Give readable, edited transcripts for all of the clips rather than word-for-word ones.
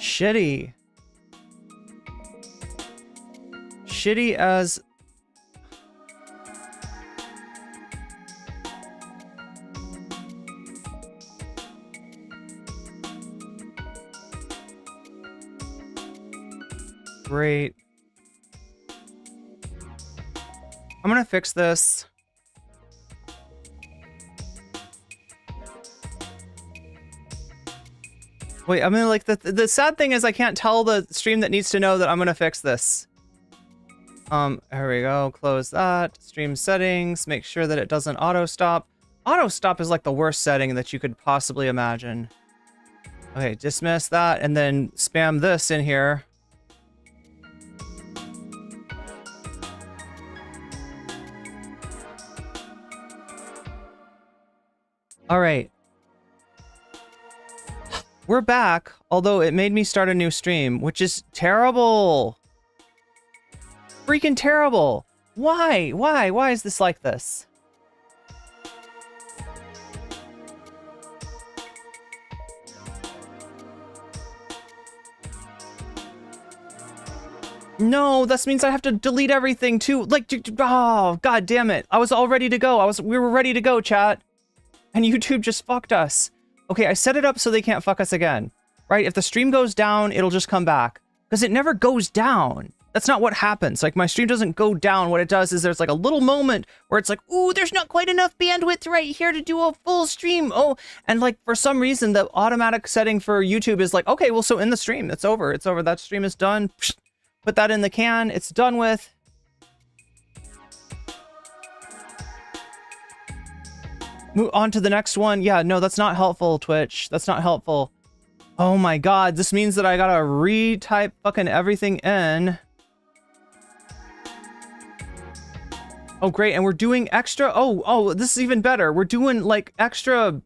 Shitty. Shitty as... Great. I'm gonna fix this. Wait, I mean, like, the sad thing is I can't tell the stream that needs to know that I'm gonna fix this. Here we go. Close that. Stream settings. Make sure that it doesn't auto-stop. Auto-stop is like the worst setting that you could possibly imagine. Okay, dismiss that and then spam this in here. All right. We're back, although it made me start a new stream, which is terrible. Freaking terrible. Why? Why? Why is this like this? No, this means I have to delete everything too. Like, oh, god damn it. I was all ready to go. We were ready to go, chat. And YouTube just fucked us. Okay, I set it up so they can't fuck us again. Right? If the stream goes down, it'll just come back. Because it never goes down. That's not what happens. Like, my stream doesn't go down. What it does is there's like a little moment where it's like, ooh, there's not quite enough bandwidth right here to do a full stream. Oh, and like for some reason, the automatic setting for YouTube is like, okay, well, so in the stream, it's over. It's over. That stream is done. Put that in the can. It's done with. Move on to the next one. Yeah, no, that's not helpful, Twitch. That's not helpful. Oh my god, this means that I gotta retype fucking everything in. Oh, great, and we're doing extra... Oh, this is even better. We're doing, like, extra...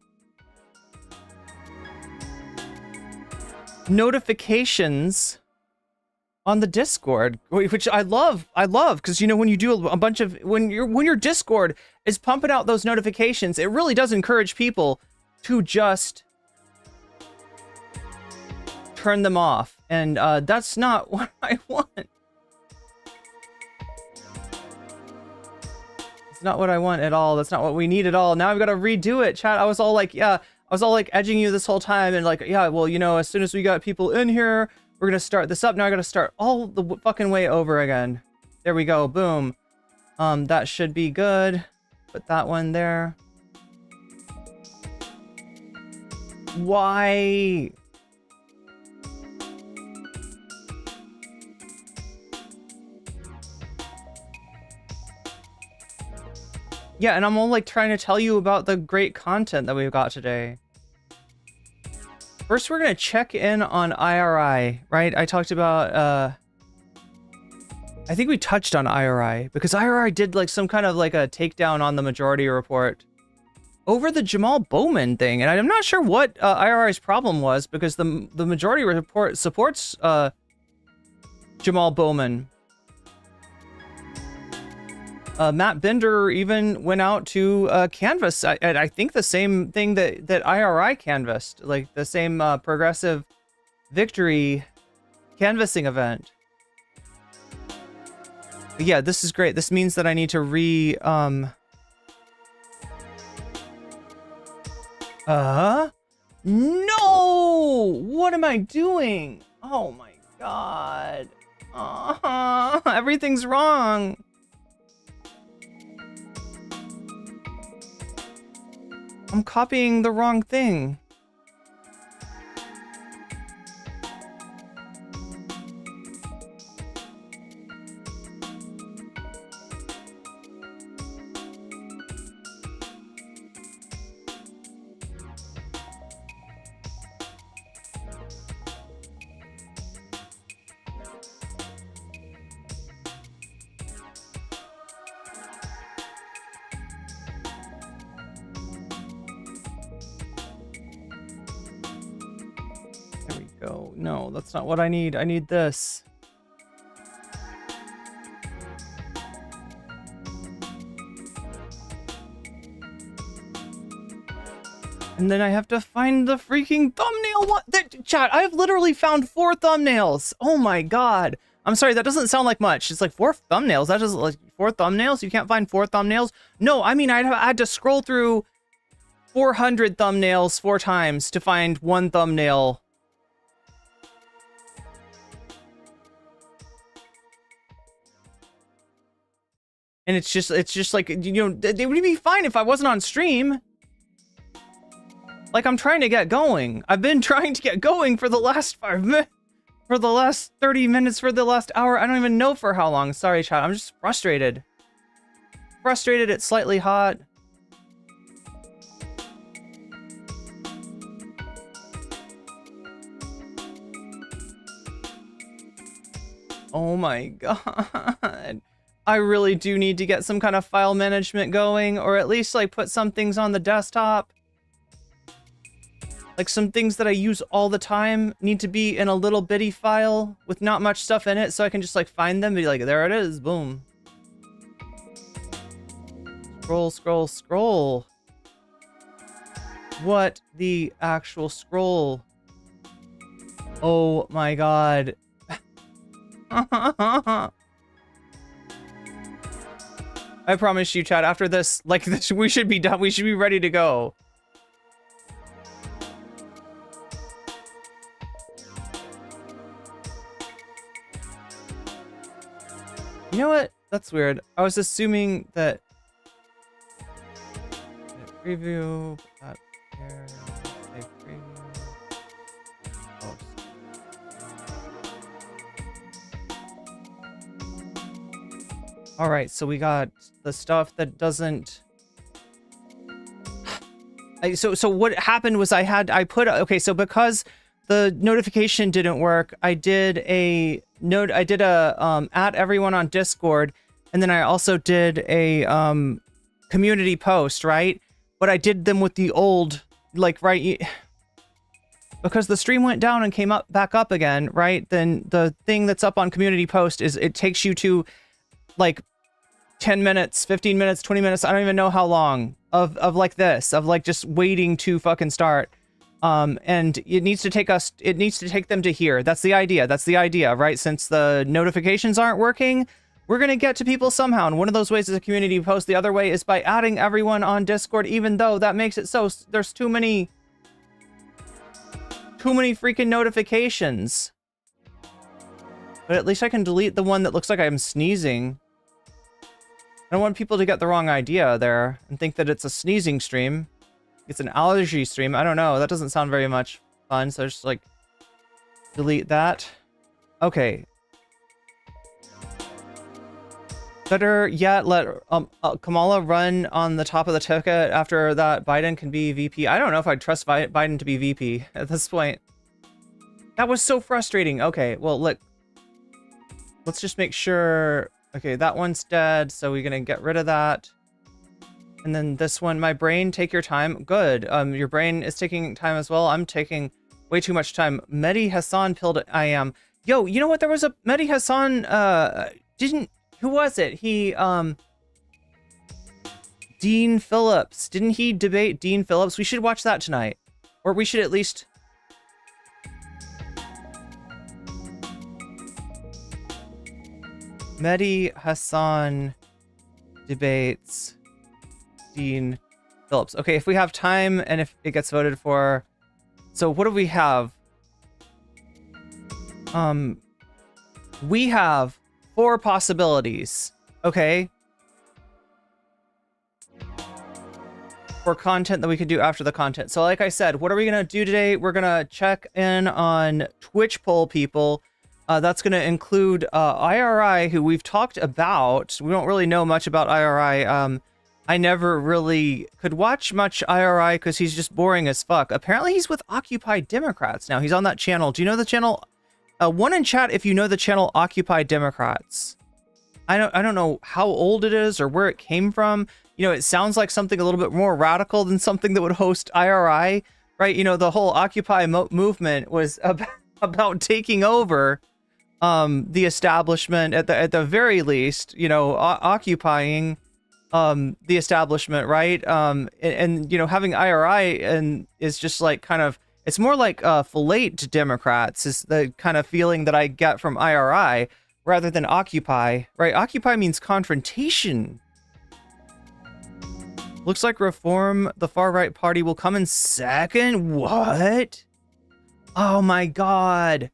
notifications on the Discord, which I love, because, you know, when you do a bunch of... When your Discord is pumping out those notifications, it really does encourage people to just turn them off, and that's not what I want. It's not what I want at all. That's not what we need at all. Now I've got to redo it, chat. I was all like, yeah, I was all like edging you this whole time, and like, yeah, well, you know, as soon as we got people in here, we're gonna start this up. Now I gotta start all the fucking way over again. There we go, boom. That should be good. Put that one there. Why? Yeah, and I'm all like trying to tell you about the great content that we've got today. First, we're gonna check in on IRI, right? I talked about, I think we touched on IRI, because IRI did like some kind of like a takedown on the majority report over the Jamal Bowman thing, and I'm not sure what IRI's problem was, because the majority report supports Jamal Bowman. Matt Bender even went out to canvas, I think the same thing that IRI canvassed, like the same progressive victory canvassing event. But yeah, this is great. This means that I need to no! What am I doing? Oh my god. Everything's wrong. I'm copying the wrong thing. Go. No, that's not what I need. I need this. And then I have to find the freaking thumbnail one. Chat, I've literally found 4 thumbnails. Oh my god. I'm sorry, that doesn't sound like much. It's like 4 thumbnails. That just like 4 thumbnails? You can't find 4 thumbnails? No, I mean, I had to scroll through 400 thumbnails 4 times to find 1 thumbnail. And it's just like, you know, it would be fine if I wasn't on stream. Like, I'm trying to get going. I've been trying to get going for the last 5 minutes, for the last 30 minutes, for the last hour. I don't even know for how long. Sorry, chat. I'm just frustrated. Frustrated, it's slightly hot. Oh my god. I really do need to get some kind of file management going, or at least like put some things on the desktop. Like some things that I use all the time need to be in a little bitty file with not much stuff in it, so I can just like find them and be like, there it is, boom. Scroll, scroll, scroll. What the actual scroll? Oh my god. I promise you, chat, after this, like this, we should be done. We should be ready to go. You know what? That's weird. I was assuming that preview that here, save preview. Oh. All right, so we got the stuff that doesn't. So what happened was I put okay. So because the notification didn't work, I did a note. I did a at everyone on Discord, and then I also did a community post, right? But I did them with the old, like, right, because the stream went down and came back up again, right? Then the thing that's up on community post is it takes you to like 10 minutes, 15 minutes, 20 minutes. I don't even know how long of like this, of like just waiting to fucking start. And it needs to take them to here. That's the idea, right? Since the notifications aren't working, we're going to get to people somehow. And one of those ways is a community post. The other way is by adding everyone on Discord, even though that makes it so there's too many freaking notifications. But at least I can delete the one that looks like I'm sneezing. I don't want people to get the wrong idea there and think that it's a sneezing stream. It's an allergy stream. I don't know. That doesn't sound very much fun. So just like delete that. Okay. Better yet, let Kamala run on the top of the ticket after that Biden can be VP. I don't know if I'd trust Biden to be VP at this point. That was so frustrating. Okay, well, look. Let's just make sure. Okay, that one's dead, so we're gonna get rid of that. And then this one, my brain, take your time. Good. Your brain is taking time as well. I'm taking way too much time. Mehdi Hasan pilled I am. Yo, you know what? There was a Mehdi Hasan, who was it? He, Dean Phillips. Didn't he debate Dean Phillips? We should watch that tonight. Or we should at least... Mehdi Hasan debates Dean Phillips. Okay, if we have time and if it gets voted for... So what do we have? We have 4 possibilities, okay? For content that we could do after the content. So like I said, what are we gonna do today? We're gonna check in on Twitchpol people. That's gonna include IRI, who we've talked about. We don't really know much about IRI. I never really could watch much IRI because he's just boring as fuck. Apparently he's with Occupy Democrats now. He's on that channel. Do you know the channel? One in chat if you know the channel Occupy Democrats. I don't know how old it is or where it came from. You know, it sounds like something a little bit more radical than something that would host IRI, right? You know, the whole Occupy movement was about taking over the establishment at the very least, you know, occupying the establishment, right? And you know, having IRI and is just like kind of, it's more like fillate Democrats is the kind of feeling that I get from IRI rather than Occupy, right? Occupy means confrontation. Looks like Reform, the far-right party, will come in second. What? Oh my god.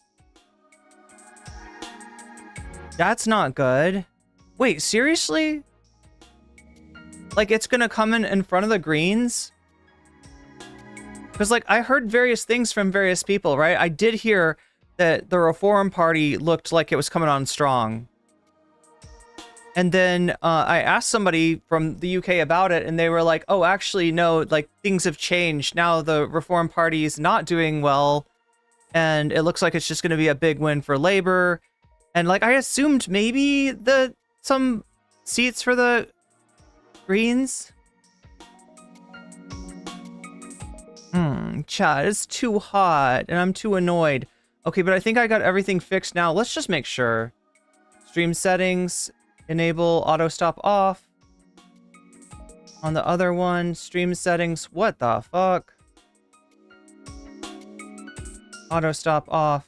That's not good. Wait, seriously? Like, it's gonna come in front of the Greens? Because, like, I heard various things from various people, right? I did hear that the Reform Party looked like it was coming on strong. And then I asked somebody from the UK about it, and they were like, oh, actually, no, like, things have changed. Now the Reform Party is not doing well, and it looks like it's just going to be a big win for Labour. And, like, I assumed maybe some seats for the Greens. Chat, it's too hot, and I'm too annoyed. Okay, but I think I got everything fixed now. Let's just make sure. Stream settings. Enable auto stop off. On the other one, stream settings. What the fuck? Auto stop off.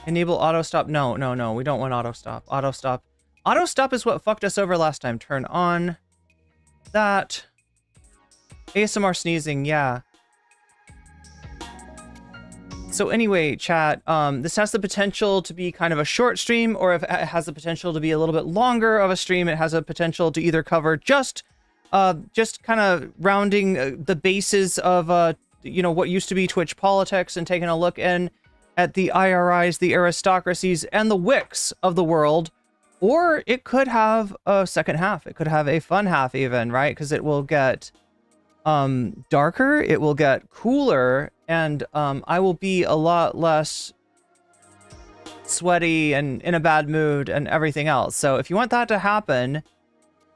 Enable auto stop. No, no, no. We don't want auto stop. Auto stop. Auto stop is what fucked us over last time. Turn on that. ASMR sneezing. Yeah. So anyway, chat, this has the potential to be kind of a short stream, or if it has the potential to be a little bit longer of a stream, it has a potential to either cover just kind of rounding the bases of, you know, what used to be Twitch politics and taking a look in at the IRIs, the aristocracies, and the Wicks of the world, or it could have a second half. It could have a fun half even, right? Because it will get darker, it will get cooler, and I will be a lot less sweaty and in a bad mood and everything else. So if you want that to happen,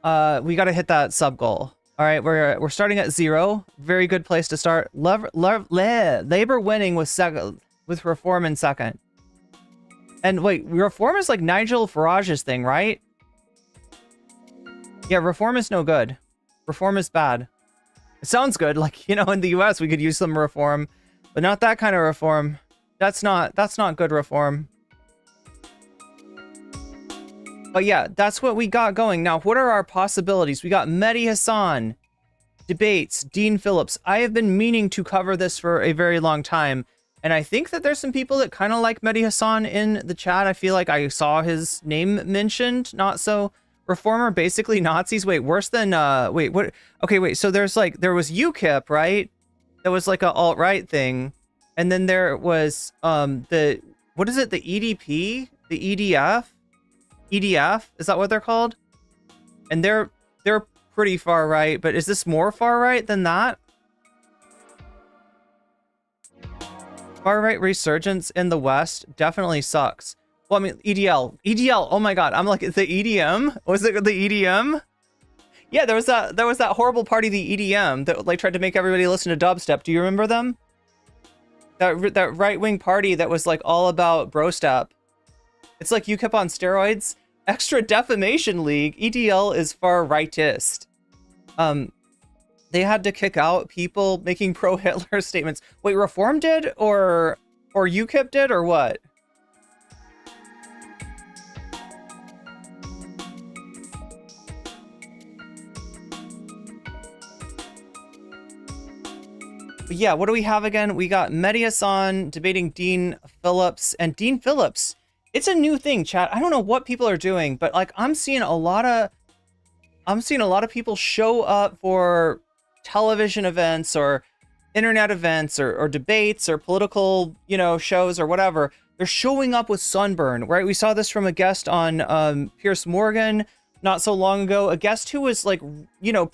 we got to hit that sub goal. All right, we're starting at 0. Very good place to start. Labor winning with Reform in second. And wait, Reform is like Nigel Farage's thing, right? Yeah, Reform is no good. Reform is bad. It sounds good, like, you know, in the US we could use some reform, but not that kind of reform. That's not good reform. But yeah, that's what we got going. Now, what are our possibilities? We got Mehdi Hasan, debates, Dean Phillips. I have been meaning to cover this for a very long time, and I think that there's some people that kind of like Mehdi Hasan in the chat. I feel like I saw his name mentioned, not so... Reformer, basically Nazis. Wait, worse than wait, what? Okay, wait, so there was UKIP, right? That was like a alt-right thing. And then there was what is it, the EDP? The EDF? EDF? Is that what they're called? And they're pretty far right, but is this more far right than that? Far right resurgence in the West definitely sucks. Well, I mean, EDL, oh my god, I'm like, the EDM? Was it the EDM? Yeah, there was that horrible party, the EDM, that like tried to make everybody listen to dubstep. Do you remember them? That right-wing party that was like all about brostep. It's like UKIP on steroids. Extra Defamation League, EDL is far rightist. They had to kick out people making pro-Hitler statements. Wait, Reform did, or UKIP did, or what? But yeah, what do we have again? We got Mehdi Hasan debating Dean Phillips, and Dean Phillips, it's a new thing, chat. I don't know what people are doing, but like I'm seeing a lot of people show up for television events or internet events or debates or political, you know, shows or whatever. They're showing up with sunburn, right? We saw this from a guest on Piers Morgan not so long ago, a guest who was like, you know,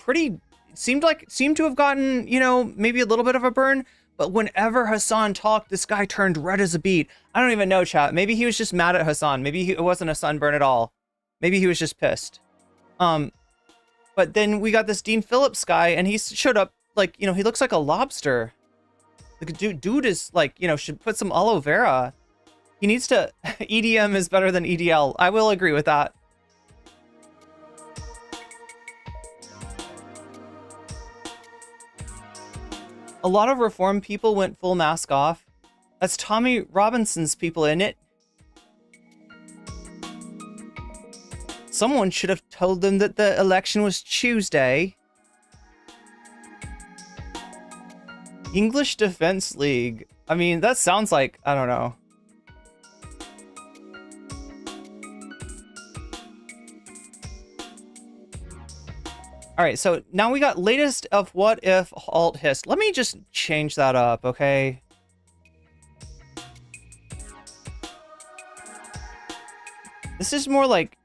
seemed to have gotten, you know, maybe a little bit of a burn, but whenever Hasan talked, this guy turned red as a beet. I don't even know, chat. Maybe he was just mad at Hasan. Maybe it wasn't a sunburn at all. Maybe he was just pissed. But then we got this Dean Phillips guy, and he showed up like, you know, he looks like a lobster. The dude is like, you know, should put some aloe vera. He needs to. EDM is better than EDL. I will agree with that. A lot of reform people went full mask off. That's Tommy Robinson's people in it. Someone should have told them that the election was Tuesday. English Defense League. I mean, that sounds like, I don't know. All right, so now we got latest of what if alt hist. Let me just change that up, okay? This is more like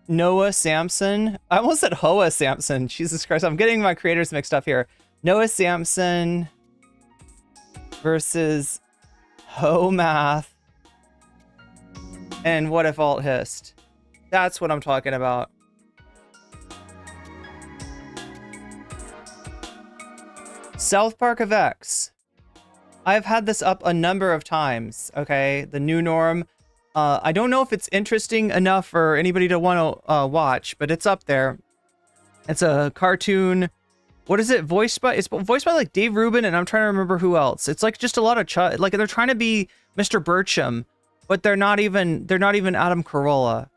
Noah Samson. I almost said Hoa Samson. Jesus Christ, I'm getting my creators mixed up here. Noah Samson versus Ho Math and what if alt hist. That's what I'm talking about. South Park of X. I've had this up a number of times, okay? The new norm. I don't know if it's interesting enough for anybody to want to watch, but it's up there. It's a cartoon. What is it? Voiced by? It's voiced by like Dave Rubin, and I'm trying to remember who else. It's like just a lot of like they're trying to be Mr. Bircham, but they're not even Adam Carolla.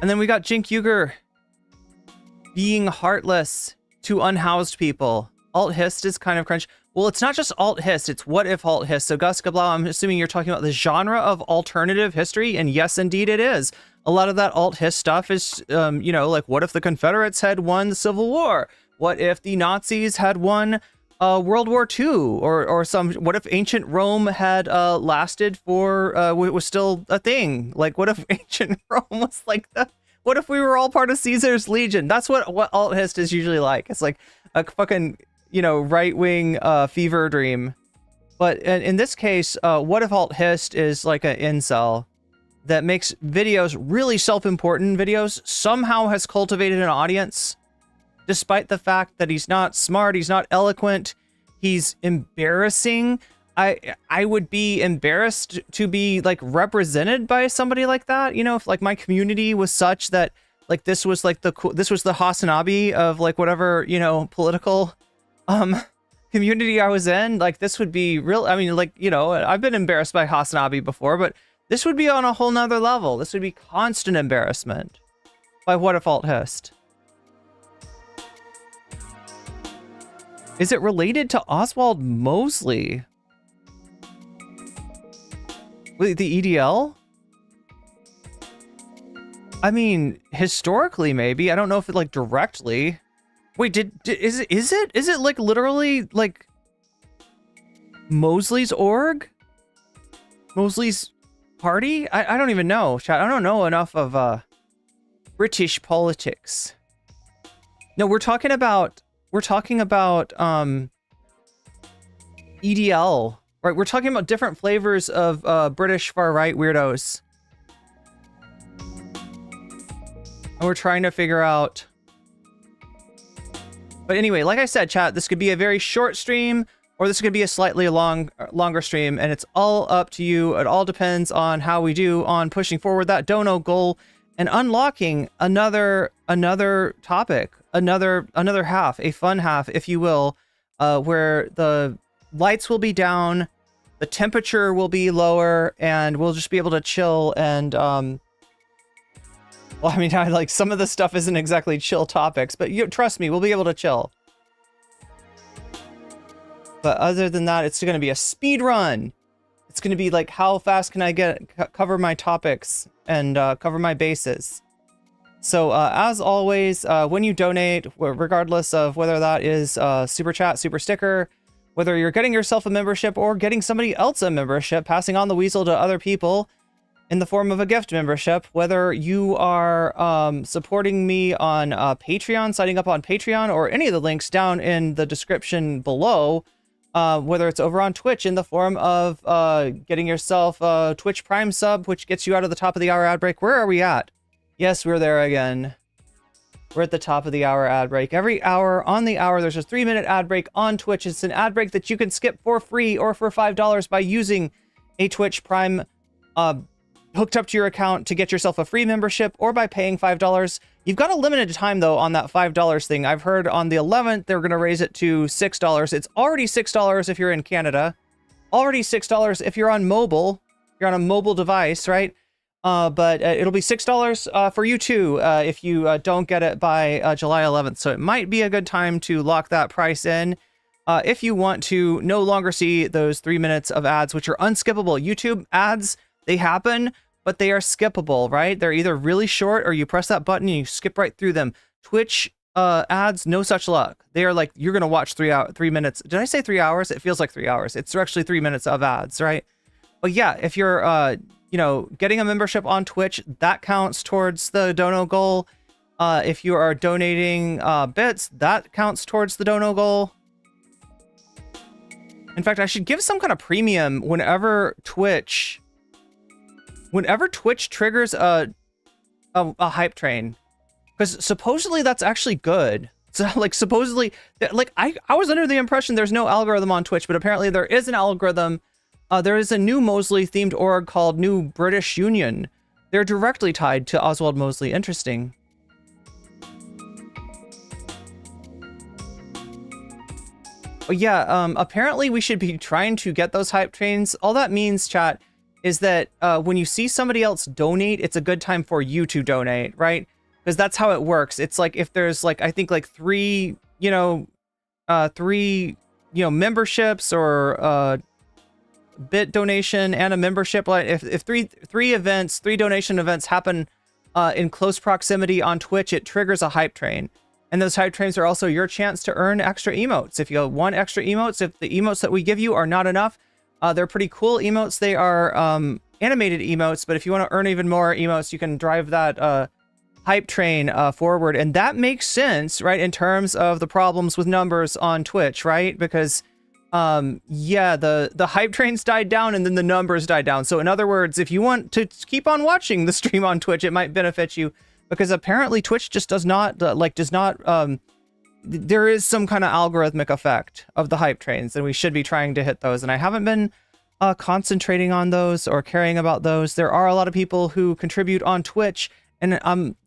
And then we got Jink Uger being heartless to unhoused people. Alt hist is kind of crunch. Well, it's not just alt hist, it's what if alt hist. So Gus Gablau, I'm assuming you're talking about the genre of alternative history, and yes, indeed it is. A lot of that alt hist stuff is, you know, like what if the Confederates had won the Civil War? What if the Nazis had won World War II? Or some, what if ancient Rome had lasted for, was still a thing? Like what if ancient Rome was like the, what if we were all part of Caesar's Legion? That's what alt hist is usually like. It's like a fucking, you know, right-wing fever dream. But in this case, what if alt hist is like an incel that makes videos, really self-important videos, somehow has cultivated an audience, despite the fact that he's not smart, he's not eloquent, he's embarrassing. I would be embarrassed to be like represented by somebody like that. You know, if like my community was such that like this was like this was the Hasanabi of like whatever, you know, political community I was in, like this would be real. I mean, like, you know, I've been embarrassed by Hasanabi before, but this would be on a whole nother level. This would be constant embarrassment by what if alt hist. Is it related to Oswald Mosley? Wait, the EDL? I mean, historically, maybe. I don't know if it like directly. Wait, is it like literally like Mosley's org? Mosley's party? I don't even know, chat. I don't know enough of British politics. No, we're talking about EDL, right? We're talking about different flavors of British far right weirdos. And we're trying to figure out. But anyway, like I said, chat, this could be a very short stream, or this could be a slightly longer stream, and it's all up to you. It all depends on how we do on pushing forward that dono goal and unlocking another topic, another half, a fun half, if you will, where the lights will be down, the temperature will be lower, and we'll just be able to chill and well, I mean, like some of the stuff isn't exactly chill topics, but you trust me, we'll be able to chill. But other than that, it's going to be a speed run. It's going to be like, how fast can I cover my topics and cover my bases? So as always, when you donate, regardless of whether that is super chat, super sticker, whether you're getting yourself a membership or getting somebody else a membership, passing on the weasel to other people in the form of a gift membership, whether you are supporting me on Patreon, signing up on Patreon, or any of the links down in the description below, whether it's over on Twitch in the form of getting yourself a Twitch Prime sub, which gets you out of the top of the hour ad break. Where are we at? Yes, we're there again. We're at the top of the hour ad break. Every hour on the hour, there's a 3-minute ad break on Twitch. It's an ad break that you can skip for free or for $5 by using a Twitch Prime hooked up to your account to get yourself a free membership, or by paying $5. You've got a limited time though on that $5 thing. I've heard on the 11th they're going to raise it to $6. It's already $6 if you're in Canada, already $6 if you're on mobile. You're on a mobile device, right? But it'll be $6 for you too if you don't get it by July 11th. So it might be a good time to lock that price in if you want to no longer see those 3 minutes of ads, which are unskippable. YouTube ads, they happen, but they are skippable, right? They're either really short or you press that button and you skip right through them. Twitch ads, no such luck. They are like, you're going to watch 3 minutes. Did I say 3 hours? It feels like 3 hours. It's actually 3 minutes of ads, right? But yeah, if you're, you know, getting a membership on Twitch, that counts towards the dono goal. If you are donating bits, that counts towards the dono goal. In fact, I should give some kind of premium whenever Twitch triggers a hype train, because supposedly that's actually good. So like supposedly, like I was under the impression there's no algorithm on Twitch, but apparently there is an algorithm. There is a new Mosley themed org called New British Union. They're directly tied to Oswald Mosley. Interesting. But yeah, apparently we should be trying to get those hype trains. All that means, chat, is that when you see somebody else donate, it's a good time for you to donate, right? Because that's how it works. It's like if there's like, I think like three memberships or bit donation and a membership, like if three donation events happen in close proximity on Twitch, it triggers a hype train. And those hype trains are also your chance to earn extra emotes. If you want extra emotes, if the emotes that we give you are not enough, they're pretty cool emotes. They are animated emotes, but if you want to earn even more emotes, you can drive that hype train forward. And that makes sense, right, in terms of the problems with numbers on Twitch, right? Because yeah, the hype trains died down and then the numbers died down. So in other words, if you want to keep on watching the stream on Twitch, it might benefit you, because apparently Twitch just does not there is some kind of algorithmic effect of the hype trains, and we should be trying to hit those. And I haven't been concentrating on those or caring about those. There are a lot of people who contribute on Twitch, and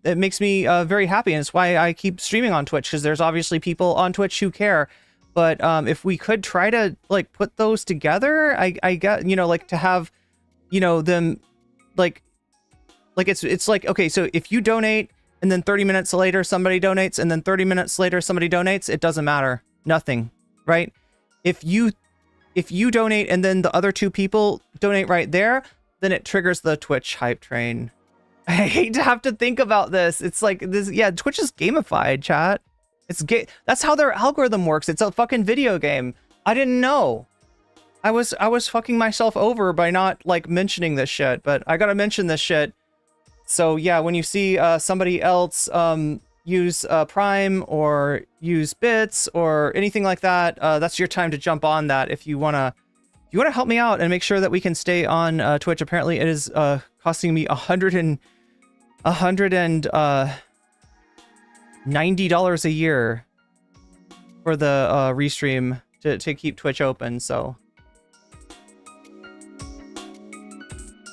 it makes me very happy, and it's why I keep streaming on Twitch, because there's obviously people on Twitch who care. But if we could try to like put those together, I get, you know, like to have, you know, them like it's like, okay, so if you donate and then 30 minutes later somebody donates and then 30 minutes later somebody donates, it doesn't matter. Nothing, right? If you donate and then the other two people donate right there, then it triggers the Twitch hype train. I hate to have to think about this. It's like this, yeah, Twitch is gamified, chat. That's how their algorithm works. It's a fucking video game. I didn't know. I was fucking myself over by not like mentioning this shit, but I gotta mention this shit. So yeah, when you see somebody else use Prime or use bits or anything like that, that's your time to jump on that. If you wanna help me out and make sure that we can stay on Twitch. Apparently it is costing me $190 a year for the restream to keep Twitch open. So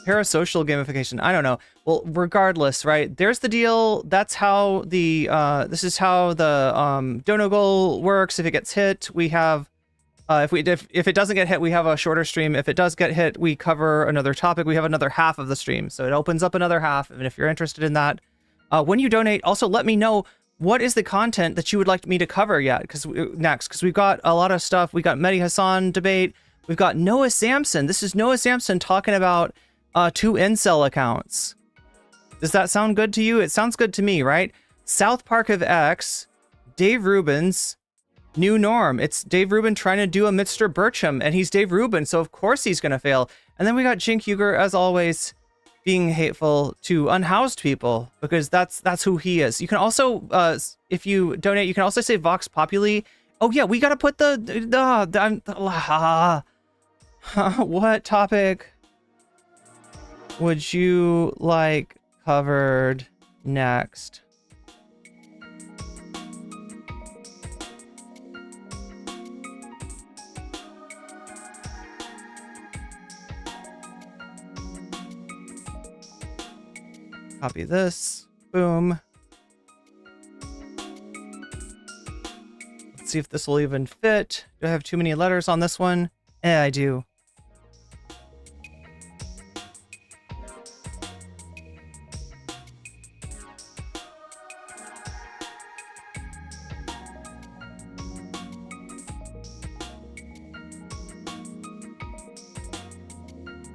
parasocial gamification, I don't know. Well, regardless, right, there's the deal. That's how the this is how the dono goal works. If it gets hit, we have if it doesn't get hit, we have a shorter stream. If it does get hit, we cover another topic. We have another half of the stream, so it opens up another half. And if you're interested in that, when you donate, also let me know what is the content that you would like me to cover yet, because we've got a lot of stuff. We got Mehdi Hasan debate. We've got Noah Samson. This is Noah Samson talking about 2 incel accounts. Does that sound good to you? It sounds good to me, right? South Park of X, Dave Rubin's new norm. It's Dave Rubin trying to do a Mr. Bircham, and he's Dave Rubin, so of course he's gonna fail. And then we got Jink Huger, as always, being hateful to unhoused people, because that's who he is. You can also, if you donate, you can also say Vox Populi. Oh yeah, we gotta put what topic would you like covered next? Copy this. Boom. Let's see if this will even fit. Do I have too many letters on this one? Yeah, I do.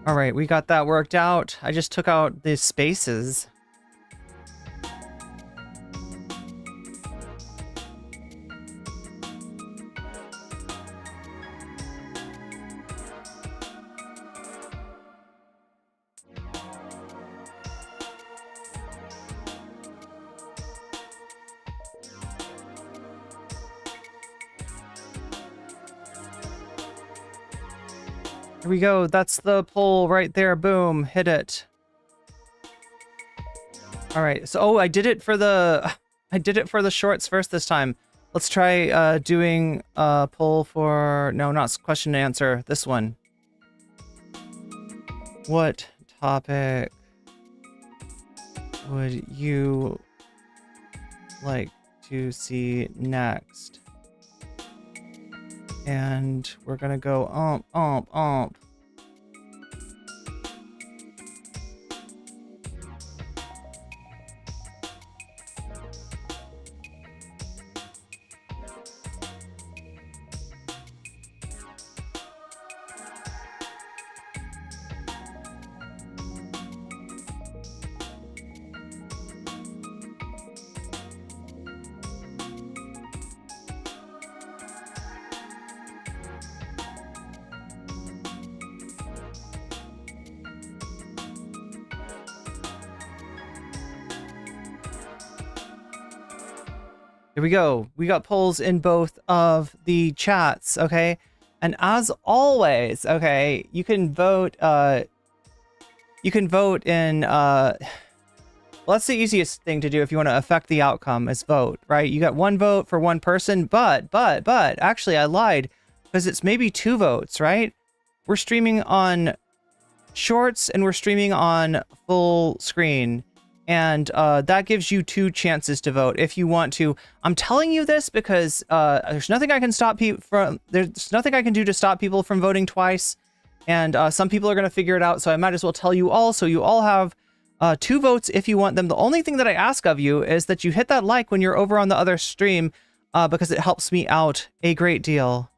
All right, we got that worked out. I just took out the spaces. Here we go. That's the poll right there. Boom. Hit it. All right. So, oh, I did it for the shorts first this time. Let's try doing a poll for, no, not question and answer. This one. What topic would you like to see next? And we're gonna go ump. Here we go. We got polls in both of the chats, okay? And as always, okay, you can vote in well, that's the easiest thing to do if you want to affect the outcome is vote, right? You got one vote for one person, but actually I lied because it's maybe 2 votes, right? We're streaming on shorts and we're streaming on full screen. And that gives you 2 chances to vote if you want to. I'm telling you this because there's nothing I can stop people from. There's nothing I can do to stop people from voting twice, and some people are gonna figure it out. So I might as well tell you all, so you all have 2 votes if you want them. The only thing that I ask of you is that you hit that like when you're over on the other stream, because it helps me out a great deal.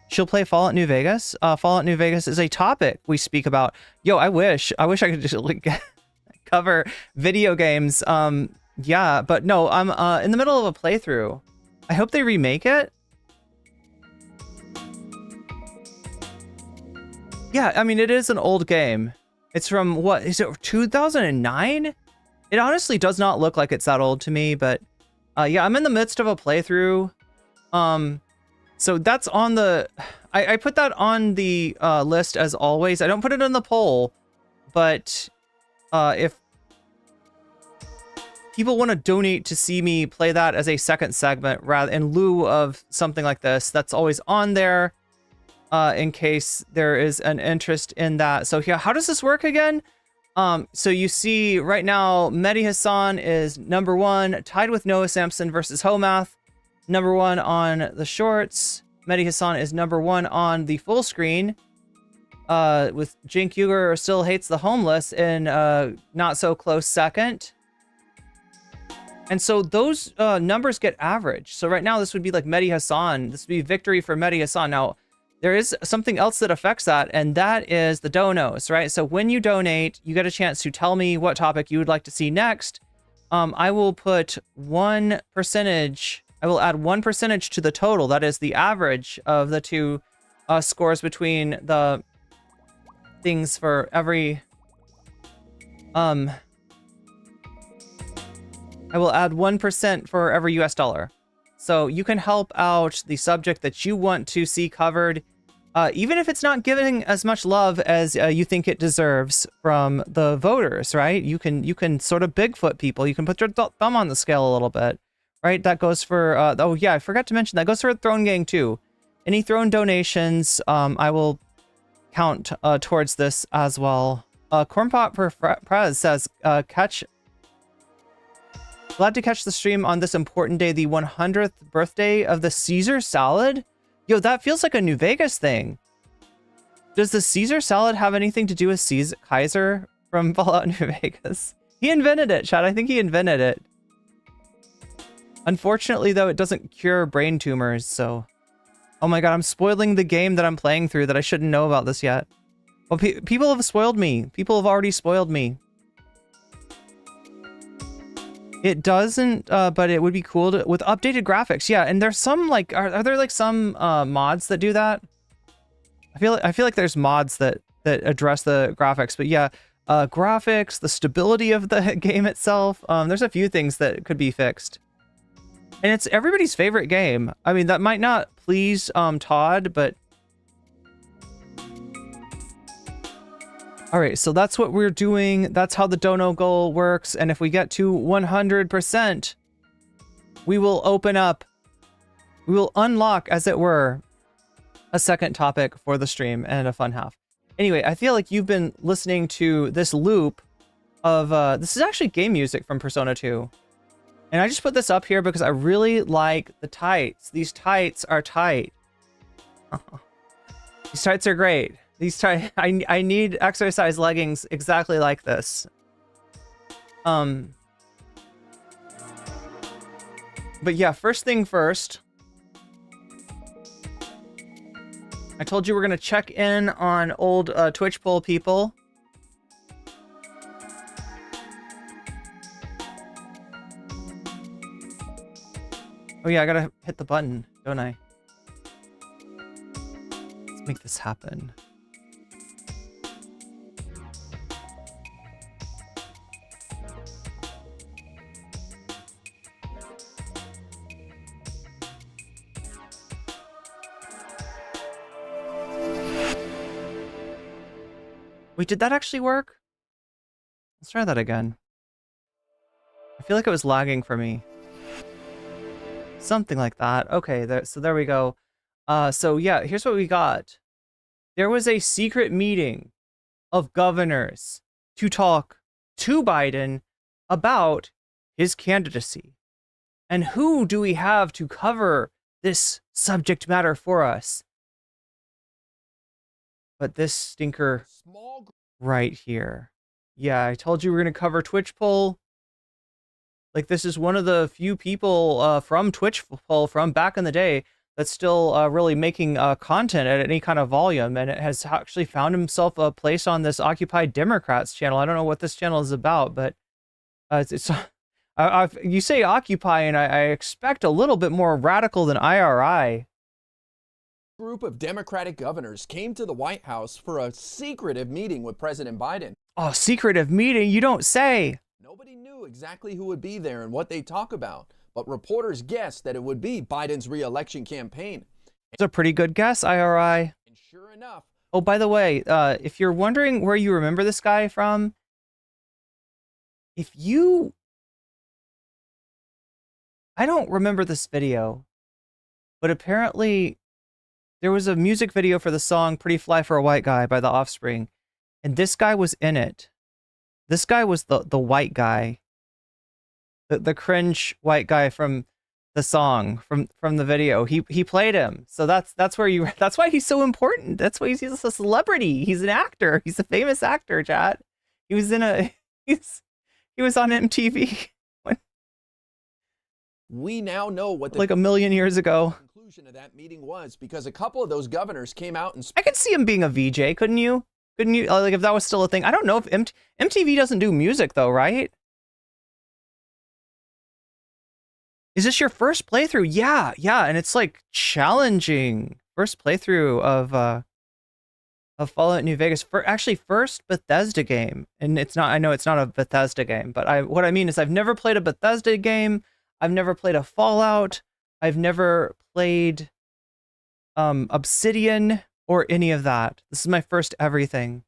She'll play Fallout New Vegas. Fallout New Vegas is a topic we speak about. Yo, I wish I could just like cover video games. Yeah, but no, I'm in the middle of a playthrough. I hope they remake it. Yeah, I mean, it is an old game. It's from, what is it, 2009? It honestly does not look like it's that old to me, but yeah, I'm in the midst of a playthrough. So that's on the, I put that on the list as always. I don't put it in the poll, but if people want to donate to see me play that as a second segment rather in lieu of something like this, that's always on there in case there is an interest in that. So here, how does this work again? So you see right now, Mehdi Hasan is #1, tied with Noah Sampson versus Homath. #1 on the shorts. Mehdi Hasan is #1 on the full screen. With Jink Uger still hates the homeless in not so close second. And so those numbers get averaged. So right now this would be like Mehdi Hasan. This would be victory for Mehdi Hasan. Now there is something else that affects that, and that is the donos, right? So when you donate, you get a chance to tell me what topic you would like to see next. I will put 1%. I will add 1% to the total. That is the average of the 2 scores between the things for every I will add 1% for every US dollar. So you can help out the subject that you want to see covered, even if it's not giving as much love as you think it deserves from the voters, right? You can sort of Bigfoot people. You can put your thumb on the scale a little bit, right? That goes for oh yeah, I forgot to mention that goes for Throne Gang too. Any Throne donations, I will count towards this as well. Cornpot Prez says, glad to catch the stream on this important day, the 100th birthday of the Caesar salad. Yo, that feels like a New Vegas thing. Does the Caesar salad have anything to do with Kaiser from Fallout New Vegas? He invented it, Chad. I think he invented it. Unfortunately, though, it doesn't cure brain tumors, so... Oh my god, I'm spoiling the game that I'm playing through that I shouldn't know about this yet. Well, people have spoiled me. People have already spoiled me. It doesn't, but it would be cool to, with updated graphics. Yeah, and there's some, like, are there, like, some mods that do that? I feel like there's mods that address the graphics, but yeah, graphics, the stability of the game itself. There's a few things that could be fixed. And it's everybody's favorite game. I mean, that might not please Todd, but... Alright, so that's what we're doing. That's how the dono goal works. And if we get to 100%, we will open up... We will unlock, as it were, a second topic for the stream and a fun half. Anyway, I feel like you've been listening to this loop of... this is actually game music from Persona 2. And I just put this up here because I really like the tights. These tights are tight. These tights are great. These tights, I need exercise leggings exactly like this. But yeah, first thing first. I told you we're gonna check in on old Twitchpol people. Oh yeah, I gotta hit the button, don't I? Let's make this happen. Wait, did that actually work? Let's try that again. I feel like it was lagging for me. Something like that. Okay, so there we go. So yeah, here's what we got. There was a secret meeting of governors to talk to Biden about his candidacy. And who do we have to cover this subject matter for us? But this stinker right here. Yeah, I told you we're going to cover Twitchpol. Like, this is one of the few people from Twitchpol from back in the day that's still really making content at any kind of volume, and it has actually found himself a place on this Occupy Democrats channel. I don't know what this channel is about, but you say Occupy, and I expect a little bit more radical than IRI. Group of Democratic governors came to the White House for a secretive meeting with President Biden. Oh, secretive meeting? You don't say. Nobody knew exactly who would be there and what they talk about, but reporters guessed that it would be Biden's re-election campaign. It's a pretty good guess, IRI. And sure enough... Oh, by the way, if you're wondering where you remember this guy from, I don't remember this video, but apparently there was a music video for the song Pretty Fly for a White Guy by The Offspring, and this guy was in it. This guy was the white guy. The cringe white guy from the song, from the video. He played him. So that's where that's why he's so important. That's why he's a celebrity. He's an actor. He's a famous actor, chat. He was on MTV. We now know what like a million years ago. Conclusion of that meeting was, because a couple of those governors came out and I could see him being a VJ, couldn't you? Couldn't you? Like, if that was still a thing. I don't know if MTV doesn't do music though, right? Is this your first playthrough? Yeah, and it's like challenging. First playthrough of Fallout New Vegas. Actually, first Bethesda game, and it's not. I know it's not a Bethesda game, but what I mean is I've never played a Bethesda game. I've never played a Fallout. I've never played Obsidian or any of that. This is my first everything.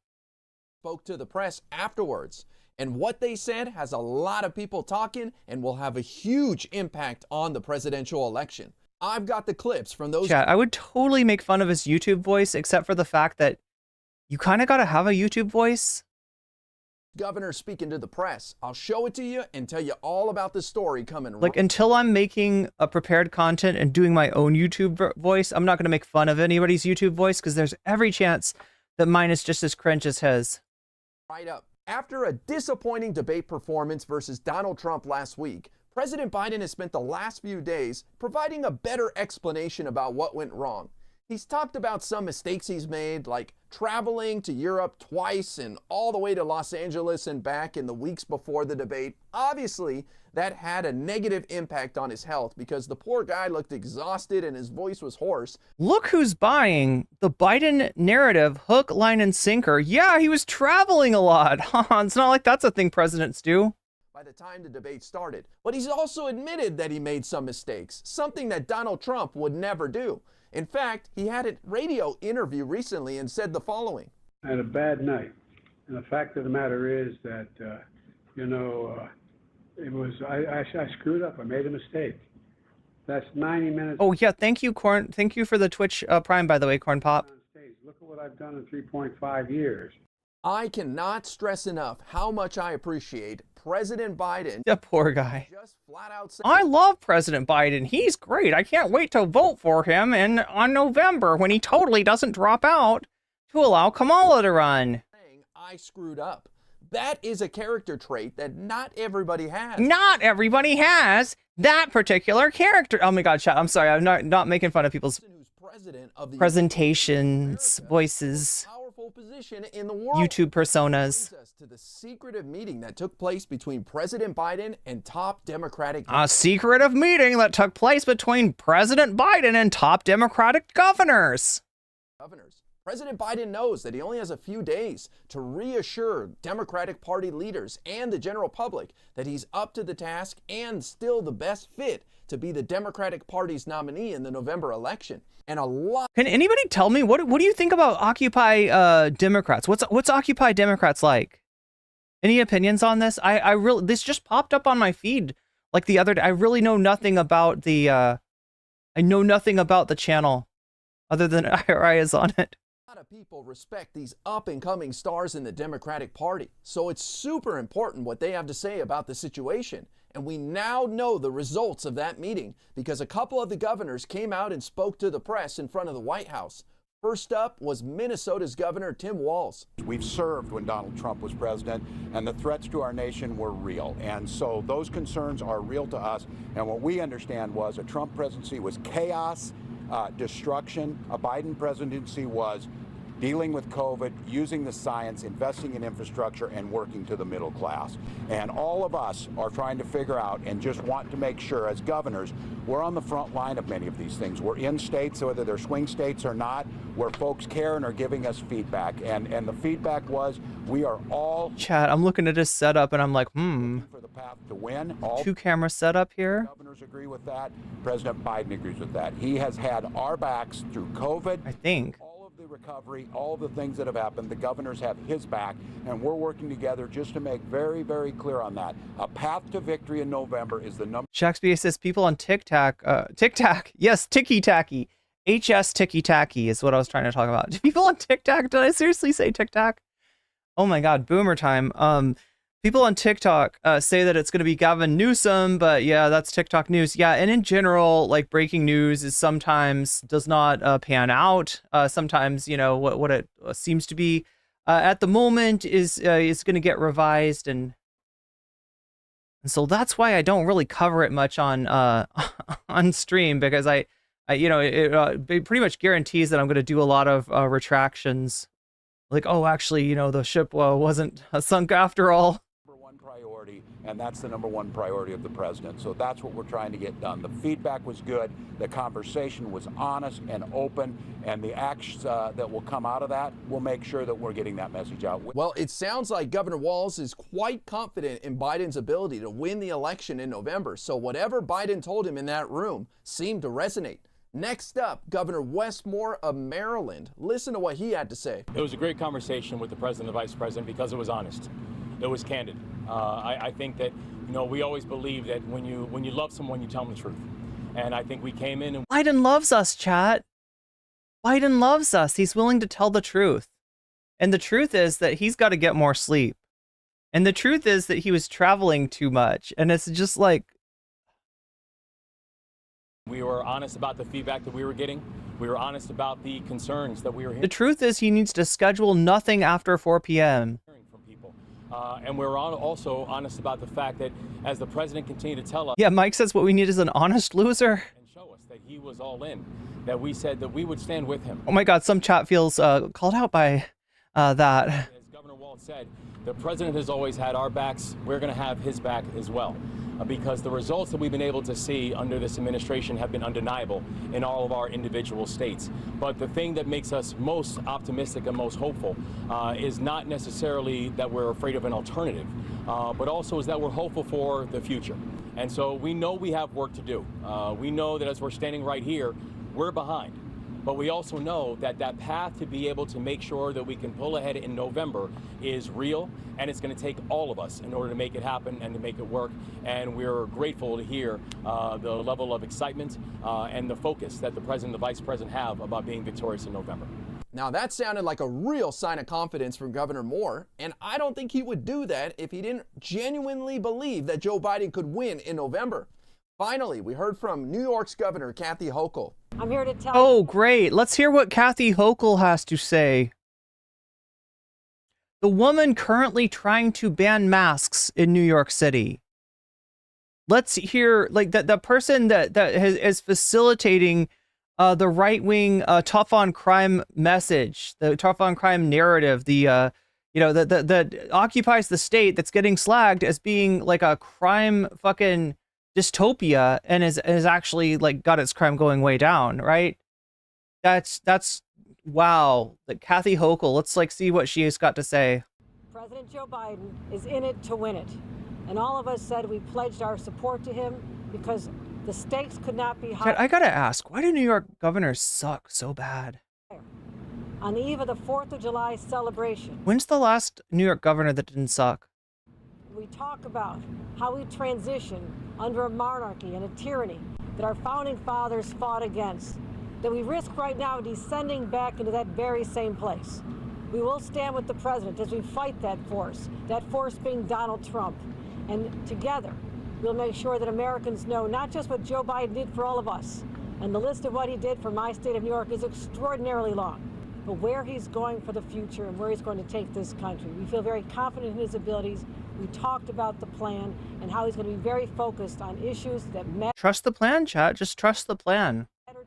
Spoke to the press afterwards, and what they said has a lot of people talking and will have a huge impact on the presidential election. I've got the clips from those. Chat, I would totally make fun of his YouTube voice, except for the fact that you kind of got to have a YouTube voice. Governor speaking to the press. I'll show it to you and tell you all about the story coming. Like, until I'm making a prepared content and doing my own YouTube voice, I'm not going to make fun of anybody's YouTube voice because there's every chance that mine is just as cringe as his. Right up. After a disappointing debate performance versus Donald Trump last week, President Biden has spent the last few days providing a better explanation about what went wrong. He's talked about some mistakes he's made, like traveling to Europe twice and all the way to Los Angeles and back in the weeks before the debate. Obviously, that had a negative impact on his health because the poor guy looked exhausted and his voice was hoarse. Look who's buying the Biden narrative hook, line, and sinker. Yeah, he was traveling a lot. It's not like that's a thing presidents do. By the time the debate started. But he's also admitted that he made some mistakes, something that Donald Trump would never do. In fact, he had a radio interview recently and said the following. I had a bad night. And the fact of the matter is that, I screwed up. I made a mistake. That's 90 minutes. Oh, yeah. Thank you, Corn. Thank you for the Twitch Prime, by the way, Corn Pop. Look at what I've done in 3.5 years. I cannot stress enough how much I appreciate President Biden. The poor guy. Just flat out saying, I love President Biden. He's great. I can't wait to vote for him on November when he totally doesn't drop out to allow Kamala to run. I screwed up. That is a character trait that not everybody has. Not everybody has that particular character. Oh my God, chat. I'm sorry. I'm not making fun of people's presentations, voices, powerful position in the world. YouTube personas. To the secretive meeting that took place between President Biden and top Democratic. A secretive meeting that took place between President Biden and top Democratic governors. President Biden knows that he only has a few days to reassure Democratic Party leaders and the general public that he's up to the task and still the best fit to be the Democratic Party's nominee in the November election. And a lot. Can anybody tell me what do you think about Occupy Democrats? What's Occupy Democrats like? Any opinions on this? I really, this just popped up on my feed like the other day. I really know nothing about the I know nothing about the channel other than IRI is on it. A lot of people respect these up-and-coming stars in the Democratic Party, so it's super important what they have to say about the situation. And we now know the results of that meeting because a couple of the governors came out and spoke to the press in front of the White House. First up was Minnesota's Governor Tim Walz. We've served when Donald Trump was president, and the threats to our nation were real. And so those concerns are real to us. And what we understand was a Trump presidency was chaos, destruction. A Biden presidency was dealing with COVID, using the science, investing in infrastructure, and working to the middle class. And all of us are trying to figure out and just want to make sure as governors, we're on the front line of many of these things. We're in states, whether they're swing states or not, where folks care and are giving us feedback. And the feedback was, we are all... Chat, I'm looking at his setup and I'm like, for the path to win. All 2 camera setup here. Governors agree with that. President Biden agrees with that. He has had our backs through COVID. I think. The recovery, all the things that have happened, the governors have his back, and we're working together just to make very, very clear on that. A path to victory in November is the number. Shakespeare says people on TikTok, yes, Ticky Tacky, HS Ticky Tacky is what I was trying to talk about. Do people on TikTok, did I seriously say TikTok? Oh my God, boomer time. People on TikTok say that it's going to be Gavin Newsom, but yeah, that's TikTok news. Yeah, and in general, like breaking news is sometimes does not pan out. Sometimes, you know, what it seems to be at the moment is going to get revised, and so that's why I don't really cover it much on on stream, because I you know, it pretty much guarantees that I'm going to do a lot of retractions. Like, oh, actually, you know, the ship wasn't sunk after all. And that's the number one priority of the president. So that's what we're trying to get done. The feedback was good. The conversation was honest and open. And the actions that will come out of that will make sure that we're getting that message out. Well, it sounds like Governor Walz is quite confident in Biden's ability to win the election in November. So whatever Biden told him in that room seemed to resonate. Next up, Governor Wes Moore of Maryland. Listen to what he had to say. It was a great conversation with the president and vice president because it was honest. It was candid. I think that, you know, we always believe that when you love someone, you tell them the truth. And I think we came in and... Biden loves us, chat. Biden loves us. He's willing to tell the truth. And the truth is that he's got to get more sleep. And the truth is that he was traveling too much. And it's just like... We were honest about the feedback that we were getting. We were honest about the concerns that we were hearing. The truth is he needs to schedule nothing after 4 p.m. From people. And we're also honest about the fact that as the president continued to tell us... Yeah, Mike says what we need is an honest loser. ...and show us that he was all in, that we said that we would stand with him. Oh my God, some chat feels called out by that. As Governor Walz said, the president has always had our backs. We're going to have his back as well. Because the results that we've been able to see under this administration have been undeniable in all of our individual states. But the thing that makes us most optimistic and most hopeful is not necessarily that we're afraid of an alternative, but also is that we're hopeful for the future. And so we know we have work to do. We know that as we're standing right here, we're behind. But we also know that that path to be able to make sure that we can pull ahead in November is real, and it's going to take all of us in order to make it happen and to make it work. And we're grateful to hear the level of excitement and the focus that the president and the vice president have about being victorious in November. Now that sounded like a real sign of confidence from Governor Moore, and I don't think he would do that if he didn't genuinely believe that Joe Biden could win in November. Finally, we heard from New York's Governor Kathy Hochul. I'm here to tell Oh, great. Let's hear what Kathy Hochul has to say. The woman currently trying to ban masks in New York City. Let's hear, like, the person that is facilitating the right-wing tough on crime message, the tough on crime narrative, the that occupies the state, that's getting slagged as being like a crime fucking dystopia, and is actually like got its crime going way down, right? That's wow. Like Kathy Hochul, let's like see what she has got to say. President Joe Biden is in it to win it. And all of us said we pledged our support to him because the stakes could not be higher. I gotta ask, why do New York governors suck so bad? On the eve of the 4th of July celebration. When's the last New York governor that didn't suck? We talk about how we transition under a monarchy and a tyranny that our founding fathers fought against, that we risk right now descending back into that very same place. We will stand with the president as we fight that force being Donald Trump. And together, we'll make sure that Americans know not just what Joe Biden did for all of us, and the list of what he did for my state of New York is extraordinarily long, but where he's going for the future and where he's going to take this country. We feel very confident in his abilities. We talked about the plan and how he's going to be very focused on issues that matter. Trust the plan, chat. Just trust the plan.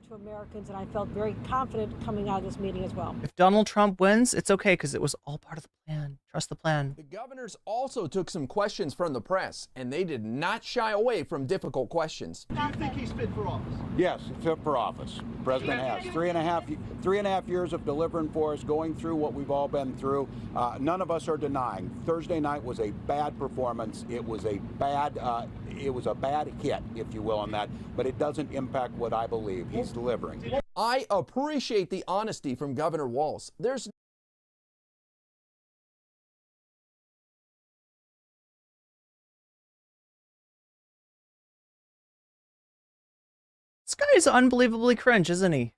To Americans, and I felt very confident coming out of this meeting as well. If Donald Trump wins, it's okay because it was all part of the plan. Trust the plan. The governors also took some questions from the press, and they did not shy away from difficult questions. Do you think he's fit for office? Yes, fit for office. President has 3.5 years of delivering for us, going through what we've all been through. None of us are denying. Thursday night was a bad performance. It was a bad hit, if you will, on that. But it doesn't impact what I believe. He's delivering. I appreciate the honesty from Governor Walz. There's This guy is unbelievably cringe, isn't he?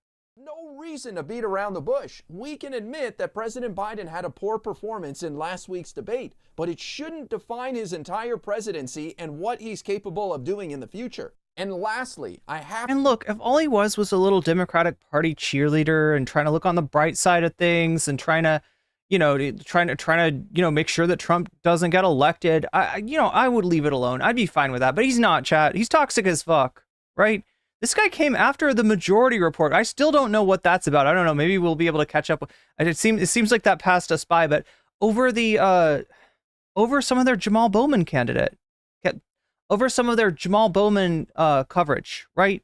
no reason to beat around the bush. We can admit that President Biden had a poor performance in last week's debate, but it shouldn't define his entire presidency and what he's capable of doing in the future. And lastly, And look, if all he was a little Democratic Party cheerleader and trying to look on the bright side of things and trying to make sure that Trump doesn't get elected, I would leave it alone. I'd be fine with that. But he's not, chat. He's toxic as fuck, right? This guy came after the majority report. I still don't know what that's about. I don't know. Maybe we'll be able to catch up. It seems like that passed us by. But over some of their Jamal Bowman candidate. Over some of their Jamal Bowman coverage, right?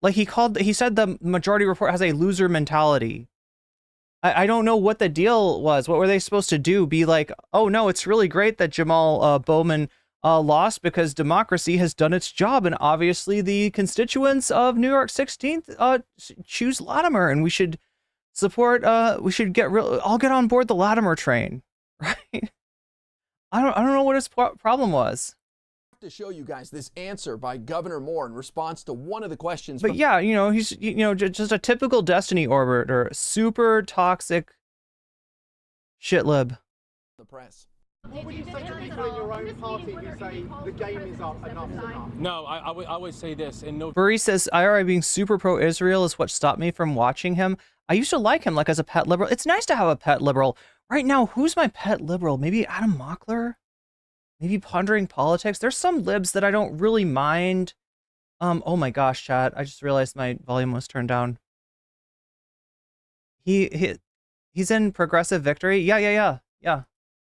Like he said the majority report has a loser mentality. I don't know what the deal was. What were they supposed to do? Be like, oh no, it's really great that Jamal Bowman lost because democracy has done its job, and obviously the constituents of New York 16th choose Latimer, and we should support. We should all get on board the Latimer train, right? I don't know what his problem was. to show you guys this answer by Governor Moore in response to one of the questions. But yeah, he's just a typical Destiny orbiter, super toxic shitlib. The press. What would you say to people in your own party who say the game is up, enough's enough? No, I would say this. In no. Burry says, IRI being super pro-Israel is what stopped me from watching him. I used to like him like as a pet liberal. It's nice to have a pet liberal. Right now, who's my pet liberal? Maybe Adam Mockler? Maybe Pondering Politics? There's some libs that I don't really mind. Oh my gosh, chat. I just realized my volume was turned down. He's in Progressive Victory? Yeah.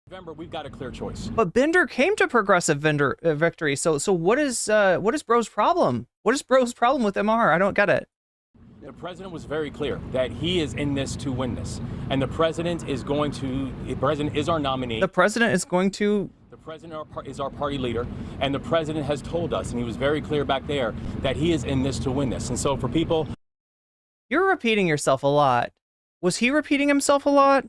November, we've got a clear choice. But Bender came to Progressive Victory. So what is Bro's problem? What is Bro's problem with MR? I don't get it. The president was very clear that he is in this to win this, and the president is going to. The president is our nominee. The president is going to. The president is our party leader, and the president has told us, and he was very clear back there, that he is in this to win this. And so for people, you're repeating yourself a lot. Was he repeating himself a lot?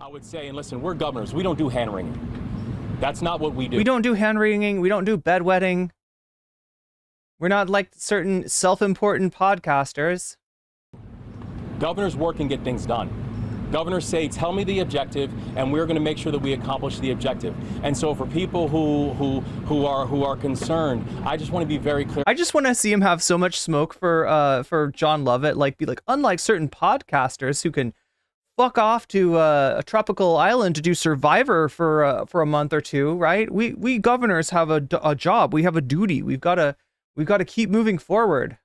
I would say, and listen, we're governors. We don't do hand wringing. That's not what we do. We don't do hand wringing. We don't do bedwetting. We're not like certain self-important podcasters. Governors work and get things done. Governors say, tell me the objective, and we're going to make sure that we accomplish the objective. And so for people who are concerned, I just want to be very clear. I just want to see him have so much smoke for John Lovett, be like, unlike certain podcasters who can fuck off to a tropical island to do Survivor for a month or two, right? We governors have a job. We have a duty. We've got to keep moving forward.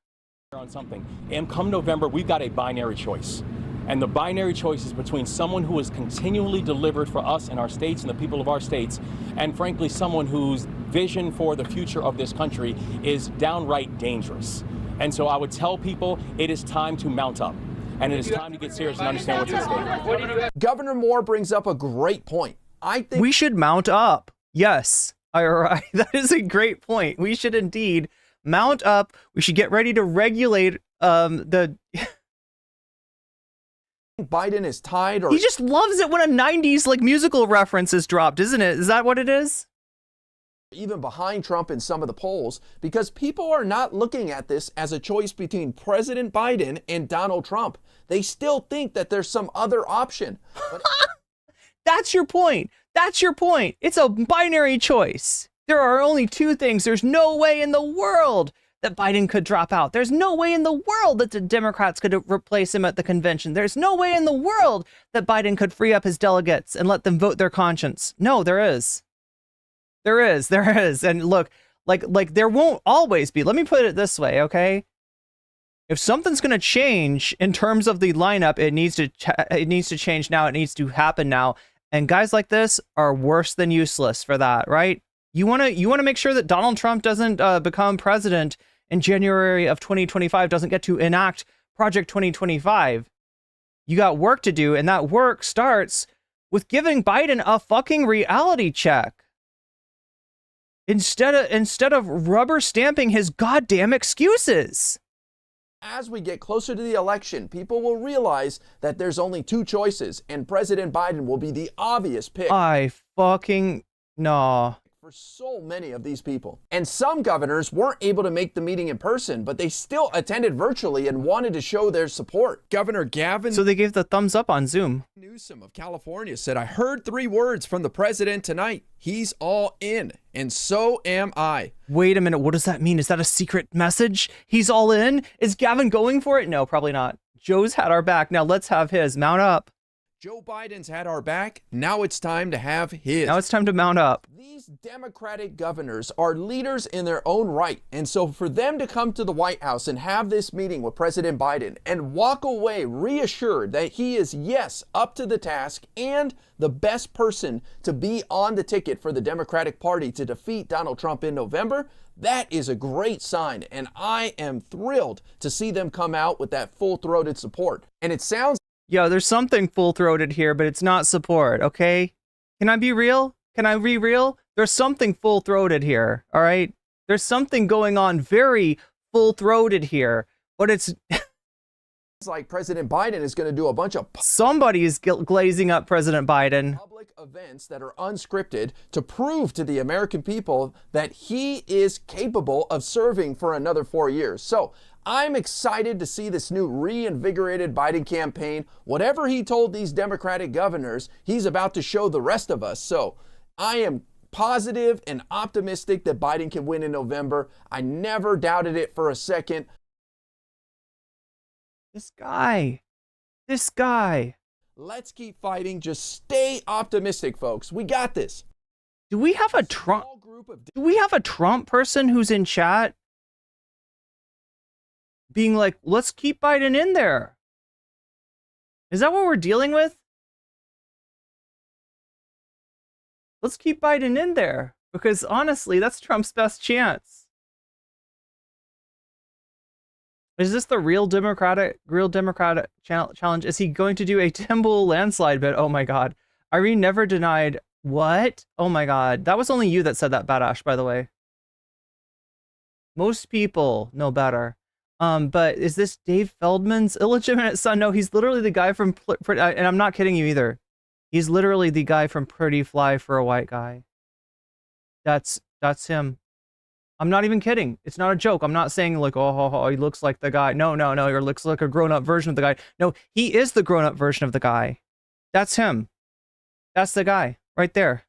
On something, and come November, we've got a binary choice, and the binary choice is between someone who has continually delivered for us and our states and the people of our states, and frankly, someone whose vision for the future of this country is downright dangerous. And so I would tell people it is time to mount up. And it is time to get serious and understand what's at stake. Governor Moore brings up a great point. I think we should mount up. Yes, IRI. That is a great point. We should indeed mount up. We should get ready to regulate the. Biden is tied, or he just loves it when a 90s musical reference is dropped, isn't it? Is that what it is? Even behind Trump in some of the polls, because people are not looking at this as a choice between President Biden and Donald Trump. They still think that there's some other option. But that's your point. That's your point. It's a binary choice. There are only two things. There's no way in the world that Biden could drop out. There's no way in the world that the Democrats could replace him at the convention. There's no way in the world that Biden could free up his delegates and let them vote their conscience. No, there is. There is. And look, like there won't always be. Let me put it this way, okay? If something's going to change in terms of the lineup, it needs to change now. It needs to happen now. And guys like this are worse than useless for that, right? You want to make sure that Donald Trump doesn't become president in January of 2025, doesn't get to enact Project 2025. You got work to do, and that work starts with giving Biden a fucking reality check. Instead of rubber stamping his goddamn excuses. As we get closer to the election, people will realize that there's only two choices, and President Biden will be the obvious pick. No. For so many of these people. And some governors weren't able to make the meeting in person, but they still attended virtually and wanted to show their support. Governor Gavin. So they gave the thumbs up on Zoom. Newsom of California said, "I heard 3 words from the president tonight. He's all in, and so am I." Wait a minute. What does that mean? Is that a secret message? He's all in? Is Gavin going for it? No, probably not. Joe's had our back. Now let's have his. Mount up. Joe Biden's had our back. Now it's time to have his. Now it's time to mount up. These Democratic governors are leaders in their own right. And so for them to come to the White House and have this meeting with President Biden and walk away reassured that he is, yes, up to the task and the best person to be on the ticket for the Democratic Party to defeat Donald Trump in November, that is a great sign. And I am thrilled to see them come out with that full-throated support. And it sounds Yo, there's something full-throated here, but it's not support, okay? Can I be real? Can I be real? There's something full-throated here, all right? There's something going on very full-throated here, but it's like President Biden is going to do a bunch of somebody is glazing up President Biden. Public events that are unscripted to prove to the American people that he is capable of serving for another 4 years. So I'm excited to see this new reinvigorated Biden campaign. Whatever he told these Democratic governors, he's about to show the rest of us. So I am positive and optimistic that Biden can win in November. I never doubted it for a second. This guy. Let's keep fighting. Just stay optimistic, folks. We got this. Do we have a Trump? Do we have a Trump person who's in chat being like, let's keep Biden in there? Is that what we're dealing with? Let's keep Biden in there, because honestly, that's Trump's best chance. Is this the real Democratic challenge? Is he going to do a Timble landslide bid? Oh my God. Irene never denied. What? Oh my God. That was only you that said that, Badash, by the way. Most people know better. But is this Dave Feldman's illegitimate son? No, he's literally the guy from, and I'm not kidding you either. He's literally the guy from Pretty Fly for a White Guy. That's him. I'm not even kidding. It's not a joke. I'm not saying like, oh, he looks like the guy. No, he looks like a grown-up version of the guy. No, he is the grown-up version of the guy. That's him. That's the guy right there.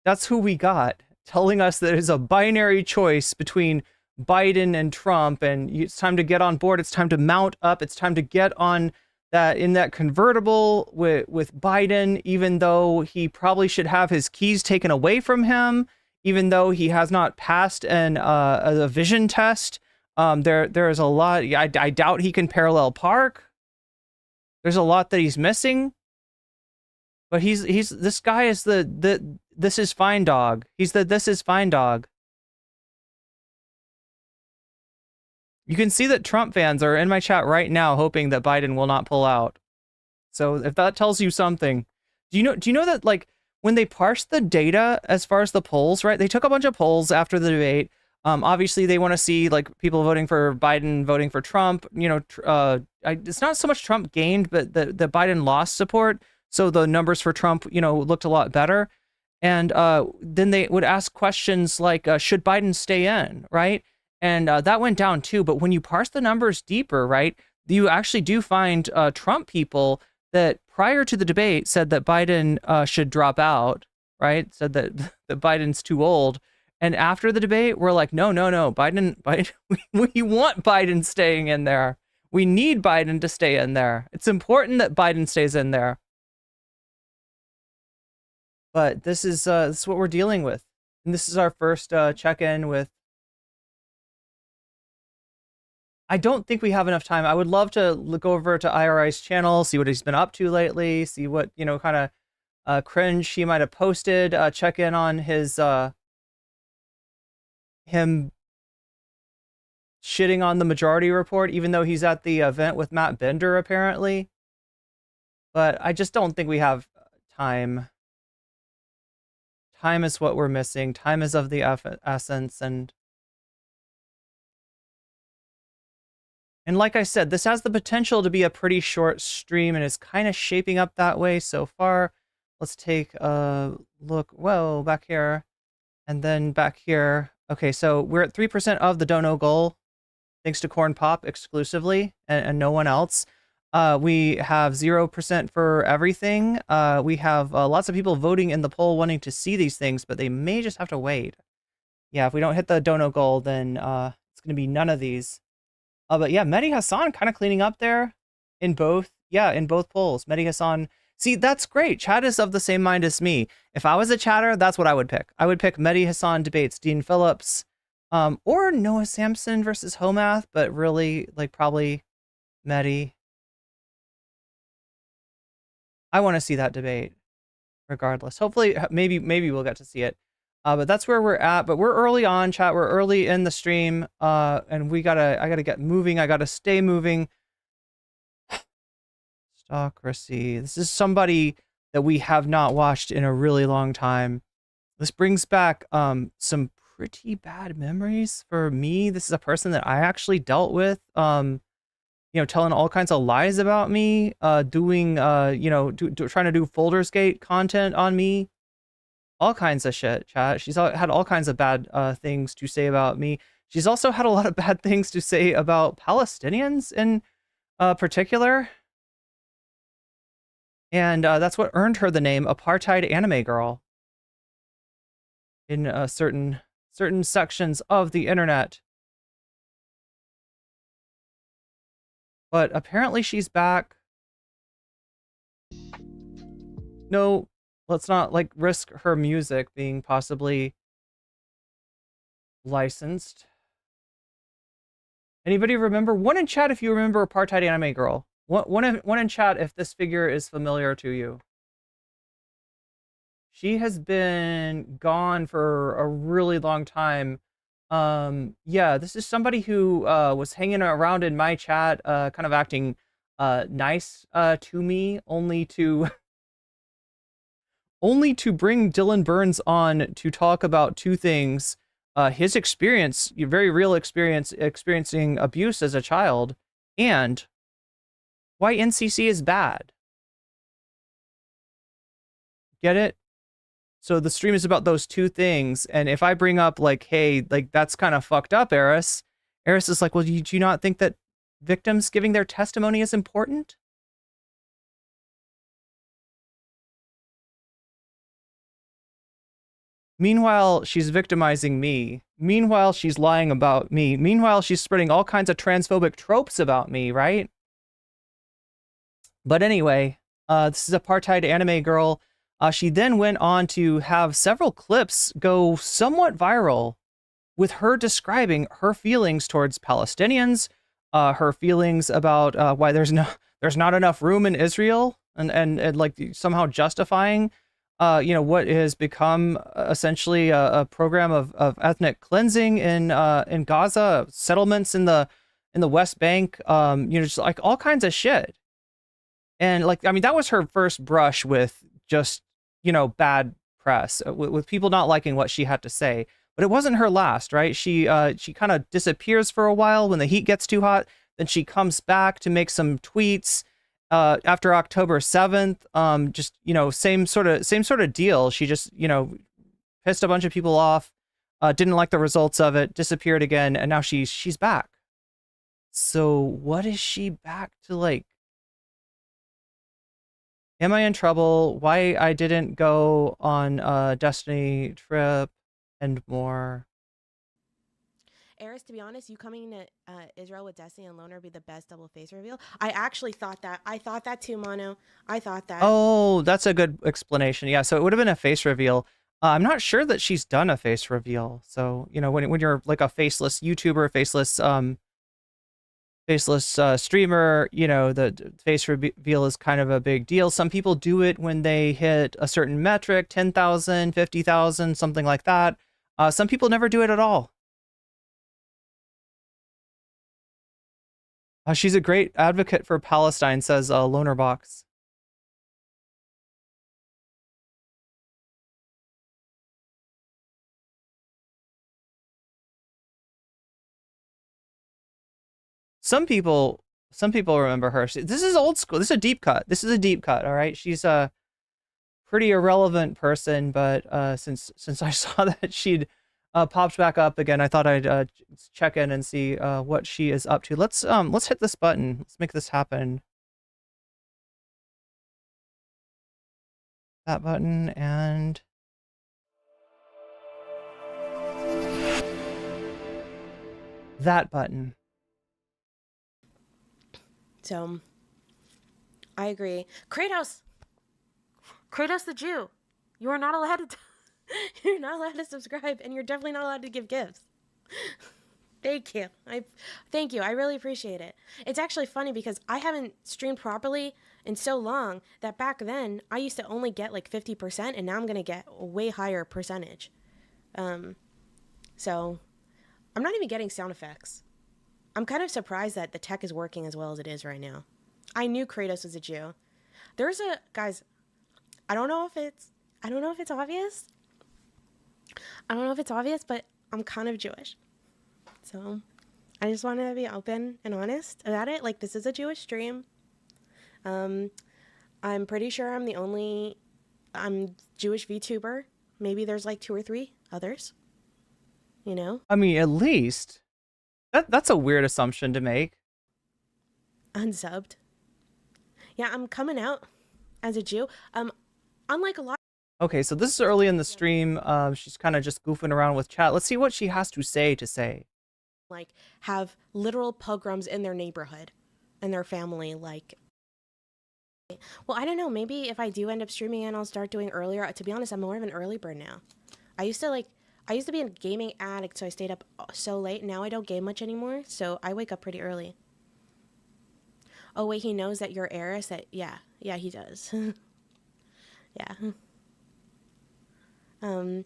That's who we got, telling us that it's a binary choice between Biden and Trump, and it's time to get on board. It's time to mount up. It's time to get on that convertible with Biden, even though he probably should have his keys taken away from him, even though he has not passed a vision test. There is a lot. I doubt he can parallel park. There's a lot that he's missing. But this guy is the this is fine dog. He's the this is fine dog. You can see that Trump fans are in my chat right now hoping that Biden will not pull out. So if that tells you something, do you know that like when they parsed the data as far as the polls, right? They took a bunch of polls after the debate. Obviously they want to see like people voting for Biden, voting for Trump. You know, it's not so much Trump gained, but the Biden lost support. So the numbers for Trump, you know, looked a lot better. And then they would ask questions like, should Biden stay in, right? And that went down too. But when you parse the numbers deeper, right, you actually do find Trump people that prior to the debate said that Biden should drop out, right? Said that Biden's too old. And after the debate, we're like, no, Biden, we want Biden staying in there. We need Biden to stay in there. It's important that Biden stays in there. But this is what we're dealing with. And this is our first check-in with. I don't think we have enough time. I would love to look over to IRI's channel, see what he's been up to lately, see what, you know, kind of cringe he might have posted, check in on his, him shitting on the Majority Report, even though he's at the event with Matt Bender, apparently. But I just don't think we have time. Time is what we're missing. Time is of the essence, and like I said, this has the potential to be a pretty short stream, and it's kind of shaping up that way so far. Let's take a look. Whoa, back here, and then back here. Okay, so we're at 3% of the dono goal, thanks to Corn Pop exclusively, and no one else. We have 0% for everything. We have lots of people voting in the poll wanting to see these things, but they may just have to wait. Yeah, if we don't hit the dono goal, then it's going to be none of these. But yeah, Mehdi Hasan kind of cleaning up there in both. Yeah, in both polls. Mehdi Hasan. See, that's great. Chat is of the same mind as me. If I was a chatter, that's what I would pick. I would pick Mehdi Hasan debates Dean Phillips, or Noah Samson versus Homath, but really, like, probably Mehdi. I want to see that debate, regardless. Hopefully, maybe we'll get to see it. But that's where we're at. But we're early on, chat. We're early in the stream, and I gotta get moving. I gotta stay moving. Stocracy. This is somebody that we have not watched in a really long time. This brings back some pretty bad memories for me. This is a person that I actually dealt with. You know, telling all kinds of lies about me, doing, you know, trying to do Folders Gate content on me. All kinds of shit, chat. She's had all kinds of bad things to say about me. She's also had a lot of bad things to say about Palestinians in particular. And that's what earned her the name Apartheid Anime Girl in certain sections of the internet. But apparently she's back. No, let's not like risk her music being possibly licensed. Anybody remember? One in chat if you remember Apartheid Anime Girl. One in chat if this figure is familiar to you. She has been gone for a really long time. Yeah, this is somebody who was hanging around in my chat, kind of acting nice to me, only to bring Dylan Burns on to talk about two things: his experience, very real experience, experiencing abuse as a child, and why NCC is bad. Get it? So the stream is about those two things, and if I bring up like, hey, like that's kind of fucked up, Eris is like, well, do you not think that victims giving their testimony is important? Meanwhile, she's victimizing me. Meanwhile, she's lying about me. Meanwhile, she's spreading all kinds of transphobic tropes about me, right? But anyway, this is Apartheid Anime Girl. She then went on to have several clips go somewhat viral with her describing her feelings towards Palestinians, her feelings about why there's not enough room in Israel, and like somehow justifying what has become essentially a program of ethnic cleansing in Gaza, settlements in the West Bank, just like all kinds of shit. And like, I mean, that was her first brush with just, bad press, with people not liking what she had to say. But it wasn't her last, right? She kind of disappears for a while when the heat gets too hot. Then she comes back to make some tweets after October 7th. Just, same sort of deal. She just, pissed a bunch of people off, didn't like the results of it, disappeared again, and now she's back. So what is she back to, like? Am I in trouble? Why I didn't go on a Destiny trip and more. Eris, to be honest, you coming to Israel with Destiny and Loner would be the best double face reveal. I actually thought that. I thought that too, Mono. I thought that. Oh, that's a good explanation. Yeah, so it would have been a face reveal. I'm not sure that she's done a face reveal. So, when you're like a faceless YouTuber, faceless streamer, the face reveal is kind of a big deal. Some people do it when they hit a certain metric, 10,000, 50,000, something like that. Some people never do it at all. She's a great advocate for Palestine, says Lonerbox. Some people remember her. This is old school. This is a deep cut. All right. She's a pretty irrelevant person, but since I saw that she'd popped back up again, I thought I'd check in and see what she is up to. Let's hit this button. Let's make this happen. That button and that button. So, I agree. Kratos the Jew. You are not allowed to. You're not allowed to subscribe, and you're definitely not allowed to give gifts. Thank you. Thank you. I really appreciate it. It's actually funny because I haven't streamed properly in so long that back then I used to only get like 50%, and now I'm gonna get a way higher percentage. So I'm not even getting sound effects. I'm kind of surprised that the tech is working as well as it is right now. I knew Kratos was a Jew. Guys, I don't know if it's obvious. I don't know if it's obvious, but I'm kind of Jewish. So I just wanted to be open and honest about it. Like, this is a Jewish stream. I'm pretty sure I'm Jewish VTuber. Maybe there's like 2 or 3 others. I mean, at least. That's a weird assumption to make. Unsubbed. Yeah, I'm coming out. as a Jew. Unlike a lot. Okay, so this is early in the stream. She's kind of just goofing around with chat. Let's see what she has to say. Like, have literal pogroms in their neighborhood and their family. Like, well, I don't know. Maybe if I do end up streaming and I'll start doing earlier. To be honest, I'm more of an early bird now. I used to be a gaming addict, so I stayed up so late. Now I don't game much anymore, so I wake up pretty early. Oh wait, he knows that you're heiress. That yeah, he does. Yeah. I'm,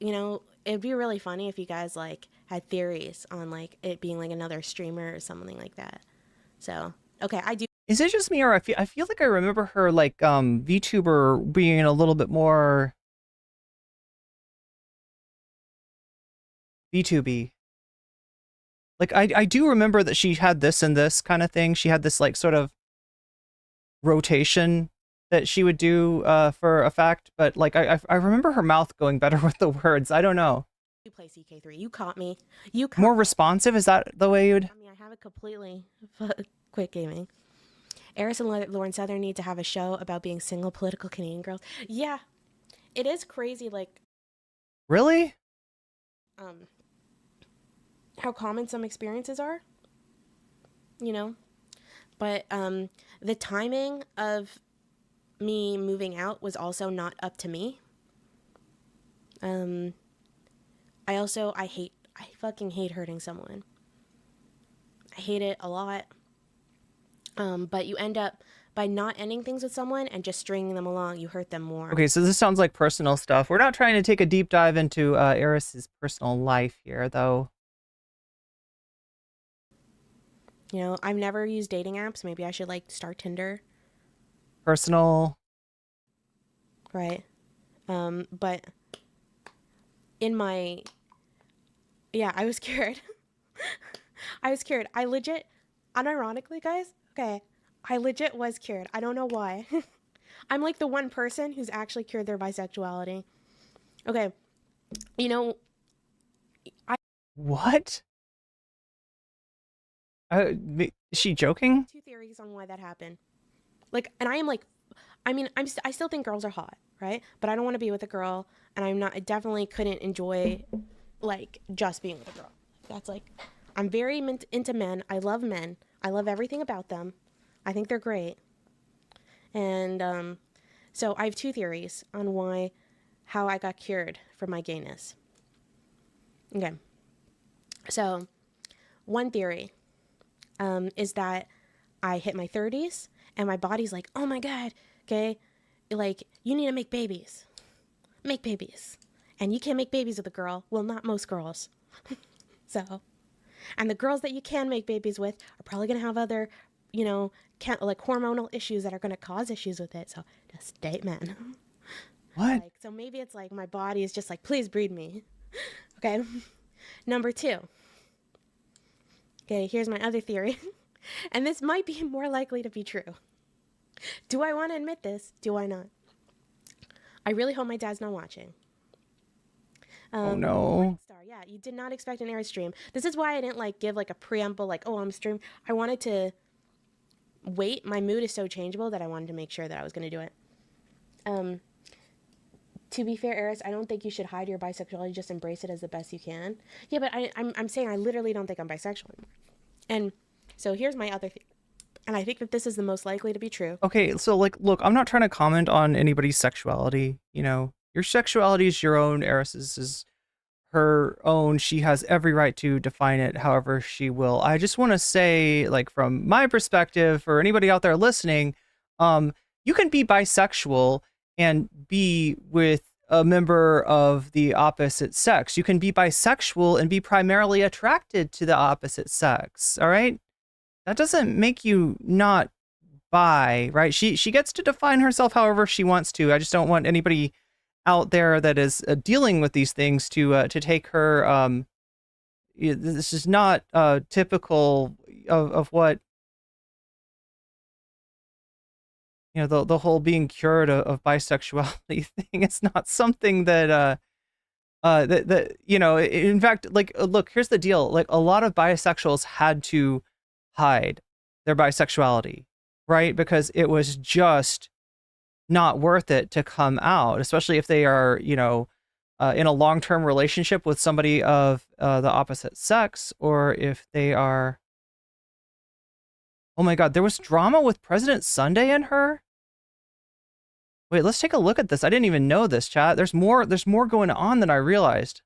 you know, it'd be really funny if you guys like had theories on like it being like another streamer or something like that. So, okay, I do. Is it just me, or I feel like I remember her like VTuber being a little bit more VTuber. Like I do remember that she had this and this kind of thing. She had this like sort of rotation that she would do for a fact, but like I remember her mouth going better with the words. I don't know. You play CK3. You caught me. More responsive? Is that the way you would? I mean, I haven't completely quit gaming. Eris and Lauren Southern need to have a show about being single political Canadian girls. Yeah, it is crazy. Like, really? How common some experiences are. You know, but the timing of me moving out was also not up to me. I fucking hate hurting someone. I hate it a lot. But you end up, by not ending things with someone and just stringing them along, you hurt them more. Okay, so this sounds like personal stuff. We're not trying to take a deep dive into Eris's personal life here, though. You know, I've never used dating apps. Maybe I should, like, start Tinder. Personal. Right. But in my... Yeah, I was scared. I was scared. I legit... Unironically, guys, okay, I legit was cured. I don't know why. I'm like the one person who's actually cured their bisexuality. Okay, you know, What? Is she joking? Two theories on why that happened. Like, and I am like, I mean, I still think girls are hot, right? But I don't want to be with a girl, and I definitely couldn't enjoy, like, just being with a girl. That's like... I'm very into men. I love men. I love everything about them. I think they're great. And so I have two theories on how I got cured from my gayness. Okay. So one theory is that I hit my 30s and my body's like, oh my God, okay? Like, you need to make babies. Make babies. And you can't make babies with a girl. Well, not most girls. So... And the girls that you can make babies with are probably going to have other, you know, like hormonal issues that are going to cause issues with it. So just date men. What? Like, so maybe it's like my body is just like, please breed me. Okay. Number two. Okay, here's my other theory. And this might be more likely to be true. Do I want to admit this? Do I not? I really hope my dad's not watching. Oh no. Yeah, you did not expect an air stream. This is why I didn't like give like a preamble like, oh, I'm streaming. I wanted to wait. My mood is so changeable that I wanted to make sure that I was going to do it. To be fair, Eris, I don't think you should hide your bisexuality. Just embrace it as the best you can. Yeah, but I'm saying I literally don't think I'm bisexual anymore. And so here's my other thing. And I think that this is the most likely to be true. Okay, so like, look, I'm not trying to comment on anybody's sexuality. You know, your sexuality is your own. Eris's is her own. She has every right to define it however she will. I just want to say, like, from my perspective, for anybody out there listening, you can be bisexual and be with a member of the opposite sex. You can be bisexual and be primarily attracted to the opposite sex. All right, that doesn't make you not bi, right? She gets to define herself however she wants to. I just don't want anybody out there that is dealing with these things to take her. This is not typical of what, you know, the whole being cured of bisexuality thing. It's not something that that you know. In fact, like, look, here's the deal. Like, a lot of bisexuals had to hide their bisexuality. right? Because it was just not worth it to come out, especially if they are, you know, in a long-term relationship with somebody of the opposite sex, or if they are... Oh my God, there was drama with President Sunday and her? Wait, let's take a look at this. I didn't even know this, chat. There's more going on than I realized.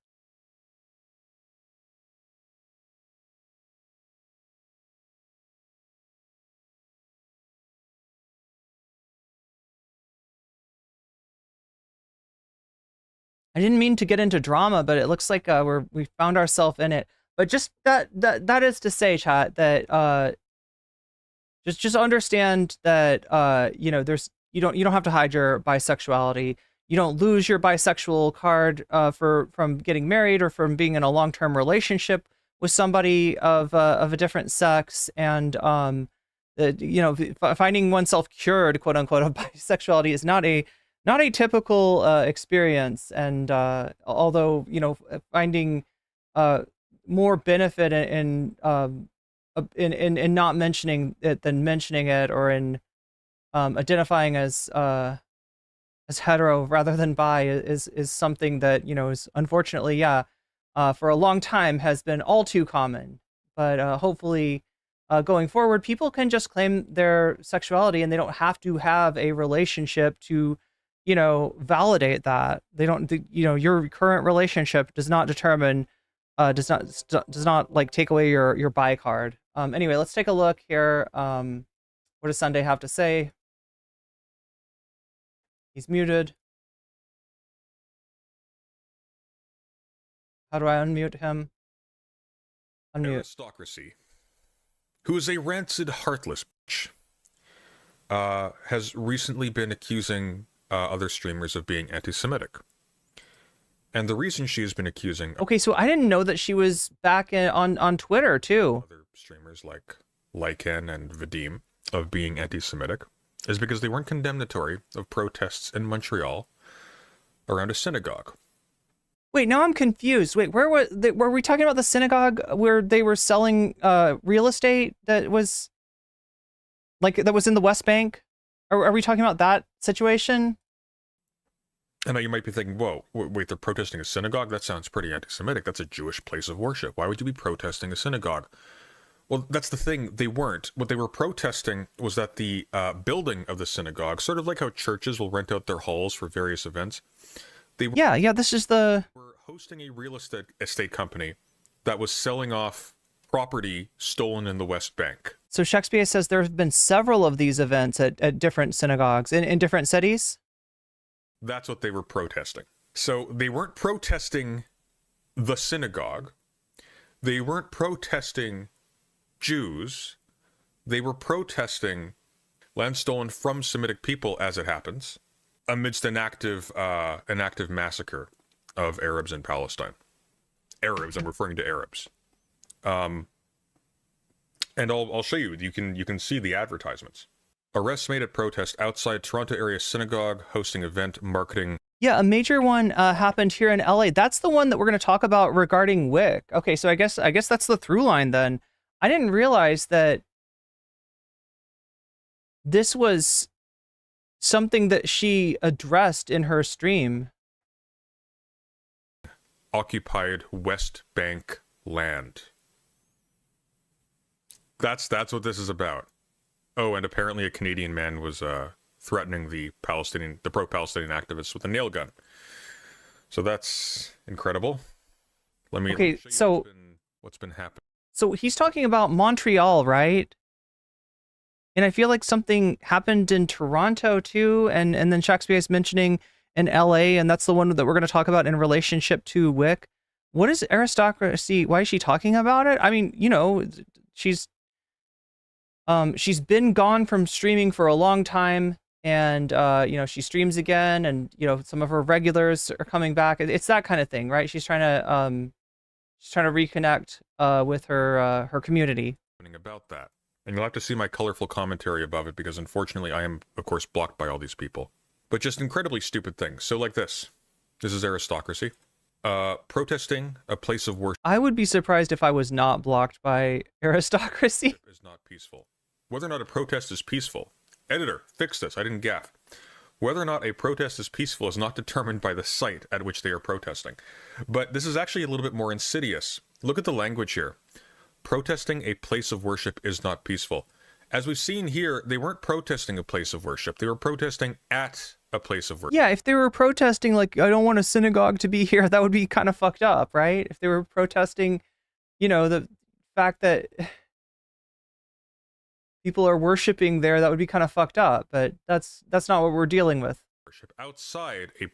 I didn't mean to get into drama, but it looks like we found ourselves in it. But just that is to say, chat, that just understand that you know, you don't have to hide your bisexuality. You don't lose your bisexual card from getting married or from being in a long-term relationship with somebody of a different sex, and you know, finding oneself cured, quote unquote, of bisexuality is not a typical experience. And although, you know, finding more benefit in not mentioning it than mentioning it, or in identifying as hetero rather than bi, is something that, you know, is unfortunately, yeah, for a long time has been all too common. But hopefully going forward, people can just claim their sexuality, and they don't have to have a relationship to, you know, validate that. They don't, you know, your current relationship does not determine, does not like take away your bi card. Anyway, let's take a look here. What does Sunday have to say? He's muted. How do I unmute him? Unmute. Aristocracy, who is a rancid, heartless bitch, has recently been accusing other streamers of being anti-Semitic. And the reason she has been accusing... Okay, so I didn't know that she was back on Twitter, too. Other streamers like Lycan and Vadim of being anti-Semitic is because they weren't condemnatory of protests in Montreal around a synagogue. Wait, now I'm confused. Wait, were we talking about the synagogue where they were selling real estate that was in the West Bank? Are we talking about that situation? I know you might be thinking, whoa, wait, they're protesting a synagogue? That sounds pretty anti-Semitic. That's a Jewish place of worship. Why would you be protesting a synagogue? Well, that's the thing. They weren't. What they were protesting was that the building of the synagogue, sort of like how churches will rent out their halls for various events. Yeah, this is the... were hosting a real estate company that was selling off property stolen in the West Bank. So Shakespeare says there have been several of these events at different synagogues in different cities? That's what they were protesting. So they weren't protesting the synagogue. They weren't protesting Jews. They were protesting land stolen from Semitic people, as it happens, amidst an active massacre of Arabs in Palestine. Arabs, I'm referring to Arabs. And I'll show you. You can see the advertisements. Arrests made at protest outside Toronto area synagogue hosting event marketing. Yeah, a major one happened here in LA. That's the one that we're going to talk about regarding Whick. Okay, so I guess that's the through line then. I didn't realize that this was something that she addressed in her stream. Occupied West Bank land. That's what this is about. Oh, and apparently a Canadian man was threatening the pro-Palestinian activists with a nail gun. So that's incredible. Let me show you what's been happening. So he's talking about Montreal, right? And I feel like something happened in Toronto too, and then Shakespeare is mentioning in LA, and that's the one that we're going to talk about in relationship to Whick. What is aristocracy? Why is she talking about it? I mean, you know, she's been gone from streaming for a long time, and you know, she streams again, and you know, some of her regulars are coming back. It's that kind of thing, right? She's trying to reconnect with her community. About that, and you'll have to see my colorful commentary above it, because unfortunately I am, of course, blocked by all these people. But just incredibly stupid things. So like this is aristocracy. Protesting a place of worship. I would be surprised if I was not blocked by aristocracy. Is not peaceful. whether or not a protest is peaceful. Editor, fix this. I didn't gaff. Whether or not a protest is peaceful is not determined by the site at which they are protesting. But this is actually a little bit more insidious. Look at the language here. Protesting a place of worship is not peaceful. As we've seen here, they weren't protesting a place of worship. They were protesting at a place of worship. Yeah, if they were protesting, like, I don't want a synagogue to be here, that would be kind of fucked up, right? If they were protesting, you know, the fact that people are worshiping there, that would be kind of fucked up. But that's not what we're dealing with. Worship outside a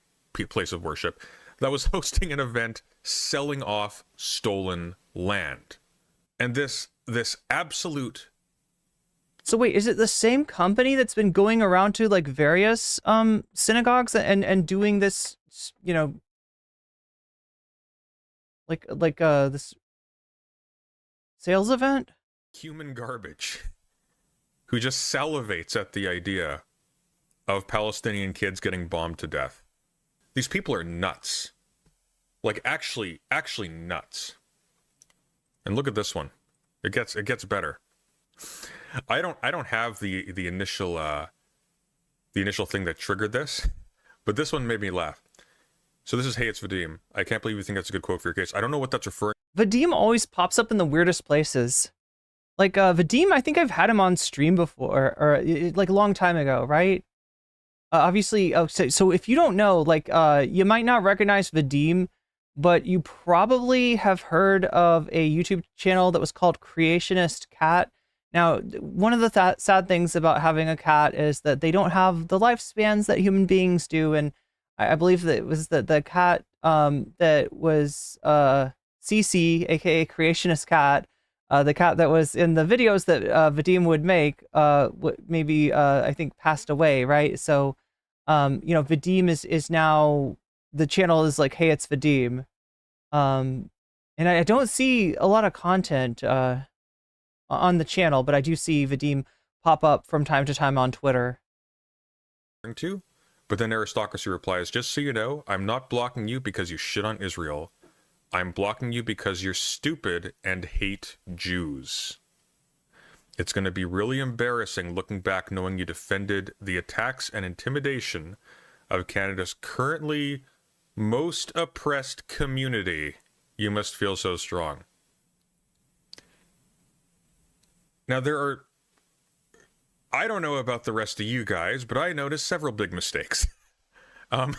place of worship that was hosting an event selling off stolen land. And this absolute... So wait, is it the same company that's been going around to like various synagogues and doing this, you know, like this sales event? Human garbage who just salivates at the idea of Palestinian kids getting bombed to death. These people are nuts. Like actually nuts. And look at this one. It gets better. I don't have the initial thing that triggered this, but this one made me laugh. So this is, hey, it's Vadim. I can't believe you think that's a good quote for your case. I don't know what that's referring. Vadim always pops up in the weirdest places. Like Vadim, I think I've had him on stream before, or like a long time ago, right? Obviously, so if you don't know, like you might not recognize Vadim, but you probably have heard of a YouTube channel that was called Creationist Cat. Now, one of the sad things about having a cat is that they don't have the lifespans that human beings do. And I believe that it was the cat that was CC, aka Creationist Cat, the cat that was in the videos that Vadim would make, maybe I think passed away, right? So, you know, Vadim is now, the channel is like, hey, it's Vadim. And I don't see a lot of content on the channel, but I do see Vadim pop up from time to time on Twitter. But then Aristocracy replies, just so you know, I'm not blocking you because you shit on Israel. I'm blocking you because you're stupid and hate Jews. It's going to be really embarrassing looking back knowing you defended the attacks and intimidation of Canada's currently most oppressed community. You must feel so strong. Now, I don't know about the rest of you guys, but I noticed several big mistakes. The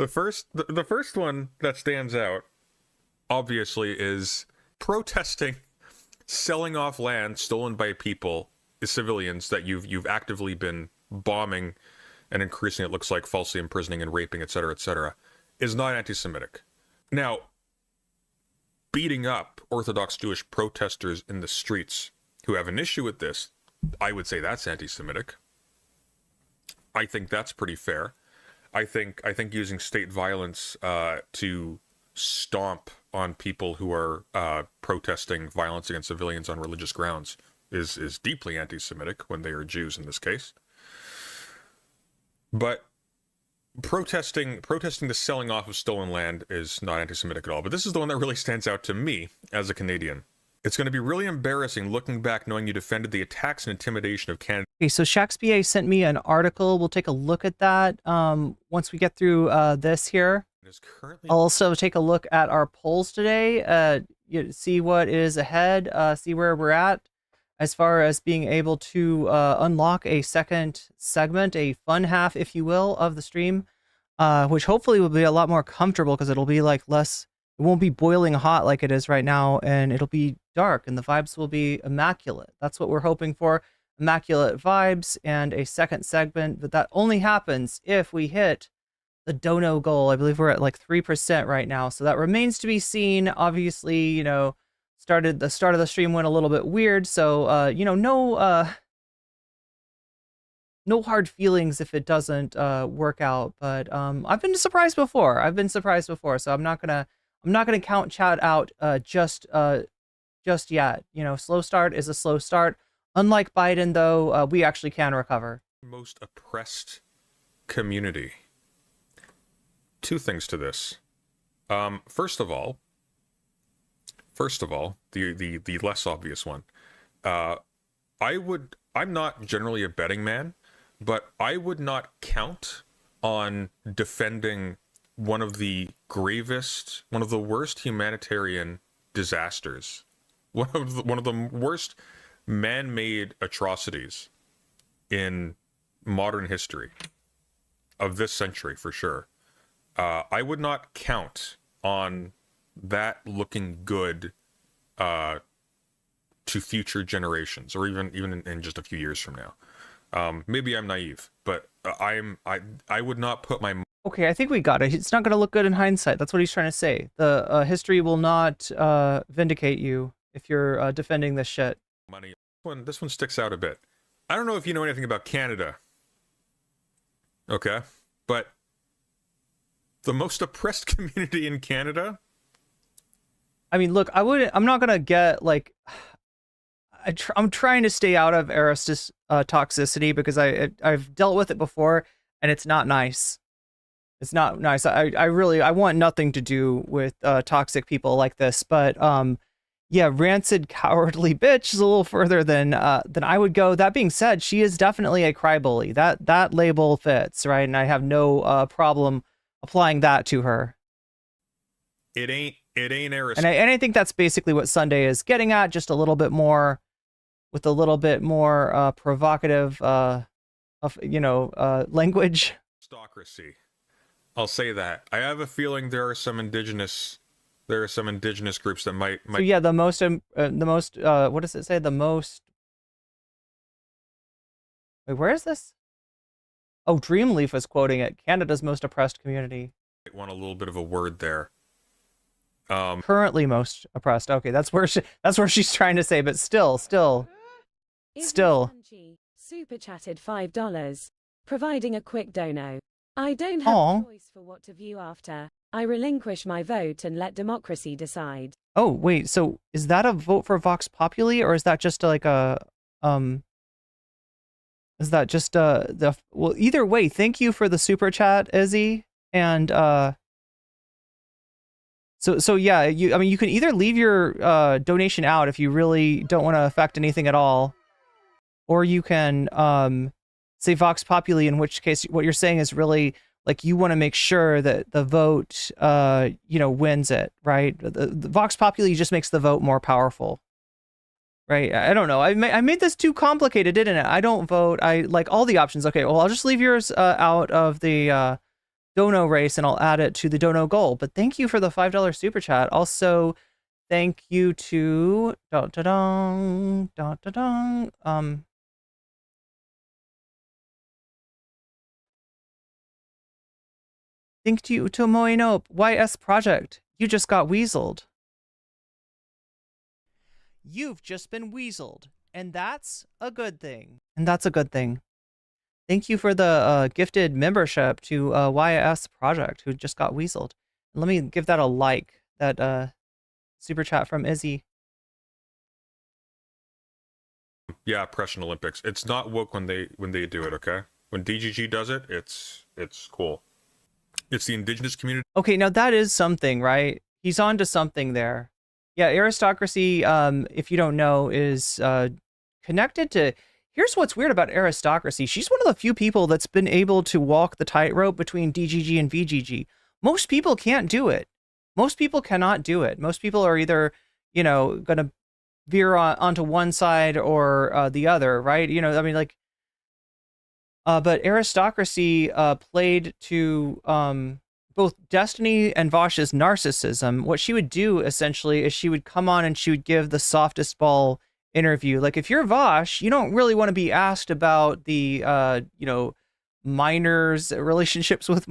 first one that stands out, obviously, is protesting selling off land stolen by people, civilians that you've actively been bombing and increasing, it looks like, falsely imprisoning and raping, etc., is not anti-Semitic. Now, beating up Orthodox Jewish protesters in the streets who have an issue with this, I would say that's anti-Semitic. I think that's pretty fair. I think using state violence to stomp on people who are protesting violence against civilians on religious grounds is deeply anti-Semitic when they are Jews in this case. But protesting the selling off of stolen land is not anti-Semitic at all. But this is the one that really stands out to me as a Canadian. It's going to be really embarrassing looking back knowing you defended the attacks and intimidation of Canada. Okay, so Shakespeare sent me an article. We'll take a look at that once we get through this here. I'll also take a look at our polls today, see what is ahead, see where we're at as far as being able to unlock a second segment, a fun half, if you will, of the stream, which hopefully will be a lot more comfortable because it'll be like less, it won't be boiling hot like it is right now, and it'll be dark and the vibes will be immaculate. That's what we're hoping for, immaculate vibes and a second segment, but that only happens if we hit the dono goal. I believe we're at like 3% right now, so that remains to be seen. Obviously, you know, the start of the stream went a little bit weird, so you know, no hard feelings if it doesn't work out. But I've been surprised before. So I'm not gonna count chat out just yet. You know, slow start is a slow start. Unlike Biden, though, we actually can recover. Most oppressed community. Two things to this. First of all, First of all, the less obvious one. I'm not generally a betting man, but I would not count on defending one of the gravest, one of the worst humanitarian disasters, one of the worst man-made atrocities in modern history of this century, for sure. I would not count on that looking good to future generations, or even in just a few years from now. Maybe I'm naive, but I would not put my... Okay, I think we got it. It's not going to look good in hindsight. That's what he's trying to say. The history will not vindicate you if you're defending this shit. Money. This one sticks out a bit. I don't know if you know anything about Canada. Okay, but the most oppressed community in Canada. I mean, look, I'm not gonna get like. I'm trying to stay out of Aristus toxicity because I've dealt with it before and it's not nice. It's not nice. I want nothing to do with toxic people like this. But yeah, rancid, cowardly bitch is a little further than I would go. That being said, she is definitely a crybully. That label fits, right? And I have no problem applying that to her. It ain't Aristus. And I think that's basically what Sunday is getting at, just a little bit more, with a little bit more provocative, language. Aristocracy. I'll say that. I have a feeling there are some indigenous groups that might. So yeah, the most what does it say? The most. Wait, where is this? Oh, Dreamleaf was quoting it. Canada's most oppressed community. I want a little bit of a word there. Currently most oppressed. Okay, that's where she's trying to say, but still. Super chatted $5, providing a quick dono. I don't have a choice for what to view after. I relinquish my vote and let democracy decide. Oh wait, so is that a vote for Vox Populi, or is that just like a Is that just well, either way, thank you for the super chat, Izzy, and So yeah, I mean, you can either leave your donation out if you really don't want to affect anything at all, or you can say Vox Populi, in which case what you're saying is really like you want to make sure that the vote wins it, right? The Vox Populi just makes the vote more powerful, right? I don't know. I made this too complicated, didn't it? I don't vote. I like all the options. Okay, well, I'll just leave yours out of the dono race, and I'll add it to the dono goal. But thank you for the $5 super chat. Also, thank you to thank you to Moinope YS Project. You just got weaseled. You've just been weaseled, and that's a good thing. Thank you for the gifted membership to YS Project, who just got weaseled. Let me give that a like, that super chat from Izzy. Yeah, Oppression Olympics. It's not woke when they do it, okay? When DGG does it, it's cool. It's the indigenous community. Okay, now that is something, right? He's on to something there. Yeah, aristocracy, if you don't know, is connected to... Here's what's weird about aristocracy. She's one of the few people that's been able to walk the tightrope between DGG and VGG. Most people can't do it. Most people cannot do it. Most people are either, going to veer onto one side or the other, right? I mean, like... but aristocracy played to both Destiny and Vosh's narcissism. What she would do, essentially, is she would come on and she would give the softest ball interview. Like, if you're Vosh, you don't really want to be asked about the minors, relationships with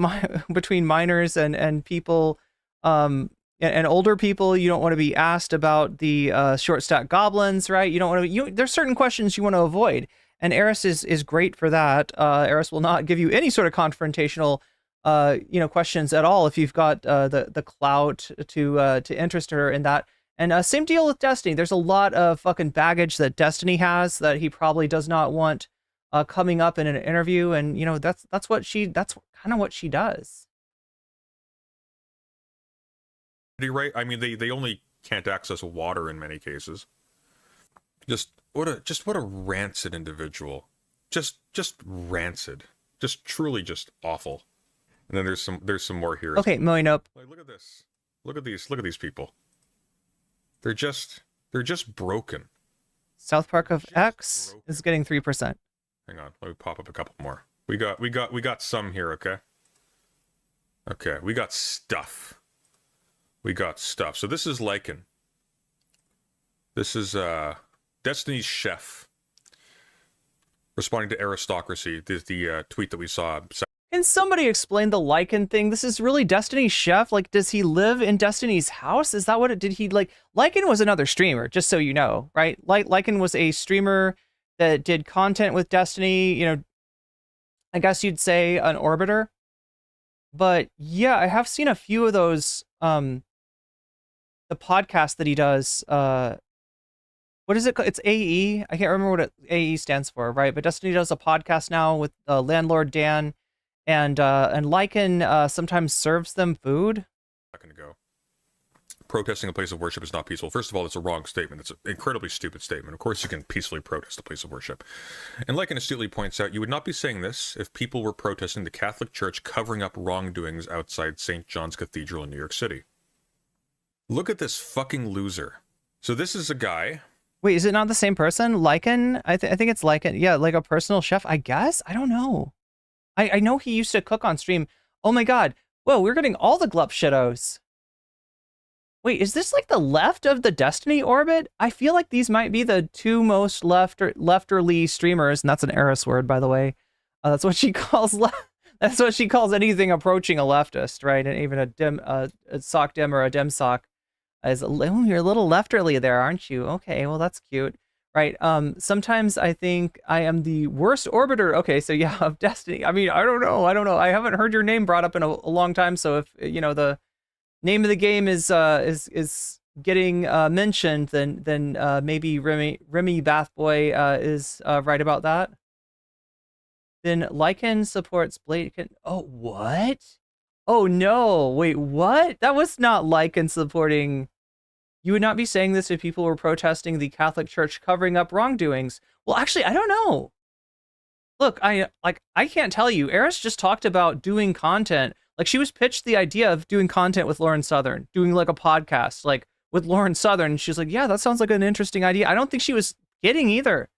between minors and people and older people. You don't want to be asked about the short stack goblins, right? You don't want to. There's certain questions you want to avoid, and Eris is great for that. Eris will not give you any sort of confrontational questions at all if you've got the clout to interest her in that. And same deal with Destiny. There's a lot of fucking baggage that Destiny has that he probably does not want coming up in an interview, and that's kind of what she does. Right? I mean, they only can't access water in many cases. Just what a rancid individual. Just rancid. Just truly just awful. And then there's some more here. Okay, Moe, nope. Like, look at this. Look at these people. They're just broken. South Park of X is getting 3%. Hang on, let me pop up a couple more. We got some here, okay? Okay, we got stuff. So this is Lycan. This is Destiny's Chef responding to aristocracy. The tweet that we saw. Can somebody explain the Lycan thing? This is really Destiny's Chef? Like, does he live in Destiny's house? Is that what it did? He like Lycan was another streamer, just so you know, right? Lycan was a streamer that did content with Destiny, you know, I guess you'd say an orbiter. But yeah, I have seen a few of those the podcast that he does. What is it called? It's AE. I can't remember what AE stands for, right? But Destiny does a podcast now with Landlord Dan. And Lycan sometimes serves them food. Not gonna go. Protesting a place of worship is not peaceful. First of all, it's a wrong statement. It's an incredibly stupid statement. Of course, you can peacefully protest a place of worship. And Lycan astutely points out, you would not be saying this if people were protesting the Catholic Church covering up wrongdoings outside St. John's Cathedral in New York City. Look at this fucking loser. So this is a guy. Wait, is it not the same person? Lycan? I think it's Lycan. Yeah, like a personal chef, I guess? I don't know. I know he used to cook on stream. Oh my god. Whoa, we're getting all the Glup shittos. Wait, is this like the left of the Destiny orbit? I feel like these might be the two most lefterly streamers, and that's an Eris word, by the way. That's what she calls that's what she calls anything approaching a leftist, right? And even a sock dim or a dim sock is, oh, you're a little lefterly there, aren't you? Okay, well that's cute. Right. Sometimes I think I am the worst orbiter. Okay, so yeah, of Destiny. I mean, I don't know. I haven't heard your name brought up in a long time. So if you know the name of the game is getting mentioned, then maybe Remy Bathboy is right about that. Then Lycan supports Blade. Oh, what? Oh no! Wait, what? That was not Lycan supporting. You would not be saying this if people were protesting the Catholic Church covering up wrongdoings. Well, actually, I don't know. Look, I can't tell you. Eris just talked about doing content. Like, she was pitched the idea of doing content with Lauren Southern, doing like a podcast, like with Lauren Southern. She's like, yeah, that sounds like an interesting idea. I don't think she was kidding either.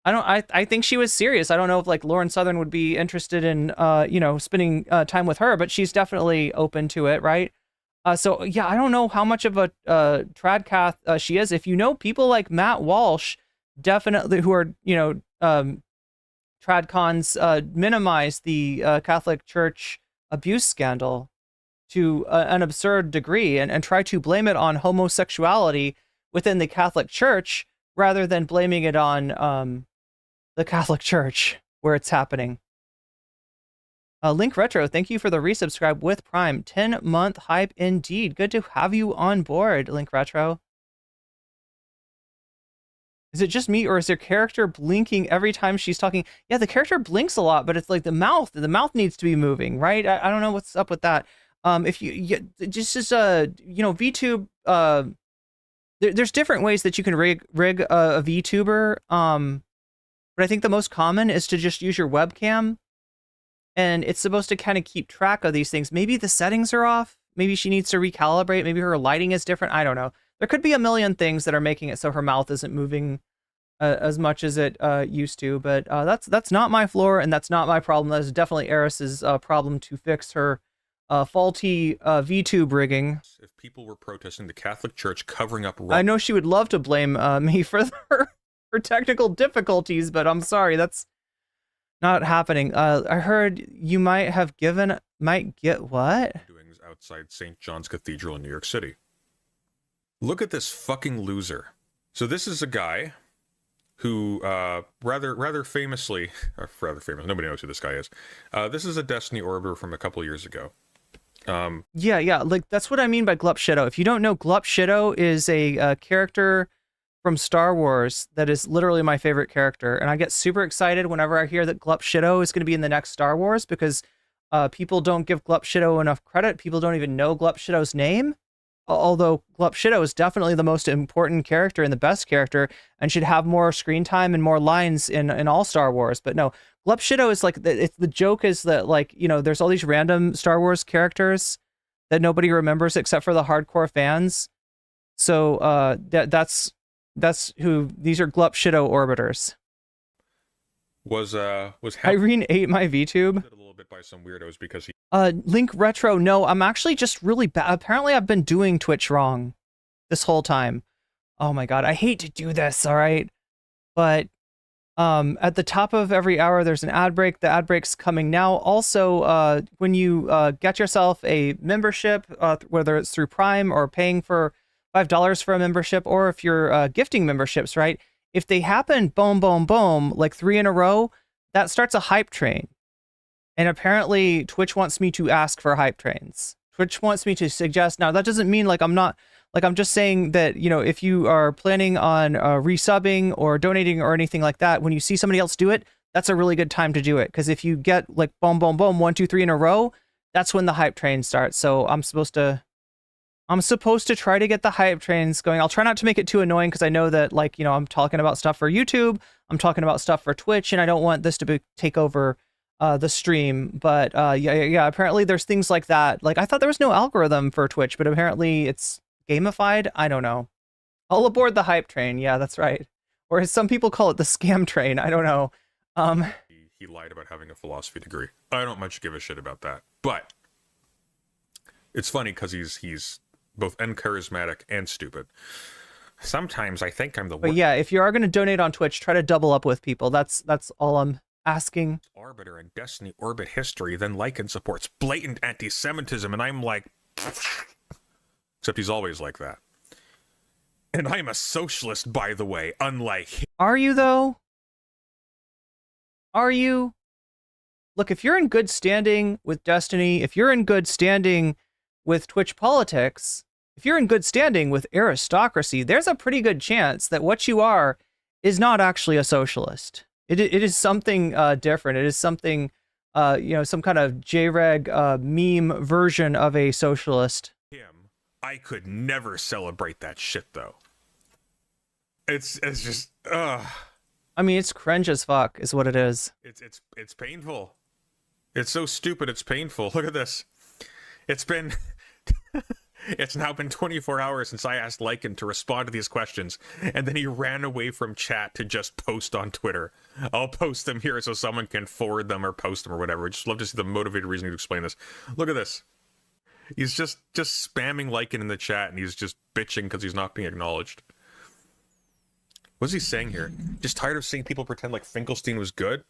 I think she was serious. I don't know if like Lauren Southern would be interested in, you know, spending time with her, but she's definitely open to it, right? So yeah, I don't know how much of a tradcath she is. If you know people like Matt Walsh, definitely, who are, you know, tradcons, minimize the Catholic Church abuse scandal to an absurd degree and try to blame it on homosexuality within the Catholic Church rather than blaming it on the Catholic Church where it's happening. Link Retro, thank you for the resubscribe with Prime. 10-month hype indeed. Good to have you on board, Link Retro. Is it just me, or is their character blinking every time she's talking? Yeah, the character blinks a lot, but it's like the mouth needs to be moving, right? I don't know what's up with that. If you just you know, VTube, there's different ways that you can rig a VTuber. But I think the most common is to just use your webcam. And it's supposed to kind of keep track of these things. Maybe the settings are off. Maybe she needs to recalibrate. Maybe her lighting is different. I don't know. There could be a million things that are making it so her mouth isn't moving as much as it used to. But that's not my floor, and that's not my problem. That is definitely Eris's problem to fix her faulty VTube rigging. If people were protesting the Catholic Church covering up I know she would love to blame me for her technical difficulties, but I'm sorry, that's not happening. I heard you might get what? Doings outside St. John's Cathedral in New York City. Look at this fucking loser. So this is a guy who rather famously, nobody knows who this guy is. This is a Destiny orbiter from a couple years ago. Yeah, like that's what I mean by Glup Shitto. If you don't know, Glup Shitto is a character from Star Wars that is literally my favorite character, and I get super excited whenever I hear that Glup Shitto is going to be in the next Star Wars, because people don't give Glup Shitto enough credit. People don't even know Glup Shitto's name. although Glup Shido is definitely the most important character and the best character and should have more screen time and more lines in all Star Wars. But no, Glup Shido is like, the joke is that, like, you know, there's all these random Star Wars characters that nobody remembers except for the hardcore fans. So that's who, these are Glup Shido orbiters. Was Irene ate my VTube a little bit by some weirdos because he Link Retro. No, I'm actually just really bad. Apparently I've been doing Twitch wrong this whole time. Oh my god, I hate to do this, all right? But at the top of every hour there's an ad break. The ad break's coming now. Also, when you get yourself a membership, whether it's through Prime or paying for $5 for a membership, or if you're gifting memberships, right? If they happen, boom, boom, boom, like 3 in a row, that starts a hype train. And apparently Twitch wants me to ask for hype trains. Twitch wants me to suggest. Now, that doesn't mean like I'm not, like I'm just saying that, you know, if you are planning on resubbing or donating or anything like that, when you see somebody else do it, that's a really good time to do it. Because if you get like boom, boom, boom, 1, 2, 3 in a row, that's when the hype train starts. So I'm supposed to try to get the hype trains going. I'll try not to make it too annoying because I know that, like, you know, I'm talking about stuff for YouTube, I'm talking about stuff for Twitch, and I don't want this to take over the stream. But yeah, apparently there's things like that. Like, I thought there was no algorithm for Twitch, but apparently it's gamified. I don't know. I'll aboard the hype train. Yeah, that's right. Or as some people call it, the scam train. I don't know. He lied about having a philosophy degree. I don't much give a shit about that. But it's funny because he's both uncharismatic and stupid. Sometimes I think I'm the worst. But yeah, if you are going to donate on Twitch, try to double up with people. That's all I'm asking. Arbiter and Destiny orbit history, then Lycan supports blatant anti-Semitism, and I'm like, except he's always like that. And I'm a socialist, by the way, unlike him. Are you, though? Are you? Look, if you're in good standing with Destiny, if you're in good standing with Twitch politics, if you're in good standing with aristocracy, there's a pretty good chance that what you are is not actually a socialist. It is something different. It is something, you know, some kind of JREG meme version of a socialist. I could never celebrate that shit, though. It's just, I mean, it's cringe as fuck, is what it is. It's painful. It's so stupid. It's painful. Look at this. It's been. It's now been 24 hours since I asked Lycan to respond to these questions, and then he ran away from chat to just post on Twitter. I'll post them here so someone can forward them or post them or whatever. I'd just love to see the motivated reasoning to explain this. Look at this. He's just spamming Lycan in the chat, and he's just bitching because he's not being acknowledged. What's he saying here? Just tired of seeing people pretend like Finkelstein was good?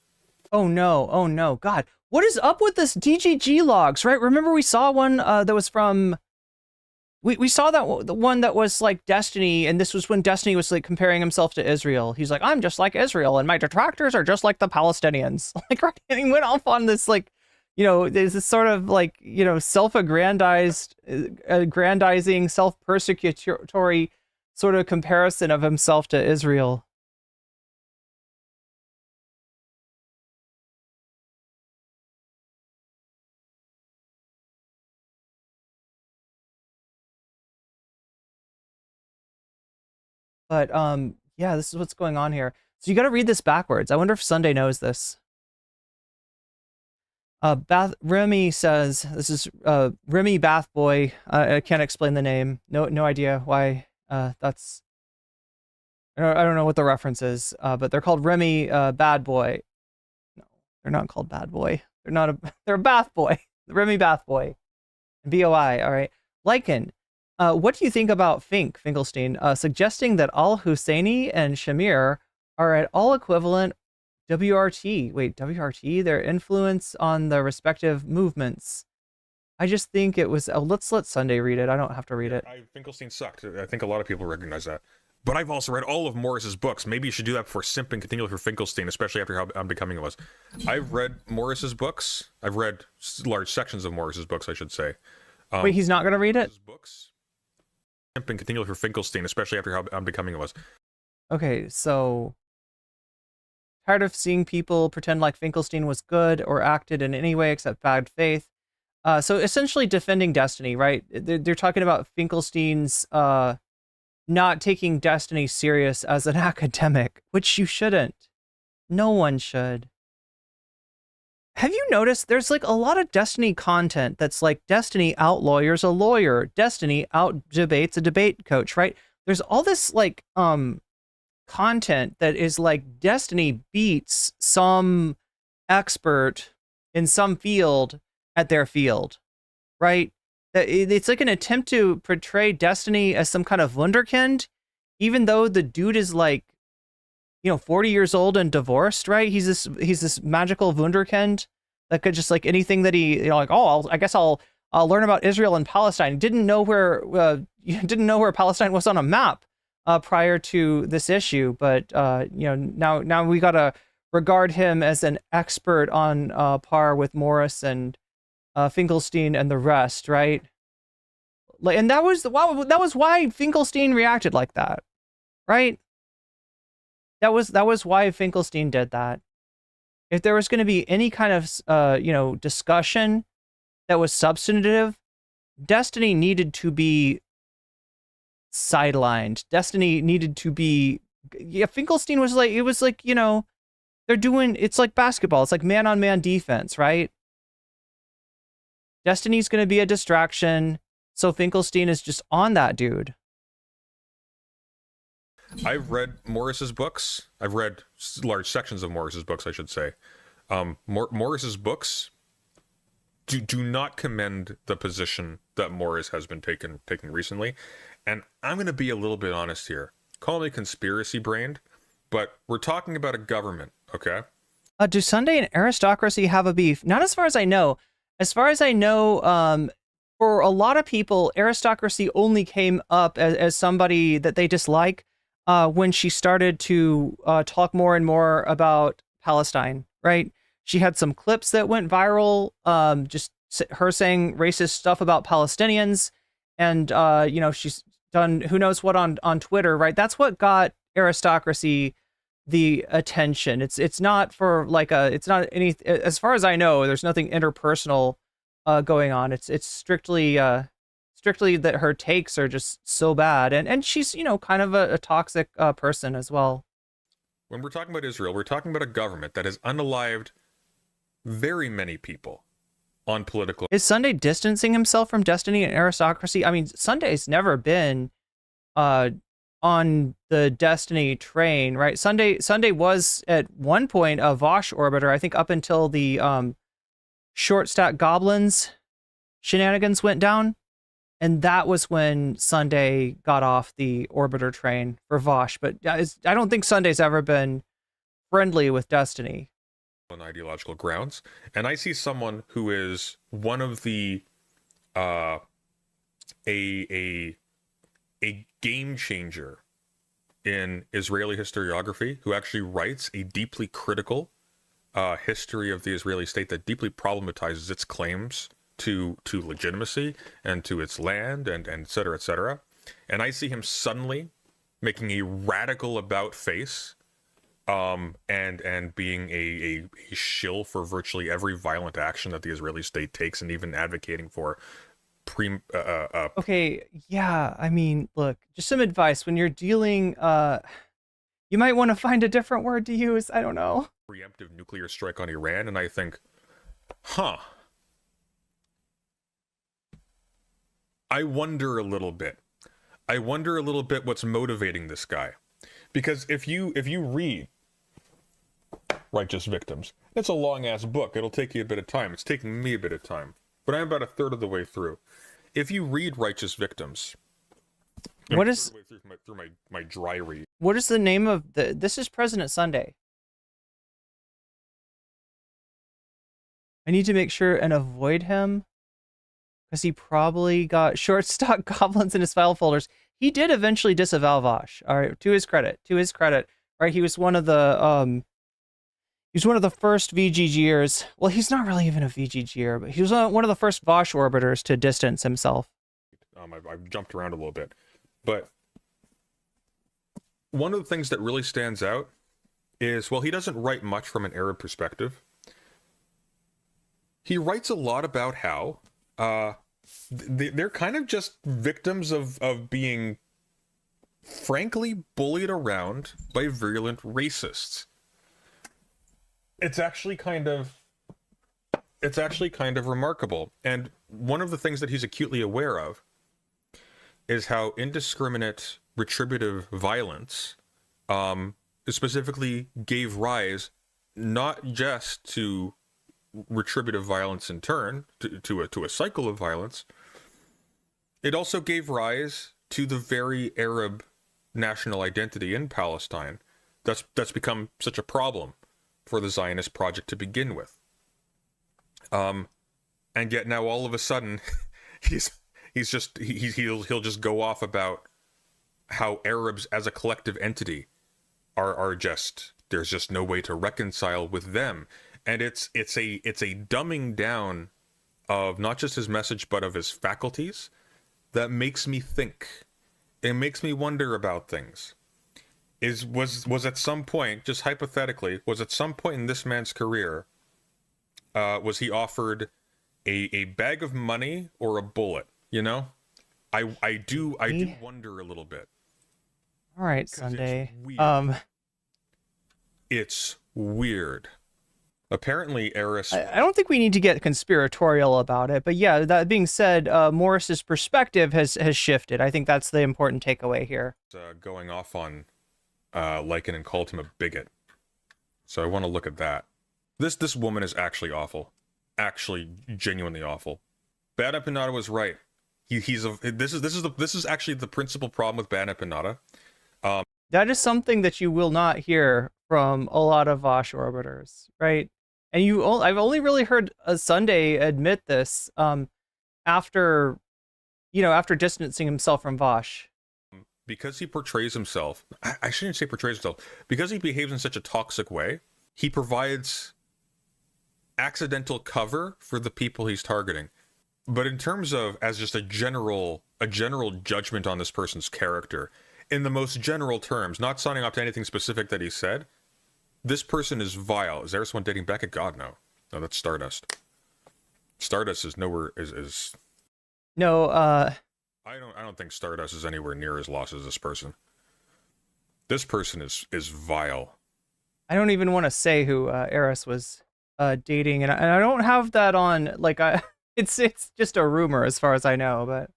Oh no, God. What is up with this DGG logs, right? Remember we saw one that was from... We saw that the one that was like Destiny, and this was when Destiny was like comparing himself to Israel. He's like, I'm just like Israel, and my detractors are just like the Palestinians. Like, right? And he went off on this, like, you know, there's this sort of like, you know, aggrandizing, self-persecutory sort of comparison of himself to Israel. But yeah, this is what's going on here. So you got to read this backwards. I wonder if Sunday knows this. Remy says, this is Remy Bath Boy. I can't explain the name. No idea why that's... I don't know what the reference is, but they're called Remy Bad Boy. No, they're not called Bad Boy. They're a Bath Boy. Remy Bath Boy. BOI, all right. Lycan. What do you think about Finkelstein, suggesting that Al-Husseini and Shamir are at all equivalent WRT? Wait, WRT? Their influence on the respective movements. I just think it was... Oh, let's let Sunday read it. I don't have to read it. Finkelstein sucked. I think a lot of people recognize that. But I've also read all of Morris's books. Maybe you should do that before simping continually for Finkelstein, especially after how Unbecoming was. I've read Morris's books. I've read large sections of Morris's books, I should say. Wait, he's not going to read it? Books. Simping continually for Finkelstein, especially after how Unbecoming was. Okay, so... Tired of seeing people pretend like Finkelstein was good or acted in any way except bad faith. So essentially defending Destiny, right? They're talking about Finkelstein's not taking Destiny serious as an academic, which you shouldn't. No one should. Have you noticed there's like a lot of Destiny content that's like Destiny out lawyers a lawyer, Destiny out debates a debate coach, right? There's all this like content that is like Destiny beats some expert in some field at their field, right? It's like an attempt to portray Destiny as some kind of wunderkind, even though the dude is like, 40 years old and divorced, right? He's this magical wunderkind that could just like anything that he, I guess I'll learn about Israel and Palestine. Didn't know where Palestine was on a map prior to this issue, but now we gotta regard him as an expert on par with Morris and Finkelstein and the rest, right? And that was why Finkelstein reacted like that, right? That was why Finkelstein did that. If there was going to be any kind of discussion that was substantive, Destiny needed to be sidelined. Destiny needed to be. Yeah, Finkelstein was like, it was like, they're doing. It's like basketball. It's like man-on-man defense, right? Destiny's going to be a distraction, so Finkelstein is just on that dude. I've read Morris's books. I've read large sections of Morris's books, I should say. Morris's books do not commend the position that Morris has been taking recently. And I'm going to be a little bit honest here. Call me conspiracy-brained, but we're talking about a government, okay? Do Sunday and aristocracy have a beef? Not as far as I know. As far as I know, for a lot of people, aristocracy only came up as somebody that they dislike when she started to talk more and more about Palestine, right? She had some clips that went viral, just her saying racist stuff about Palestinians. And, she's done who knows what on Twitter, right? That's what got aristocracy the attention. It's not for like it's not any, as far as I know, there's nothing interpersonal going on. It's strictly that her takes are just so bad, and she's kind of a toxic person as well. When we're talking about Israel, we're talking about a government that has unalived very many people on political. Is Sunday distancing himself from Destiny and aristocracy? I mean, Sunday's never been on the Destiny train, right? Sunday was at one point a Vosh orbiter, I think, up until the short stack goblins shenanigans went down. And that was when Sunday got off the orbiter train for Vosh. But I don't think Sunday's ever been friendly with Destiny. On ideological grounds. And I see someone who is one of the a game changer in Israeli historiography, who actually writes a deeply critical history of the Israeli state that deeply problematizes its claims to legitimacy and to its land and et cetera, et cetera. And I see him suddenly making a radical about face and being a shill for virtually every violent action that the Israeli state takes, and even advocating for okay, yeah, I mean, look, just some advice when you're dealing, you might want to find a different word to use. I don't know. Preemptive nuclear strike on Iran, and I think, I wonder a little bit what's motivating this guy. Because if you read Righteous Victims, it's a long ass book. It'll take you a bit of time. It's taking me a bit of time, but I'm about a third of the way through. If you read Righteous Victims, what is through my dry read? What is the name of this is President Sunday. I need to make sure and avoid him because he probably got short stock goblins in his file folders. He did eventually disavow Vosh. All right, to his credit, right? He was one of the first VGGers. Well, he's not really even a VGGer, but he was one of the first Vosh orbiters to distance himself. I've jumped around a little bit, but one of the things that really stands out is, well, he doesn't write much from an Arab perspective. He writes a lot about how they're kind of just victims of being frankly bullied around by virulent racists. It's actually kind of remarkable. And one of the things that he's acutely aware of is how indiscriminate retributive violence specifically gave rise not just to retributive violence in turn, to a cycle of violence. It also gave rise to the very Arab national identity in Palestine that's become such a problem for the Zionist project to begin with. And yet now all of a sudden he'll just go off about how Arabs as a collective entity are just, there's just no way to reconcile with them. And it's a dumbing down of not just his message but of his faculties that makes me think. It makes me wonder about things. Was at some point, just hypothetically, was at some point in this man's career, was he offered a bag of money or a bullet? You know, I do wonder a little bit. All right, Sunday. It's weird. Apparently, Eris. I don't think we need to get conspiratorial about it, but yeah. That being said, Morris's perspective has shifted. I think that's the important takeaway here. Going off on Lycan and called him a bigot. So I want to look at that. This woman is actually awful. Actually, genuinely awful. Bad Empanada was right. This is actually the principal problem with Bad Empanada. That is something that you will not hear from a lot of Vosh orbiters, right? And I've only really heard Sunday admit this after distancing himself from Vosh. Because he portrays himself, I shouldn't say portrays himself, because he behaves in such a toxic way, he provides accidental cover for the people he's targeting. But in terms of, as just a general judgment on this person's character, in the most general terms, not signing up to anything specific that he said, this person is vile. Is there someone dating Beckett? God, no. No, that's Stardust. Stardust is nowhere, is... No, I don't think Stardust is anywhere near as lost as this person. This person is vile. I don't even want to say who Eris was dating, and I don't have that on, like, it's just a rumor as far as I know, but...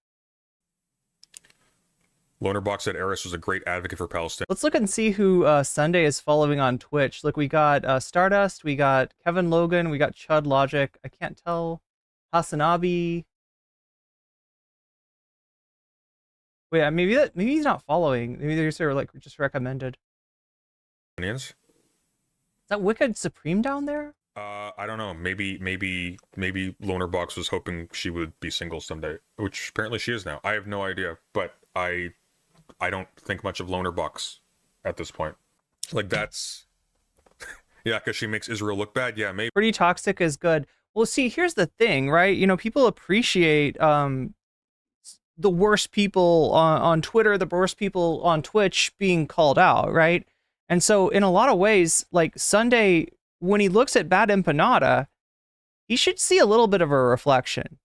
Lonerbox said Eris was a great advocate for Palestine. Let's look and see who Sunday is following on Twitch. Look, we got Stardust, we got Kevin Logan, we got Chud Logic. I can't tell. Hasanabi. Wait, maybe he's not following. Maybe they're sort of like just recommended. Is that Wicked Supreme down there? I don't know. Maybe Lonerbox was hoping she would be single someday, which apparently she is now. I have no idea, but I don't think much of Lonerbox at this point. Like, that's... yeah, because she makes Israel look bad. Yeah, maybe. Pretty toxic is good. Well, see, here's the thing, right? You know, people appreciate the worst people on Twitter, the worst people on Twitch being called out, right? And so in a lot of ways, like Sunday, when he looks at Bad Empanada, he should see a little bit of a reflection.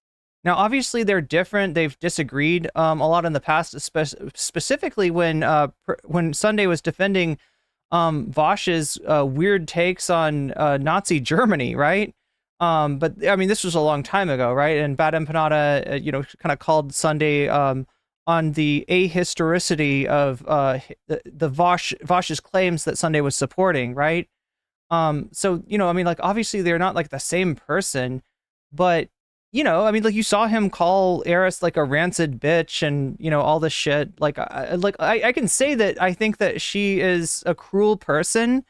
Now, obviously, they're different. They've disagreed a lot in the past, specifically when Sunday was defending Vosh's weird takes on Nazi Germany, right? But I mean, this was a long time ago, right? And Bad Empanada, kind of called Sunday on the ahistoricity of the Vosh's claims that Sunday was supporting, right? So, I mean, like, obviously they're not like the same person, but, I mean, like, you saw him call Eris like a rancid bitch and, all this shit. Like I can say that I think that she is a cruel person.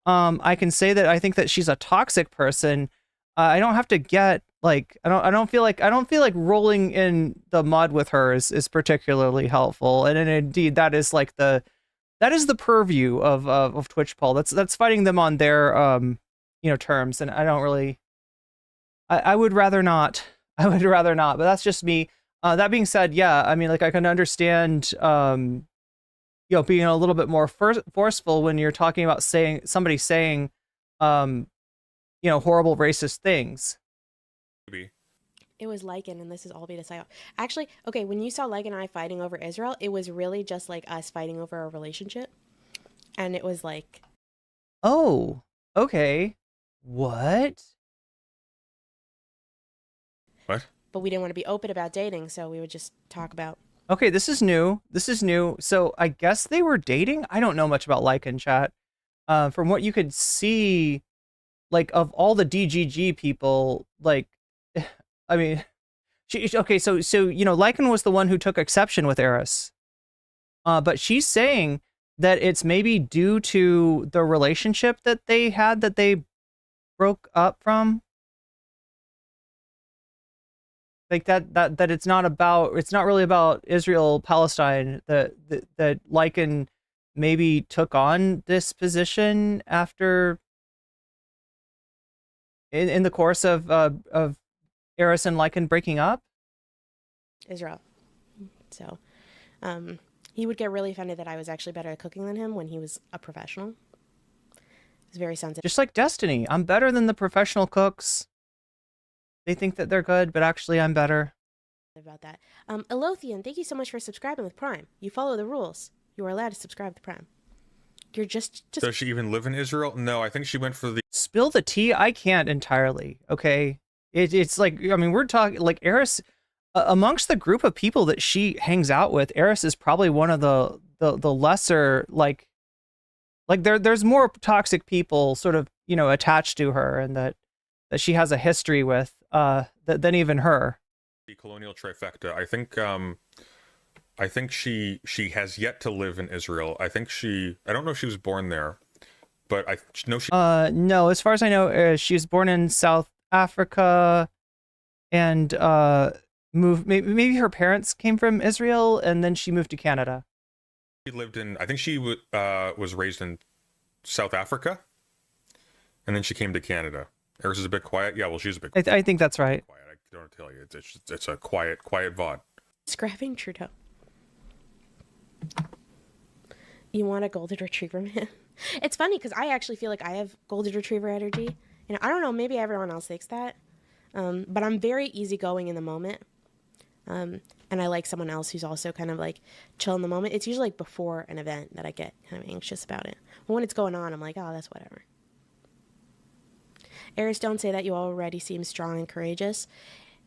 I can say that I think that she's a toxic person. I don't have to get like, I don't feel like rolling in the mud with her is particularly helpful. And indeed, that is the purview of Twitchpol. That's fighting them on their terms, and I don't really. I would rather not. But that's just me. That being said, yeah, I mean, like, I can understand, being a little bit more forceful when you're talking about somebody saying, horrible racist things. Maybe. It was Lycan, and this is all be the psyop. Actually, okay, when you saw Lycan and I fighting over Israel, it was really just like us fighting over our relationship. And it was like... Oh, okay. What? What? But we didn't want to be open about dating, so we would just talk about... Okay, this is new. This is new. So I guess they were dating? I don't know much about Lycan, chat. From what you could see, like, of all the DGG people, like... I mean, okay, so you know, Lycan was the one who took exception with Eris. But she's saying that it's maybe due to the relationship that they had that they broke up from. Like that it's not really about Israel, Palestine, that Lycan maybe took on this position after in the course of Eris and Lycan breaking up? Israel. So, he would get really offended that I was actually better at cooking than him when he was a professional. He's very sensitive. Just like Destiny. I'm better than the professional cooks. They think that they're good, but actually I'm better. About that. Elothian, thank you so much for subscribing with Prime. You follow the rules. You are allowed to subscribe to Prime. You're just... Does she even live in Israel? No, I think she went for the... Spill the tea? I can't entirely, okay? It's like, I mean, we're talking, like, Eris, amongst the group of people that she hangs out with, Eris is probably one of the lesser, like there's more toxic people sort of, you know, attached to her, and that she has a history with, than even her. The colonial trifecta. I think she has yet to live in Israel. I don't know if she was born there, but I know she... No, as far as I know, she was born in South Africa, and moved. Maybe her parents came from Israel, and then she moved to Canada. She lived in... I think she was raised in South Africa, and then she came to Canada. Eris is a bit quiet. Yeah, well, she's a bit quiet. I think that's right. Quiet. I don't tell you. It's a quiet VOD. Scrapping Trudeau. You want a golden retriever, man? It's funny because I actually feel like I have golden retriever energy. You know, I don't know, maybe everyone else thinks that. But I'm very easygoing in the moment. And I like someone else who's also kind of like chill in the moment. It's usually like before an event that I get kind of anxious about it. But when it's going on, I'm like, oh, that's whatever. Eris, don't say that. You already seem strong and courageous.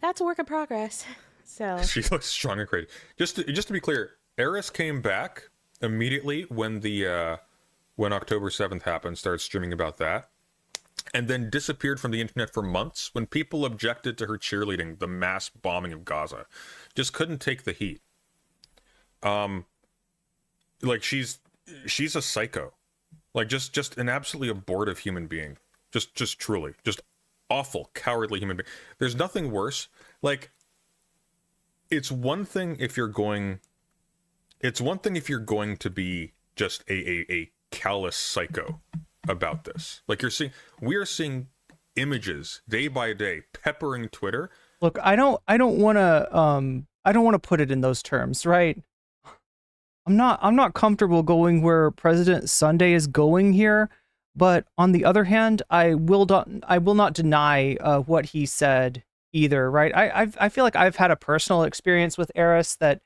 That's a work in progress. So she looks strong and courageous. Just to be clear, Eris came back immediately when when October 7th happened, started streaming about that, and then disappeared from the internet for months when people objected to her cheerleading the mass bombing of Gaza. Just couldn't take the heat. Like she's a psycho, like just an absolutely abortive human being. Just truly, just awful, cowardly human being. There's nothing worse. Like, it's one thing if you're going to be just a callous psycho about this. Like we are seeing images day by day peppering Twitter. Look, I don't want to put it in those terms, right? I'm not comfortable going where President Sunday is going here. But on the other hand, I will not deny what he said either, right? I feel like I've had a personal experience with Eris that,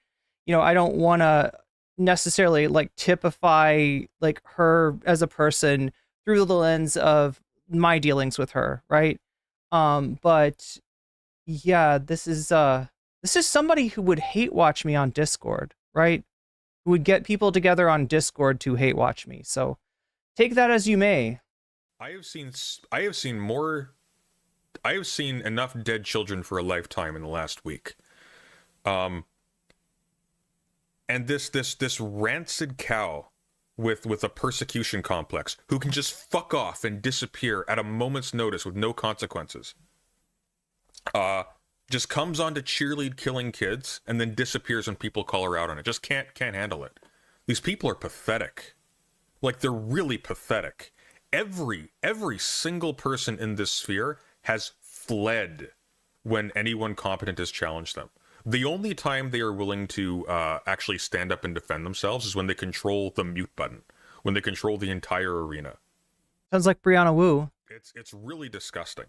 you know, I don't want to necessarily like typify like her as a person through the lens of my dealings with her, right? But yeah, this is somebody who would hate watch me on Discord, right? Who would get people together on Discord to hate watch me. So take that as you may. I have seen enough dead children for a lifetime in the last week. And this rancid cow with a persecution complex who can just fuck off and disappear at a moment's notice with no consequences. Just comes on to cheerlead killing kids and then disappears when people call her out on it. Just can't handle it. These people are pathetic. Like, they're really pathetic. Every single person in this sphere has fled when anyone competent has challenged them. The only time they are willing to actually stand up and defend themselves is when they control the mute button, when they control the entire arena. Sounds like Brianna Wu. It's really disgusting.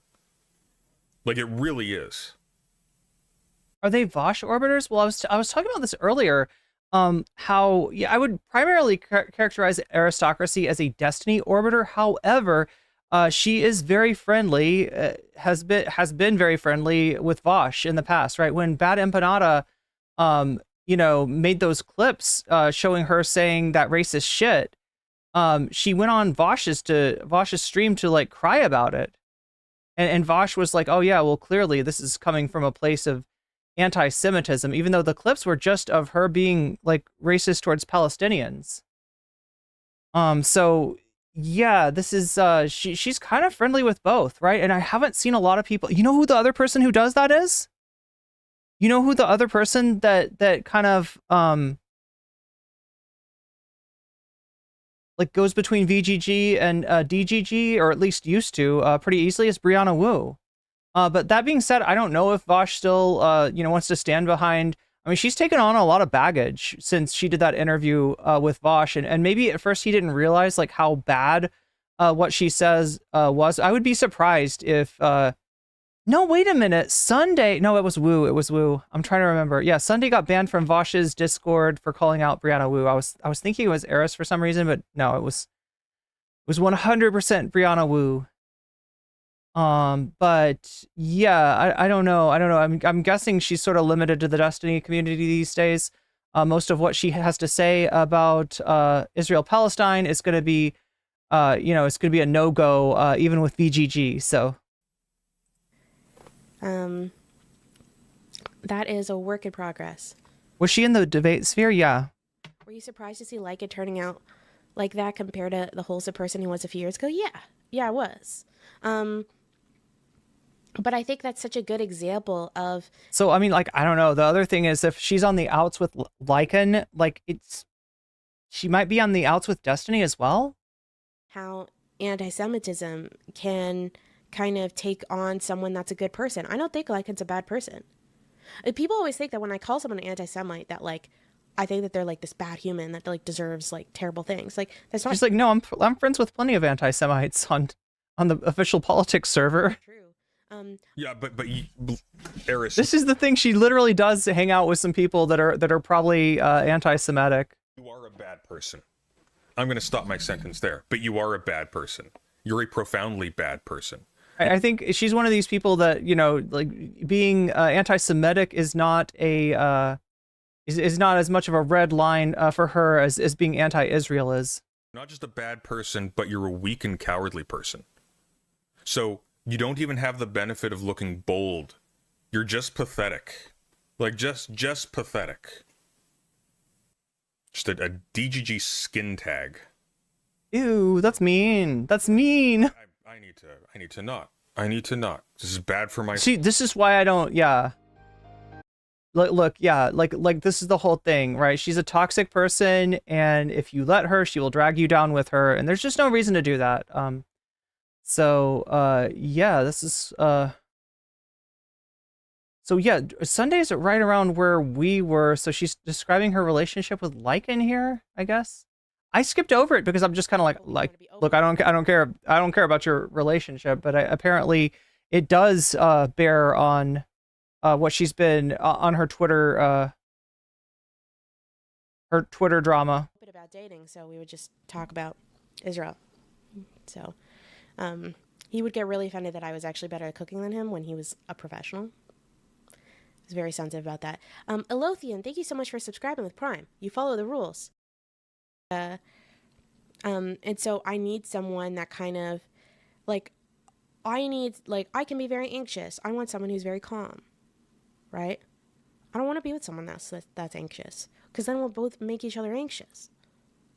Like, it really is. Are they Vosh orbiters? Well, I was talking about this earlier. How I would primarily characterize aristocracy as a destiny orbiter. However, she is very friendly. Has been very friendly with Vosh in the past, right? When Bad Empanada, made those clips showing her saying that racist shit. She went on Vosh's stream to like cry about it. And Vosh was like, oh yeah, well, clearly this is coming from a place of anti-Semitism, even though the clips were just of her being like racist towards Palestinians. So yeah, this is she's kind of friendly with both, right? And I haven't seen a lot of people. You know who the other person who does that is? You know who the other person that kind of like goes between VGG and DGG, or at least used to pretty easily, is Brianna Wu. But that being said, I don't know if Vosh still wants to stand behind. I mean, she's taken on a lot of baggage since she did that interview with Vosh, and maybe at first he didn't realize like how bad what she says was. I would be surprised if no, wait a minute. Sunday. No, it was Wu. It was Wu. I'm trying to remember. Yeah, Sunday got banned from Vosh's Discord for calling out Brianna Wu. I was thinking it was Eris for some reason, but no, it was 100% Brianna Wu. But yeah, I don't know. I'm guessing she's sort of limited to the Destiny community these days. Most of what she has to say about Israel Palestine is going to be, it's going to be a no-go, even with VGG. So. That is a work in progress. Was she in the debate sphere? Yeah. Were you surprised to see Leica turning out like that compared to the wholesome person he was a few years ago? Yeah, I was. But I think that's such a good example of. So I mean, like, I don't know. The other thing is, if she's on the outs with Lycan, like she might be on the outs with Destiny as well. How anti-Semitism can kind of take on someone that's a good person. I don't think Lycan's a bad person. People always think that when I call someone an anti-Semite, that like I think that they're like this bad human that like deserves like terrible things. Like that's not. She's like, no, I'm friends with plenty of anti-Semites on the official politics server. True. Yeah, but Eris. This is the thing. She literally does hang out with some people that are probably anti-Semitic. You are a bad person. I'm going to stop my sentence there. But you are a bad person. You're a profoundly bad person. I think she's one of these people that, like being anti-Semitic is not is not as much of a red line for her as being anti-Israel is. Not just a bad person, but you're a weak and cowardly person. So you don't even have the benefit of looking bold. You're just pathetic. Like just pathetic. Just a DGG skin tag. Ew, that's mean. That's mean. I need to not. This is bad for my. See, this is why I don't. Yeah. Look, yeah, like this is the whole thing, right? She's a toxic person, and if you let her, she will drag you down with her, and there's just no reason to do that. Yeah, this is. So yeah, Sunday's right around where we were. So she's describing her relationship with Lycan here, I guess. I skipped over it because I'm just kind of like, look, I don't care about your relationship, but apparently it does bear on what she's been on her Twitter drama. A bit about dating, so we would just talk about Israel. So, he would get really offended that I was actually better at cooking than him when he was a professional. I was very sensitive about that. Elothian, thank you so much for subscribing with Prime. You follow the rules. And so I need someone that kind of, like, I can be very anxious. I want someone who's very calm, right? I don't want to be with someone that's anxious, because then we'll both make each other anxious.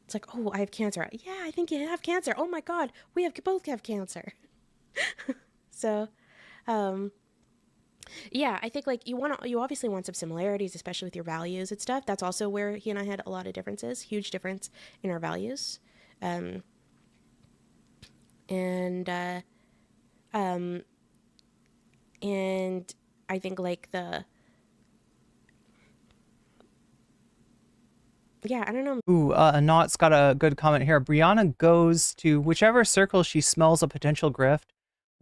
It's like, oh, I have cancer. Yeah, I think you have cancer. Oh my God, we both have cancer. So, yeah, I think like you obviously want some similarities, especially with your values and stuff. That's also where he and I had a lot of differences, huge difference in our values. And I think like yeah, I don't know. Ooh, Anot's got a good comment here. Brianna goes to whichever circle she smells a potential grift,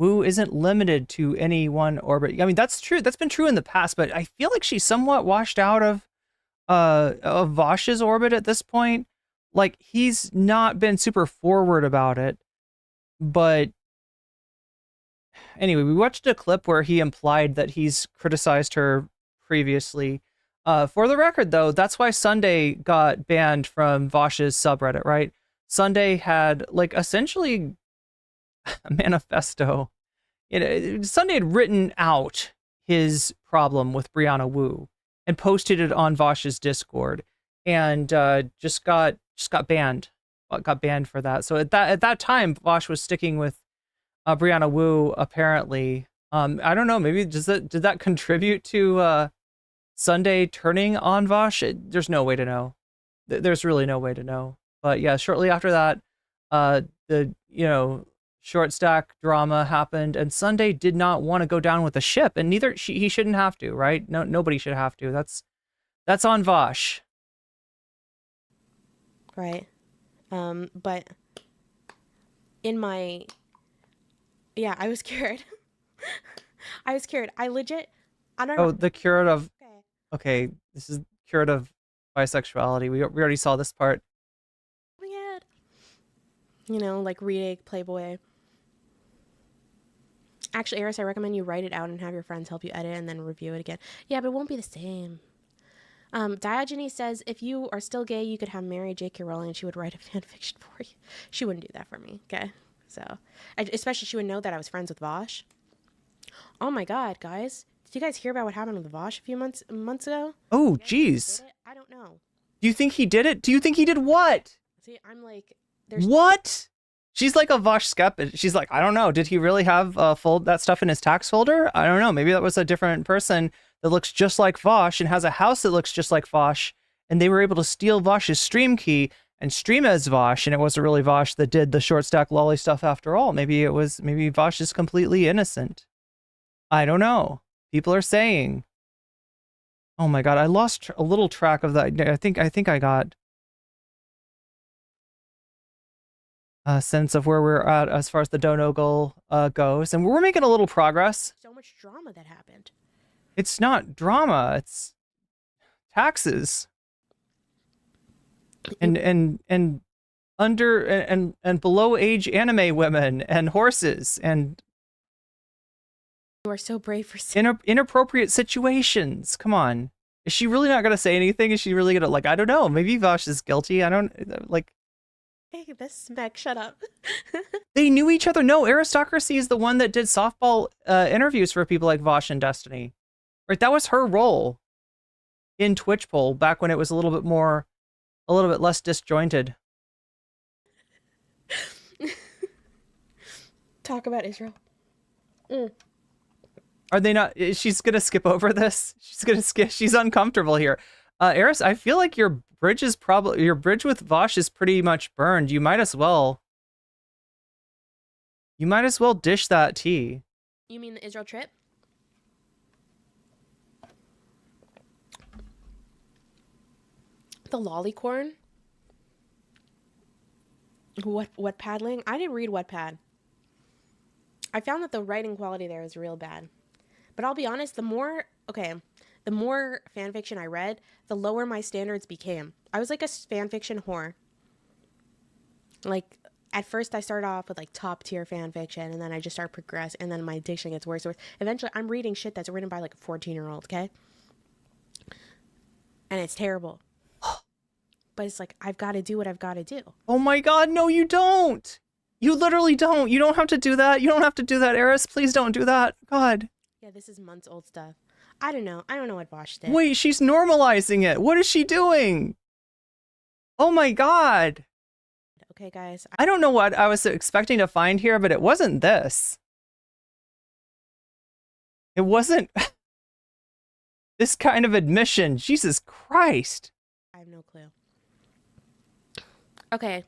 Wu isn't limited to any one orbit. I mean, that's true. That's been true in the past, but I feel like she's somewhat washed out of Vosh's orbit at this point. Like, he's not been super forward about it, but anyway, we watched a clip where he implied that he's criticized her previously. For the record, though, that's why Sunday got banned from Vosh's subreddit, right? Sunday had, like, essentially a manifesto. Sunday had written out his problem with Brianna Wu and posted it on Vosh's Discord, and just got banned. Got banned for that. So at that time, Vosh was sticking with Brianna Wu, apparently. I don't know, maybe did that contribute to Sunday turning on Vosh? There's no way to know. There's really no way to know. But yeah, shortly after that, the short stack drama happened, and Sunday did not want to go down with the ship, and he shouldn't have to, right? No, nobody should have to. That's on Vosh. Right. But in my, yeah, I was cured. I was cured. I don't know. Oh, the curative. Okay, this is curative bisexuality. We already saw this part. Oh my god. Like reading Playboy. Actually, Eris, I recommend you write it out and have your friends help you edit and then review it again. Yeah, but it won't be the same. Diogenes says, if you are still gay, you could have Mary J.K. Rowling and she would write a fan fiction for you. She wouldn't do that for me, okay? So, especially she would know that I was friends with Vosh. Oh my god, guys. Did you guys hear about what happened with Vosh a few months ago? Oh, jeez. I don't know. Do you think he did it? Do you think he did what? See, I'm like... What? She's like a Vosh skeptic. She's like, I don't know. Did he really have that stuff in his tax folder? I don't know. Maybe that was a different person that looks just like Vosh and has a house that looks just like Vosh, and they were able to steal Vosh's stream key and stream as Vosh, and it wasn't really Vosh that did the short stack lolly stuff after all. Maybe Vosh is completely innocent. I don't know. People are saying. Oh my god, I lost a little track of that. I think I got a sense of where we're at as far as the dono goal goes, and we're making a little progress. So much drama that happened. It's not drama, it's taxes. And under and below age anime women and horses and you are so brave for inappropriate situations. Come on. Is she really not going to say anything? Is she really going to, I don't know. Maybe Vosh is guilty. I don't, Hey, this Meg, shut up. They knew each other. No, Aristocracy is the one that did softball interviews for people like Vosh and Destiny. Right? That was her role in Twitchpol back when it was a little bit less disjointed. Talk about Israel. Are they not? She's gonna skip over this. She's uncomfortable here. Eris, I feel like your bridge with Vosh is pretty much burned. You might as well dish that tea. You mean the Israel trip? The lollycorn? What paddling? I didn't read Wattpad. I found that the writing quality there is real bad. But I'll be honest, the more fanfiction I read, the lower my standards became. I was like a fanfiction whore. Like, at first I started off with top tier fanfiction, and then I just start progress, and then my addiction gets worse and worse. Eventually, I'm reading shit that's written by a 14-year-old, okay? And it's terrible. But it's I've got to do what I've got to do. Oh my god, no you don't! You literally don't! You don't have to do that! You don't have to do that, Eris! Please don't do that! God. Yeah, this is months old stuff. I don't know what Vosh did. Wait, she's normalizing it! What is she doing? Oh my god! Okay, guys. I don't know what I was expecting to find here, but it wasn't this. It wasn't this kind of admission. Jesus Christ. I have no clue. Okay.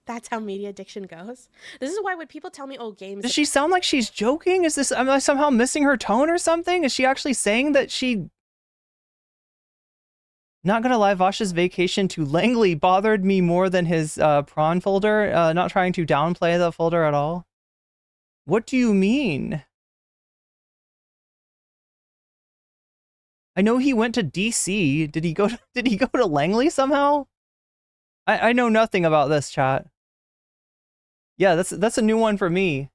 That's how media addiction goes. This is why when people tell me, oh, games... Does she sound like she's joking? Am I somehow missing her tone or something? Is she actually saying that she... Not gonna lie, Vosh's vacation to Langley bothered me more than his prawn folder. Not trying to downplay the folder at all. What do you mean? I know he went to DC. Did he go to Langley somehow? I know nothing about this, chat. Yeah, that's a new one for me.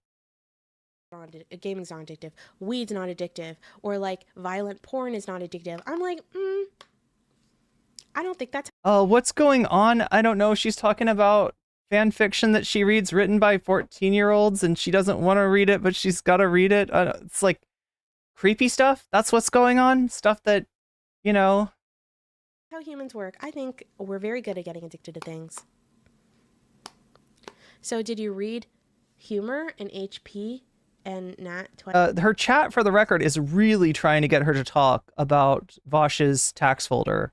Gaming's not addictive. Weed's not addictive. Or like violent porn is not addictive. I'm like, I don't think that's... What's going on? I don't know. She's talking about fan fiction that she reads written by 14-year-olds and she doesn't want to read it, but she's got to read it. It's like creepy stuff. That's what's going on. Stuff that, you know... How humans work. I think we're very good at getting addicted to things. So did you read Humor and HP and Nat? Her chat, for the record, is really trying to get her to talk about Vosh's tax folder.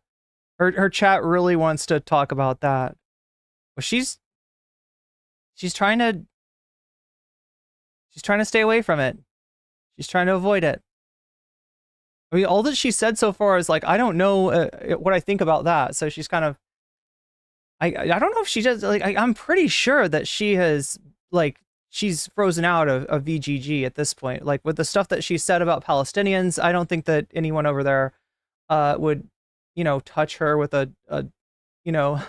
Her chat really wants to talk about that. Well, she's trying to stay away from it. She's trying to avoid it. I mean, all that she said so far is like, I don't know what I think about that. So she's kind of, I don't know if she does, like, I'm pretty sure that she has, like, she's frozen out of VGG at this point. Like, with the stuff that she said about Palestinians, I don't think that anyone over there would, you know, touch her with a you know,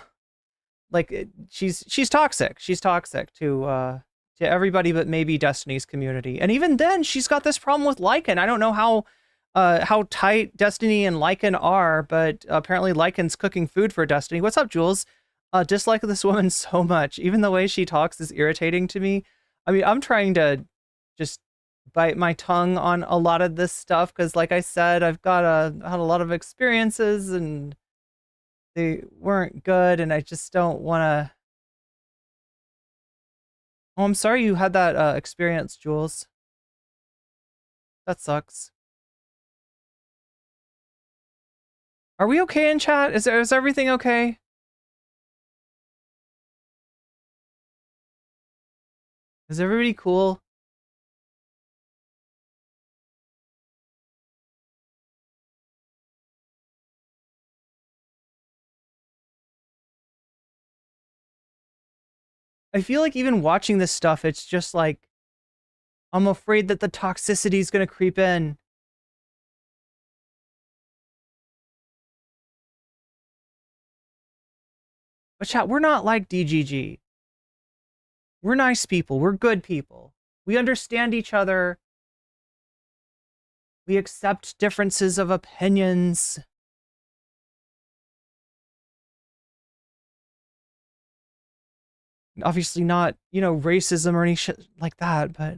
like, she's toxic. She's toxic to everybody but maybe Destiny's community. And even then, she's got this problem with Lycan. I don't know how tight Destiny and Lycan are, but apparently Lycan's cooking food for Destiny. What's up, Jules? Dislike this woman so much. Even the way she talks is irritating to me. I mean, I'm trying to just bite my tongue on a lot of this stuff because, like I said, I've had a lot of experiences and they weren't good, and I just don't want to. Oh, I'm sorry you had that experience, Jules. That sucks. Are we okay in chat? Is everything okay? Is everybody cool? I feel like even watching this stuff, it's just like, I'm afraid that the toxicity is going to creep in. But chat, we're not like DGG. We're nice people. We're good people. We understand each other. We accept differences of opinions. Obviously not, you know, racism or any shit like that, but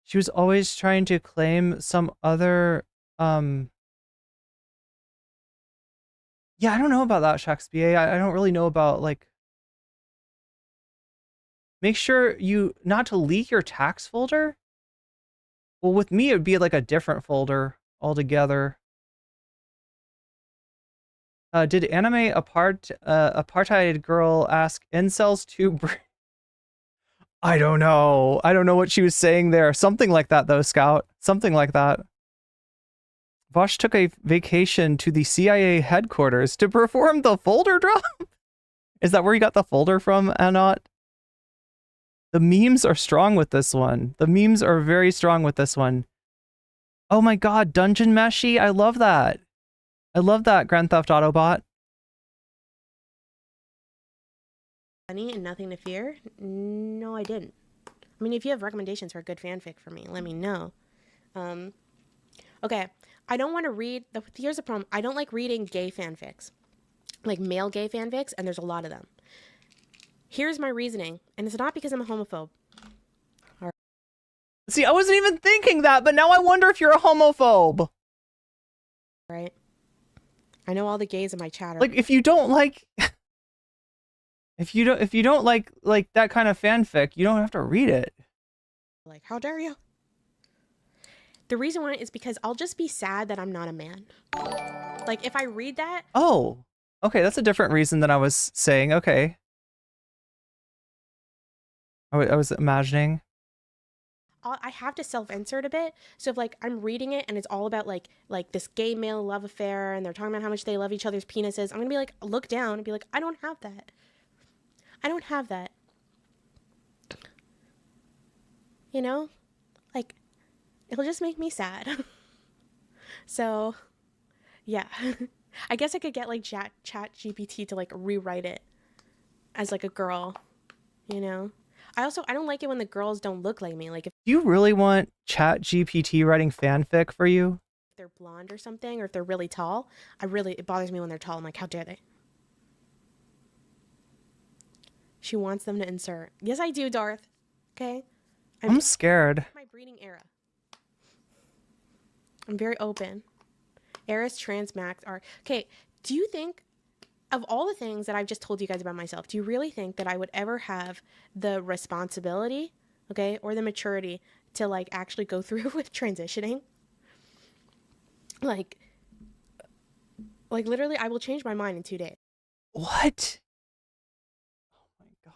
she was always trying to claim some other, yeah, I don't know about that, Shakespeare. I don't really know about, like, make sure you not to leak your tax folder. Well, with me, it would be like a different folder altogether. Did anime Apartheid Girl ask incels to I don't know. I don't know what she was saying there. Something like that, though, Scout. Something like that. Vosh took a vacation to the CIA headquarters to perform the folder drop? Is that where you got the folder from, Anot? The memes are strong with this one. The memes are very strong with this one. Oh my god, Dungeon Meshy? I love that. I love that, Grand Theft Auto bot. Funny and nothing to fear? No, I didn't. I mean, if you have recommendations for a good fanfic for me, let me know. Okay, I don't want to read... Here's the problem. I don't like reading gay fanfics. Like male gay fanfics, and there's a lot of them. Here's my reasoning, and it's not because I'm a homophobe. All right. See, I wasn't even thinking that, but now I wonder if you're a homophobe. Right. I know all the gays in my chat are... Like, if you don't like... if you don't like that kind of fanfic, you don't have to read it. Like, how dare you? The reason why is because I'll just be sad that I'm not a man. Like, if I read that... Oh, okay, that's a different reason than I was saying. Okay. I was imagining. I have to self-insert a bit. So if like I'm reading it and it's all about like this gay male love affair and they're talking about how much they love each other's penises, I'm gonna be like, look down and be like, I don't have that. I don't have that. You know, like it'll just make me sad. So, yeah, I guess I could get like chat GPT to like rewrite it as like a girl, you know. I don't like it when the girls don't look like me. Like if Do you really want chat GPT writing fanfic for you? they're blonde or something, or if they're really tall, it bothers me when they're tall. I'm like, how dare they? She wants them to insert. Yes, I do, Darth. Okay. I'm scared. My breeding era. I'm very open. Eris, trans, max are okay. Do you think, of all the things that I've just told you guys about myself, do you really think that I would ever have the responsibility, okay, or the maturity to like actually go through with transitioning? Like literally, I will change my mind in 2 days. What? Oh my god.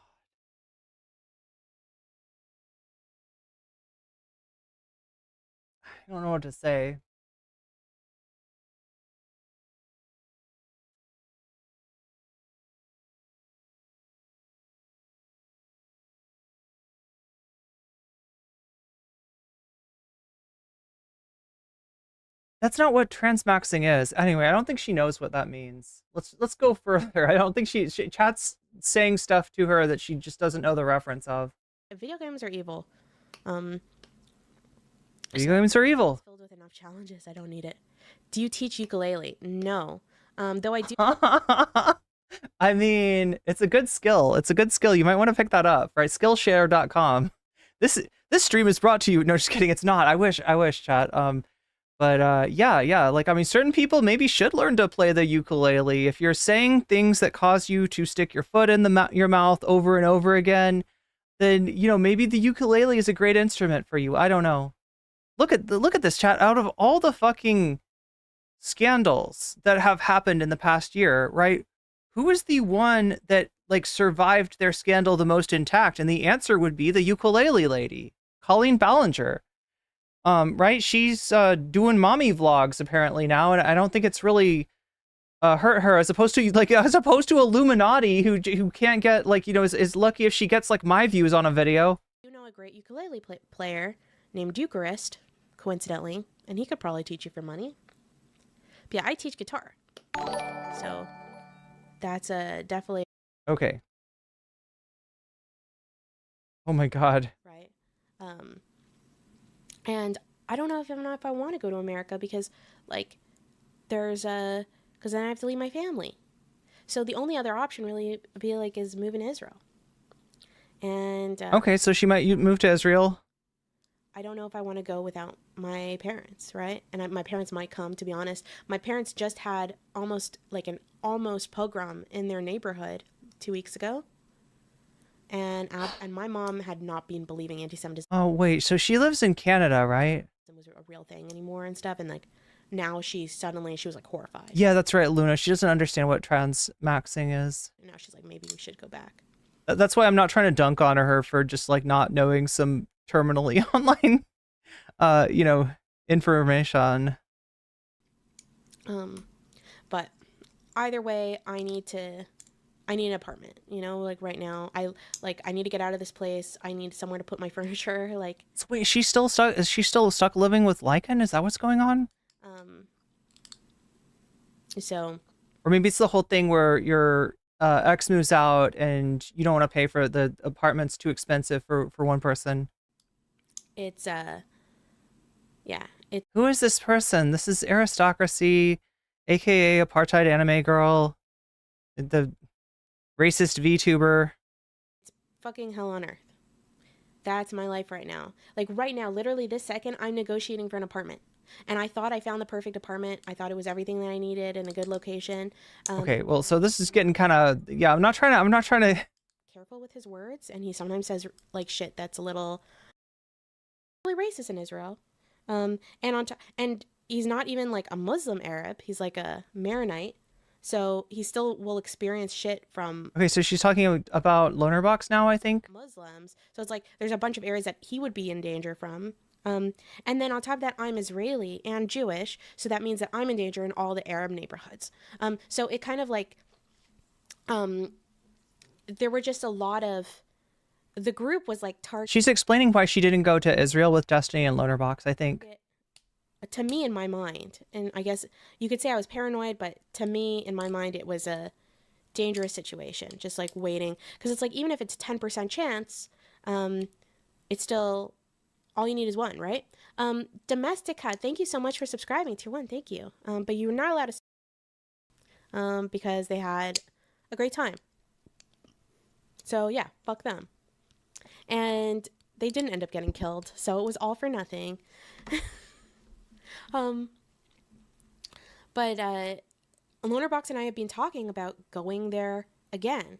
I don't know what to say. That's not what transmaxing is. Anyway, I don't think she knows what that means. Let's go further. I don't think she chat's saying stuff to her that she just doesn't know the reference of. Video games are evil. Video games are evil. It's filled with enough challenges. I don't need it. Do you teach ukulele? No. Though I do. I mean, it's a good skill. It's a good skill. You might want to pick that up, right? Skillshare.com. This stream is brought to you. No, just kidding. It's not. I wish, chat. But yeah, like, I mean, certain people maybe should learn to play the ukulele. If you're saying things that cause you to stick your foot in your mouth over and over again, then, you know, maybe the ukulele is a great instrument for you. I don't know. Look at this, chat. Out of all the fucking scandals that have happened in the past year, right? Who is the one that like survived their scandal the most intact? And the answer would be the ukulele lady, Colleen Ballinger. Right? She's doing mommy vlogs apparently now, and I don't think it's really hurt her, as opposed to Illuminati who can't get, like, you know, is lucky if she gets like my views on a video. You know a great ukulele player named Eucharist, coincidentally, and he could probably teach you for money. But yeah, I teach guitar, so that's definitely okay. Oh my god. Right. And I don't know if I want to go to America because, like, because then I have to leave my family. So the only other option really would be like is moving to Israel. And okay, so she might move to Israel. I don't know if I want to go without my parents, right? And my parents might come. To be honest, my parents just had an almost pogrom in their neighborhood 2 weeks ago. And my mom had not been believing anti-Semitism. Oh wait, so she lives in Canada, right? It was a real thing anymore and stuff, and like now she was like horrified. Yeah, that's right, Luna. She doesn't understand what transmaxing is. And now she's like, maybe we should go back. That's why I'm not trying to dunk on her for just like not knowing some terminally online, you know, information. But either way, I need an apartment, you know, like right now I need to get out of this place. I need somewhere to put my furniture. Like, so wait, is she still stuck living with Lycan? Is that what's going on? So, or maybe it's the whole thing where your ex moves out and you don't want to pay for the apartment's too expensive for one person. It's yeah. Who is this person? This is Aristocracy, aka Apartheid Anime Girl, the racist VTuber. It's fucking hell on earth. That's my life right now. Like right now, literally this second, I'm negotiating for an apartment. And I thought I found the perfect apartment. I thought it was everything that I needed in a good location. Okay, well, so this is getting kind of, yeah, I'm not trying to. Careful with his words, and he sometimes says like shit that's a little really racist in Israel. And he's not even like a Muslim Arab. He's like a Maronite. So he still will experience shit from Okay, so she's talking about loner box now, I think. Muslims. So it's like there's a bunch of areas that he would be in danger from. And then on top of that, I'm Israeli and Jewish, so that means that I'm in danger in all the Arab neighborhoods. So it kind of like, there were just a lot of, the group was like targeted. She's explaining why she didn't go to Israel with Destiny and loner box, I think. To me, in my mind, and I guess you could say I was paranoid, but to me, in my mind, it was a dangerous situation, just like waiting. Because it's like, even if it's 10% chance, it's still, all you need is one, right? Domestic Cat, thank you so much for subscribing to one, thank you. But you're not allowed to, because they had a great time. So yeah, fuck them. And they didn't end up getting killed, so it was all for nothing. But Lonerbox and I have been talking about going there again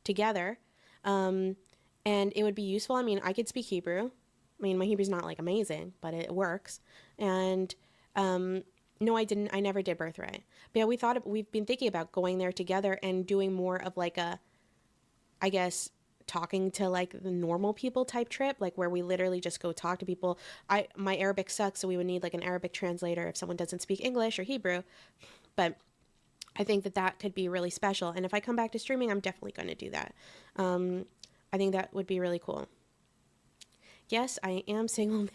together. And it would be useful. I mean, I could speak Hebrew. I mean, my Hebrew's not like amazing, but it works. And no, I didn't. I never did Birthright. But yeah, we've been thinking about going there together and doing more of like a, I guess, talking to like the normal people type trip, like where we literally just go talk to people. My Arabic sucks, so we would need like an Arabic translator if someone doesn't speak English or Hebrew. But I think that could be really special. And if I come back to streaming, I'm definitely going to do that. I think that would be really cool. Yes, I am single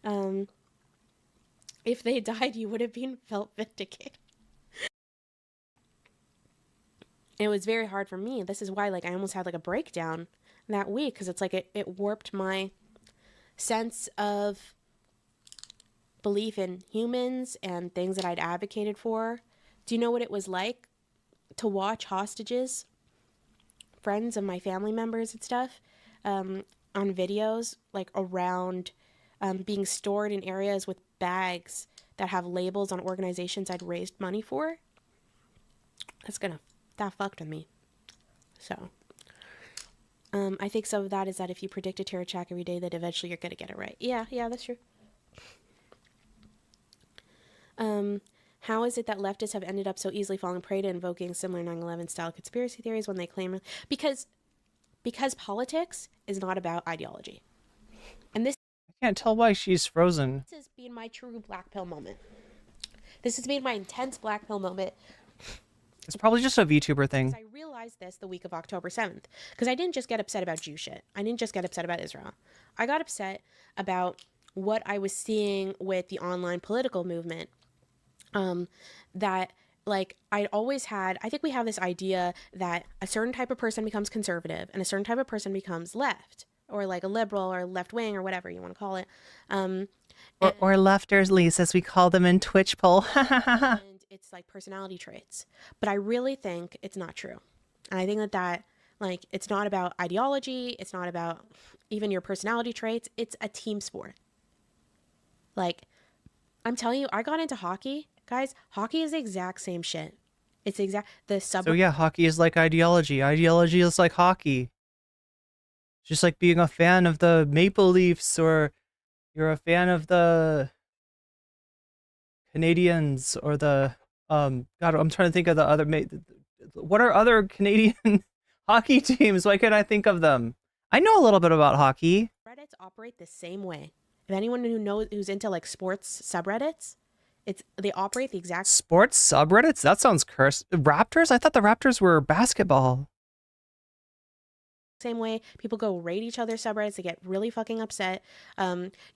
now. If they died, you would have felt vindicated. It was very hard for me. This is why, like, I almost had like a breakdown that week, because it's like it warped my sense of belief in humans and things that I'd advocated for. Do you know what it was like to watch hostages, friends of my family members and stuff, on videos, like around being stored in areas with bags that have labels on organizations I'd raised money for? That fucked with me. So, I think some of that is that if you predict a terror attack every day, that eventually you're gonna get it right. Yeah, that's true. How is it that leftists have ended up so easily falling prey to invoking similar 9/11 style conspiracy theories when they claim because politics is not about ideology. And this, I can't tell why she's frozen. This has been my true black pill moment. This has been my intense black pill moment. It's probably just a VTuber thing. I realized this the week of October 7th, because I didn't just get upset about Jew shit. I didn't just get upset about Israel. I got upset about what I was seeing with the online political movement. That, like, I'd always had, I think we have this idea that a certain type of person becomes conservative and a certain type of person becomes left, or like a liberal or left wing or whatever you want to call it. Or lefters, Lisa, as we call them in Twitchpol. And it's like personality traits. But I really think it's not true. And I think that like, it's not about ideology. It's not about even your personality traits. It's a team sport. Like, I'm telling you, I got into hockey. Guys, hockey is the exact same shit. It's So yeah, hockey is like ideology. Ideology is like hockey. It's just like being a fan of the Maple Leafs, or you're a fan of the Canadians, or the God, I'm trying to think of the other what are other Canadian hockey teams? Why can't I think of them? I know a little bit about hockey. Reddits operate the same way. If anyone who's into like sports subreddits, they operate the exact sports subreddits. That sounds cursed. Raptors? I thought the Raptors were basketball. Same way. People go raid each other's subreddits. They get really fucking upset.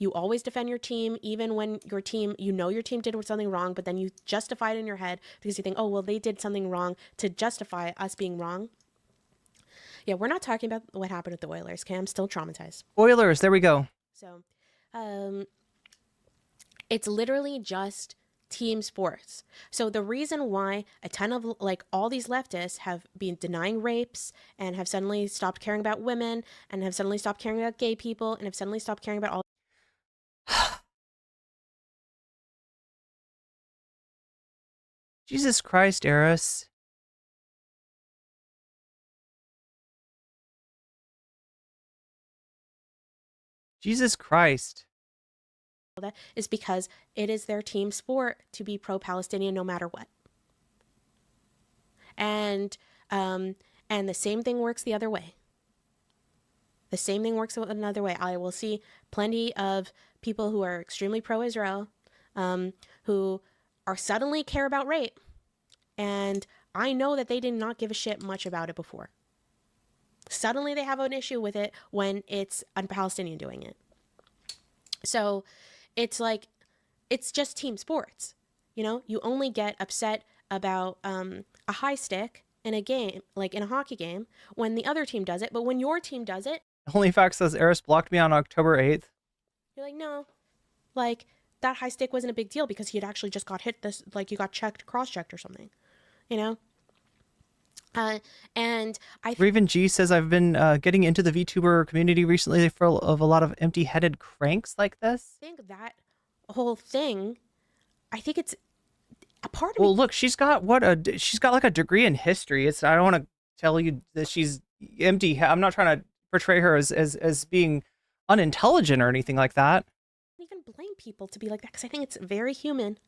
You always defend your team, even when your team did something wrong, but then you justify it in your head because you think, oh, well, they did something wrong to justify us being wrong. Yeah, we're not talking about what happened with the Oilers, okay? I'm still traumatized. Oilers, there we go. So, it's literally just team sports. So the reason why a ton of like all these leftists have been denying rapes and have suddenly stopped caring about women and have suddenly stopped caring about gay people and have suddenly stopped caring about all Jesus Christ, Eris. Jesus Christ. that is because it is their team sport to be pro-Palestinian no matter what. And the same thing works the other way. The same thing works another way. I will see plenty of people who are extremely pro-Israel, who are suddenly care about rape. And I know that they did not give a shit much about it before. Suddenly they have an issue with it when it's a Palestinian doing it. So it's like, it's just team sports. You know, you only get upset about a high stick in a game, like in a hockey game, when the other team does it. But when your team does it, Halifax says Eris blocked me on October 8th. you're like, no, like that high stick wasn't a big deal because he had actually just got hit this, like you got checked, cross-checked or something, you know? And Raven G says I've been getting into the VTuber community recently full of a lot of empty-headed cranks like this. I think that whole thing, I think it's a part of Well, look, she's got like a degree in history. I don't want to tell you that she's empty. I'm not trying to portray her as being unintelligent or anything like that. I don't even blame people to be like that because I think it's very human.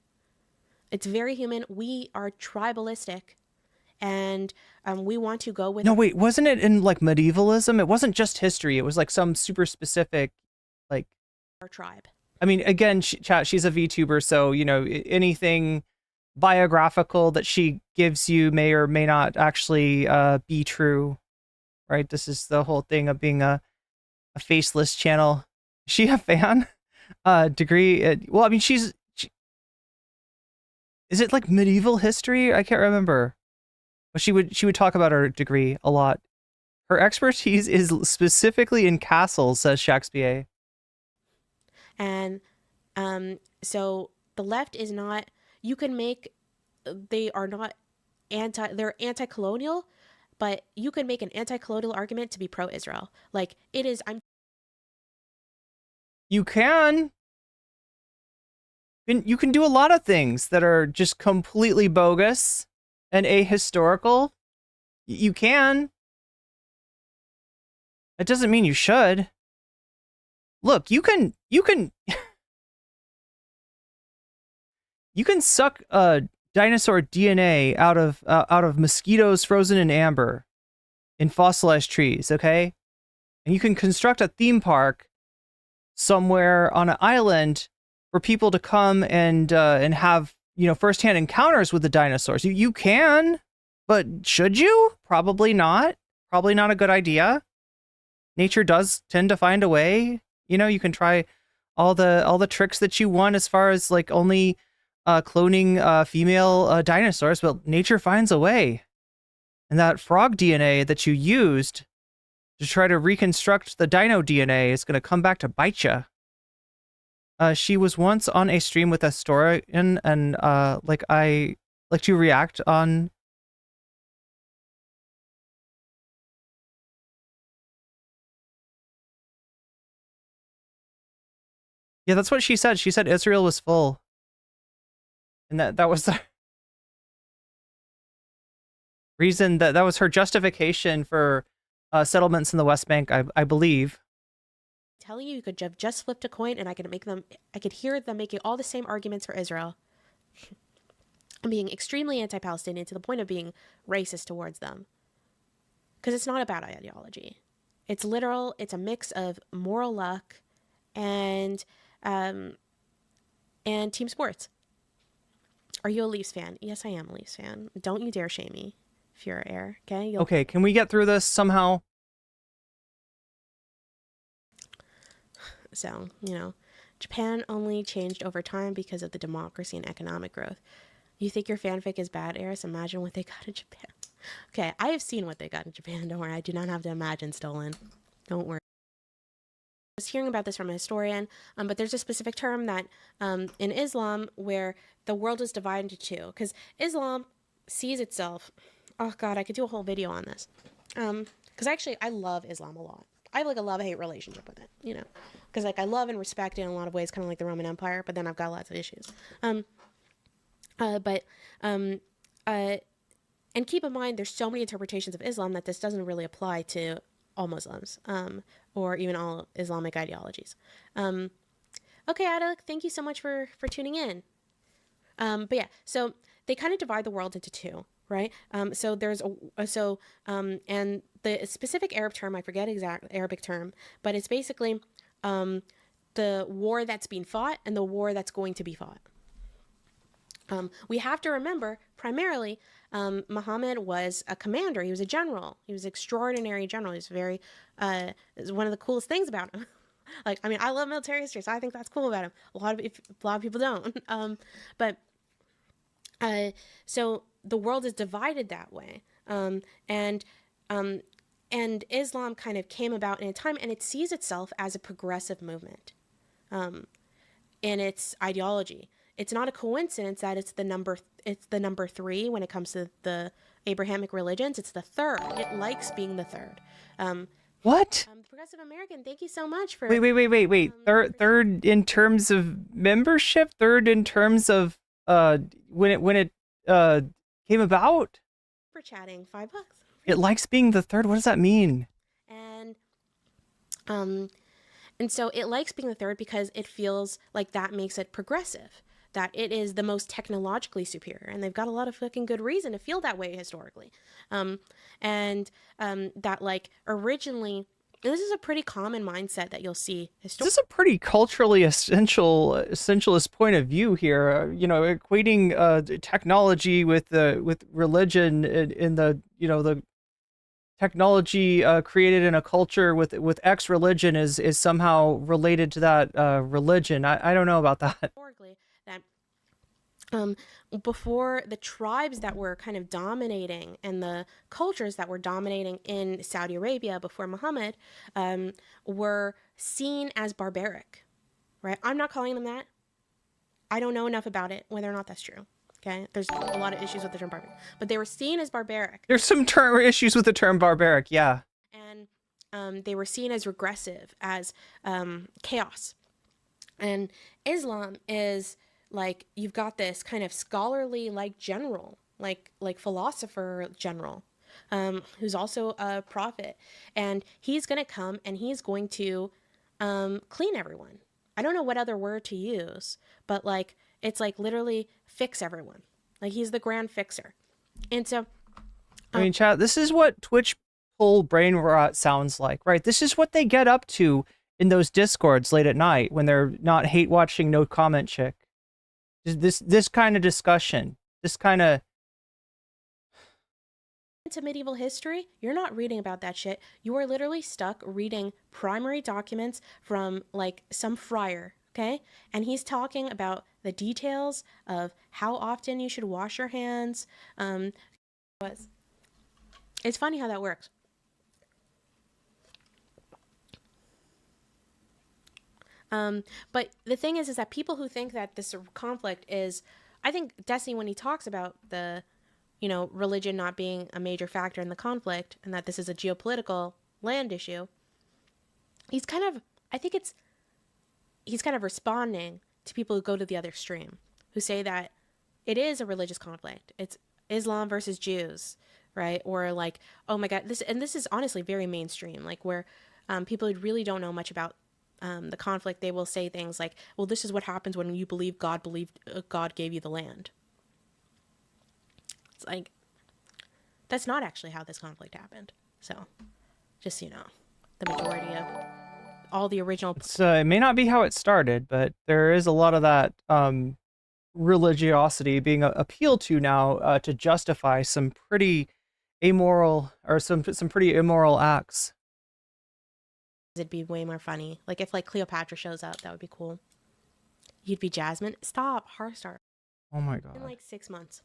It's very human. We are tribalistic, and we want to go with. No, wait, wasn't it in like medievalism? It wasn't just history. It was like some super specific, like our tribe. I mean, again, chat. She's a VTuber, so you know anything biographical that she gives you may or may not actually be true, right? This is the whole thing of being a faceless channel. Is she a fan? Degree? Well, I mean, is it like medieval history? I can't remember. But she would talk about her degree a lot. Her expertise is specifically in castles, says Shakespeare. And so the left is not. You can make. They are not they're anti-colonial, but you can make an anti-colonial argument to be pro-Israel. Like it is. You can do a lot of things that are just completely bogus and ahistorical. You can. It doesn't mean you should. Look, you can you can suck dinosaur DNA out of mosquitoes frozen in amber in fossilized trees, okay? And you can construct a theme park somewhere on an island for people to come and have, you know, firsthand encounters with the dinosaurs. You can, but should you? Probably not. Probably not a good idea. Nature does tend to find a way. You know, you can try all the tricks that you want as far as like only cloning female dinosaurs, but nature finds a way. And that frog DNA that you used to try to reconstruct the dino DNA is going to come back to bite you. She was once on a stream with Astorian, and like I like to react on. Yeah, that's what she said. She said Israel was full. And that was the reason that was her justification for settlements in the West Bank, I believe. Telling you could have just flipped a coin and I could hear them making all the same arguments for Israel. And being extremely anti-Palestinian to the point of being racist towards them. Because it's not about ideology. It's literal, it's a mix of moral luck and team sports. Are you a Leafs fan? Yes, I am a Leafs fan. Don't you dare shame me if you're air, okay? Okay, can we get through this somehow? So, you know, Japan only changed over time because of the democracy and economic growth. You think your fanfic is bad, Eris? Imagine what they got in Japan. Okay, I have seen what they got in Japan. Don't worry, I do not have to imagine stolen. Don't worry. I was hearing about this from a historian, but there's a specific term that in Islam where the world is divided into two. Because Islam sees itself... Oh, God, I could do a whole video on this. Because actually, I love Islam a lot. I have like a love-hate relationship with it, you know. Because like I love and respect it in a lot of ways, kind of like the Roman Empire, but then I've got lots of issues. And keep in mind, there's so many interpretations of Islam that this doesn't really apply to all Muslims, or even all Islamic ideologies. Okay, Ada, thank you so much for tuning in. But yeah, so they kind of divide the world into two, right? So there's and the specific Arab term, I forget exact Arabic term, but it's basically the war that's being fought and the war that's going to be fought. We have to remember, primarily, Muhammad was a commander. He was a general. He was an extraordinary general. He was very, it's one of the coolest things about him. Like, I mean, I love military history, so I think that's cool about him. A lot of people don't. So the world is divided that way. And Islam kind of came about in a time, and it sees itself as a progressive movement in its ideology. It's not a coincidence that it's the number 3 when it comes to the Abrahamic religions. It's the third. It likes being the third. What? Progressive American, thank you so much for. Wait. Third in terms of membership. Third in terms of when it came about. For chatting, $5. It likes being the third. What does that mean? And so it likes being the third because it feels like that makes it progressive, that it is the most technologically superior, and they've got a lot of fucking good reason to feel that way historically. That like originally, and this is a pretty common mindset that you'll see historically. This is a pretty culturally essentialist point of view here. Equating technology with religion in the the technology created in a culture with X religion is somehow related to that religion. I don't know about that. Historically, that before the tribes that were kind of dominating and the cultures that were dominating in Saudi Arabia before Muhammad were seen as barbaric, right? I'm not calling them that. I don't know enough about it, whether or not that's true. Okay, there's a lot of issues with the term barbaric, but they were seen as barbaric. There's some issues with the term barbaric, yeah. And they were seen as regressive, as chaos. And Islam is like, you've got this kind of scholarly, like general, like philosopher general, who's also a prophet, and he's gonna come and he's going to clean everyone. I don't know what other word to use, but like it's like literally fix everyone. Like he's the grand fixer. And so I mean, chat, this is what Twitchpol brain rot sounds like, right? This is what they get up to in those discords late at night when they're not hate watching No Comment Chick. This kind of discussion, this kind of into medieval history, you're not reading about that shit. You are literally stuck reading primary documents from like some friar, okay? And he's talking about the details of how often you should wash your hands. It's funny how that works. But the thing is that people who think that this conflict is, I think Destiny, when he talks about the, religion not being a major factor in the conflict and that this is a geopolitical land issue, he's kind of responding to people who go to the other extreme, who say that it is a religious conflict. It's Islam versus Jews, right? Or like, oh my God, this is honestly very mainstream, like where people who really don't know much about the conflict, they will say things like, well, this is what happens when you believe God gave you the land. It's like, that's not actually how this conflict happened. So, just the majority of all the original. It may not be how it started, but there is a lot of that religiosity being appealed to now to justify some pretty amoral or some pretty immoral acts. It'd be way more funny. Like if like Cleopatra shows up, that would be cool. You'd be Jasmine. Stop, Hearthstar. Oh my God. In like 6 months.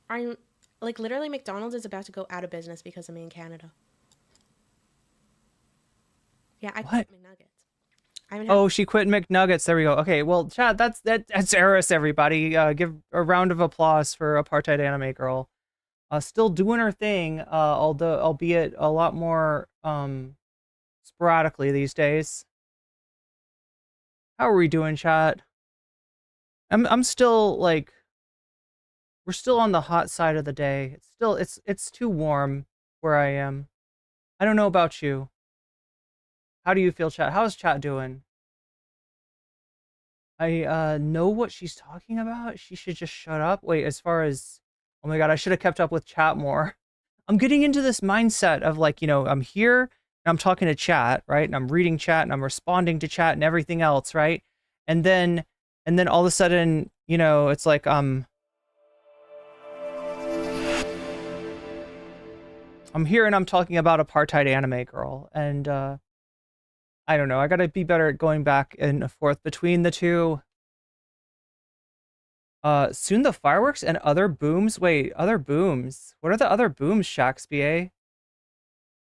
I'm like literally McDonald's is about to go out of business because of me in Canada. Yeah, I quit McNuggets. Oh, she quit McNuggets. There we go. Okay, well, chat, that's Eris, everybody. Give a round of applause for Apartheid Anime Girl. Still doing her thing, although albeit a lot more sporadically these days. How are we doing, chat? I'm still like, we're still on the hot side of the day. It's too warm where I am. I don't know about you. How do you feel, chat? How's chat doing? I know what she's talking about. She should just shut up. Wait, as far as, oh my god, I should have kept up with chat more. I'm getting into this mindset of like, you know, I'm here and I'm talking to chat, right? And I'm reading chat and I'm responding to chat and everything else, right? And then all of a sudden, you know, it's like I'm here and I'm talking about Apartheid Anime Girl, and I don't know, I gotta be better at going back and forth between the two. Soon the fireworks and other booms. Wait, other booms. What are the other booms, Shaxby?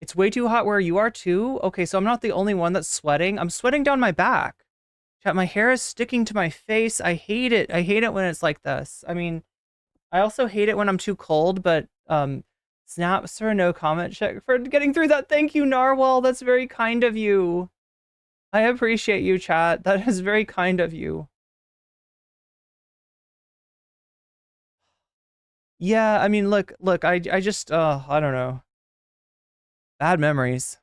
It's way too hot where you are too? Okay, so I'm not the only one that's sweating. I'm sweating down my back. Chat, my hair is sticking to my face. I hate it. I hate it when it's like this. I mean, I also hate it when I'm too cold, but, snaps for no comment check for getting through that. Thank you, Narwhal. That's very kind of you. I appreciate you, chat. That is very kind of you. Yeah, I mean, look, I just, I don't know. Bad memories.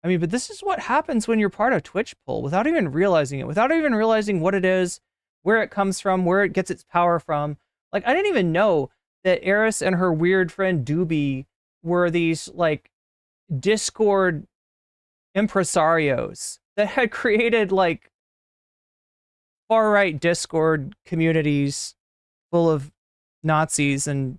I mean, but this is what happens when you're part of Twitchpol without even realizing it, without even realizing what it is, where it comes from, where it gets its power from. Like, I didn't even know that Eris and her weird friend Doobie were these, like, Discord impresarios that had created, like, far-right Discord communities full of Nazis and...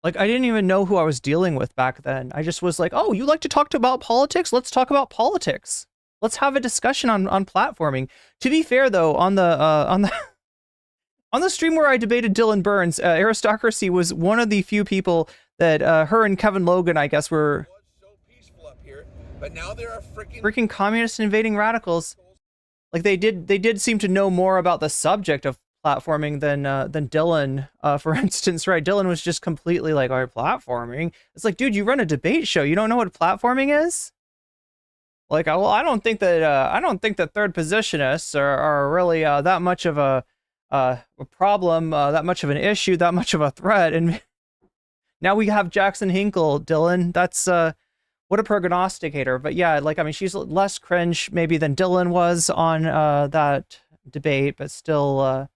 Like, I didn't even know who I was dealing with back then. I just was like, oh, you like to talk about politics? Let's talk about politics. Let's have a discussion on platforming. To be fair, though, on the stream where I debated Dylan Burns, Aristocracy was one of the few people that her and Kevin Logan, I guess, were so peaceful up here, but now there are freaking communists invading radicals. Like, they did seem to know more about the subject of platforming than Dylan, for instance, right? Dylan was just completely like, "Our platforming." It's like, dude, you run a debate show. You don't know what platforming is? Like, well, I don't think that third positionists are really that much of a problem, that much of an issue, that much of a threat. And now we have Jackson Hinkle, Dylan. That's what a prognosticator. But yeah, like, I mean, she's less cringe maybe than Dylan was on that debate, but still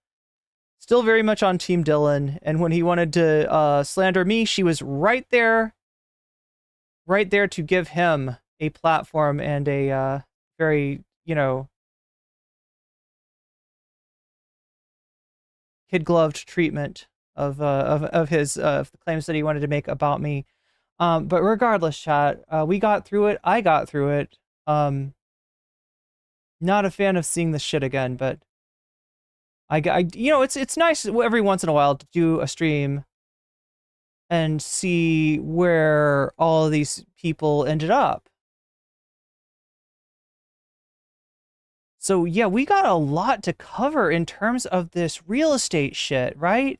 very much on Team Dylan. And when he wanted to slander me, she was right there to give him a platform and a very, you know, kid-gloved treatment of his the claims that he wanted to make about me. But regardless, chat, we got through it. I got through it. Not a fan of seeing this shit again, but I you know, it's nice every once in a while to do a stream and see where all of these people ended up. So yeah, we got a lot to cover in terms of this real estate shit, right?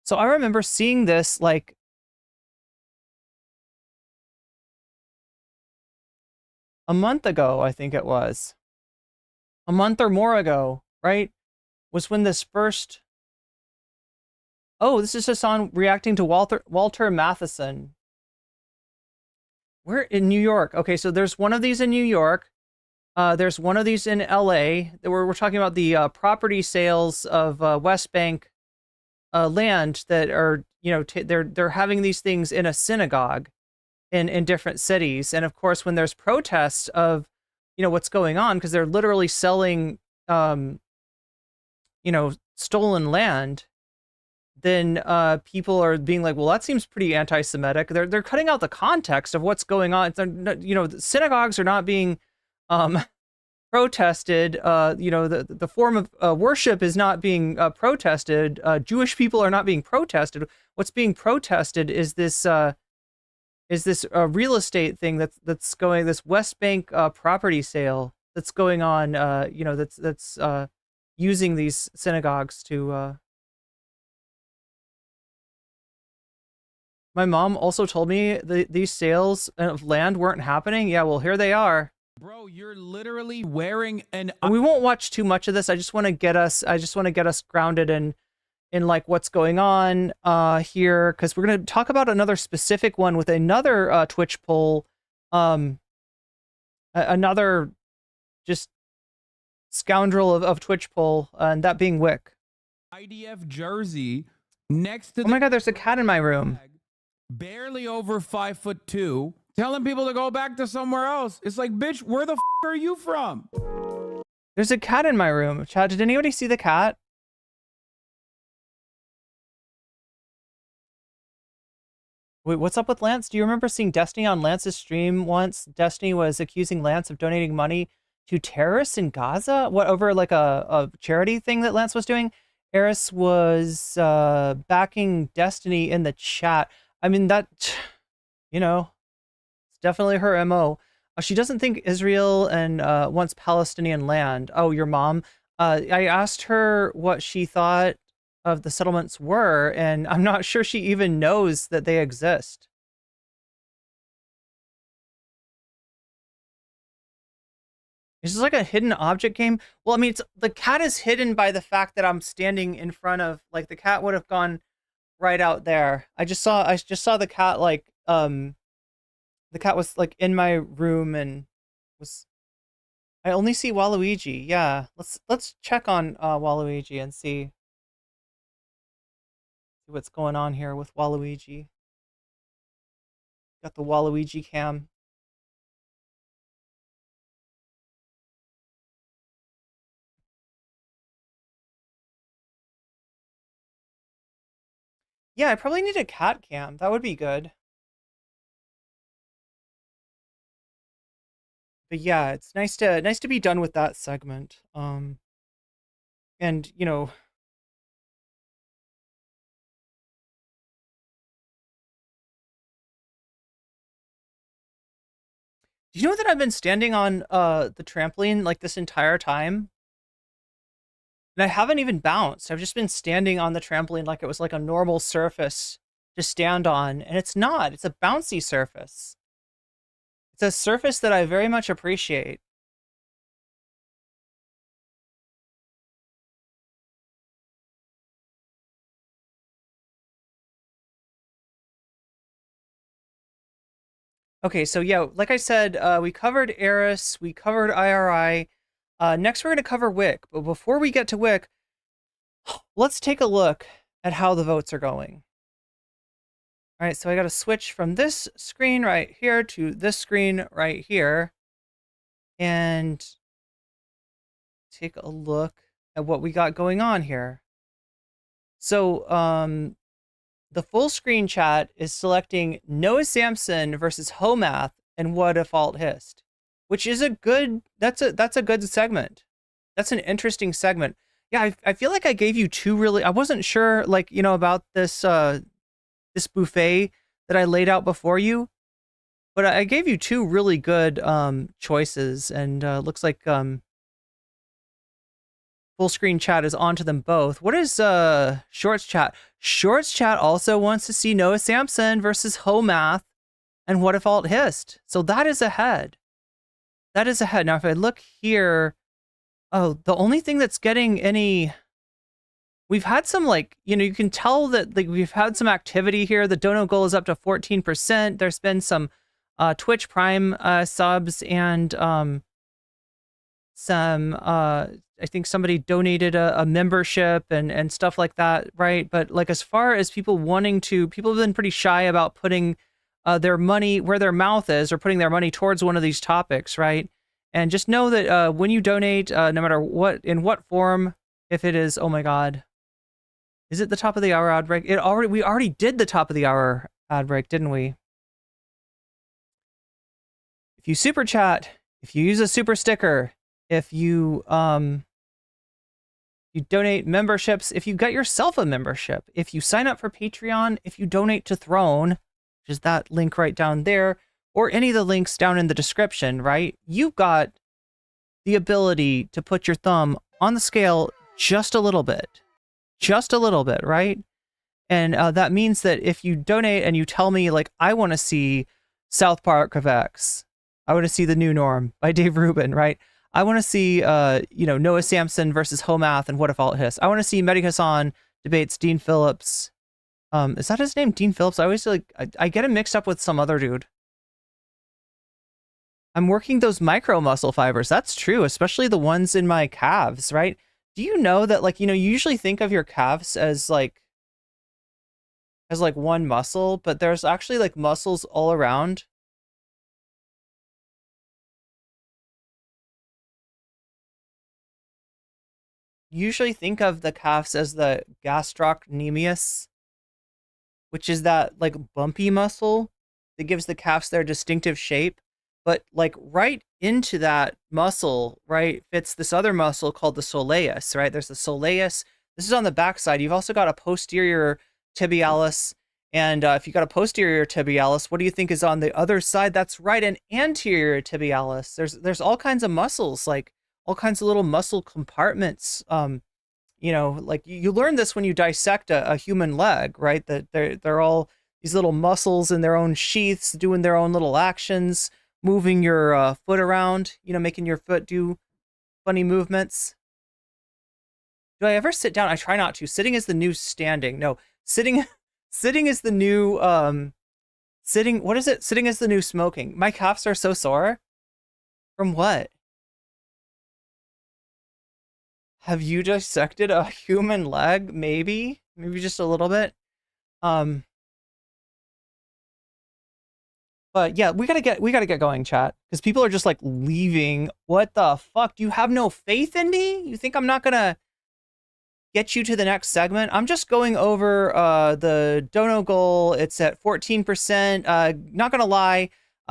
So I remember seeing this like a month ago, I think it was. A month or more ago, right? Was when this first... Oh, this is Hasan reacting to Walter Matheson. We're in New York. Okay, so there's one of these in New York. There's one of these in LA. We're talking about the property sales of West Bank land that are, you know, they're having these things in a synagogue in different cities. And of course, when there's protests of, you know, what's going on, because they're literally selling, you know, stolen land, then people are being like, well, that seems pretty anti-Semitic. They're cutting out the context of what's going on. You know, synagogues are not being protested. You know, the form of worship is not being protested. Jewish people are not being protested. What's being protested is this real estate thing that's going, this West Bank property sale that's going on. You know, that's using these synagogues to. My mom also told me these sales of land weren't happening. Yeah, well, here they are. Bro, you're literally wearing an... We won't watch too much of this. I just want to get us grounded in in like what's going on here, because we're going to talk about another specific one with another Twitch poll, another just scoundrel of Twitch poll, and that being Whick. IDF jersey next to oh my god, there's a cat in my room. Barely over 5'2", telling people to go back to somewhere else. It's like, bitch, where the f are you from? There's a cat in my room. Chat, did anybody see the cat? Wait, what's up with Lance? Do you remember seeing Destiny on Lance's stream once? Destiny was accusing Lance of donating money to terrorists in Gaza? What, over like a charity thing that Lance was doing? Eris was backing Destiny in the chat. I mean, that, you know, it's definitely her MO. She doesn't think Israel and wants Palestinian land. Oh, your mom? I asked her what she thought of the settlements were, and I'm not sure she even knows that they exist. Is this like a hidden object game? Well, I mean, the cat is hidden by the fact that I'm standing in front of, like, the cat would have gone right out there. I just saw the cat, like, the cat was like in my room and was, I only see Waluigi. Yeah, let's check on Waluigi and see what's going on here with Waluigi. Got the Waluigi cam. Yeah, I probably need a cat cam. That would be good. But yeah, it's nice to be done with that segment. And you know, do you know that I've been standing on the trampoline like this entire time? And I haven't even bounced. I've just been standing on the trampoline like it was like a normal surface to stand on, and it's not. It's a bouncy surface. It's a surface that I very much appreciate. Okay, so yeah, like I said, we covered Eris, we covered IRI. Next, we're going to cover Whick. But before we get to Whick, let's take a look at how the votes are going. All right, so I got to switch from this screen right here to this screen right here and take a look at what we got going on here. So the full screen chat is selecting Noah Samson versus Homath and What If Alt Hist, which is a good, that's a good segment. That's an interesting segment. Yeah, I feel like I gave you two really, I wasn't sure, like, you know, about this this buffet that I laid out before you, but I gave you two really good choices, and looks like full screen chat is onto them both. What is Shorts chat? Shorts chat also wants to see Noah Samson versus Homath and What If Alt Hist. So that is ahead. That is ahead. Now, if I look here, oh, the only thing that's getting any, we've had some, like, you know, you can tell that, like, we've had some activity here. The dono goal is up to 14%. There's been some Twitch Prime subs and some, I think somebody donated a membership and stuff like that, right? But like, as far as people wanting to, people have been pretty shy about putting their money where their mouth is, or putting their money towards one of these topics, right? And just know that when you donate, no matter what, in what form, if it is, oh my God, is it the top of the hour ad break? We already did the top of the hour ad break, didn't we? If you super chat, if you use a super sticker, if you you donate memberships, if you got yourself a membership, if you sign up for Patreon, if you donate to Throne, which is that link right down there, or any of the links down in the description, right? You've got the ability to put your thumb on the scale just a little bit, right? And that means that if you donate and you tell me, like, I want to see South Park of X, I want to see The New Norm by Dave Rubin, right? I want to see, you know, Noah Samson versus Homath and What If Alt Hist. I want to see Mehdi Hasan debates Dean Phillips. Is that his name? Dean Phillips? I always I get him mixed up with some other dude. I'm working those micro muscle fibers. That's true, especially the ones in my calves, right? Do you know that, like, you usually think of your calves as like one muscle, but there's actually like muscles all around. Usually think of the calves as the gastrocnemius, which is that like bumpy muscle that gives the calves their distinctive shape. But like right into that muscle, right, fits this other muscle called the soleus, right? There's the soleus. This is on the backside. You've also got a posterior tibialis. And if you got a posterior tibialis, what do you think is on the other side? That's right, an anterior tibialis. There's all kinds of muscles, like all kinds of little muscle compartments. Like you learn this when you dissect a human leg, right? That they're all these little muscles in their own sheaths, doing their own little actions, moving your foot around, making your foot do funny movements. Do I ever sit down? I try not to. Sitting is the new standing. No, sitting is the new what is it? Sitting is the new smoking. My calves are so sore. From what? Have you dissected a human leg? Maybe just a little bit. But yeah, we gotta get going, chat, because people are just like leaving. What the fuck? Do you have no faith in me? You think I'm not gonna get you to the next segment? I'm just going over the dono goal. It's at 14%. Not gonna lie,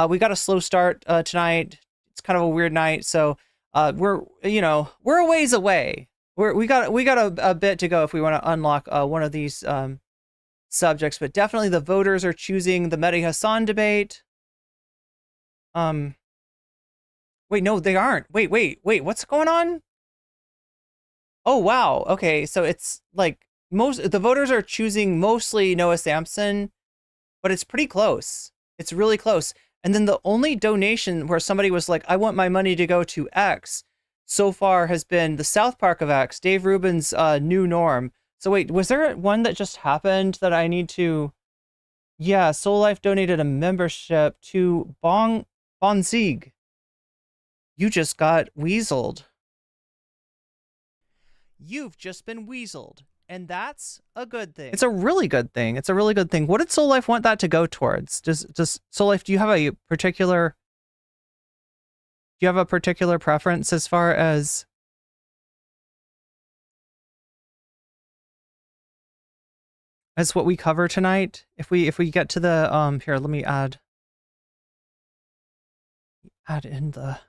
we got a slow start tonight. It's kind of a weird night, so we're a ways away. We got a bit to go if we want to unlock one of these subjects, but definitely the voters are choosing the Mehdi Hasan debate. Wait, no, they aren't. Wait, what's going on? Oh, wow. Okay, so it's like the voters are choosing mostly Noah Sampson, but it's pretty close. It's really close. And then the only donation where somebody was like, I want my money to go to X, so far has been the South Park of X, Dave Rubin's New Norm. So wait, was there one that just happened that I need to... Yeah, Soul Life donated a membership to Bonzig. You just got weaseled. You've just been weaseled. And that's a good thing. It's a really good thing. It's a really good thing. What did Soul Life want that to go towards? Does Soul Life, do you have a particular preference as far as what we cover tonight? If we get to the here, let me add in the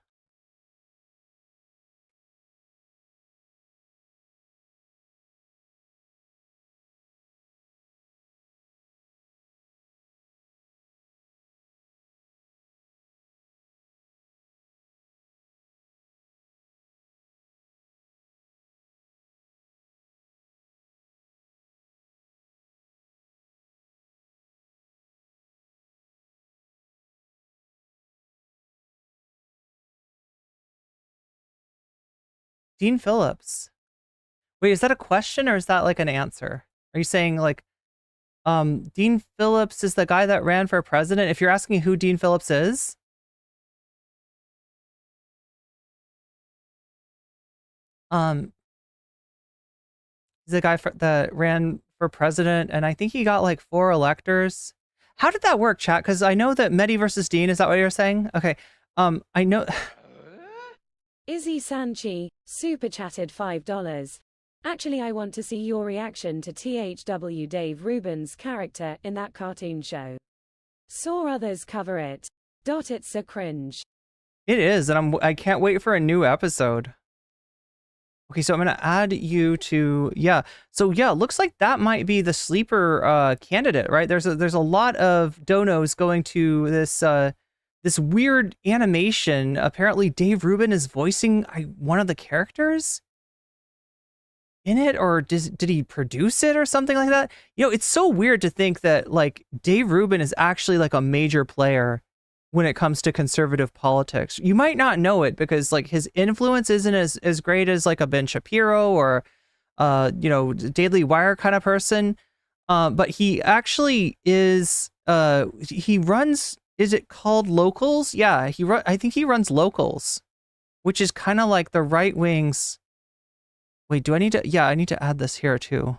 Dean Phillips. Wait, is that a question or is that like an answer? Are you saying like Dean Phillips is the guy that ran for president? If you're asking who Dean Phillips is? He's the guy that ran for president, and I think he got like 4 electors. How did that work, chat? Because I know that Mehdi versus Dean, is that what you're saying? Okay. I know... Izzy Sanchi, super chatted $5. Actually, I want to see your reaction to THW Dave Rubin's character in that cartoon show. Saw others cover it. It's a cringe. It is, and I can't wait for a new episode. Okay, so I'm gonna add you to So yeah, looks like that might be the sleeper candidate, right? There's a lot of donos going to this this weird animation. Apparently Dave Rubin is voicing one of the characters in it, or did he produce it or something like that? It's so weird to think that like Dave Rubin is actually like a major player when it comes to conservative politics. You might not know it because like his influence isn't as great as like a Ben Shapiro or you know, Daily Wire kind of person. But he actually is, he runs, is it called Locals? Yeah, I think he runs Locals, which is kind of like the right wing's. Wait, do I need to? Yeah, I need to add this here too.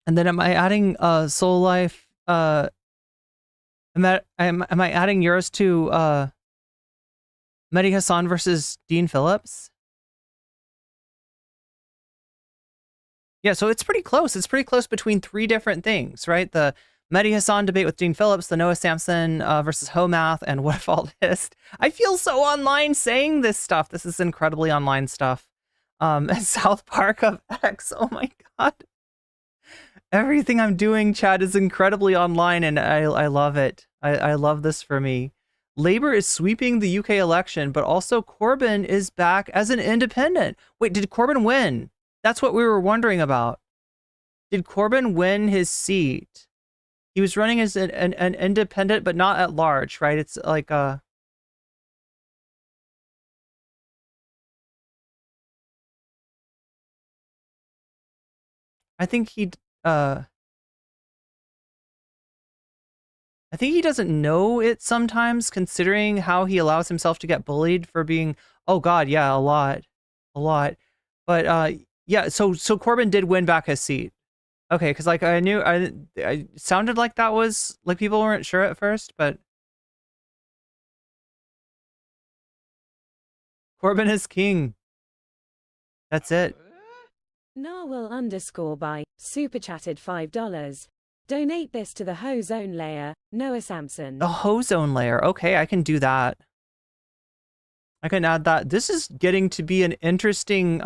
And then am I adding Soul Life? Am I adding yours to Mehdi Hasan versus Dean Phillips? Yeah, so it's pretty close. It's pretty close between three different things, right? The Mehdi Hasan debate with Dean Phillips, the Noah Samson versus Homath, and What If All This. I feel so online saying this stuff. This is incredibly online stuff. And South Park of X. Oh my god. Everything I'm doing, Chad, is incredibly online, and I love it. I love this for me. Labour is sweeping the UK election, but also Corbyn is back as an independent. Wait, did Corbyn win? That's what we were wondering about. Did Corbyn win his seat? He was running as an independent, but not at large, right? It's like I think he doesn't know it sometimes, considering how he allows himself to get bullied for being, oh god, yeah, a lot. But yeah, so Corbyn did win back his seat. Okay, because like I knew, I sounded like that was like people weren't sure at first, but Corbyn is king. That's it. Narwhal _ by super chatted $5. Donate this to the Hozone layer, Noah Samson. The Hozone layer. Okay, I can do that. I can add that. This is getting to be an interesting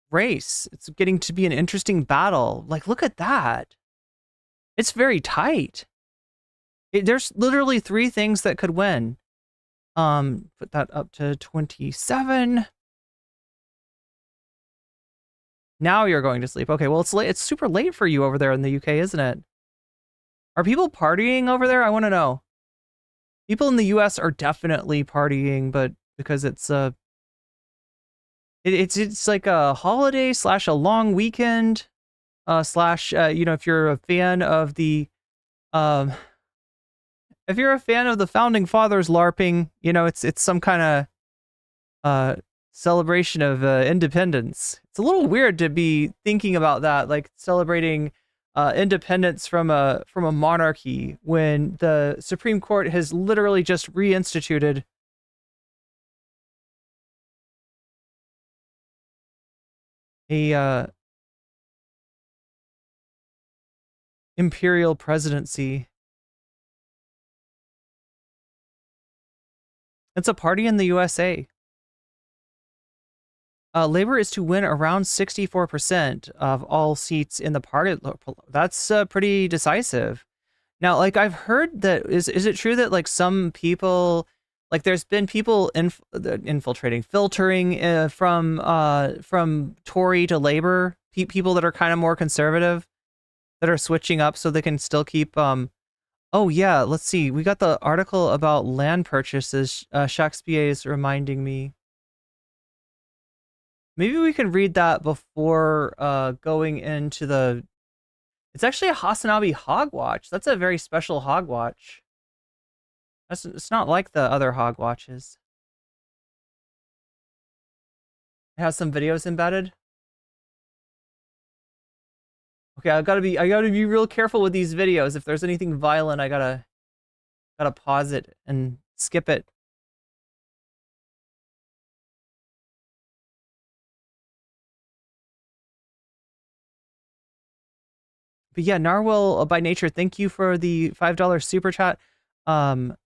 race. It's getting to be an interesting battle. Like, look at that. It's very tight. There's literally 3 things that could win. Put that up to 27. Now you're going to sleep. Okay, well, it's late. It's super late for you over there in the UK, isn't it? Are people partying over there? I want to know. People in the US are definitely partying, but because it's it's like a holiday / a long weekend / you know, if you're a fan of the if you're a fan of the founding fathers LARPing, you know, it's some kind of celebration of independence. It's a little weird to be thinking about that, like celebrating independence from a monarchy when the Supreme Court has literally just reinstituted a imperial presidency. It's a party in the USA. Labor is to win around 64% of all seats in the party. That's pretty decisive. Now, like, I've heard that, is it true that, like, some people, like, there's been people filtering from Tory to Labor, people that are kind of more conservative, that are switching up so they can still keep, oh yeah, let's see, we got the article about land purchases, Shakespeare is reminding me. Maybe we can read that before going into the... It's actually a Hasanabi Hogwatch. That's a very special Hogwatch. It's not like the other Hogwatches. It has some videos embedded. Okay, I gotta be real careful with these videos. If there's anything violent, I gotta pause it and skip it. But yeah, Narwhal by nature, thank you for the $5 super chat.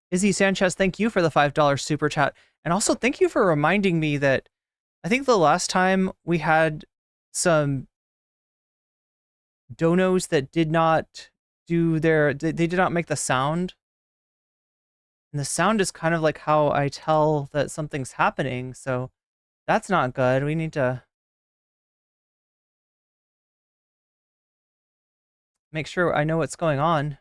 Izzy Sanchez, thank you for the $5 super chat. And also thank you for reminding me that I think the last time we had some donos that did not do they did not make the sound. And the sound is kind of like how I tell that something's happening. So that's not good. We need to make sure I know what's going on.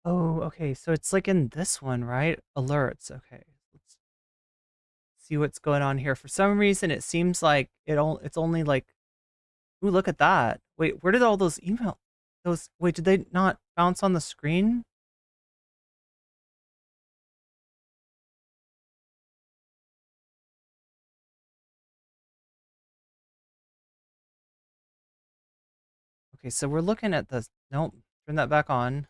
Oh, okay. So it's like in this one, right? Alerts. Okay. Let's see what's going on here. For some reason, it seems like it's only like, ooh, look at that. Wait, where did all those wait, did they not bounce on the screen? Okay, so we're looking at this. Nope, turn that back on.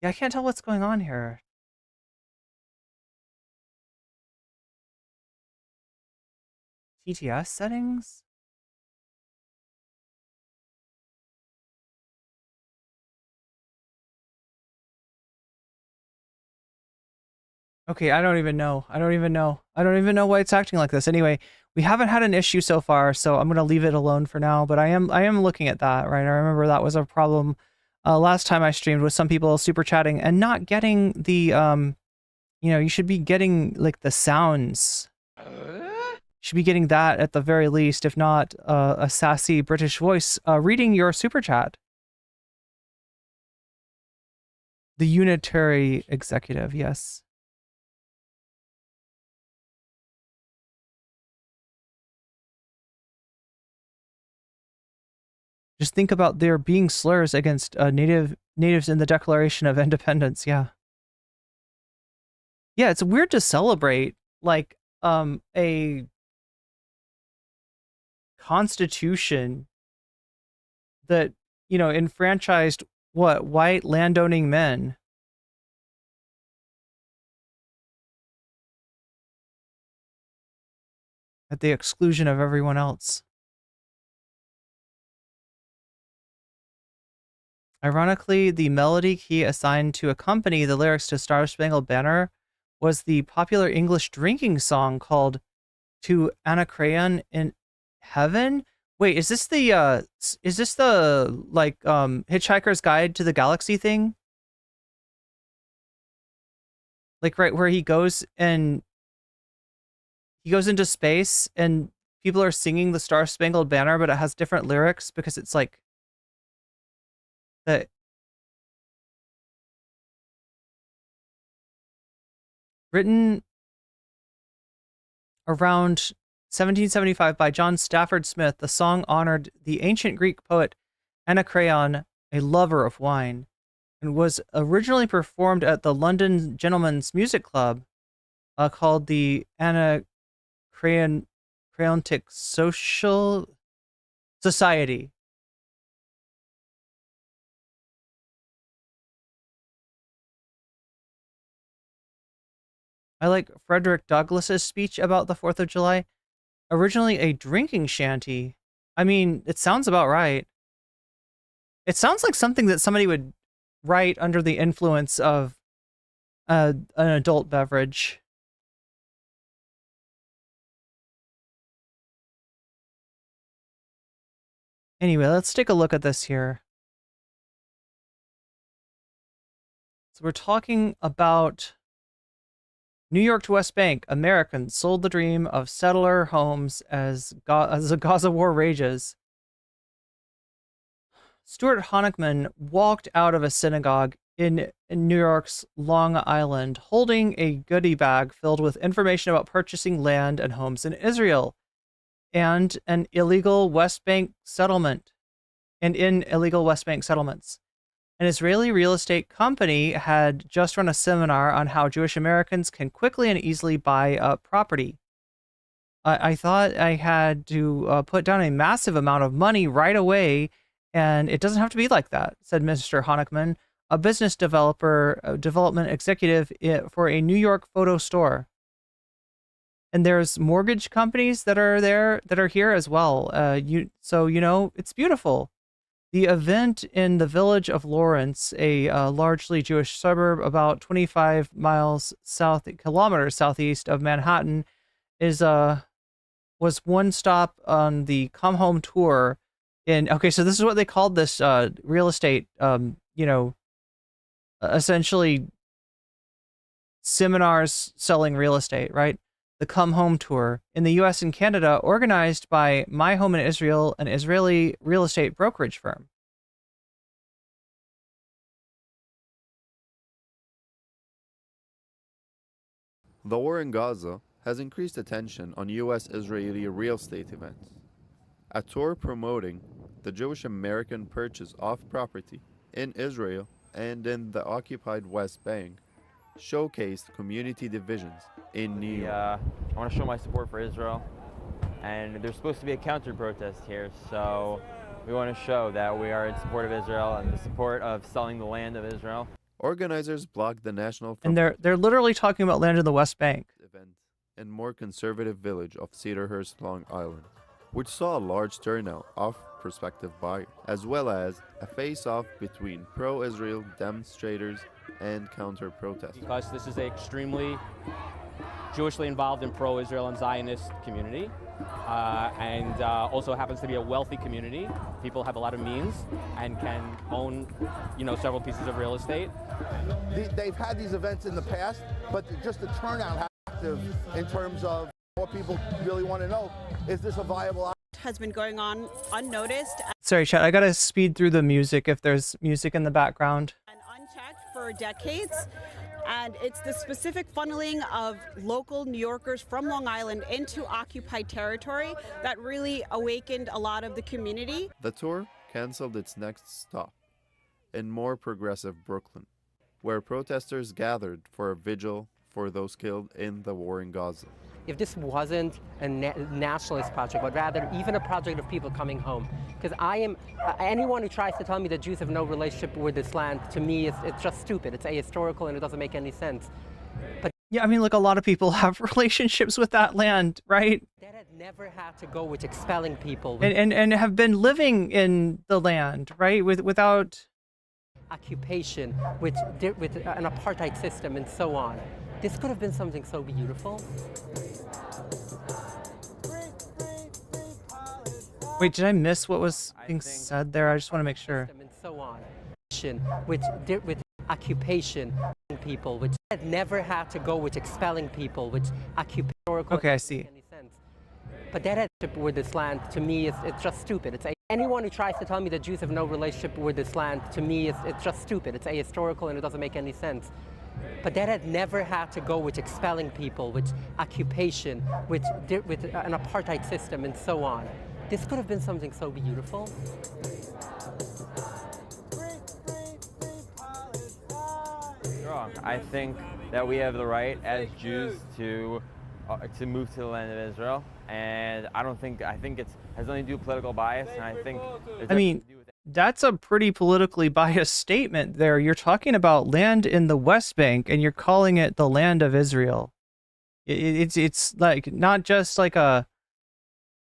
Yeah, I can't tell what's going on here. TTS settings? Okay, I don't even know. I don't even know why it's acting like this. Anyway, we haven't had an issue so far, so I'm gonna leave it alone for now. But I am looking at that, right? I remember that was a problem last time I streamed with some people super chatting and not getting the you should be getting like the sounds. Should be getting that at the very least, if not a sassy British voice reading your super chat. The unitary executive, yes. Just think about there being slurs against natives in the Declaration of Independence. Yeah. Yeah, it's weird to celebrate like a constitution that, enfranchised white landowning men. At the exclusion of everyone else. Ironically, the melody key assigned to accompany the lyrics to Star Spangled Banner was the popular English drinking song called To Anacreon in Heaven? Wait, is this the Hitchhiker's Guide to the Galaxy thing? Like right where he goes into space and people are singing the Star Spangled Banner, but it has different lyrics because it's like the written around 1775 by John Stafford Smith. The song honored the ancient Greek poet Anacreon, a lover of wine, and was originally performed at the London Gentlemen's Music Club, called the Anacreontic Social Society. I like Frederick Douglass's speech about the 4th of July. Originally a drinking shanty. I mean, it sounds about right. It sounds like something that somebody would write under the influence of an adult beverage. Anyway, let's take a look at this here. So we're talking about New York to West Bank. Americans sold the dream of settler homes as the Gaza war rages. Stuart Honickman walked out of a synagogue in New York's Long Island holding a goodie bag filled with information about purchasing land and homes in Israel and an illegal West Bank settlement and in illegal West Bank settlements. An Israeli real estate company had just run a seminar on how Jewish Americans can quickly and easily buy up property. I thought I had to put down a massive amount of money right away, and it doesn't have to be like that, said Mr. Honickman, a business development executive for a New York photo store. And there's mortgage companies that are here as well. It's beautiful. The event in the village of Lawrence, a largely Jewish suburb about 25 kilometers southeast of Manhattan, was one stop on the Come Home tour okay, so this is what they called this real estate, you know, essentially seminars selling real estate, right? The Come Home Tour in the US and Canada, organized by My Home in Israel, an Israeli real estate brokerage firm. The war in Gaza has increased attention on US-Israeli real estate events. A tour promoting the Jewish American purchase of property in Israel and in the occupied West Bank showcased community divisions in New York. I want to show my support for Israel, and there's supposed to be a counter-protest here, so we want to show that we are in support of Israel and the support of selling the land of Israel. Organizers blocked the national And they're literally talking about land in the West Bank. Event in more conservative village of Cedarhurst, Long Island, which saw a large turnout of prospective buyers, as well as a face-off between pro-Israel demonstrators and counter-protesters. Because this is an extremely Jewishly involved and pro-Israel and Zionist community, and also happens to be a wealthy community. People have a lot of means and can own, several pieces of real estate. They've had these events in the past, but just the turnout active in terms of more people really want to know, is this a viable option? Has been going on unnoticed. Sorry, chat, I gotta speed through the music if there's music in the background. And unchecked for decades. And it's the specific funneling of local New Yorkers from Long Island into occupied territory that really awakened a lot of the community. The tour canceled its next stop in more progressive Brooklyn, where protesters gathered for a vigil for those killed in the war in Gaza. If this wasn't a nationalist project, but rather even a project of people coming home, because anyone who tries to tell me that Jews have no relationship with this land, to me, it's just stupid. It's ahistorical and it doesn't make any sense. But yeah, I mean, look, a lot of people have relationships with that land, right? that had never had to go with expelling people. And have been living in the land, right? Without occupation, with an apartheid system and so on. This could have been something so beautiful. Wait, did I miss what was being said there? I just want to make sure. And so on. With occupation, people, which had never had to go with expelling people, which occupation. Okay, I see. But that had with this land, to me, it's just stupid. Anyone who tries to tell me that Jews have no relationship with this land, to me, it's just stupid. It's ahistorical and it doesn't make any sense. But that had never had to go with expelling people, with occupation, with an apartheid system and so on. This could have been something so beautiful. Wrong. I think that we have the right as Jews to move to the land of Israel, and I think it has nothing to do with political bias, and I think I mean, that's a pretty politically biased statement there. You're talking about land in the West Bank and you're calling it the land of Israel. It's like not just like a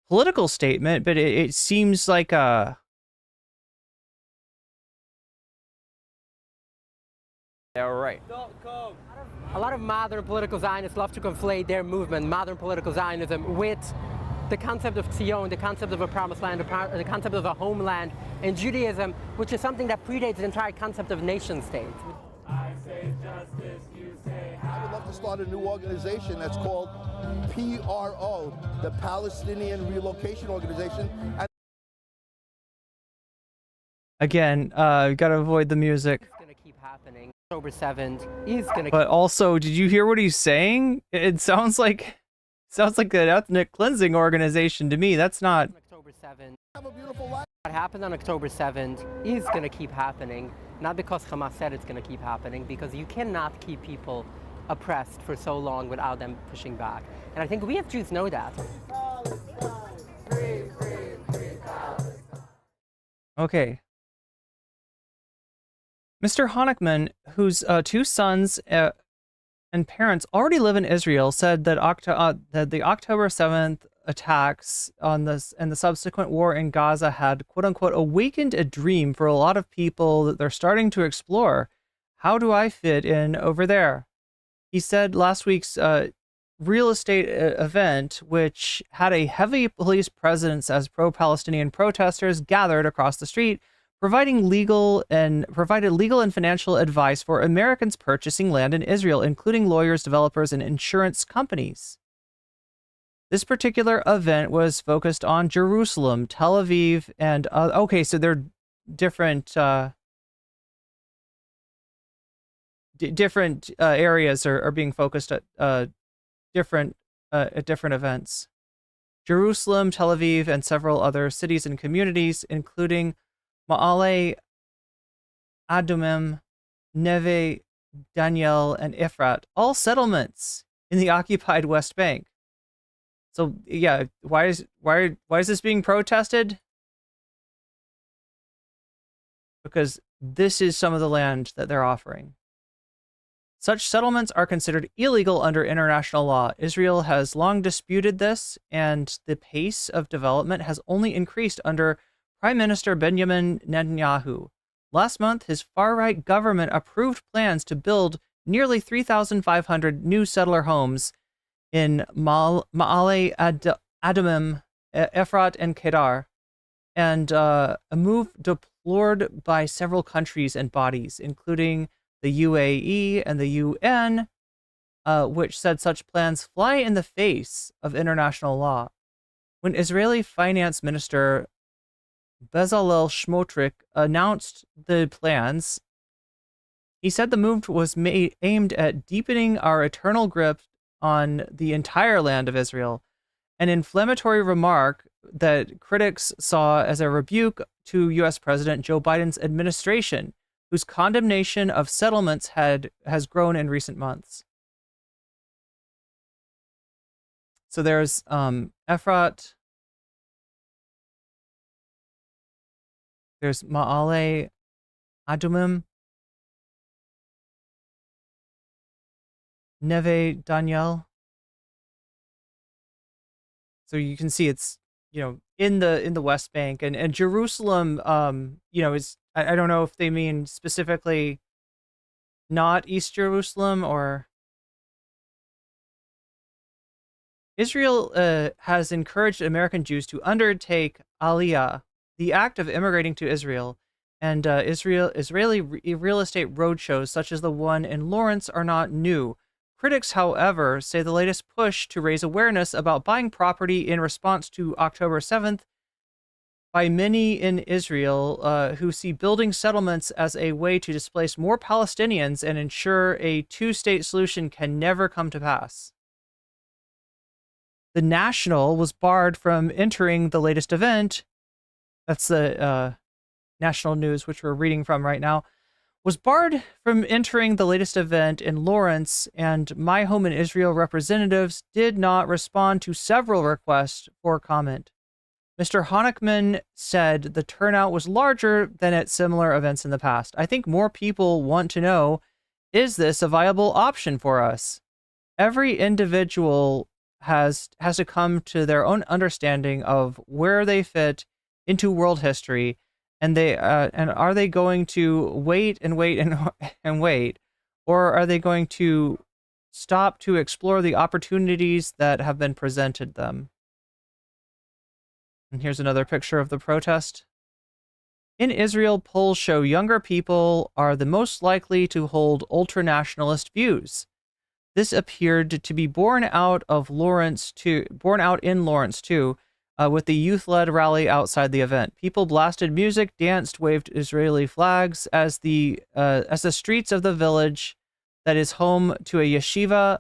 political statement, but it seems like a... Yeah, right. A lot of modern political Zionists love to conflate their movement, modern political Zionism, with the concept of Zion, the concept of a promised land, the concept of a homeland in Judaism, which is something that predates the entire concept of nation states. I would love to start a new organization that's called PRO, the Palestinian Relocation Organization. Again, you gotta avoid the music. It's gonna keep happening. October 7th is gonna. But also, did you hear what he's saying? It sounds like an ethnic cleansing organization to me. That's not. October 7th. What happened on October 7th is going to keep happening, not because Hamas said it's going to keep happening, because you cannot keep people oppressed for so long without them pushing back. And I think we as Jews know that. Okay. Mr. Honickman, whose two sons and parents already live in Israel, said that that the October 7th attacks on this and the subsequent war in Gaza had, quote unquote, awakened a dream for a lot of people that they're starting to explore. How do I fit in over there? He said last week's real estate event, which had a heavy police presence as pro-Palestinian protesters gathered across the street, provided legal and financial advice for Americans purchasing land in Israel, including lawyers, developers, and insurance companies. This particular event was focused on Jerusalem, Tel Aviv, and okay, so they're different different areas are being focused at different events. Jerusalem, Tel Aviv, and several other cities and communities, including Ma'ale Adumim, Neve, Daniel, and Ifrat, all settlements in the occupied West Bank. So yeah, why is this being protested? Because this is some of the land that they're offering. Such settlements are considered illegal under international law. Israel has long disputed this, and the pace of development has only increased under Prime Minister Benjamin Netanyahu. Last month, his far-right government approved plans to build nearly 3,500 new settler homes in Ma'ale Adumim, Efrat, and Kedar, and a move deplored by several countries and bodies, including the UAE and the UN, which said such plans fly in the face of international law. When Israeli Finance Minister Bezalel Smotrich announced the plans, he said the move was aimed at deepening our eternal grip on the entire land of Israel, an inflammatory remark that critics saw as a rebuke to U.S. President Joe Biden's administration, whose condemnation of settlements has grown in recent months. So there's Efrat, there's Ma'ale Adumim, Neve Daniel. So you can see it's, in the West Bank, and Jerusalem, is, I don't know if they mean specifically not East Jerusalem or Israel has encouraged American Jews to undertake Aliyah, the act of immigrating to Israel, and Israeli real estate roadshows such as the one in Lawrence are not new. Critics, however, say the latest push to raise awareness about buying property in response to October 7th by many in Israel who see building settlements as a way to displace more Palestinians and ensure a two-state solution can never come to pass. The National was barred from entering the latest event. That's the National News, which we're reading from right now. Was barred from entering the latest event in Lawrence, and My Home in Israel representatives did not respond to several requests for comment. Mr. Honickman said the turnout was larger than at similar events in the past. I think more people want to know, is this a viable option for us? Every individual has to come to their own understanding of where they fit into world history, and are they going to wait and wait and wait, or are they going to stop to explore the opportunities that have been presented them? And here's another picture of the protest. In Israel, polls show younger people are the most likely to hold ultra-nationalist views. This appeared to be borne out in Lawrence too, with the youth-led rally outside the event. People blasted music, danced, waved Israeli flags as the streets of the village that is home to a yeshiva,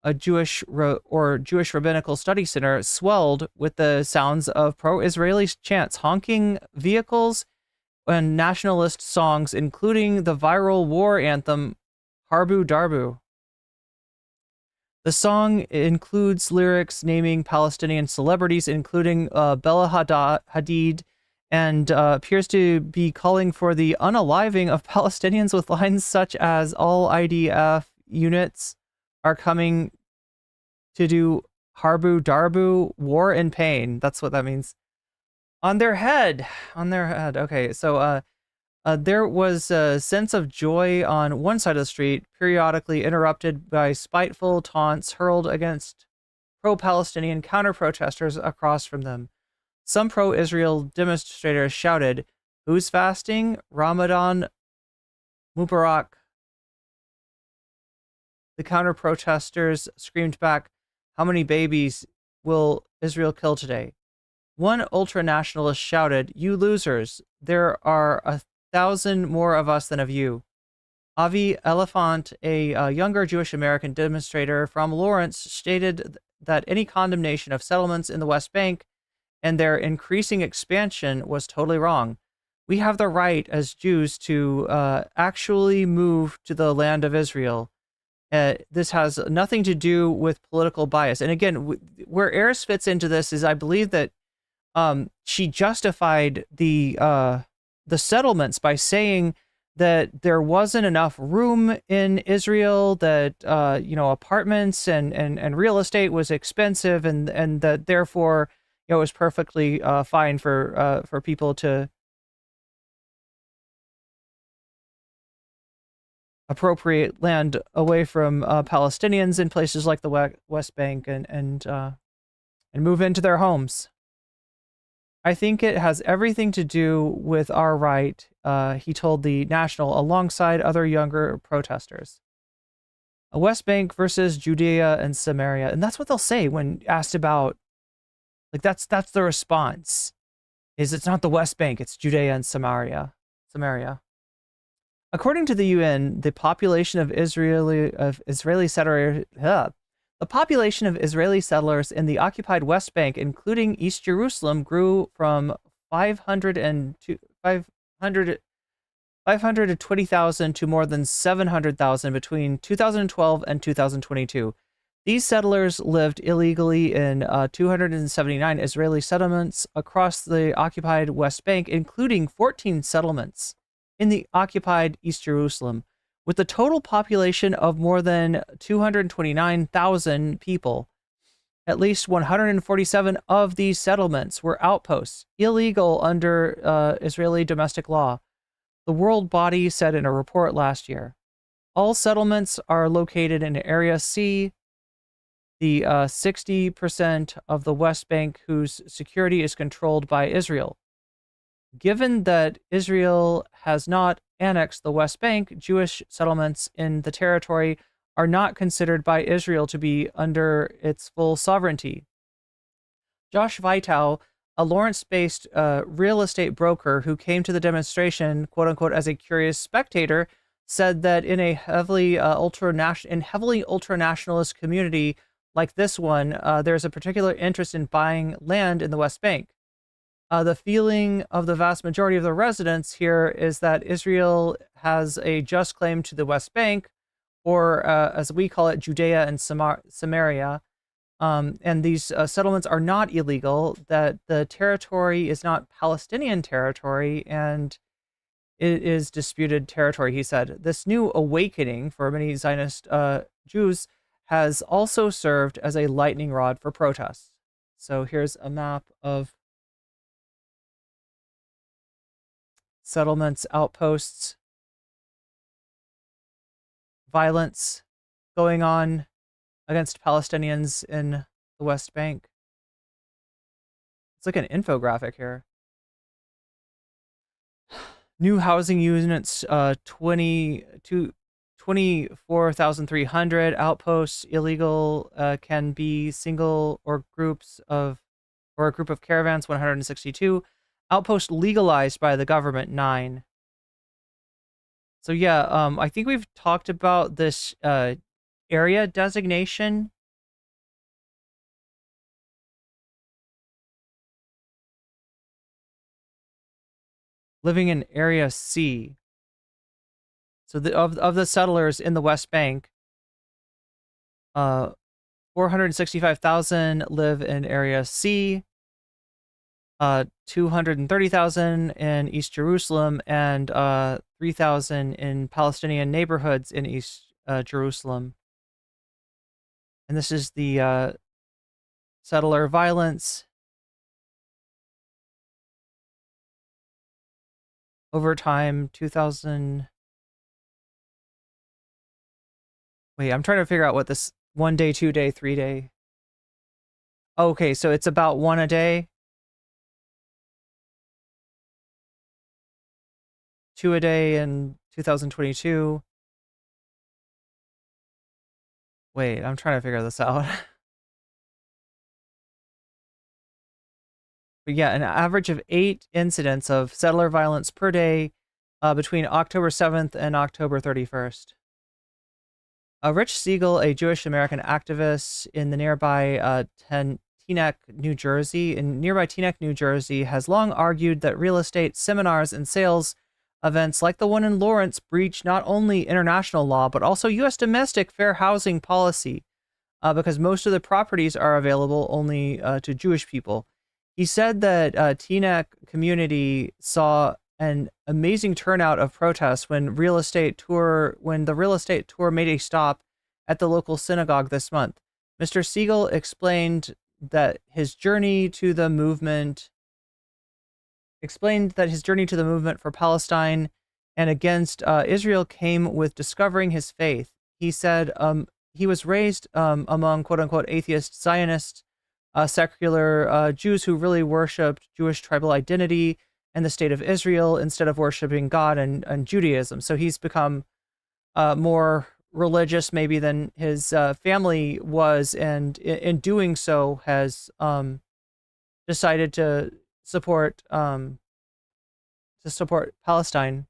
a Jewish rabbinical study center, swelled with the sounds of pro-Israeli chants, honking vehicles, and nationalist songs, including the viral war anthem Harbu Darbu. The song includes lyrics naming Palestinian celebrities, including Bella Hadid, and appears to be calling for the unaliving of Palestinians with lines such as all IDF units are coming to do Harbu Darbu, war and pain. That's what that means. On their head. Okay, so There was a sense of joy on one side of the street, periodically interrupted by spiteful taunts hurled against pro-Palestinian counter-protesters across from them. Some pro-Israel demonstrators shouted, "Who's fasting? Ramadan Mubarak." The counter-protesters screamed back, "How many babies will Israel kill today?" One ultra-nationalist shouted, "You losers, there are 1,000 more of us than of you." Avi Elephant, a younger Jewish American demonstrator from Lawrence, stated that any condemnation of settlements in the West Bank and their increasing expansion was totally wrong. We have the right as Jews to actually move to the land of Israel. This has nothing to do with political bias. And again, where Eris fits into this is I believe that she justified the settlements by saying that there wasn't enough room in Israel, that apartments and real estate was expensive, and that therefore it was perfectly fine for people to appropriate land away from Palestinians in places like the West Bank and move into their homes. I think it has everything to do with our right, he told the National alongside other younger protesters. A West Bank versus Judea and Samaria. And that's what they'll say when asked about, like, that's the response, is it's not the West Bank, it's Judea and Samaria. According to the UN, the population of Israeli settlers, the population of Israeli settlers in the occupied West Bank, including East Jerusalem, grew from 520,000 to more than 700,000 between 2012 and 2022. These settlers lived illegally in 279 Israeli settlements across the occupied West Bank, including 14 settlements in the occupied East Jerusalem, with a total population of more than 229,000 people. At least 147 of these settlements were outposts, illegal under Israeli domestic law, the World Body said in a report last year. All settlements are located in Area C, the 60% of the West Bank whose security is controlled by Israel. Given that Israel has not annexed the West Bank, Jewish settlements in the territory are not considered by Israel to be under its full sovereignty. Josh Vitale, a Lawrence-based real estate broker who came to the demonstration, quote unquote, as a curious spectator, said that in a heavily ultranationalist community like this one, there's a particular interest in buying land in the West Bank. The feeling of the vast majority of the residents here is that Israel has a just claim to the West Bank, or as we call it, Judea and Samaria. And these settlements are not illegal, that the territory is not Palestinian territory, and it is disputed territory, he said. This new awakening for many Zionist Jews has also served as a lightning rod for protests. So here's a map of settlements, outposts, violence going on against Palestinians in the West Bank. It's like an infographic here. New housing units, 24,300 outposts. Illegal can be single or a group of caravans, 162. Outpost legalized by the government, 9. So yeah, I think we've talked about this area designation. Living in Area C. So of the settlers in the West Bank, 465,000 live in Area C. 230,000 in East Jerusalem, and 3,000 in Palestinian neighborhoods in East Jerusalem. And this is the settler violence. Overtime 2000. Wait, I'm trying to figure out what this 1 day, 2 day, 3 day. Okay, so it's about 1 a day. 2 a day in 2022. Wait, I'm trying to figure this out. But yeah, an average of 8 incidents of settler violence per day between October 7th and October 31st. Rich Siegel, a Jewish American activist in the nearby Teaneck, New Jersey, has long argued that real estate seminars and sales events like the one in Lawrence breach not only international law, but also U.S. domestic fair housing policy, because most of the properties are available only to Jewish people. He said that Teaneck community saw an amazing turnout of protests when the real estate tour made a stop at the local synagogue this month. Mr. Siegel explained that his journey to the movement for Palestine and against Israel came with discovering his faith. He said he was raised among quote-unquote atheist Zionists, secular Jews who really worshipped Jewish tribal identity and the state of Israel instead of worshiping God and Judaism. So he's become more religious maybe than his family was, and in doing so has decided to support Palestine.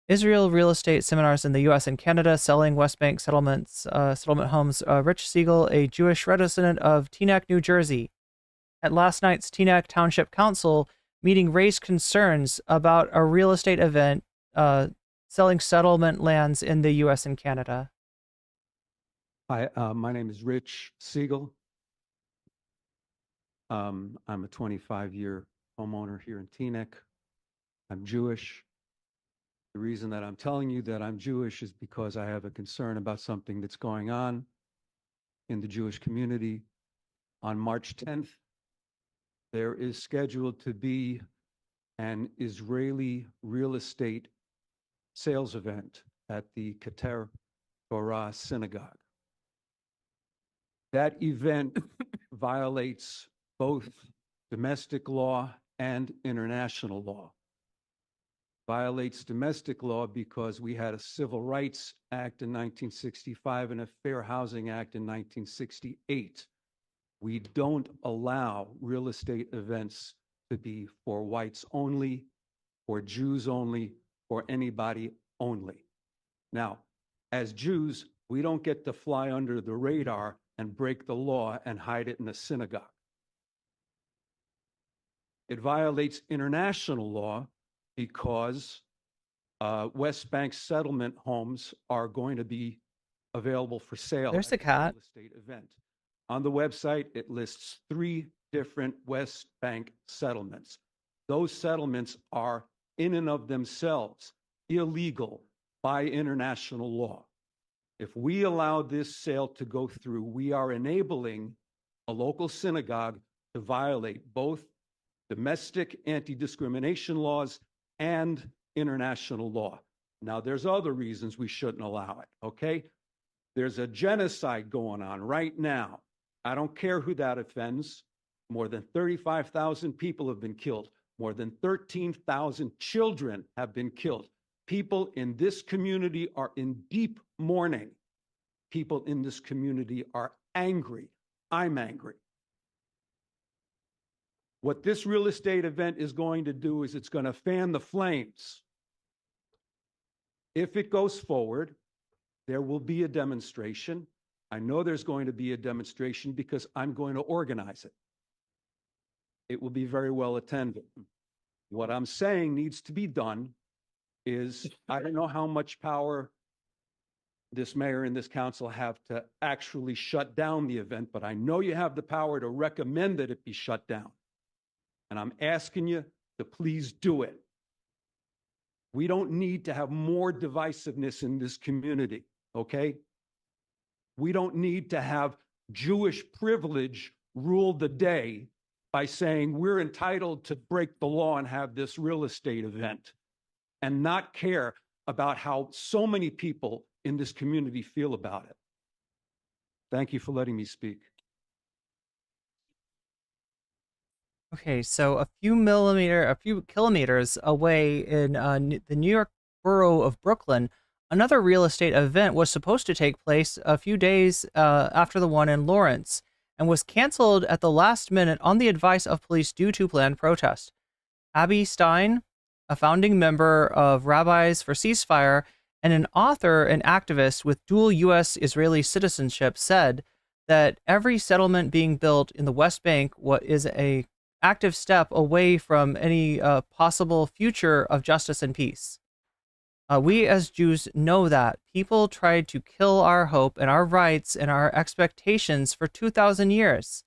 Israel real estate seminars in the U.S. and Canada, selling West Bank settlement homes. Rich Siegel, a Jewish resident of Teaneck, New Jersey, at last night's Teaneck Township Council meeting, raised concerns about a real estate event selling settlement lands in the U.S. and Canada. Hi, my name is Rich Siegel. I'm a 25-year homeowner here in Teaneck. I'm Jewish. The reason that I'm telling you that I'm Jewish is because I have a concern about something that's going on in the Jewish community. On March 10th, there is scheduled to be an Israeli real estate sales event at the Keter Torah Synagogue. That event violates both domestic law and international law. Violates domestic law because we had a Civil Rights Act in 1965 and a Fair Housing Act in 1968. We don't allow real estate events to be for whites only, for Jews only, for anybody only. Now, as Jews, we don't get to fly under the radar and break the law and hide it in a synagogue. It violates international law because West Bank settlement homes are going to be available for sale. There's the cat. Real estate event. On the website, it lists 3 different West Bank settlements. Those settlements are in and of themselves illegal by international law. If we allow this sale to go through, we are enabling a local synagogue to violate both domestic anti-discrimination laws and international law. Now, there's other reasons we shouldn't allow it, okay? There's a genocide going on right now. I don't care who that offends. More than 35,000 people have been killed. More than 13,000 children have been killed. People in this community are in deep mourning. People in this community are angry. I'm angry. What this real estate event is going to do is it's going to fan the flames. If it goes forward, there will be a demonstration. I know there's going to be a demonstration because I'm going to organize it. It will be very well attended. What I'm saying needs to be done is, I don't know how much power this mayor and this council have to actually shut down the event, but I know you have the power to recommend that it be shut down. And I'm asking you to please do it. We don't need to have more divisiveness in this community, okay? We don't need to have Jewish privilege rule the day by saying we're entitled to break the law and have this real estate event and not care about how so many people in this community feel about it. Thank you for letting me speak. Okay, so a few kilometers away in the New York borough of Brooklyn, another real estate event was supposed to take place a few days after the one in Lawrence, and was canceled at the last minute on the advice of police due to planned protest. Abby Stein, a founding member of Rabbis for Ceasefire and an author and activist with dual U.S.-Israeli citizenship, said that every settlement being built in the West Bank is a active step away from any possible future of justice and peace. We as Jews know that people tried to kill our hope and our rights and our expectations for 2,000 years,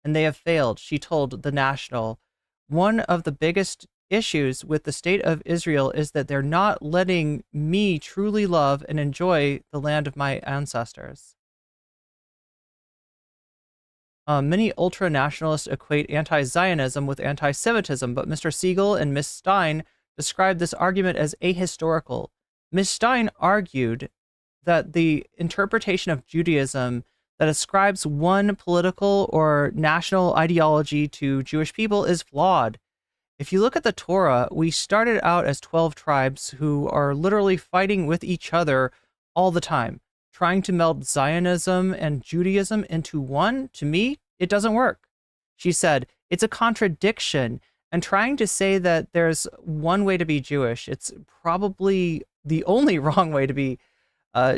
and they have failed, she told The National. One of the biggest issues with the state of Israel is that they're not letting me truly love and enjoy the land of my ancestors. Many ultra-nationalists equate anti-Zionism with anti-Semitism, but Mr. Siegel and Ms. Stein described this argument as ahistorical. Ms. Stein argued that the interpretation of Judaism that ascribes one political or national ideology to Jewish people is flawed. If you look at the Torah, we started out as 12 tribes who are literally fighting with each other all the time, trying to meld Zionism and Judaism into one. To me, it doesn't work. She said, it's a contradiction, and trying to say that there's one way to be Jewish, it's probably the only wrong way to be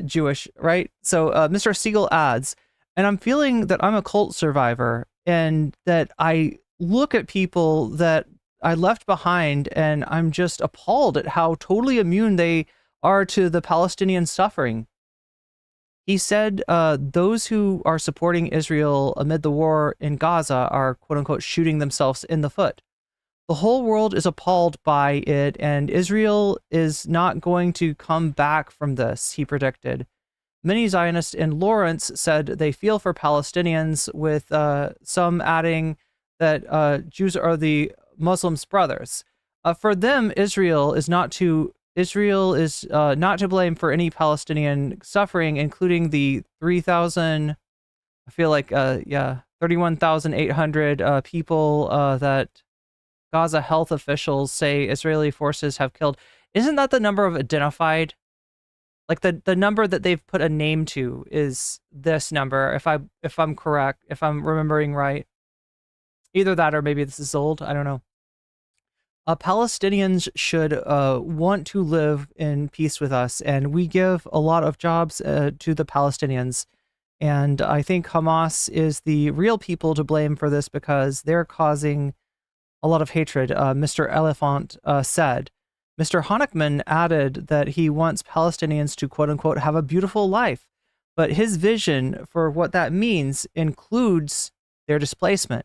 Jewish, right? So Mr. Siegel adds, and I'm feeling that I'm a cult survivor and that I look at people that I left behind and I'm just appalled at how totally immune they are to the Palestinian suffering. He said those who are supporting Israel amid the war in Gaza are, quote unquote, shooting themselves in the foot. The whole world is appalled by it, and Israel is not going to come back from this, he predicted. Many Zionists in Lawrence said they feel for Palestinians, with some adding that Jews are the Muslims' brothers. For them, Israel is not to blame for any Palestinian suffering, including the 31,800 people that Gaza health officials say Israeli forces have killed. Isn't that the number of identified? Like the number that they've put a name to is this number, if I'm correct, if I'm remembering right. Either that or maybe this is old, I don't know. Palestinians should want to live in peace with us, and we give a lot of jobs to the Palestinians. And I think Hamas is the real people to blame for this because they're causing a lot of hatred, Mr. Elephant said. Mr. Honickman added that he wants Palestinians to, quote unquote, have a beautiful life, but his vision for what that means includes their displacement.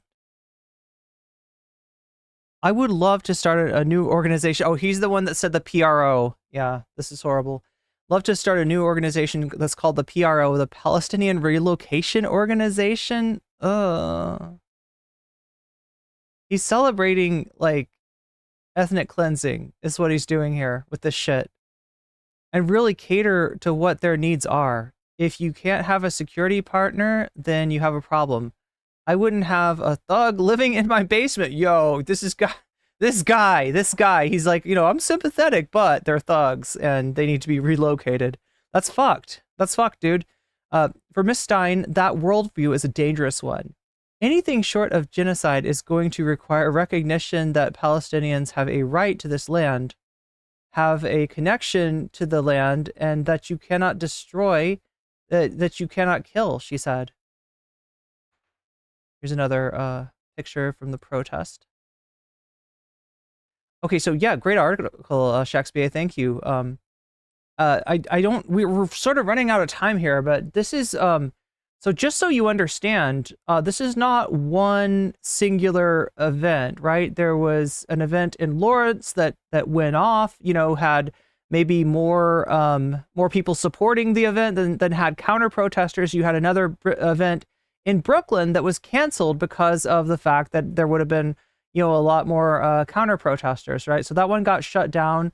I would love to start a new organization. Oh, he's the one that said the PRO. Yeah, this is horrible. Love to start a new organization that's called the PRO, the Palestinian Relocation Organization. He's celebrating, like, ethnic cleansing is what he's doing here with this shit. And really cater to what their needs are. If you can't have a security partner, then you have a problem. I wouldn't have a thug living in my basement. Yo, this guy, he's like, you know, I'm sympathetic, but they're thugs and they need to be relocated. That's fucked. That's fucked, dude. For Miss Stein, that worldview is a dangerous one. Anything short of genocide is going to require recognition that Palestinians have a right to this land, have a connection to the land, and that you cannot destroy, that you cannot kill, she said. Here's another picture from the protest. Okay, so yeah, great article, Shakespeare. Thank you. We're sort of running out of time here, but this is so just so you understand, this is not one singular event, right? There was an event in Lawrence that went off, you know, had maybe more people supporting the event than had counter protesters. You had another event in Brooklyn that was canceled because of the fact that there would have been, you know, a lot more counter protesters, right? So that one got shut down.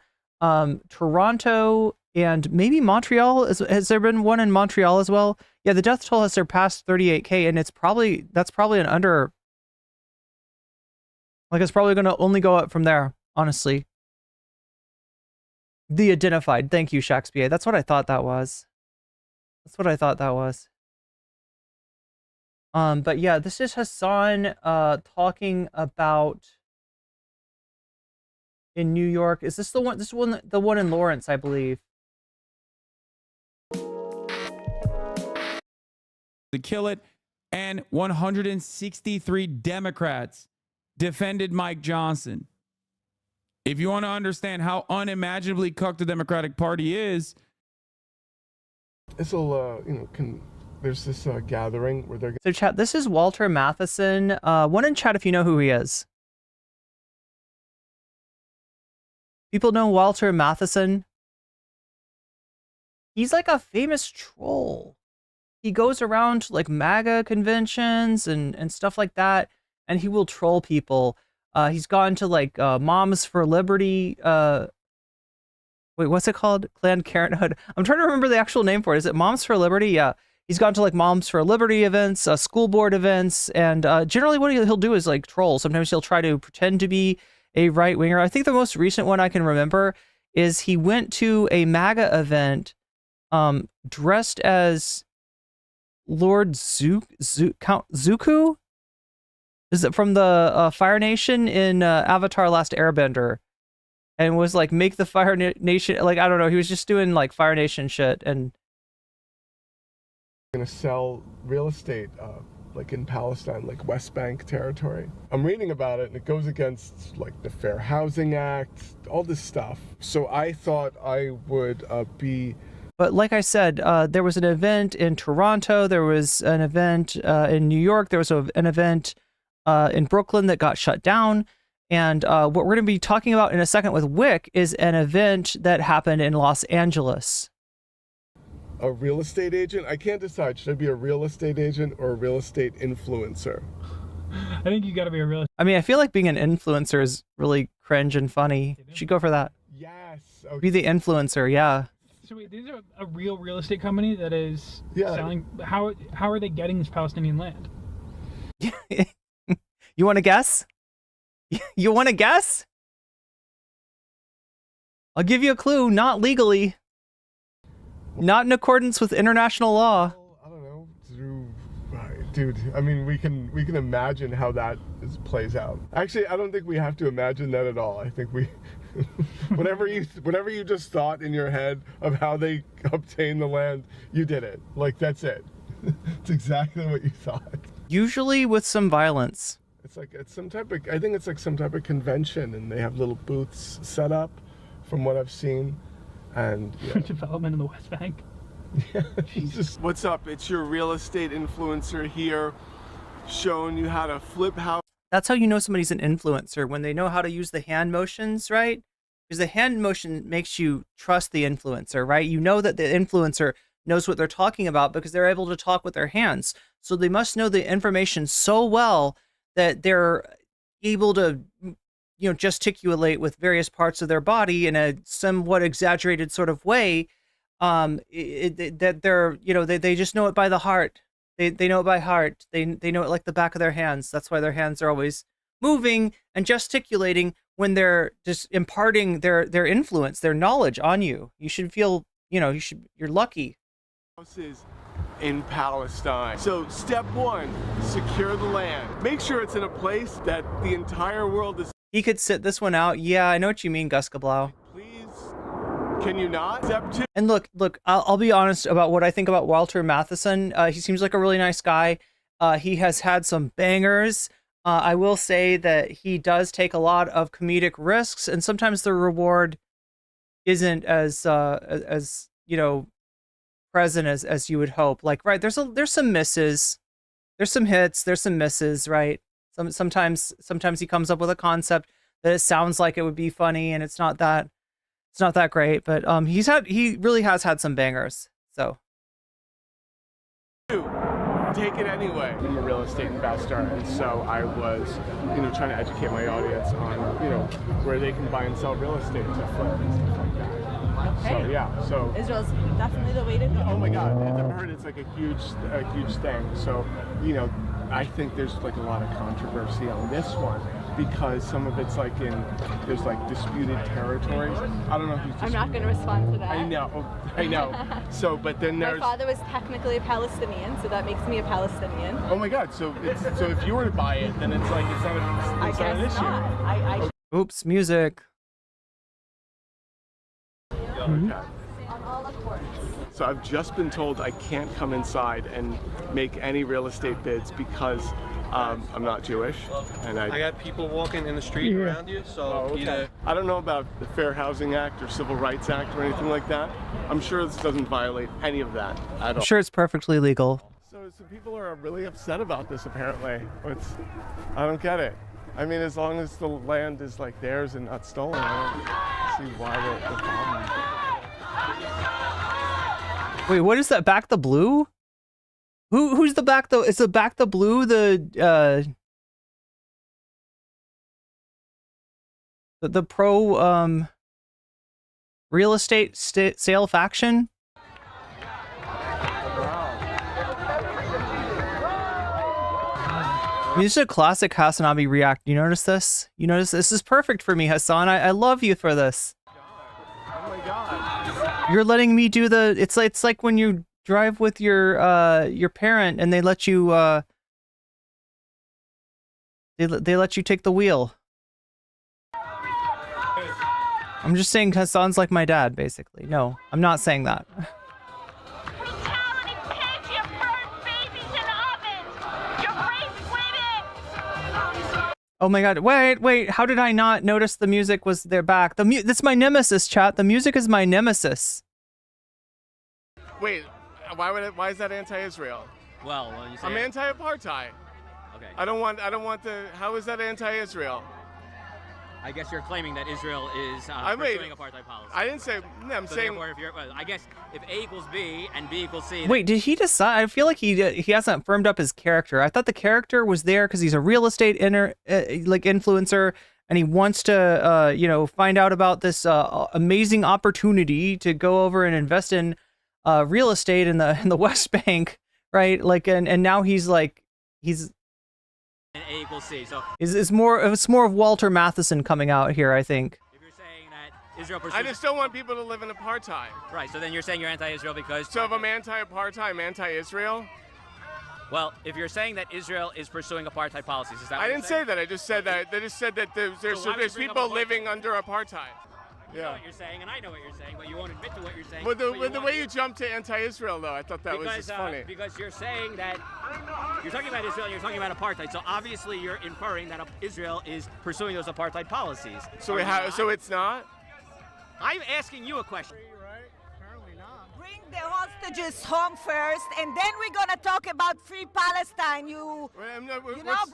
Toronto and maybe Montreal. Has there been one in Montreal as well? Yeah, the death toll has surpassed 38K, and that's probably an under. Like, it's probably going to only go up from there, honestly. The identified. Thank you, Shakespeare. That's what I thought that was. That's what I thought that was. But yeah, this is Hasan talking about in New York. Is this the one? This one, the one in Lawrence, I believe. To kill it, and 163 Democrats defended Mike Johnson. If you want to understand how unimaginably cooked the Democratic Party is, this'll there's this gathering where they're. So chat, this is Walter Matheson. One in chat if you know who he is. People know Walter Matheson. He's like a famous troll. He goes around to like MAGA conventions and stuff like that, and he will troll people. He's gone to like Moms for Liberty. Wait, what's it called? Planned Parenthood. I'm trying to remember the actual name for it. Is it Moms for Liberty? Yeah. He's gone to like Moms for Liberty events, school board events, and generally what he'll do is like troll. Sometimes he'll try to pretend to be a right winger. I think the most recent one I can remember is he went to a MAGA event dressed as Lord Count Zuko? Is it from the Fire Nation in Avatar Last Airbender? And was like, make the Fire Nation, like, I don't know, he was just doing like Fire Nation shit. And gonna sell real estate like in Palestine, like West Bank territory. I'm reading about it and it goes against like the Fair Housing Act, all this stuff. So I thought I would be. But like I said, there was an event in Toronto, there was an event in New York, there was an event in Brooklyn that got shut down. And what we're going to be talking about in a second with Whick is an event that happened in Los Angeles. A real estate agent? I can't decide. Should I be a real estate agent or a real estate influencer? I think you got to be a real. I mean, I feel like being an influencer is really cringe and funny. You should go for that. Yes. Okay. Be the influencer, yeah. So wait, these are a real estate company that is selling. How are they getting this Palestinian land? You want to guess? You want to guess? I'll give you a clue. Not legally. Not in accordance with international law. I don't know. Dude, I mean, we can imagine how that plays out. Actually, I don't think we have to imagine that at all. I think we, whatever you just thought in your head of how they obtain the land, you did it. Like, that's it. It's exactly what you thought. Usually with some violence. It's some type of, I think it's like some type of convention, and they have little booths set up, from what I've seen, and yeah. Development in the West Bank. Yeah, just, what's up? It's your real estate influencer here, showing you how to flip house. That's how you know somebody's an influencer, when they know how to use the hand motions, right? Because the hand motion makes you trust the influencer, right? You know that the influencer knows what they're talking about because they're able to talk with their hands. So they must know the information so well that they're able to, you know, gesticulate with various parts of their body in a somewhat exaggerated sort of way. That they're, you know, they just know it by the heart. They know it by heart. They know it like the back of their hands. That's why their hands are always moving and gesticulating when they're just imparting their influence, their knowledge on you. You should feel, you know, you're lucky. Houses in Palestine. So step one, secure the land. Make sure it's in a place that the entire world is. He could sit this one out. Yeah, I know what you mean, Gus Kablau. Please, can you not? Step two. And look, I'll be honest about what I think about Walter Matheson. He seems like a really nice guy. He has had some bangers. I will say that he does take a lot of comedic risks, and sometimes the reward isn't as you know, present as you would hope. Like, right, there's some misses, there's some hits, there's some misses, right? Sometimes he comes up with a concept that it sounds like it would be funny, and it's not that great. But he really has had some bangers. So take it anyway. I'm a real estate investor, and so I was, trying to educate my audience on, where they can buy and sell real estate to flip and stuff like that. So yeah, so Israel's definitely the way to go. Oh my God, I've heard it's like a huge thing. So, I think there's like a lot of controversy on this one because some of it's like there's like disputed territories. I don't know who's disputed. I'm not going to respond to that. I know. So, but then there's. My father was technically a Palestinian, so that makes me a Palestinian. Oh my God, so if you were to buy it, then it's like it's not an issue. Not. Oops, music. Okay. So I've just been told I can't come inside and make any real estate bids because I'm not Jewish, and I got people walking in the street around you, so either. I don't know about the Fair Housing Act or Civil Rights Act or anything like that. I'm sure this doesn't violate any of that at all. I'm sure it's perfectly legal. So people are really upset about this apparently. I don't get it. I mean, as long as the land is like theirs and not stolen, I don't see why the problem. Wait, what is that? Back the Blue? Who's the Back the? Is the Back the Blue the pro real estate sale faction? This is a classic Hasanabi react. You notice this? You notice this is perfect for me, Hasan. I love you for this. Oh my God. You're letting me do the. It's like when you drive with your parent and they let you they let you take the wheel. I'm just saying Hasan's like my dad, basically. No, I'm not saying that. Oh my God! Wait! How did I not notice the music was there back? That's my nemesis, chat. The music is my nemesis. Wait, why is that anti-Israel? Well, when you say I'm anti-apartheid. Okay. I don't want the. How is that anti-Israel? I guess you're claiming that Israel is pursuing apartheid policy. I didn't say. I'm saying. I guess if A equals B and B equals C. Wait, did he decide? I feel like he hasn't firmed up his character. I thought the character was there because he's a real estate influencer, and he wants to find out about this amazing opportunity to go over and invest in real estate in the West Bank, right? Like, and now he's And A equals C. So it's more of Walter Matheson coming out here, I think. if you're saying that Israel pursues, I just don't want people to live in apartheid. right. So then you're saying you're anti-Israel because. So if I'm anti-apartheid, I'm anti-Israel. Well, if you're saying that Israel is pursuing apartheid policies, is that? I didn't say that. I just said that. They just said that there's people living under apartheid. You know what you're saying, and I know what you're saying, but you won't admit to what you're saying. But the way you jumped to anti-Israel, though, I thought that was just funny. Because you're saying that you're talking about Israel, and you're talking about apartheid. So obviously you're inferring that Israel is pursuing those apartheid policies. So so it's not? I'm asking you a question. Bring the hostages home first, and then we're gonna talk about free Palestine. Bring them What home does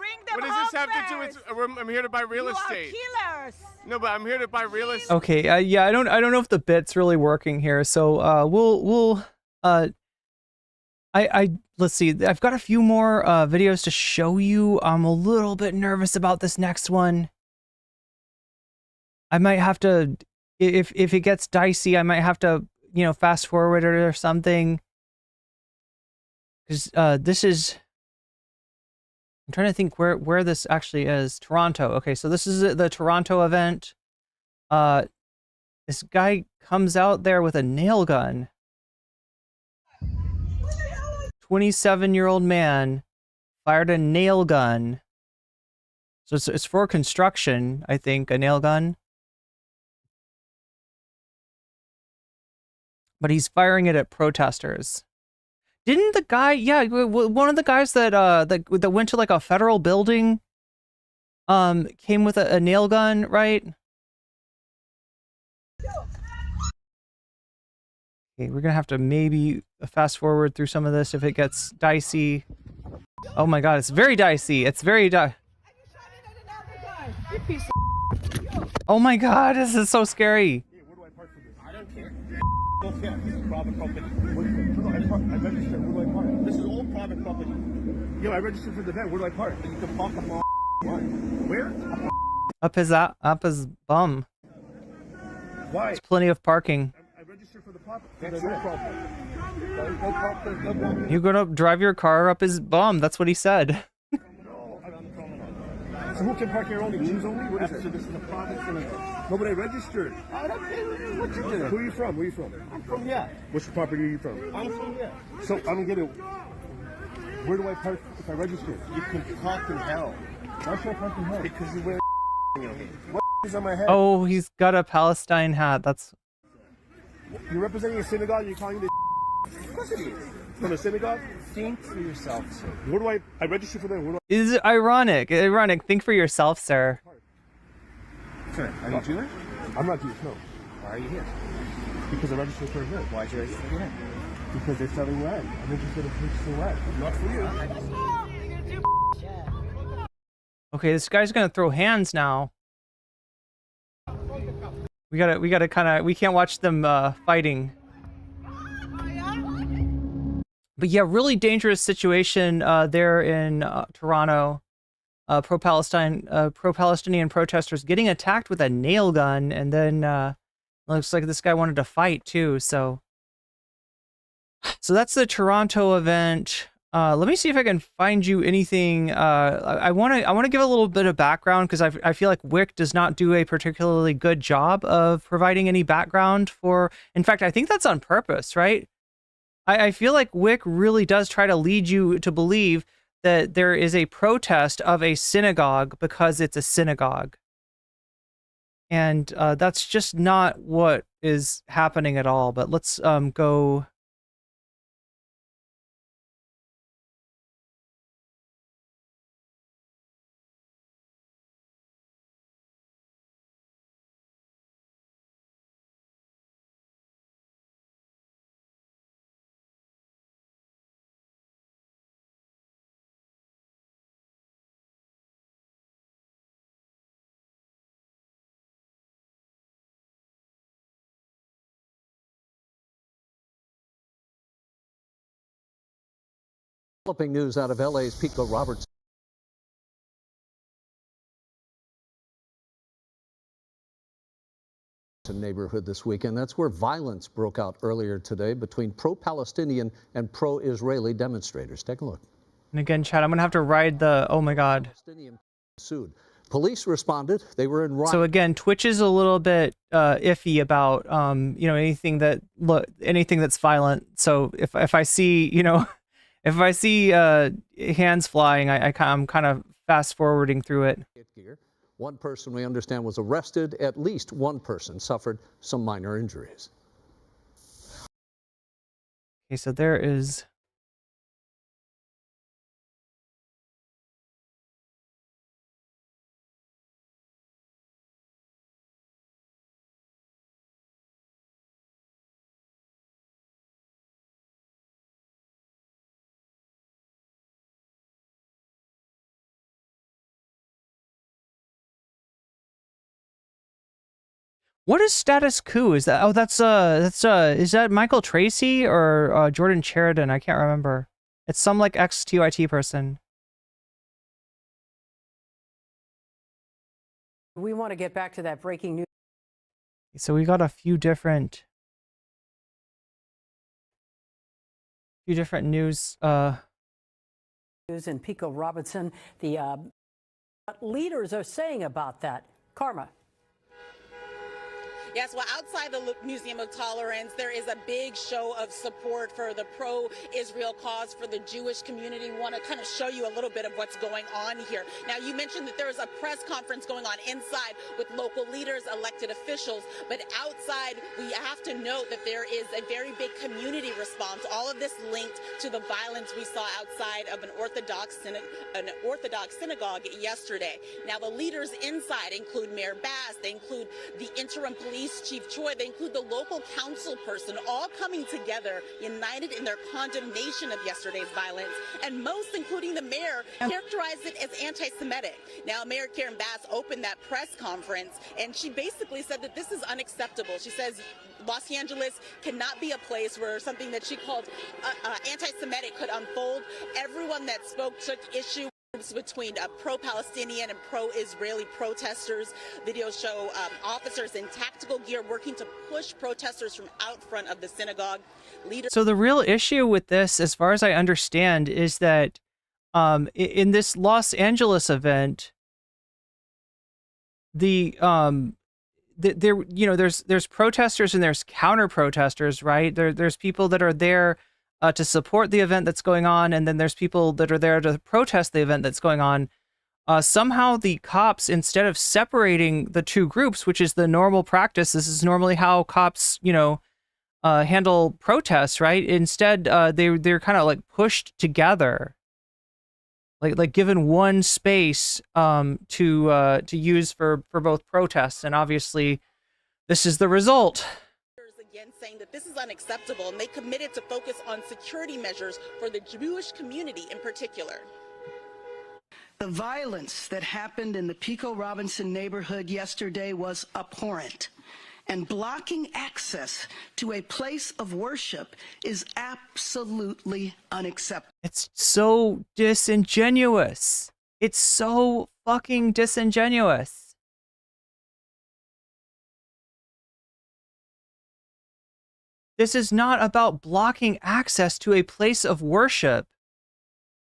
this have first. to do with? I'm here to buy real estate. You are killers. No, but I'm here to buy real estate. Okay, yeah, I don't know if the bit's really working here, so we'll let's see. I've got a few more videos to show you. I'm a little bit nervous about this next one. I might have to, if it gets dicey, I might have to, fast forward it or something. Because this is, I'm trying to think where this actually is. Toronto. Okay, so this is the Toronto event. This guy comes out there with a nail gun. 27-year-old man fired a nail gun. So it's for construction, I think, a nail gun. But he's firing it at protesters. Didn't the guy, one of the guys that went to like a federal building came with a nail gun, right? Okay, we're gonna have to maybe fast forward through some of this if it gets dicey. Oh my God, it's very dicey. It's very Oh my God, this is so scary. I don't care. This is private property. I registered. Where do I park? This is all private property. Yo, I registered for the event. Where do I park? You can park up on where? Up his bum. Why? There's plenty of parking. I registered for the park. That's your problem. You're gonna drive your car up his bum. That's what he said. So who can park here only? Jews only? What is it? So this is a private synagogue. No, but I registered. What you doing? Who are you from? Where are you from? I'm from Which property are you from? I'm from So I don't get it. Where do I park if I register? You can park in hell. Why should I park in hell? Because you wear in your head. What is on my head? Oh, he's got a Palestine hat. That's. You're representing a synagogue. You're calling this. Of course it is. From a synagogue. Think for yourself, sir. Where do I register for them? Is it ironic? Ironic. Think for yourself, sir. Sir, are you Jewish? I'm not Jewish. No. Why are you here? Because I registered for a event. Why did you register for it? Because they're selling land. I'm interested in purchasing land. Not for you. Okay, this guy's gonna throw hands now. We gotta kind of. We can't watch them fighting. But yeah, really dangerous situation there in Toronto. Pro-Palestinian protesters getting attacked with a nail gun, and then looks like this guy wanted to fight too. So that's the Toronto event. Let me see if I can find you anything. I want to give a little bit of background because I feel like Whick does not do a particularly good job of providing any background for. In fact, I think that's on purpose, right? I feel like Whick really does try to lead you to believe that there is a protest of a synagogue because it's a synagogue. And that's just not what is happening at all. But let's go. Developing news out of LA's Pico Roberts. Neighborhood this weekend. That's where violence broke out earlier today between pro-Palestinian and pro-Israeli demonstrators. Take a look. And again, Chad, I'm gonna have to ride the. Oh my God. Sued. Police responded. They were in riot. So again, Twitch is a little bit iffy about anything that's violent. So if I see if I see hands flying, I'm kind of fast forwarding through it. One person, we understand, was arrested. At least one person suffered some minor injuries. Okay, so there is. What is status quo? Is that is that Michael Tracy or Jordan Sheridan? I can't remember. It's some like ex-TYT person. We want to get back to that breaking news. So we got a few different news. News in Pico Robertson. What leaders are saying about that, Karma. Yes, well, outside the Museum of Tolerance, there is a big show of support for the pro-Israel cause for the Jewish community. We want to kind of show you a little bit of what's going on here. Now, you mentioned that there is a press conference going on inside with local leaders, elected officials, but outside, we have to note that there is a very big community response. All of this linked to the violence we saw outside of an Orthodox synagogue yesterday. Now, the leaders inside include Mayor Bass, they include the interim police Police Chief Choi. They include the local council person, all coming together, united in their condemnation of yesterday's violence. And most, including the mayor, characterized it as anti-Semitic. Now, Mayor Karen Bass opened that press conference, and she basically said that this is unacceptable. She says Los Angeles cannot be a place where something that she called anti-Semitic could unfold. Everyone that spoke took issue between pro-Palestinian and pro-Israeli protesters. Videos show officers in tactical gear working to push protesters from out front of the synagogue. So the real issue with this, as far as I understand, is that in this Los Angeles event, there's protesters and there's counter protesters, right? There's people that are there to support the event that's going on, and then there's people that are there to protest the event that's going on. Somehow the cops, instead of separating the two groups, which is the normal practice, this is normally how cops, handle protests, right? Instead, they're kind of like pushed together, like given one space to use for both protests, and obviously, this is the result. Again, saying that this is unacceptable, and they committed to focus on security measures for the Jewish community in particular. The violence that happened in the Pico Robinson neighborhood yesterday was abhorrent, and blocking access to a place of worship is absolutely unacceptable. It's so disingenuous. It's so fucking disingenuous. This is not about blocking access to a place of worship.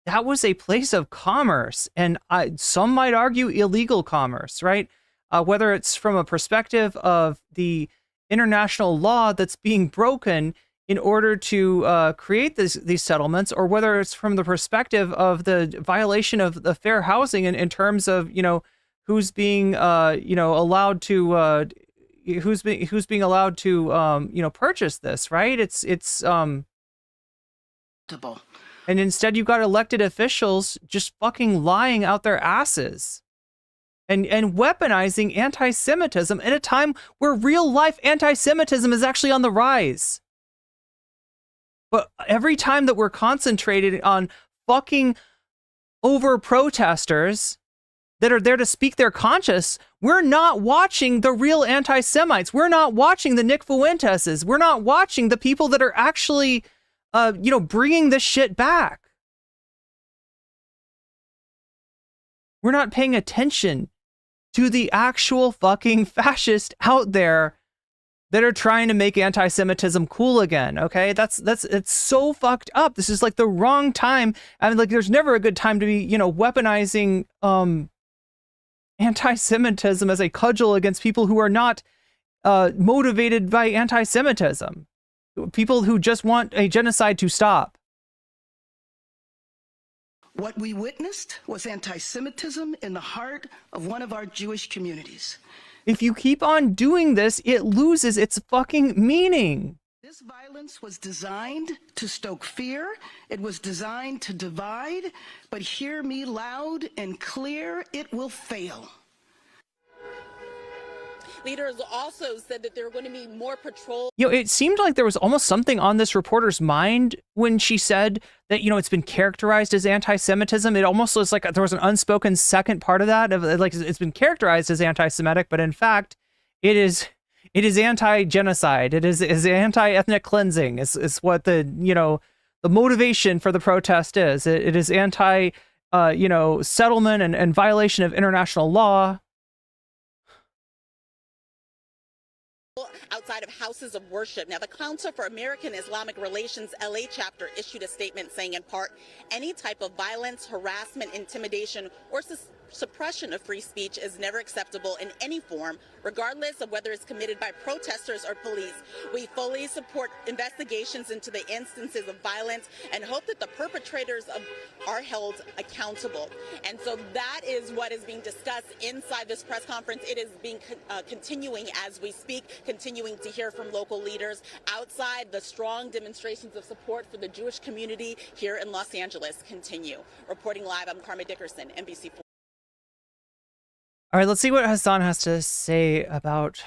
That was a place of commerce, and some might argue illegal commerce, right? Whether it's from a perspective of the international law that's being broken in order to create these settlements, or whether it's from the perspective of the violation of the fair housing in terms of, who's being, allowed to, who's being allowed to purchase this, right? It's and instead you've got elected officials just fucking lying out their asses and weaponizing anti-Semitism at a time where real life anti-Semitism is actually on the rise. But every time that we're concentrated on fucking over protesters that are there to speak their conscience, we're not watching the real anti-Semites. We're not watching the Nick Fuenteses. We're not watching the people that are actually, bringing this shit back. We're not paying attention to the actual fucking fascists out there that are trying to make anti-Semitism cool again. Okay, it's so fucked up. This is like the wrong time. I mean, like, there's never a good time to be, weaponizing anti-Semitism as a cudgel against people who are not motivated by anti-Semitism. People who just want a genocide to stop. What we witnessed was anti-Semitism in the heart of one of our Jewish communities. If you keep on doing this, it loses its fucking meaning. This violence was designed to stoke fear. It was designed to divide. But hear me loud and clear, it will fail. Leaders also said that there are going to be more patrols. It seemed like there was almost something on this reporter's mind when she said that, it's been characterized as anti-Semitism. It almost was like there was an unspoken second part of that, like it's been characterized as anti-Semitic, but in fact, it is anti-genocide. It is anti-ethnic cleansing. Is what the motivation for the protest is. It is anti, settlement and violation of international law. Outside of houses of worship. Now, the Council for American Islamic Relations LA chapter issued a statement saying, in part, any type of violence, harassment, intimidation, or suppression of free speech is never acceptable in any form, regardless of whether it's committed by protesters or police. We fully support investigations into the instances of violence and hope that the perpetrators are held accountable. And so that is what is being discussed inside this press conference. It is being continuing as we speak, continuing to hear from local leaders. Outside, the strong demonstrations of support for the Jewish community here in Los Angeles continue. Reporting live, I'm Karma Dickerson, NBC4. All right, let's see what Hasan has to say about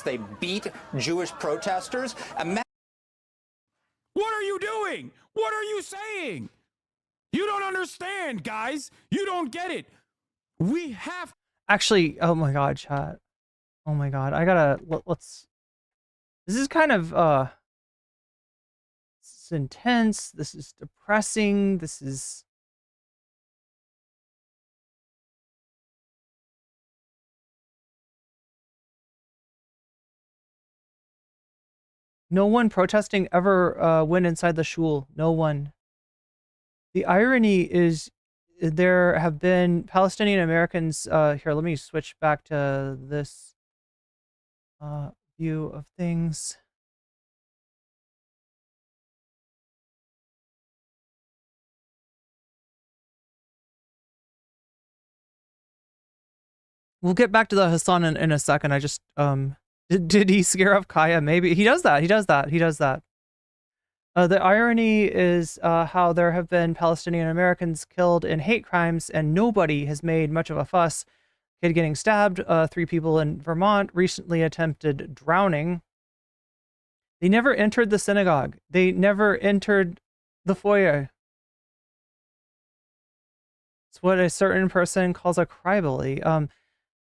They beat Jewish protesters. What are you doing? What are you saying? You don't understand, guys. You don't get it. We have... Actually, oh my god, chat. Oh my god, I gotta... Let's... This is kind of, this is intense. This is depressing. This is... No one protesting ever went inside the shul. No one. The irony is there have been Palestinian Americans... here, let me switch back to this view of things. We'll get back to the Hasan in a second. I just... Did he scare off Kaya? Maybe. He does that. He does that. He does that. The irony is how there have been Palestinian Americans killed in hate crimes and nobody has made much of a fuss. Kid getting stabbed. 3 people in Vermont recently attempted drowning. They never entered the synagogue. They never entered the foyer. It's what a certain person calls a crybaby.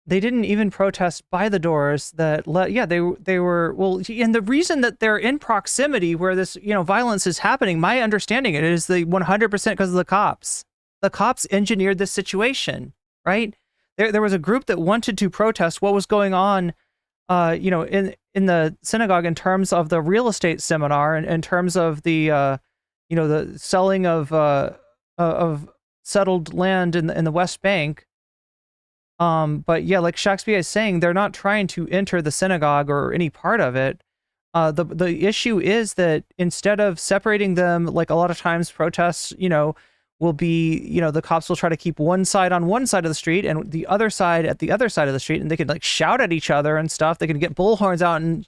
They didn't even protest by the doors that they were, well, and the reason that they're in proximity where this, violence is happening, my understanding it is the 100% because of the cops. The cops engineered this situation, right? There was a group that wanted to protest what was going on, in the synagogue in terms of the real estate seminar and in terms of the, the selling of settled land in the West Bank. But yeah, like Shakespeare is saying, they're not trying to enter the synagogue or any part of it. The issue is that instead of separating them, like a lot of times protests, will be, the cops will try to keep one side on one side of the street and the other side at the other side of the street, and they can like shout at each other and stuff. They can get bullhorns out and,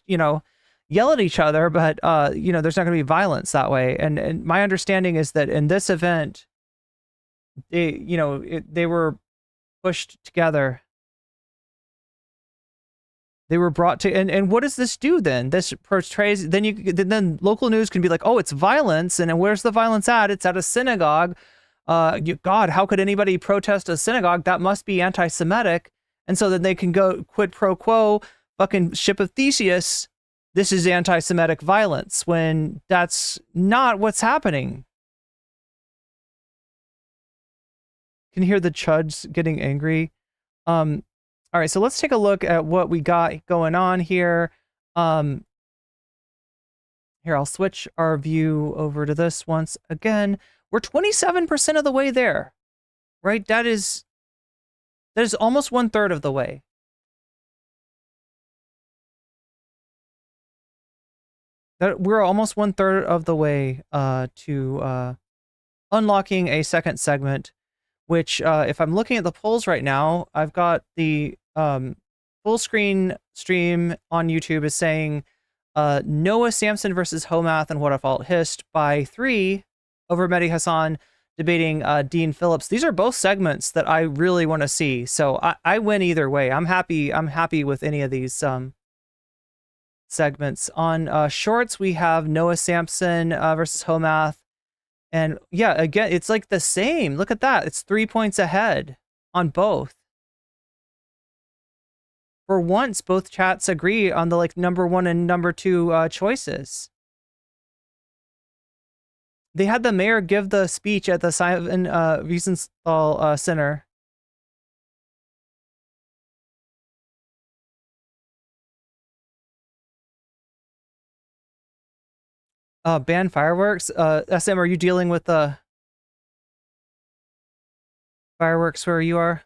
yell at each other, but, there's not going to be violence that way. And my understanding is that in this event, they were pushed together. They were brought to, and what does this do then? This portrays, then local news can be like, oh, it's violence, and where's the violence at? It's at a synagogue. God, how could anybody protest a synagogue? That must be anti-Semitic. And so then they can go quid pro quo, fucking ship of Theseus. This is anti-Semitic violence when that's not what's happening. Can hear the chuds getting angry. All right, so let's take a look at what we got going on here. Here, I'll switch our view over to this once again. We're 27% of the way there, right? That is almost 1/3 of the way. We're almost 1/3 of the way to unlocking a second segment. Which, if I'm looking at the polls right now, I've got the full screen stream on YouTube is saying Noah Samson versus Homath and What a Fault Hist by 3 over Mehdi Hasan debating Dean Phillips. These are both segments that I really want to see. So I win either way. I'm happy with any of these segments. On shorts, we have Noah Samson versus Homath. And yeah, again, it's like the same. Look at that. It's 3 points ahead on both. For once, both chats agree on the number 1 and number 2 choices. They had the mayor give the speech at the Simon Wiesenthal Center. Ban fireworks. SM, are you dealing with the fireworks where you are?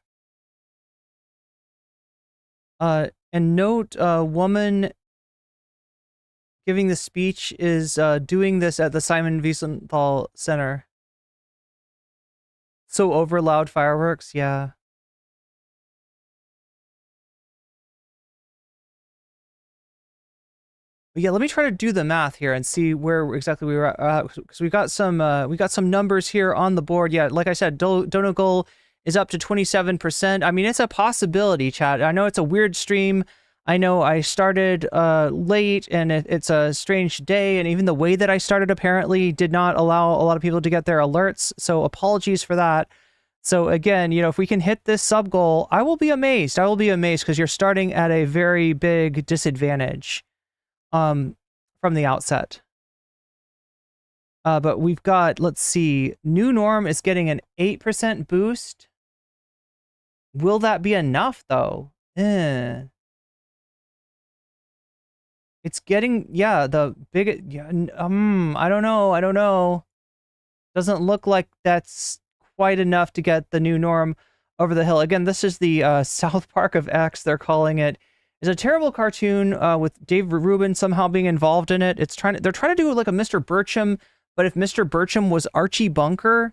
And note, woman giving the speech is doing this at the Simon Wiesenthal Center. So over loud fireworks, yeah. But yeah, let me try to do the math here and see where exactly we were at, because we got some numbers here on the board. Yeah, like I said, Donut Goal is up to 27%. I mean, it's a possibility, chat. I know it's a weird stream. I know I started late and it's a strange day, and even the way that I started apparently did not allow a lot of people to get their alerts, so apologies for that. So again, you know, if we can hit this sub goal, I will be amazed. I will be amazed because you're starting at a very big disadvantage from the outset. But we've got, let's see, New Norm is getting an 8% boost. Will that be enough, though? It's getting, yeah, the big, yeah, I don't know. Doesn't look like that's quite enough to get the New Norm over the hill. Again, this is the South Park of X, they're calling it. It's a terrible cartoon with Dave Rubin somehow being involved in it. They're trying to do like a Mr. Burcham, but if Mr. Burcham was Archie Bunker,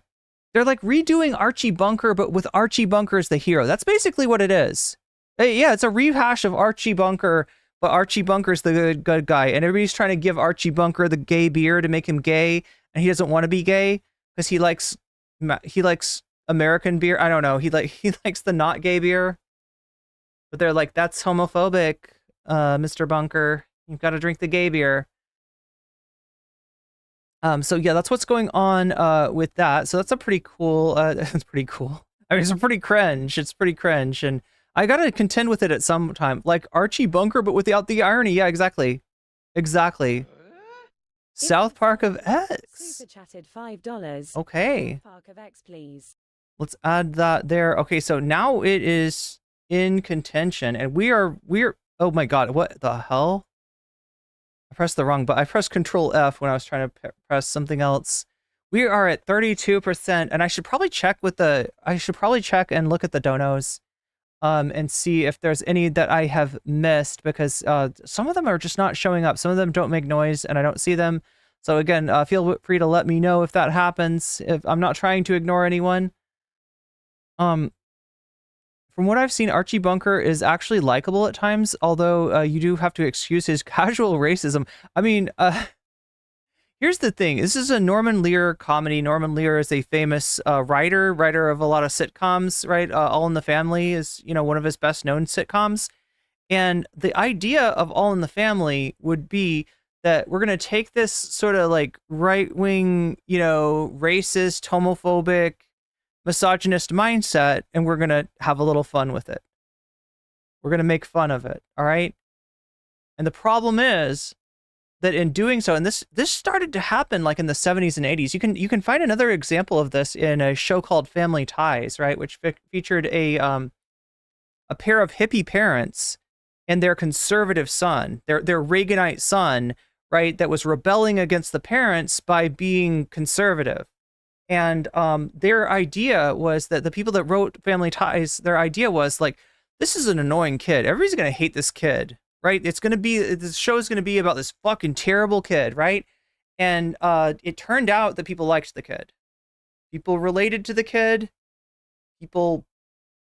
they're like redoing Archie Bunker, but with Archie Bunker as the hero. That's basically what it is. Yeah, it's a rehash of Archie Bunker, but Archie Bunker's the good guy, and everybody's trying to give Archie Bunker the gay beer to make him gay, and he doesn't want to be gay because he likes American beer. I don't know. He likes the not gay beer, but they're like, that's homophobic, Mr. Bunker. You've got to drink the gay beer. So yeah, that's what's going on with that. So that's a pretty cool. It's pretty cool. I mean, it's pretty cringe. It's pretty cringe, and I gotta contend with it at some time, like Archie Bunker, but without the irony. Yeah, exactly. South Park of X. Super chatted $5. Okay. South Park of X, please. Let's add that there. Okay, so now it is in contention, and we're. Oh my God, what the hell? I pressed the wrong button. I pressed Control F when I was trying to press something else. We are at 32%, and I should probably check and look at the donos, and see if there's any that I have missed, because some of them are just not showing up. Some of them don't make noise, and I don't see them. So again, feel free to let me know if that happens. If I'm not trying to ignore anyone. From what I've seen, Archie Bunker is actually likable at times, although you do have to excuse his casual racism. I mean, here's the thing. This is a Norman Lear comedy. Norman Lear is a famous writer of a lot of sitcoms, right? All in the Family is, you know, one of his best known sitcoms. And the idea of All in the Family would be that we're going to take this sort of like right-wing, you know, racist, homophobic, misogynist mindset, and we're going to have a little fun with it. We're going to make fun of it, all right? And the problem is that in doing so, and this started to happen like in the 70s and 80s. You can find another example of this in a show called Family Ties, right, which featured a pair of hippie parents and their conservative son, their Reaganite son, right, that was rebelling against the parents by being conservative. And their idea was that the people that wrote Family Ties, their idea was like, this is an annoying kid. Everybody's going to hate this kid, right? This show is going to be about this fucking terrible kid, right? And it turned out that people liked the kid. People related to the kid. People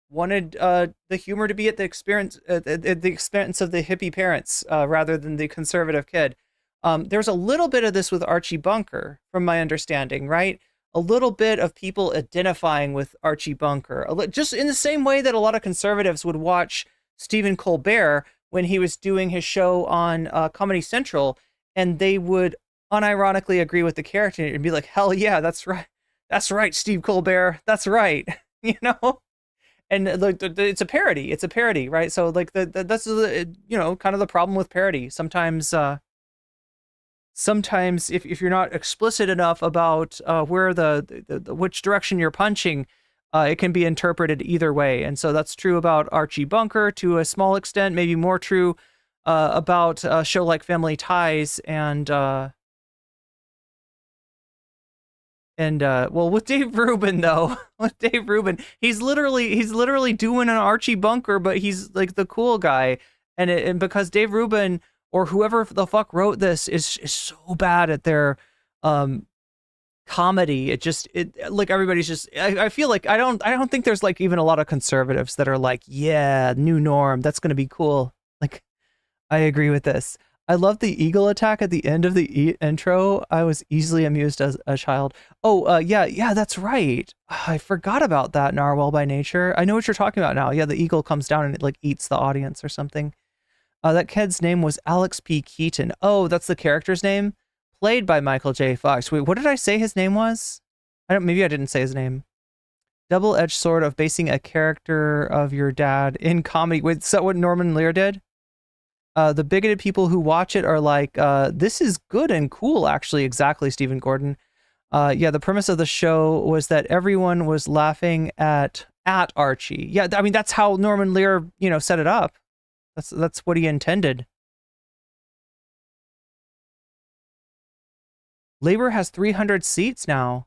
wanted the humor to be at the expense of the hippie parents rather than the conservative kid. There's a little bit of this with Archie Bunker, from my understanding, right? A little bit of people identifying with Archie Bunker, just in the same way that a lot of conservatives would watch Stephen Colbert when he was doing his show on Comedy Central, and they would unironically agree with the character and be like, hell yeah, that's right, Steve Colbert, that's right, you know? And it's a parody, right? So like that's you know, kind of the problem with parody. Sometimes if you're not explicit enough about where which direction you're punching, it can be interpreted either way. And so that's true about Archie Bunker to a small extent, maybe more true about a show like Family Ties and well, with Dave Rubin though, he's literally doing an Archie Bunker, but he's like the cool guy, and because Dave Rubin or whoever the fuck wrote this is so bad at their comedy. Like everybody's just, I feel like I don't think there's like even a lot of conservatives that are like, yeah, New Norm, that's gonna be cool. Like, I agree with this. I love the eagle attack at the end of the intro. I was easily amused as a child. Oh, yeah, that's right. I forgot about that, Narwhal by Nature. I know what you're talking about now. Yeah, the eagle comes down and it like eats the audience or something. That kid's name was Alex P. Keaton. Oh, that's the character's name? Played by Michael J. Fox. Wait, what did I say his name was? Maybe I didn't say his name. Double-edged sword of basing a character of your dad in comedy. Wait, is that what Norman Lear did? The bigoted people who watch it are like, this is good and cool, actually. Exactly, Stephen Gordon. Yeah, the premise of the show was that everyone was laughing at Archie. Yeah, I mean, that's how Norman Lear, set it up. That's what he intended. Labor has 300 seats now.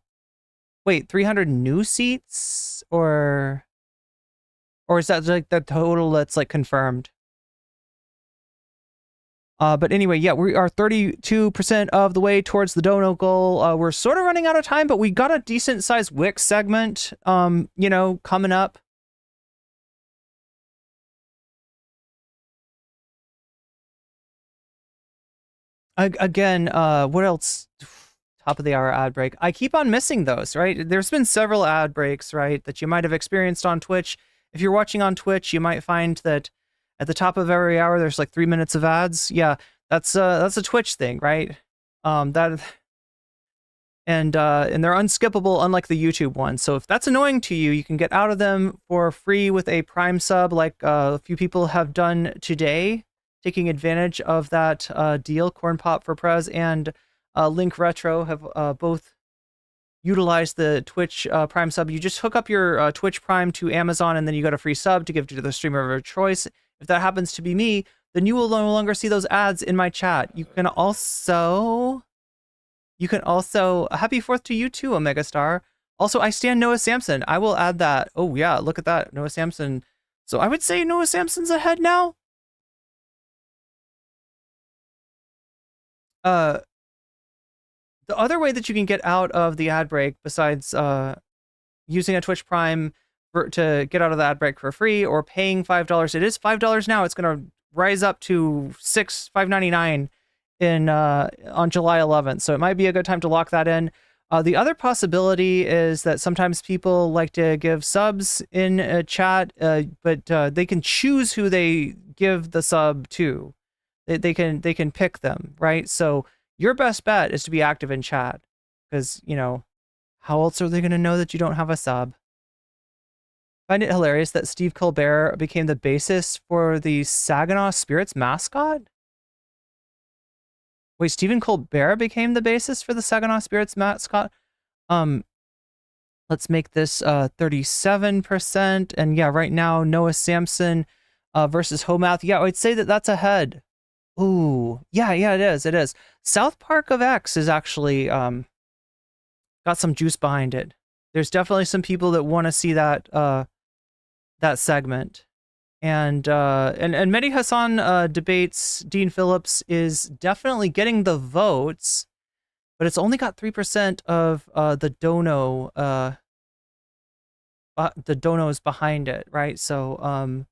Wait, 300 new seats? Or is that like the total that's like confirmed? But anyway, yeah, we are 32% of the way towards the dono goal. We're sort of running out of time, but we got a decent sized Whick segment, coming up. Again, what else? Top of the hour ad break. I keep on missing those, right? There's been several ad breaks, right, that you might have experienced on Twitch. If you're watching on Twitch, you might find that at the top of every hour, there's like 3 minutes of ads. Yeah, that's a Twitch thing, right? And they're unskippable, unlike the YouTube one. So if that's annoying to you, you can get out of them for free with a Prime sub, like a few people have done today, taking advantage of that deal. Corn Pop for Prez and Link Retro have both utilized the Twitch Prime sub. You just hook up your Twitch Prime to Amazon, and then you got a free sub to give to the streamer of your choice. If that happens to be me, then you will no longer see those ads in my chat. You can also happy 4th to you too, Omega Star. Also, I stand Noah Samson. I will add that. Oh yeah, look at that, Noah Samson. So I would say Noah Samson's ahead now. The other way that you can get out of the ad break, besides using a Twitch Prime to get out of the ad break for free, or paying $5, it is $5 now. It's going to rise up to $5.99 on July 11th. So it might be a good time to lock that in. The other possibility is that sometimes people like to give subs in a chat, but they can choose who they give the sub to. They can pick them, right? So your best bet is to be active in chat, because, how else are they going to know that you don't have a sub? I find it hilarious that Steve Colbert became the bassist for the Saginaw Spirits mascot. Wait, Stephen Colbert became the bassist for the Saginaw Spirits mascot? Let's make this 37%. And yeah, right now, Noah Samson versus Homath. Yeah, I'd say that that's ahead. Ooh, yeah, it is. South Park of X is actually got some juice behind it. There's definitely some people that want to see that that segment. And Mehdi Hasan debates Dean Phillips is definitely getting the votes, but it's only got 3% of the donos behind it, right? So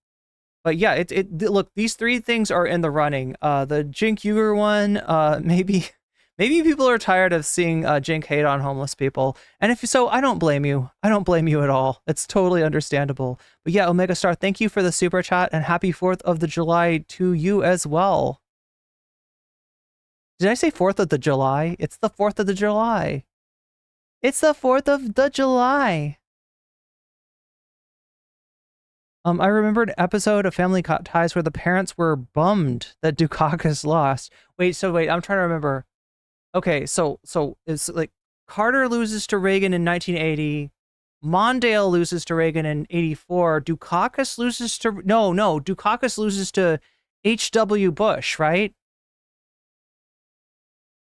but yeah, look, these three things are in the running. The Jink Uger one, maybe people are tired of seeing Jink hate on homeless people. And if so, I don't blame you. I don't blame you at all. It's totally understandable. But yeah, Omega Star, thank you for the super chat, and happy 4th of the July to you as well. Did I say 4th of the July? It's the 4th of the July. It's the 4th of the July. I remember an episode of Family Ties where the parents were bummed that Dukakis lost. Wait, I'm trying to remember. Okay, so it's like Carter loses to Reagan in 1980, Mondale loses to Reagan in 84, Dukakis loses to Dukakis loses to H.W. Bush, right?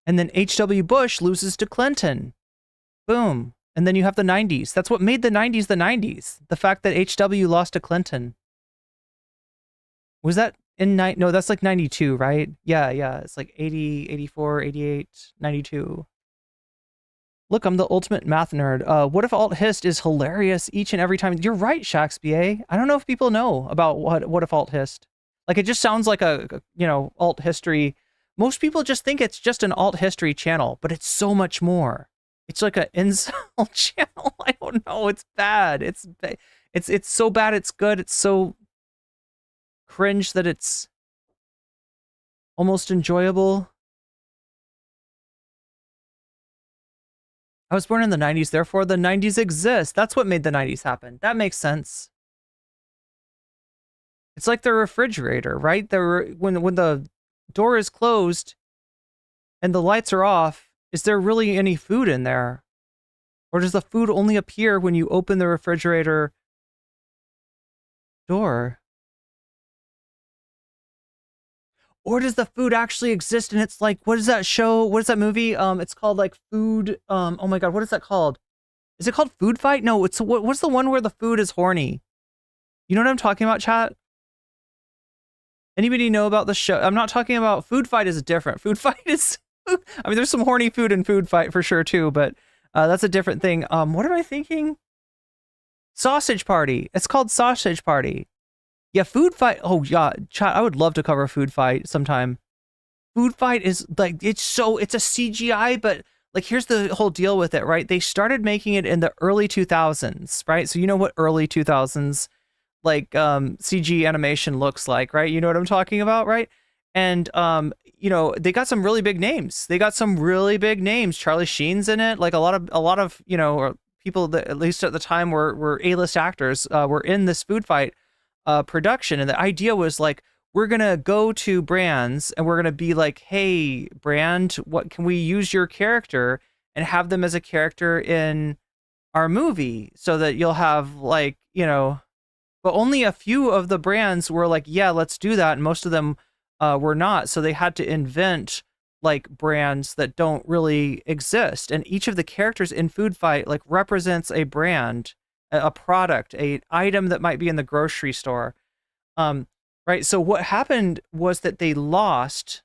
And then H.W. Bush loses to Clinton. Boom. And then you have the 90s. That's what made the 90s the 90s. The fact that HW lost to Clinton. Was that in no, that's like 92, right? Yeah. It's like 80, 84, 88, 92. Look, I'm the ultimate math nerd. What if alt hist is hilarious each and every time? You're right, Shaxba. I don't know if people know about what if alt hist. Like, it just sounds like a alt history. Most people just think it's just an alt history channel, but it's so much more. It's like an incel channel. I don't know. It's bad. It's so bad. It's good. It's so cringe that it's almost enjoyable. I was born in the 90s, therefore the 90s exist. That's what made the 90s happen. That makes sense. It's like the refrigerator, right? When the door is closed and the lights are off, is there really any food in there? Or does the food only appear when you open the refrigerator door? Or does the food actually exist and it's like, what is that show? What is that movie? It's called like Food. Oh my God, what is that called? Is it called Food Fight? No, it's what's the one where the food is horny? You know what I'm talking about, chat? Anybody know about the show? I'm not talking about Food Fight is different. Food Fight is, I mean, there's some horny food in Food Fight for sure too, but that's a different thing. What am I thinking? Sausage Party. It's called Sausage Party. Yeah, Food Fight. Oh yeah, chat. I would love to cover Food Fight sometime. Food Fight is like, it's a CGI, but like, here's the whole deal with it, right? They started making it in the early 2000s, right? So you know what early 2000s like CG animation looks like, right? You know what I'm talking about, right? And you know, they got some really big names. Charlie Sheen's in it. Like a lot of you know, people that at least at the time were A-list actors were in this Food Fight production, and the idea was like, we're gonna go to brands and we're gonna be like, hey brand, what can we use your character and have them as a character in our movie so that you'll have like, you know, but only a few of the brands were like, yeah, let's do that, and most of them were not. So they had to invent like brands that don't really exist, and each of the characters in Food Fight like represents a brand, a product, a item that might be in the grocery store. Right. So what happened was that they lost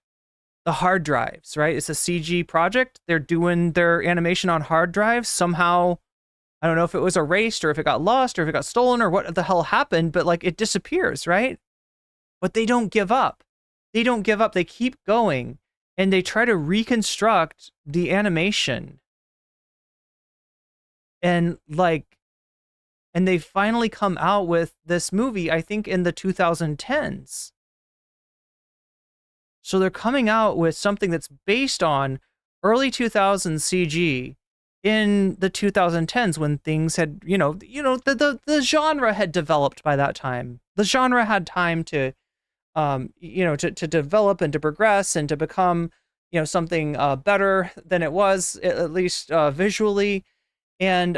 the hard drives, right? It's a CG project. They're doing their animation on hard drives. Somehow, I don't know if it was erased or if it got lost or if it got stolen or what the hell happened, but like it disappears, right? But they don't give up. They don't give up. They keep going and they try to reconstruct the animation. And like, and they finally come out with this movie, I think in the 2010s. So they're coming out with something that's based on early 2000s CG in the 2010s when things had, the genre had developed by that time. The genre had time to, to develop and to progress and to become, something better than it was, at least visually. And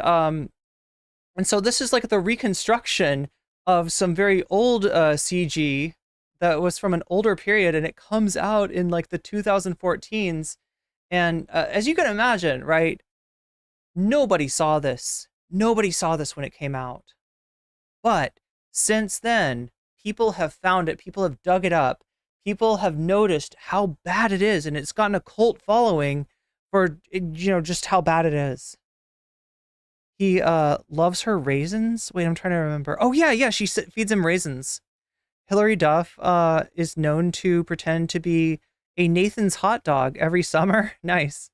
so this is like the reconstruction of some very old CG that was from an older period, and it comes out in like the 2014s. And as you can imagine, right, nobody saw this. Nobody saw this when it came out. But since then, people have found it. People have dug it up. People have noticed how bad it is, and it's gotten a cult following for, just how bad it is. He loves her raisins. Wait, I'm trying to remember. Oh yeah, she feeds him raisins. Hilary Duff is known to pretend to be a Nathan's hot dog every summer. Nice.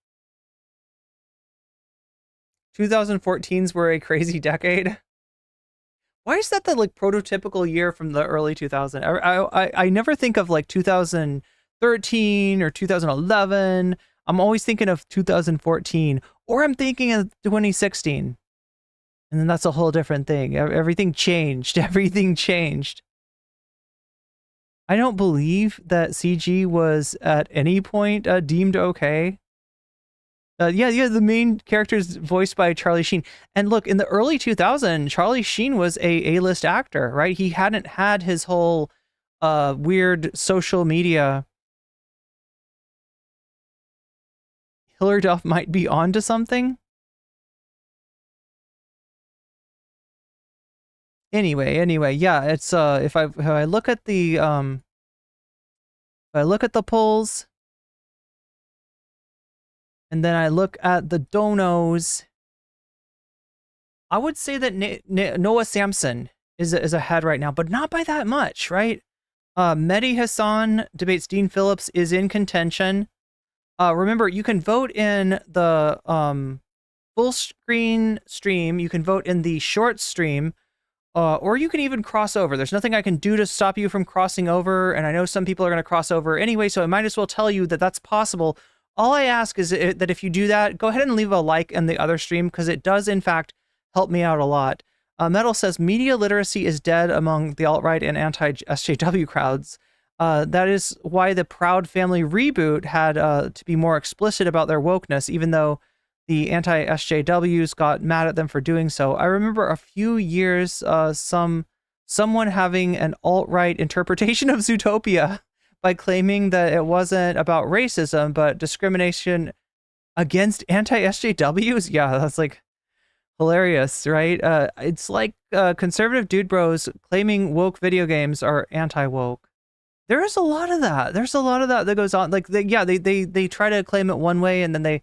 2014s were a crazy decade. Why is that the like prototypical year from the early 2000s? I never think of like 2013 or 2011. I'm always thinking of 2014, or I'm thinking of 2016. And then that's a whole different thing. Everything changed. Everything changed. I don't believe that CG was at any point deemed okay. Yeah, the main character is voiced by Charlie Sheen. And look, in the early 2000s, Charlie Sheen was a A-list actor, right? He hadn't had his whole weird social media. Hilary Duff might be onto something. Anyway, yeah, it's if I look at the polls, and then I look at the donos, I would say that Noah Samson is ahead right now, but not by that much, right? Mehdi Hasan debates Dean Phillips is in contention. Remember, you can vote in the full screen stream. You can vote in the short stream. or you can even cross over. There's nothing I can do to stop you from crossing over, and I know some people are going to cross over anyway, so I might as well tell you that that's possible. All I ask is that if you do that, go ahead and leave a like in the other stream, because it does, in fact, help me out a lot. Metal says, media literacy is dead among the alt-right and anti-SJW crowds. That is why the Proud Family reboot had to be more explicit about their wokeness, even though the anti-SJWs got mad at them for doing so. I remember a few years, someone having an alt-right interpretation of Zootopia by claiming that it wasn't about racism, but discrimination against anti-SJWs. Yeah, that's like hilarious, right? It's like conservative dude bros claiming woke video games are anti-woke. There is a lot of that. There's a lot of that goes on. Like, they try to claim it one way, and then they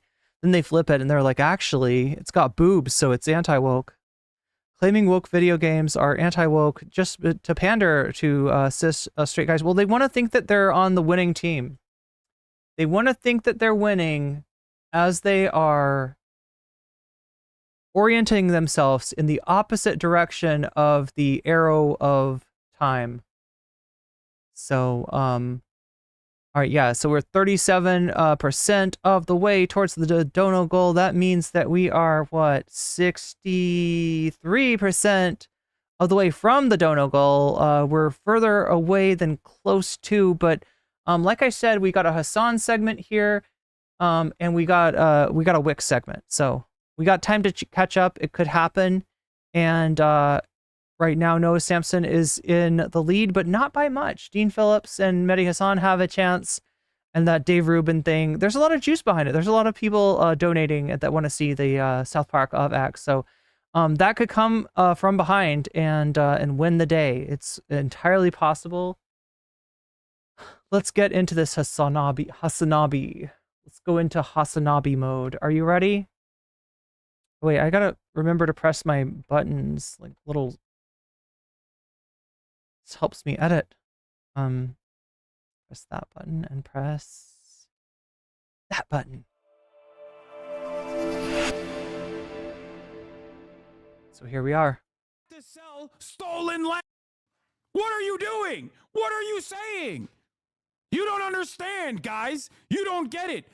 flip it, and they're like, actually, it's got boobs, so it's anti-woke. Claiming woke video games are anti-woke just to pander to cis straight guys. Well, they want to think that they're on the winning team. They want to think that they're winning as they are orienting themselves in the opposite direction of the arrow of time. So, all right, yeah, so we're 37% of the way towards the dono goal. That means that we are, what, 63% of the way from the dono goal. We're further away than close to, but like I said, we got a Hasan segment here, and we got a Whick segment. So we got time to catch up. It could happen, and right now, Noah Sampson is in the lead, but not by much. Dean Phillips and Mehdi Hasan have a chance, and that Dave Rubin thing, there's a lot of juice behind it. There's a lot of people donating that want to see the South Park of X. So that could come from behind and win the day. It's entirely possible. Let's get into this Hasanabi. Let's go into Hasanabi mode. Are you ready? Wait, I gotta remember to press my buttons, like little... This helps me edit. Press that button and press that button. So here we are. To sell stolen land. What are you doing? What are you saying? You don't understand, guys. You don't get it.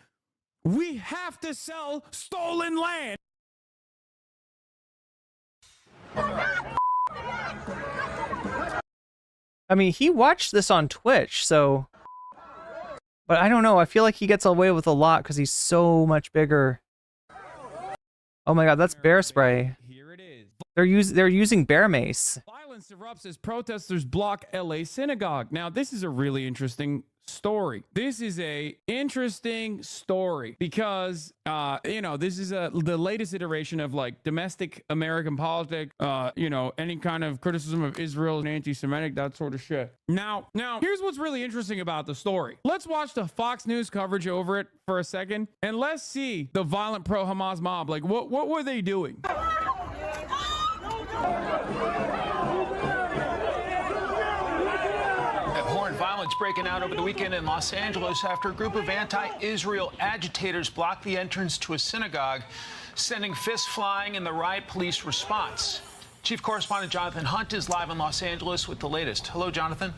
We have to sell stolen land. I mean, he watched this on Twitch, so... But I don't know, I feel like he gets away with a lot because he's so much bigger. Oh my god, that's bear spray. Here it is. They're using bear mace. Violence erupts as protesters block LA synagogue. Now, this is a really interesting story. This is a interesting story because you know, this is the latest iteration of like domestic American politics, you know, any kind of criticism of Israel and anti-Semitic, that sort of shit. Now here's what's really interesting about the story. Let's watch the Fox News coverage over it for a second, and let's see the violent pro-Hamas mob. Like, what were they doing? Abhorrent violence breaking out over the weekend in Los Angeles after a group of anti-Israel agitators blocked the entrance to a synagogue, sending fists flying in the riot police response. Chief Correspondent Jonathan Hunt is live in Los Angeles with the latest. Hello, Jonathan.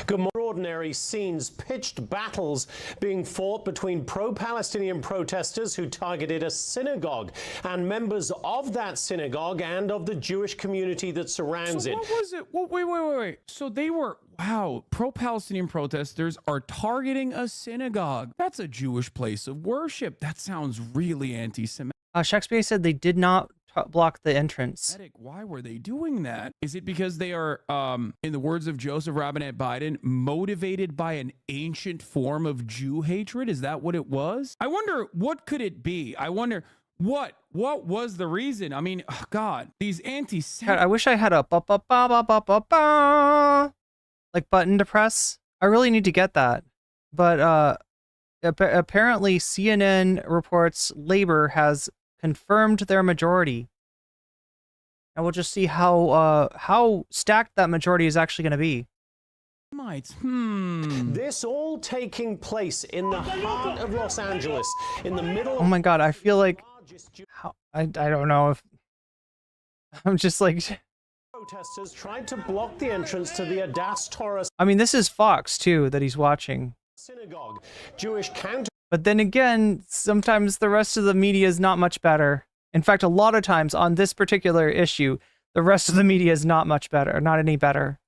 Good morning. Extraordinary scenes, pitched battles being fought between pro-Palestinian protesters who targeted a synagogue and members of that synagogue and of the Jewish community that surrounds it. What was it? Wait. So they were, wow, pro-Palestinian protesters are targeting a synagogue. That's a Jewish place of worship. That sounds really anti-Semitic. Shakespeare said they did not block the entrance. Why were they doing that? Is it because they are, in the words of Joseph Robinette Biden, motivated by an ancient form of Jew hatred? Is that what it was? I wonder, what could it be? I wonder, what was the reason? I mean, oh God, these God, I wish I had a like button to press. I really need to get that. But apparently CNN reports Labor has confirmed their majority. And we'll just see how stacked that majority is actually going to be. This all taking place in the heart of Los Angeles, in the middle. Oh my God, I feel like I don't know if I'm just like Protesters tried to block the entrance to the Adas Torah I mean, this is Fox too that he's watching. synagogue. Jewish counter. But then again, sometimes the rest of the media is not much better. In fact, a lot of times on this particular issue, the rest of the media is not much better, not any better.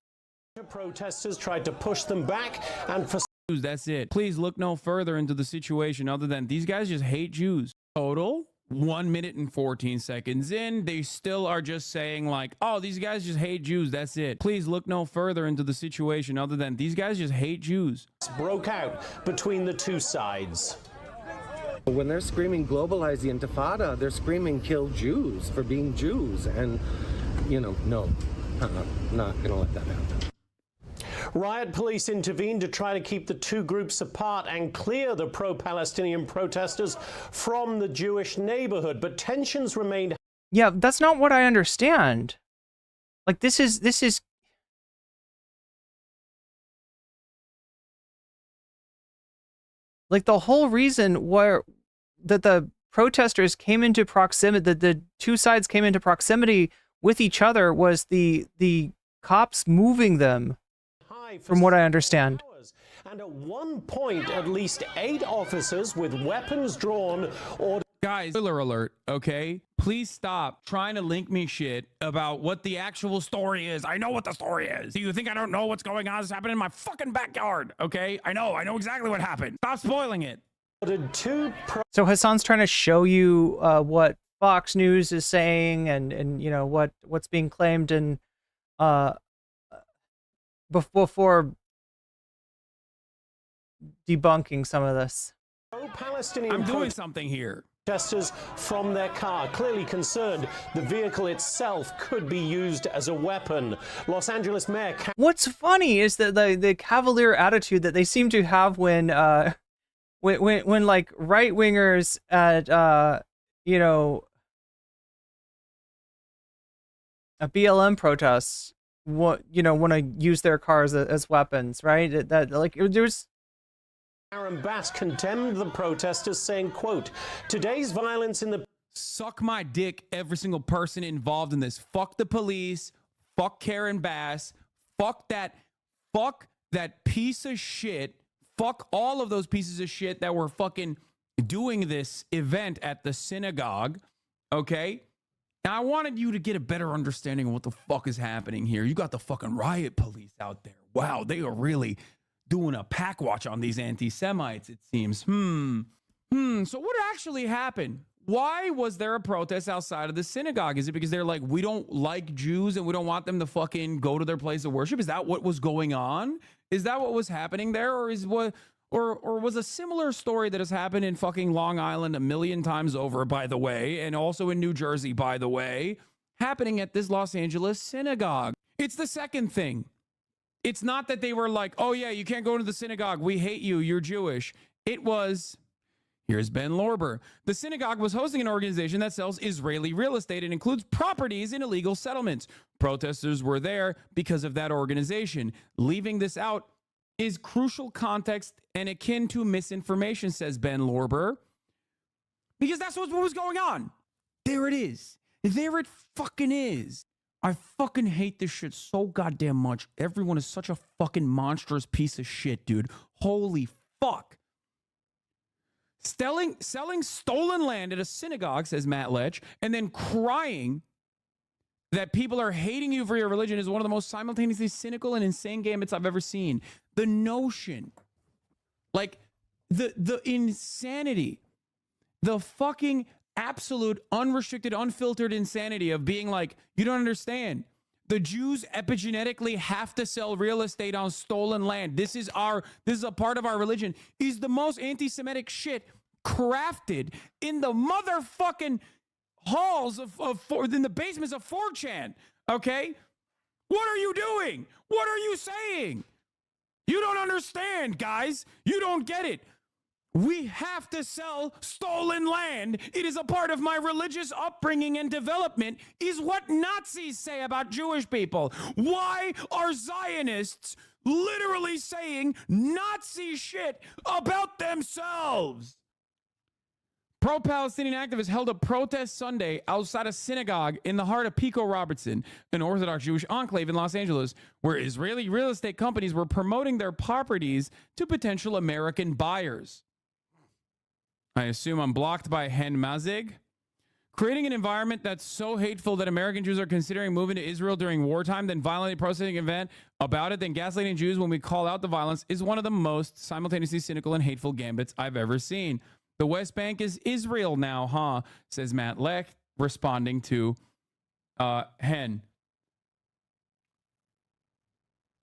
Protesters tried to push them back, and for that's it. Please look no further into the situation other than these guys just hate Jews. Total 1 minute and 14 seconds in, they still are just saying like, oh, these guys just hate Jews. That's it. Please look no further into the situation other than these guys just hate Jews. broke out between the two sides. When they're screaming globalize the Intifada, they're screaming kill Jews for being Jews. And, you know, no, not going to let that happen. Riot police intervened to try to keep the two groups apart and clear the pro-Palestinian protesters from the Jewish neighborhood, but tensions remained. Yeah, that's not what I understand. Like, this is like the whole reason that the protesters came into proximity, that the two sides came into proximity with each other was the cops moving them, from what I understand. And at one point, at least 8 officers with weapons drawn or... Guys, spoiler alert, okay? Please stop trying to link me shit about what the actual story is. I know what the story is. Do you think I don't know what's going on? This happened in my fucking backyard, okay? I know exactly what happened. Stop spoiling it. So Hasan's trying to show you what Fox News is saying and you know what's being claimed and before debunking some of this. Pro-Palestinian I'm doing something here. Protesters from their car, clearly concerned the vehicle itself could be used as a weapon. Los Angeles Mayor... What's funny is that the cavalier attitude that they seem to have when like right-wingers at you know, at BLM protests want to use their cars as weapons, right? That like there's Aaron Bass condemned the protesters, saying, quote, today's violence in the... Suck my dick, every single person involved in this. Fuck the police. Fuck Karen Bass. Fuck that piece of shit. Fuck all of those pieces of shit that were fucking doing this event at the synagogue. Okay? Now, I wanted you to get a better understanding of what the fuck is happening here. You got the fucking riot police out there. Wow, they are really doing a pack watch on these anti-Semites, it seems. So what actually happened? Why was there a protest outside of the synagogue? Is it because they're like, we don't like Jews and we don't want them to fucking go to their place of worship? Is that what was going on? Is that what was happening there? Or was a similar story that has happened in fucking Long Island a million times over, by the way, and also in New Jersey, by the way, happening at this Los Angeles synagogue? It's the second thing. It's not that they were like, oh yeah, you can't go into the synagogue. We hate you. You're Jewish. It was, here's Ben Lorber. The synagogue was hosting an organization that sells Israeli real estate and includes properties in illegal settlements. Protesters were there because of that organization. Leaving this out is crucial context and akin to misinformation, says Ben Lorber. Because that's what was going on. There it is. There it fucking is. I fucking hate this shit so goddamn much. Everyone is such a fucking monstrous piece of shit, dude. Holy fuck. Selling stolen land at a synagogue, says Matt Lech, and then crying that people are hating you for your religion is one of the most simultaneously cynical and insane gambits I've ever seen. The notion, like the insanity, the fucking absolute, unrestricted, unfiltered insanity of being like, you don't understand. The Jews epigenetically have to sell real estate on stolen land. This is a part of our religion. Is the most anti-Semitic shit crafted in the motherfucking halls in the basements of 4chan. Okay? What are you doing? What are you saying? You don't understand, guys. You don't get it. We have to sell stolen land. It is a part of my religious upbringing and development, is what Nazis say about Jewish people. Why are Zionists literally saying Nazi shit about themselves? Pro-Palestinian activists held a protest Sunday outside a synagogue in the heart of Pico Robertson, an Orthodox Jewish enclave in Los Angeles, where Israeli real estate companies were promoting their properties to potential American buyers. I assume I'm blocked by Hen Mazig. Creating an environment that's so hateful that American Jews are considering moving to Israel during wartime, then violently protesting an event about it, then gaslighting Jews when we call out the violence is one of the most simultaneously cynical and hateful gambits I've ever seen. The West Bank is Israel now, huh? Says Matt Leck, responding to Hen.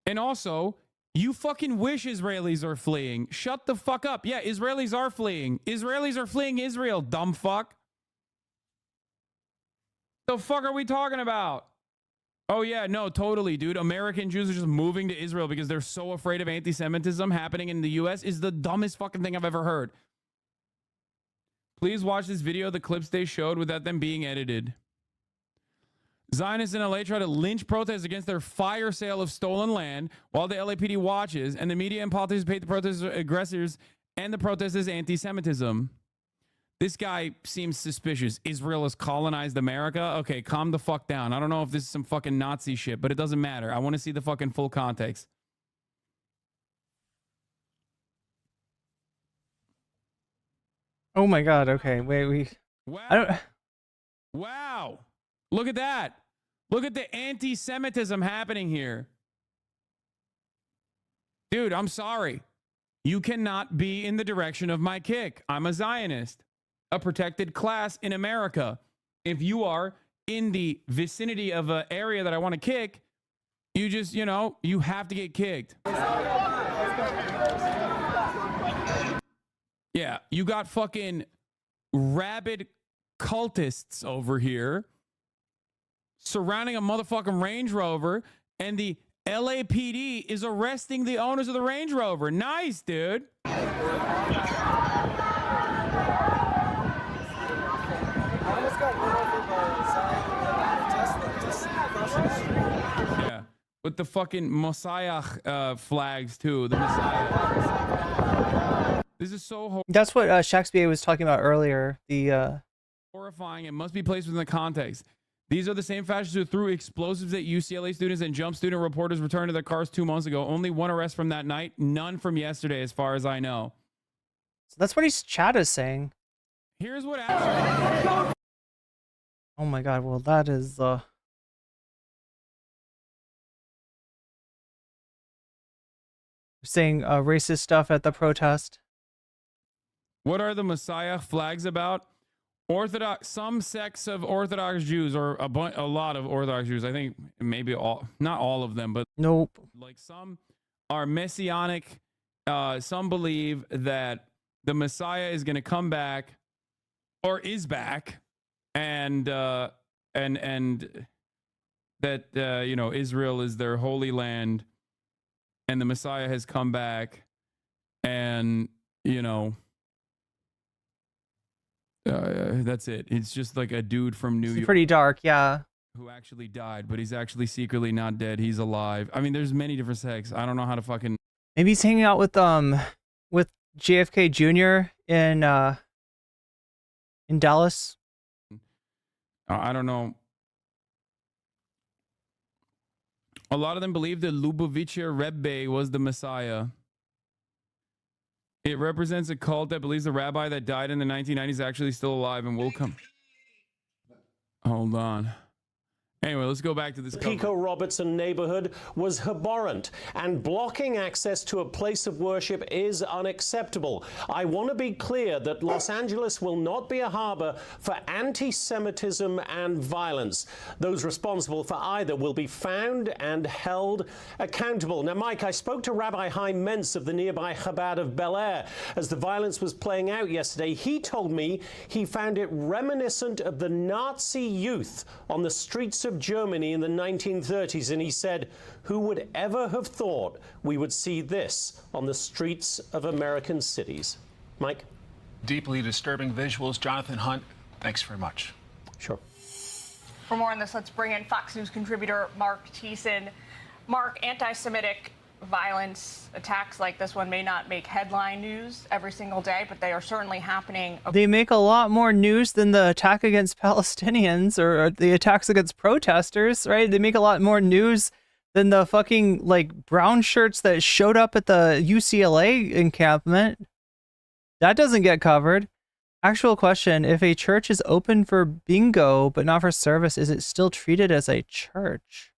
And also, you fucking wish Israelis are fleeing. Shut the fuck up. Yeah, Israelis are fleeing. Israelis are fleeing Israel, dumb fuck. The fuck are we talking about? Oh yeah, no, totally, dude. American Jews are just moving to Israel because they're so afraid of anti-Semitism happening in the U.S. is the dumbest fucking thing I've ever heard. Please watch this video, the clips they showed without them being edited. Zionists in LA try to lynch protests against their fire sale of stolen land while the LAPD watches, and the media and politicians paint the protesters aggressors and the protesters anti-Semitism. This guy seems suspicious. Israel has colonized America. Okay, calm the fuck down. I don't know if this is some fucking Nazi shit, but it doesn't matter. I want to see the fucking full context. Oh my god, okay. Wait, Wow. Wow. Look at that. Look at the anti-Semitism happening here. Dude, I'm sorry. You cannot be in the direction of my kick. I'm a Zionist, a protected class in America. If you are in the vicinity of an area that I want to kick, you just, you know, you have to get kicked. Yeah, you got fucking rabid cultists over here surrounding a motherfucking Range Rover, and the LAPD is arresting the owners of the Range Rover. Nice, dude. Yeah, with the fucking Messiah flags too. The Messiah. This is so that's what Shakespeare was talking about earlier. The horrifying. It must be placed within the context. These are the same fascists who threw explosives at UCLA students and jumped student reporters returned to their cars 2 months ago. Only one arrest from that night, none from yesterday, as far as I know. So that's what his chat is saying. Here's what actually. Oh my god, well that is saying racist stuff at the protest. What are the Messiah flags about? Orthodox, some sects of Orthodox Jews, or a lot of Orthodox Jews, I think maybe all, not all of them, but nope. Like some are messianic. Some believe that the Messiah is going to come back, or is back, and that you know, Israel is their holy land, and the Messiah has come back, and you know. That's it. It's just like a dude from New York. Pretty dark, yeah. Who actually died, but he's actually secretly not dead. He's alive. I mean, there's many different sects. I don't know how to fucking. Maybe he's hanging out with JFK Jr. in Dallas. I don't know. A lot of them believe that Lubavitcher Rebbe was the Messiah. It represents a cult that believes the rabbi that died in the 1990s is actually still alive and will come. Hold on. Anyway, let's go back to this. Pico Robertson neighborhood was abhorrent, and blocking access to a place of worship is unacceptable. I want to be clear that Los Angeles will not be a harbor for anti-Semitism and violence. Those responsible for either will be found and held accountable. Now, Mike, I spoke to Rabbi Chaim Mentz of the nearby Chabad of Bel Air as the violence was playing out yesterday. He told me he found it reminiscent of the Nazi youth on the streets of Germany in the 1930s, and he said, who would ever have thought we would see this on the streets of American cities? Mike? Deeply disturbing visuals. Jonathan Hunt, thanks very much. Sure. For more on this, let's bring in Fox News contributor Mark Thiessen. Mark, anti-Semitic violence, attacks like this one may not make headline news every single day, but they are certainly happening. They make a lot more news than the attack against Palestinians or the attacks against protesters, right? They make a lot more news than the fucking, like, brown shirts that showed up at the UCLA encampment. That doesn't get covered. Actual question, if a church is open for bingo but not for service, is it still treated as a church?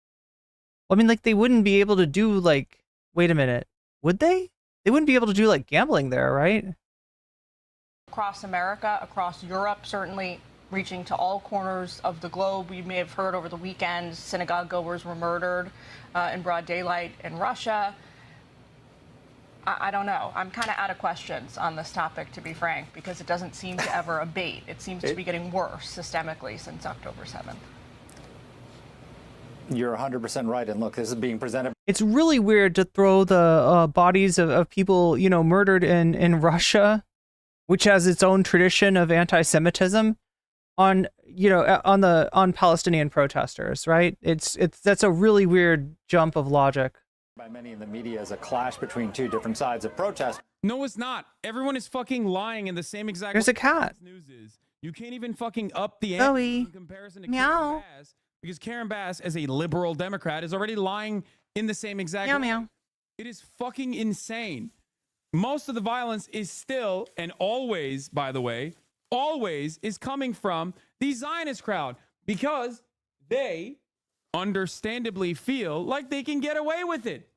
Well, I mean, like, they wouldn't be able to do, like, wait a minute, would they? They wouldn't be able to do, like, gambling there, right? Across America, across Europe, certainly reaching to all corners of the globe. We may have heard over the weekend synagogue goers were murdered in broad daylight in Russia. I don't know. I'm kind of out of questions on this topic, to be frank, because it doesn't seem to ever abate. It seems to be getting worse systemically since October 7th. You're 100% right. And look, this is being presented. It's really weird to throw the bodies of people, you know, murdered in Russia, which has its own tradition of anti-Semitism, on, you know, on Palestinian protesters, right? That's a really weird jump of logic. By many in the media as a clash between two different sides of protest. No, it's not. Everyone is fucking lying in the same exact There's way a cat. News is. You can't even fucking up the Chloe. ante in comparison to Karen Bass, because Karen Bass, as a liberal Democrat, is already lying in the same exact way. Meow. It is fucking insane. Most of the violence is still, and always, by the way, always is coming from the Zionist crowd, because they understandably feel like they can get away with it.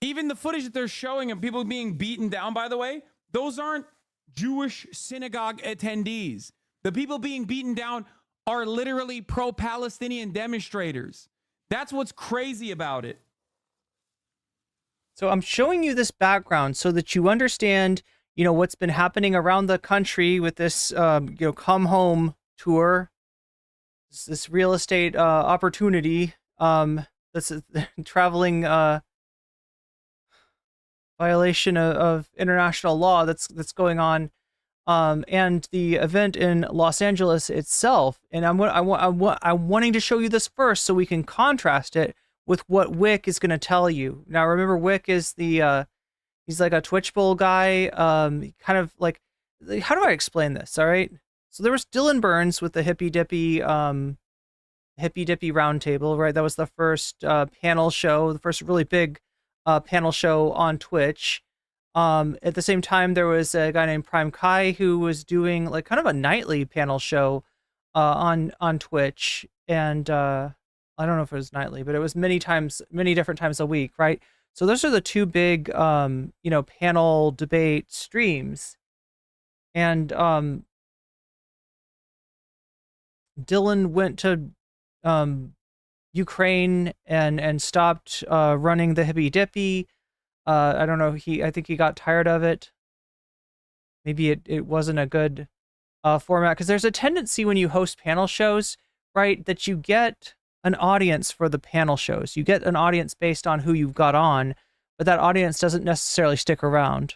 Even the footage that they're showing of people being beaten down, by the way, those aren't Jewish synagogue attendees. The people being beaten down are literally pro-Palestinian demonstrators. That's what's crazy about it. So I'm showing you this background so that you understand, you know, what's been happening around the country with this, you know, come home tour, this real estate opportunity, this is traveling violation of international law that's going on, and the event in Los Angeles itself. And I'm wanting to show you this first so we can contrast it with what Whick is going to tell you. Now, remember, Whick is the he's like a Twitchpol guy, kind of like, how do I explain this? All right, so there was Dylan Burns with the hippy dippy roundtable, right? That was the first panel show, the first really big panel show on Twitch. At the same time, there was a guy named Prime Kai who was doing like kind of a nightly panel show on Twitch, and I don't know if it was nightly, but it was many different times a week, right? So those are the two big you know, panel debate streams. And Dylan went to Ukraine and stopped running the hippy dippy. I don't know. I think he got tired of it. Maybe it wasn't a good format, because there's a tendency when you host panel shows, right, that you get an audience for the panel shows. You get an audience based on who you've got on, but that audience doesn't necessarily stick around.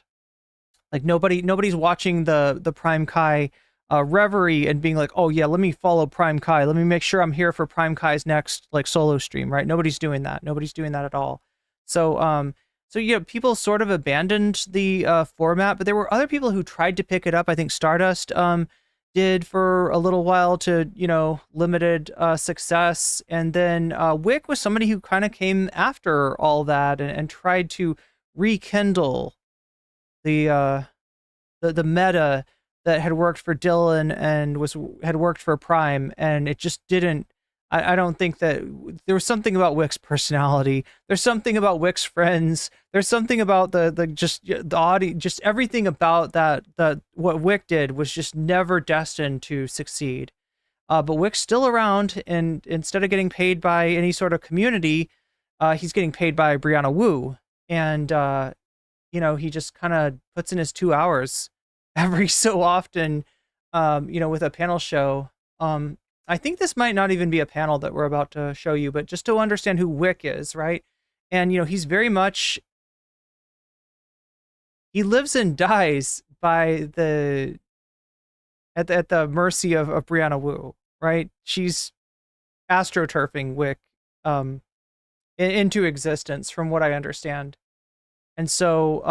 Like nobody's watching the Prime Kai reverie and being like, oh yeah, let me follow Prime Kai. Let me make sure I'm here for Prime Kai's next like solo stream, right? Nobody's doing that. Nobody's doing that at all. So yeah, people sort of abandoned the format, but there were other people who tried to pick it up. I think Stardust did for a little while to, you know, limited success. And then Whick was somebody who kind of came after all that and tried to rekindle the meta that had worked for Dylan and had worked for Prime, and it just didn't. I don't think that there was something about Whick's personality. There's something about Whick's friends. There's something about the audience, just everything about that what Whick did was just never destined to succeed. But Whick's still around, and instead of getting paid by any sort of community, he's getting paid by Brianna Wu, and you know, he just kind of puts in his 2 hours every so often, you know, with a panel show. I think this might not even be a panel that we're about to show you, but just to understand who Whick is, right? And, you know, he's very much, he lives and dies by at the mercy of Brianna Wu, right? She's astroturfing Whick into existence, from what I understand. And so,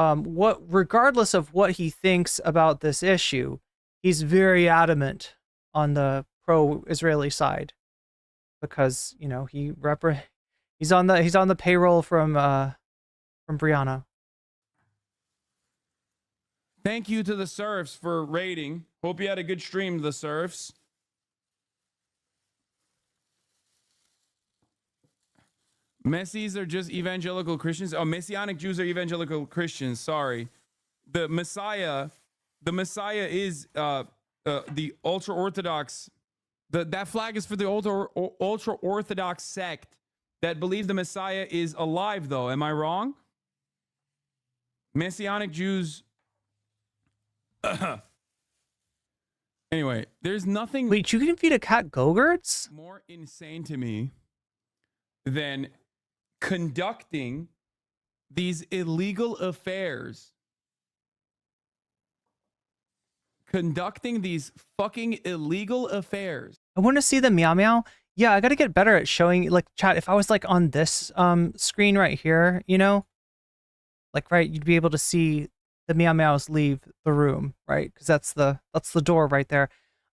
regardless of what he thinks about this issue, he's very adamant on the pro-Israeli side, because you know he's on the payroll from Brianna. Thank you to the Serfs for raiding. Hope you had a good stream, the Serfs. Messies are just evangelical Christians. Oh, Messianic Jews are evangelical Christians. Sorry. The Messiah is the ultra-Orthodox. That flag is for the ultra-Orthodox sect that believe the Messiah is alive, though. Am I wrong? Messianic Jews... Anyway, there's nothing... Wait, you can feed a cat Go-Gurts? ...more insane to me than conducting these illegal affairs. Conducting these fucking illegal affairs. I want to see the meow meow. Yeah, I got to get better at showing, like, chat. If I was like on this screen right here, you know, like, right, you'd be able to see the meow meows leave the room, right? Because that's the door right there.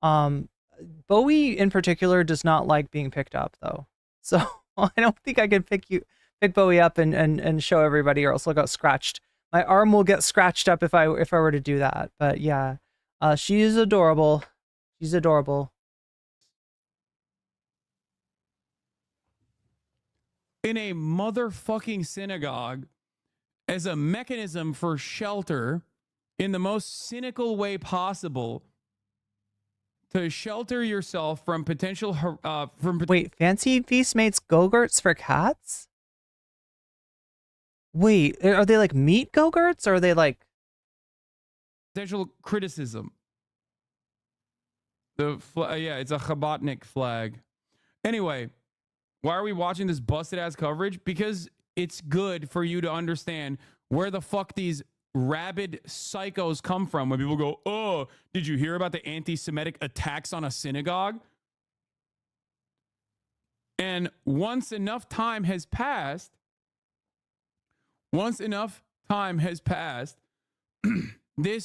Bowie in particular does not like being picked up, though. So I don't think I can pick Bowie up and show everybody, or else I'll get scratched. My arm will get scratched up if I were to do that. But yeah, she is adorable. She's adorable. In a motherfucking synagogue as a mechanism for shelter in the most cynical way possible, to shelter yourself from potential Wait, Fancy Feast makes Go-Gurts for cats? Wait, are they like meat Go-Gurts, or are they like potential criticism? Yeah, it's a Chabadnik flag. Anyway, why are we watching this busted ass coverage? Because it's good for you to understand where the fuck these rabid psychos come from when people go, oh, did you hear about the anti-Semitic attacks on a synagogue? And once enough time has passed, this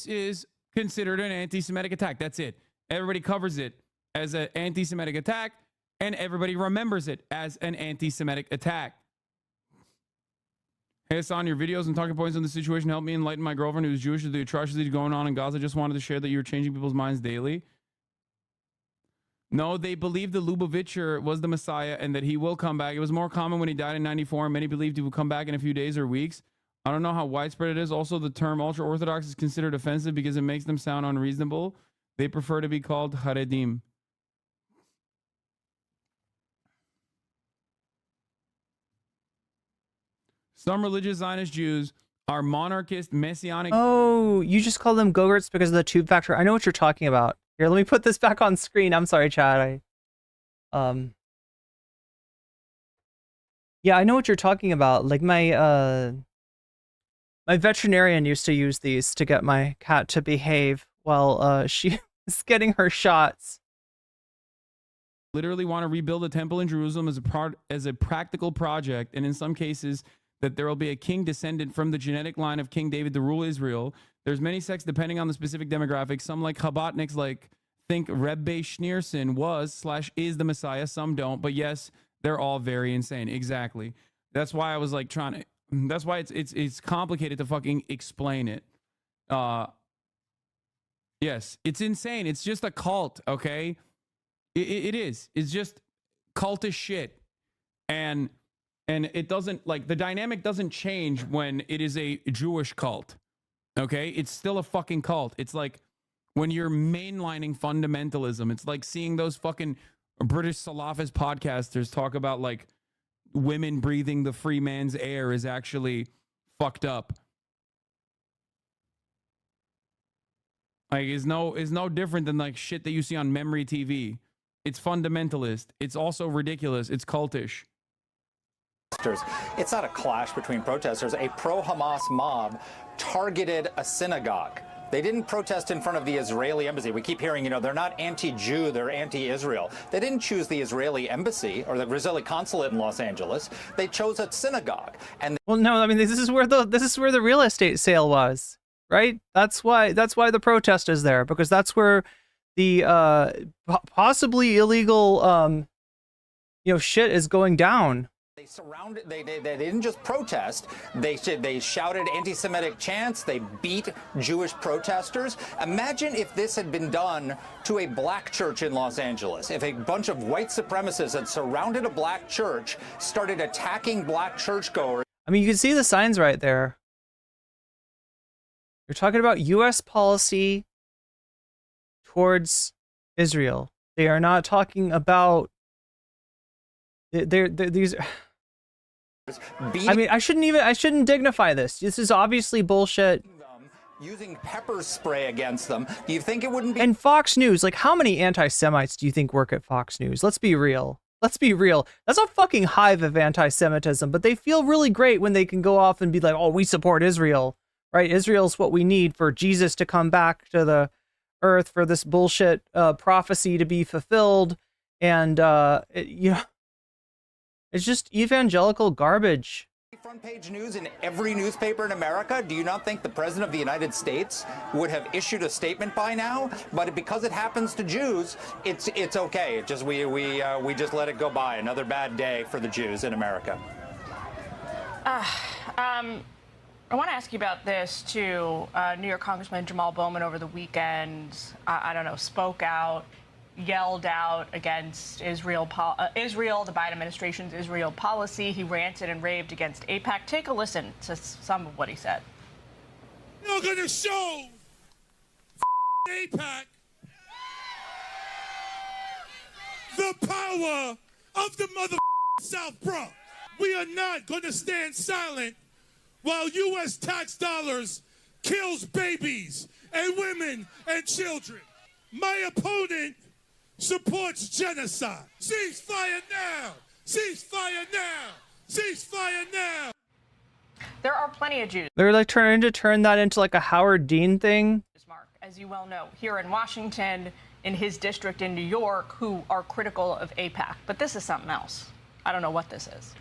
is considered an anti-Semitic attack. That's it. Everybody covers it as an anti-Semitic attack, and everybody remembers it as an anti-Semitic attack. Hey, Hasan, your videos and talking points on the situation helped me enlighten my girlfriend who is Jewish to the atrocities going on in Gaza. Just wanted to share that you're changing people's minds daily. No, they believed the Lubavitcher was the Messiah and that he will come back. It was more common when he died in 94. Many believed he would come back in a few days or weeks. I don't know how widespread it is. Also, the term ultra-Orthodox is considered offensive because it makes them sound unreasonable. They prefer to be called Haredim. Some religious Zionist Jews are monarchist, messianic... Oh, you just call them Go-Gurts because of the tube factor. I know what you're talking about. Here, let me put this back on screen. I'm sorry, Chad. Yeah, I know what you're talking about. Like my veterinarian used to use these to get my cat to behave while she was getting her shots. Literally want to rebuild a temple in Jerusalem as a practical project, and in some cases that there will be a king descendant from the genetic line of King David to rule Israel. There's many sects depending on the specific demographics. Some like Chabadniks think Rebbe Schneerson was/is the Messiah. Some don't, but yes, they're all very insane. Exactly. That's why I was like trying to. That's why it's complicated to fucking explain it. Yes, it's insane. It's just a cult. Okay, it is. It's just cultish shit, and it doesn't, like, the dynamic doesn't change when it is a Jewish cult. Okay, it's still a fucking cult. It's like when you're mainlining fundamentalism. It's like seeing those fucking British Salafist podcasters talk about like women breathing the free man's air is actually fucked up. Like, is no different than like shit that you see on Memory TV. It's fundamentalist. It's also ridiculous. It's cultish. It's not a clash between protesters. A pro-Hamas mob targeted a synagogue. They didn't protest in front of the Israeli embassy. We keep hearing, you know, they're not anti-Jew, they're anti-Israel. They didn't choose the Israeli embassy or the Israeli consulate in Los Angeles. They chose a synagogue. And well, no, I mean, this is where the real estate sale was, right? That's why the protest is there, because that's where the possibly illegal shit is going down. they surrounded. They didn't just protest. They shouted anti-Semitic chants. They beat Jewish protesters. Imagine if this had been done to a black church in Los Angeles. If a bunch of white supremacists had surrounded a black church, started attacking black churchgoers. I mean, you can see the signs right there. You're talking about U.S. policy towards Israel. They are not talking about. These. I mean, I shouldn't dignify this. This is obviously bullshit. Using pepper spray against them. Do you think it wouldn't be? And Fox News, like, how many anti-Semites do you think work at Fox News? Let's be real. Let's be real. That's a fucking hive of anti-Semitism, but they feel really great when they can go off and be like, oh, we support Israel, right? Israel's what we need for Jesus to come back to the earth, for this bullshit prophecy to be fulfilled. And, it's just evangelical garbage. Front page news in every newspaper in America. Do you not think the President of the United States would have issued a statement by now? But because it happens to Jews, it's okay. It just we just let it go by. Another bad day for the Jews in America. I want to ask you about this too. New York Congressman Jamal Bowman over the weekend, I don't know, spoke out, yelled out against Israel, the Biden administration's Israel policy. He ranted and raved against AIPAC. Take a listen to some of what he said. You're going to show AIPAC the power of the mother South Bronx. We are not going to stand silent while U.S. tax dollars kills babies and women and children. My opponent supports genocide. Ceasefire now! Ceasefire now! Ceasefire now! There are plenty of Jews. They're like trying to turn that into like a Howard Dean thing. As you well know, here in Washington, in his district in New York, who are critical of AIPAC. But this is something else. I don't know what this is.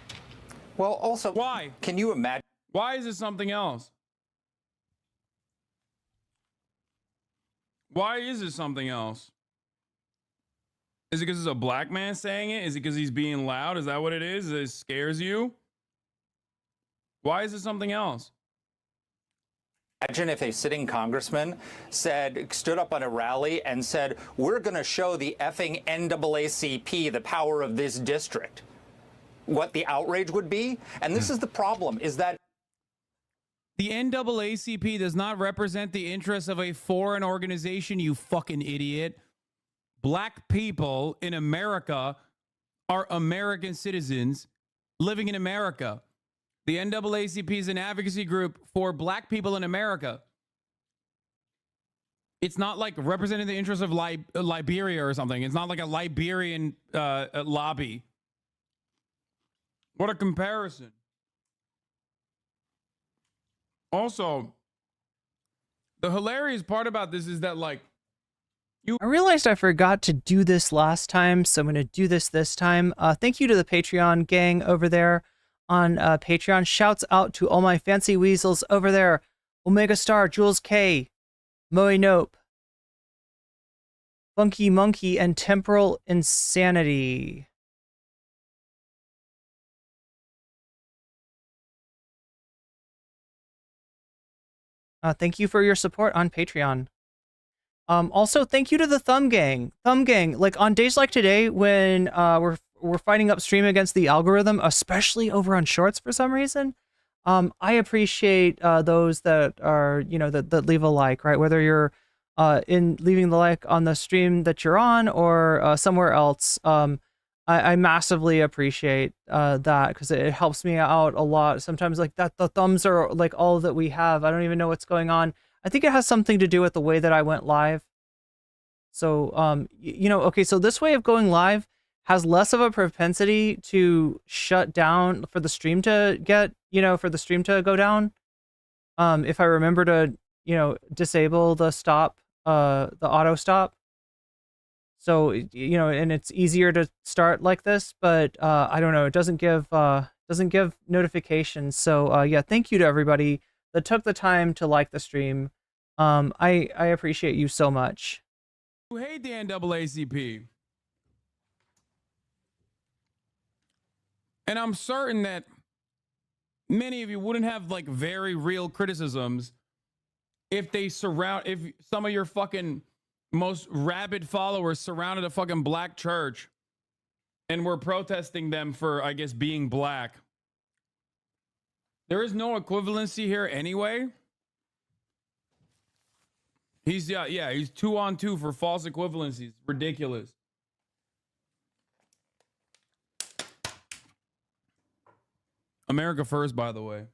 Well, also, why? Can you imagine? Why is it something else? Why is it something else? Is it because it's a black man saying it? Is it because he's being loud? Is that what it is? It scares you? Why is it something else? Imagine if a sitting congressman stood up on a rally and said, we're going to show the effing NAACP the power of this district. What the outrage would be? And this is the problem, is that the NAACP does not represent the interests of a foreign organization, you fucking idiot. Black people in America are American citizens living in America. The NAACP is an advocacy group for black people in America. It's not like representing the interests of Liberia or something. It's not like a Liberian lobby. What a comparison. Also, the hilarious part about this is that, like, I realized I forgot to do this last time, so I'm going to do this time. Thank you to the Patreon gang over there on Patreon. Shouts out to all my fancy weasels over there. Omega Star, Jules K, Moe Nope, Funky Monkey, and Temporal Insanity. Thank you for your support on Patreon. Also, thank you to the Thumb Gang. Thumb Gang, like on days like today when we're fighting upstream against the algorithm, especially over on Shorts for some reason, I appreciate those that are, that leave a like, right? Whether you're in leaving the like on the stream that you're on or somewhere else. I massively appreciate that because it helps me out a lot. Sometimes like that, the thumbs are like all that we have. I don't even know what's going on. I think it has something to do with the way that I went live. So, okay, so this way of going live has less of a propensity to shut down for the stream to get, for the stream to go down. If I remember to, you know, disable the stop, the auto stop. So, you know, and it's easier to start like this, but I don't know, it doesn't give notifications. So yeah, thank you to everybody that took the time to like the stream. I appreciate you so much. You hate the NAACP. And I'm certain that many of you wouldn't have like very real criticisms if some of your fucking most rabid followers surrounded a fucking black church and were protesting them for, I guess, being black. There is no equivalency here anyway. He's 2-on-2 for false equivalencies. Ridiculous. America first, by the way.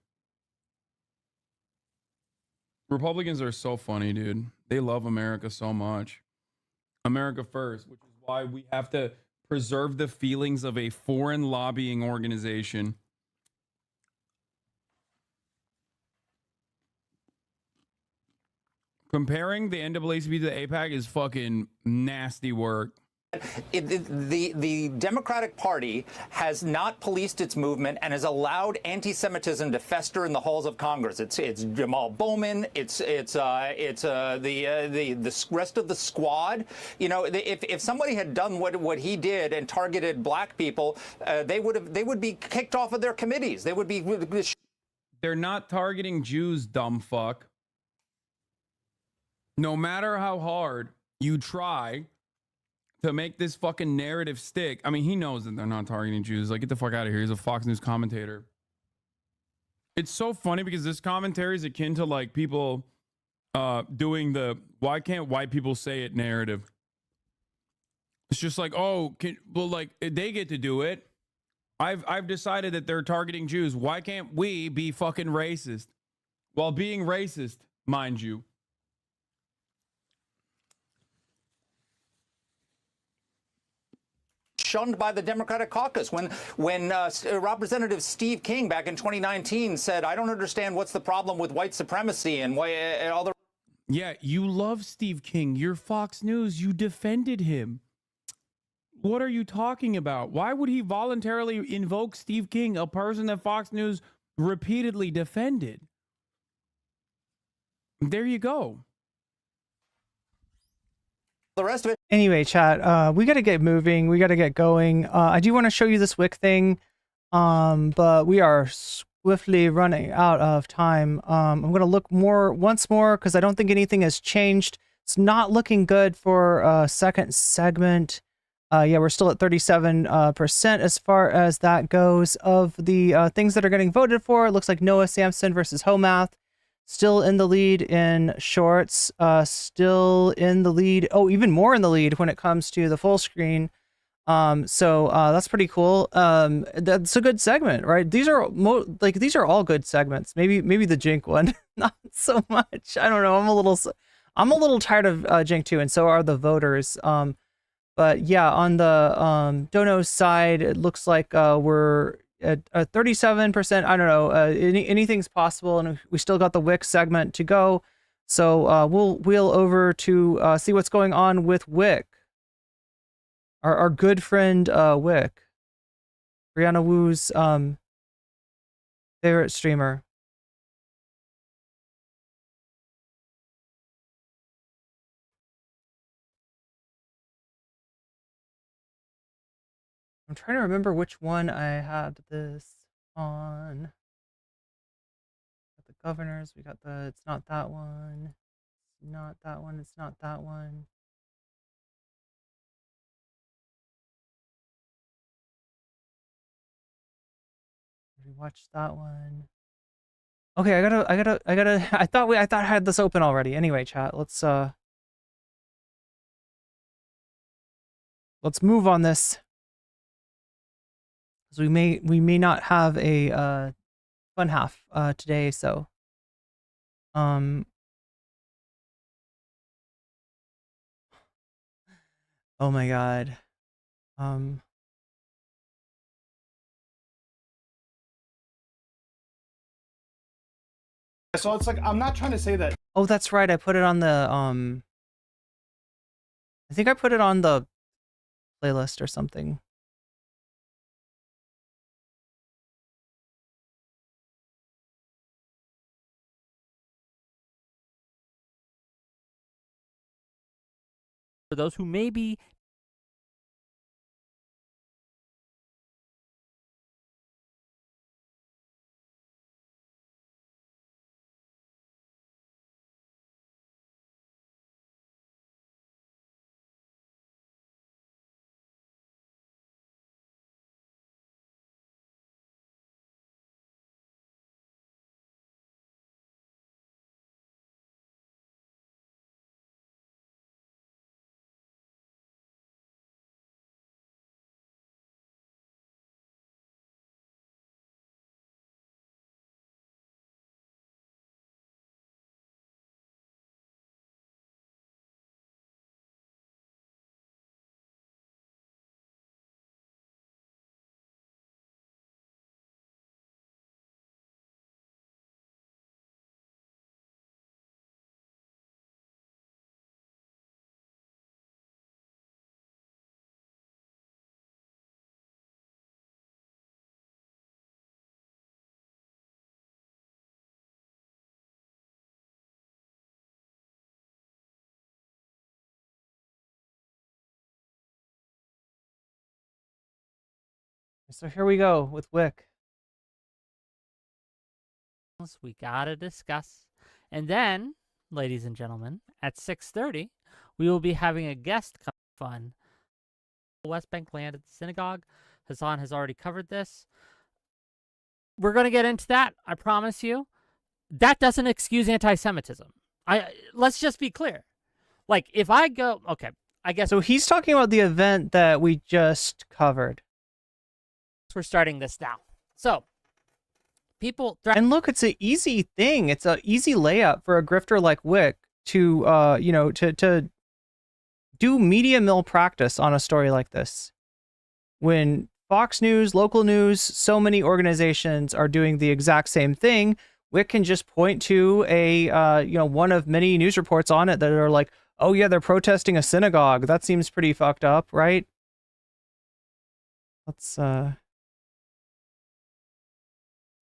Republicans are so funny, dude. They love America so much. America first, which is why we have to preserve the feelings of a foreign lobbying organization. Comparing the NAACP to the AIPAC is fucking nasty work. The Democratic Party has not policed its movement and has allowed anti-Semitism to fester in the halls of Congress. It's Jamal Bowman. It's the rest of the squad. You know, if somebody had done what he did and targeted black people, they would be kicked off of their committees. They would be. They're not targeting Jews, dumb fuck. No matter how hard you try to make this fucking narrative stick. I mean, he knows that they're not targeting Jews. Like, get the fuck out of here. He's a Fox News commentator. It's so funny because this commentary is akin to like people doing the "why can't white people say it" narrative. It's just like, oh, like they get to do it. I've decided that they're targeting Jews. Why can't we be fucking racist? While being racist, mind you. Shunned by the Democratic caucus when Representative Steve King back in 2019 said, "I don't understand what's the problem with white supremacy and why and all the." Yeah, you love Steve King. You're Fox News. You defended him. What are you talking about? Why would he voluntarily invoke Steve King, a person that Fox News repeatedly defended? There you go. The rest of it. Anyway, chat, we got to get moving. We got to get going. I do want to show you this Whick thing, but we are swiftly running out of time. I'm going to look once more because I don't think anything has changed. It's not looking good for second segment. Yeah, we're still at 37% as far as that goes. Of the things that are getting voted for, it looks like Noah Samson versus Homath. Still in the lead in shorts, still in the lead. Oh, even more in the lead when it comes to the full screen. So that's pretty cool. That's a good segment, right? These are these are all good segments. Maybe the Jink one, not so much. I don't know. I'm a little tired of Jink too, and so are the voters. But yeah, on the Dono's side, it looks like we're at 37%. I don't know. Anything's possible, and we still got the Whick segment to go. So we'll wheel over to see what's going on with Whick. Our good friend Whick. Brianna Wu's favorite streamer. I'm trying to remember which one I had this on. Got the governors, we got the, it's not that one. It's not that one, it's not that one. We watched that one. Okay, I thought I had this open already. Anyway, chat, let's move on this. So we may not have a fun half today, so oh my god. So it's like, I'm not trying to say that. Oh, that's right. I put it on the I think I put it on the playlist or something. For those who may be So here we go with Whick. we gotta discuss. And then, ladies and gentlemen, at 6:30, we will be having a guest come fun. West Bank land at the synagogue. Hasan has already covered this. We're gonna get into that, I promise you. That doesn't excuse anti-Semitism. Let's just be clear. Like, if I go, okay, I guess. So he's talking about the event that we just covered. We're starting this now. So, people. And look, it's an easy thing. It's an easy layup for a grifter like Whick to, you know, to do media mill practice on a story like this. When Fox News, local news, so many organizations are doing the exact same thing, Whick can just point to a, you know, one of many news reports on it that are like, oh yeah, they're protesting a synagogue. That seems pretty fucked up, right? Let's,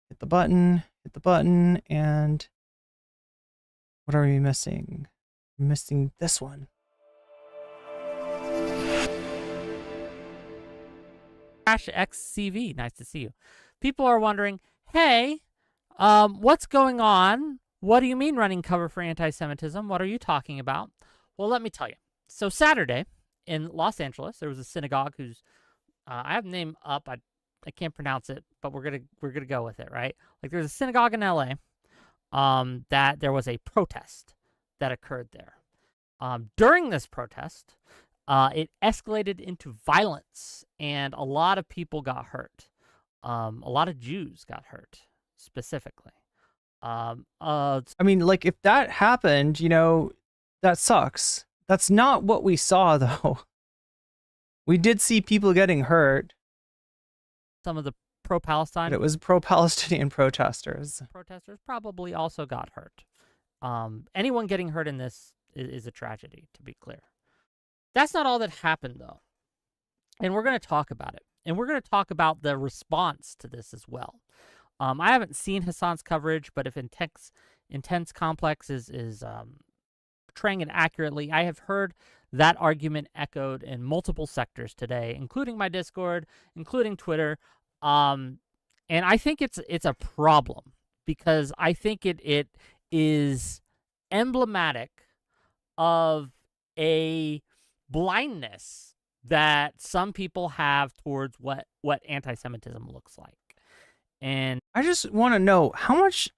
hit the button, and what are we missing? We're missing this one. XCV, nice to see you. People are wondering, hey, what's going on? What do you mean running cover for anti-Semitism? What are you talking about? Well, let me tell you. So Saturday in Los Angeles, there was a synagogue whose I have the name up. I can't pronounce it, but we're gonna go with it, right? Like, there's a synagogue in LA that there was a protest that occurred there. During this protest, it escalated into violence, and a lot of people got hurt. A lot of Jews got hurt, specifically. I mean, like, if that happened, you know, that sucks. That's not what we saw, though. We did see people getting hurt. Some of the pro-Palestine. But it was pro-Palestinian protesters. Protesters probably also got hurt. Anyone getting hurt in this is a tragedy, to be clear. That's not all that happened, though. And we're going to talk about it. And we're going to talk about the response to this as well. I haven't seen Hasan's coverage, but if Intense Complex is portraying it accurately, I have heard that argument echoed in multiple sectors today, including my Discord, including Twitter. And I think it's a problem, because I think it is emblematic of a blindness that some people have towards what anti-Semitism looks like. And I just want to know how much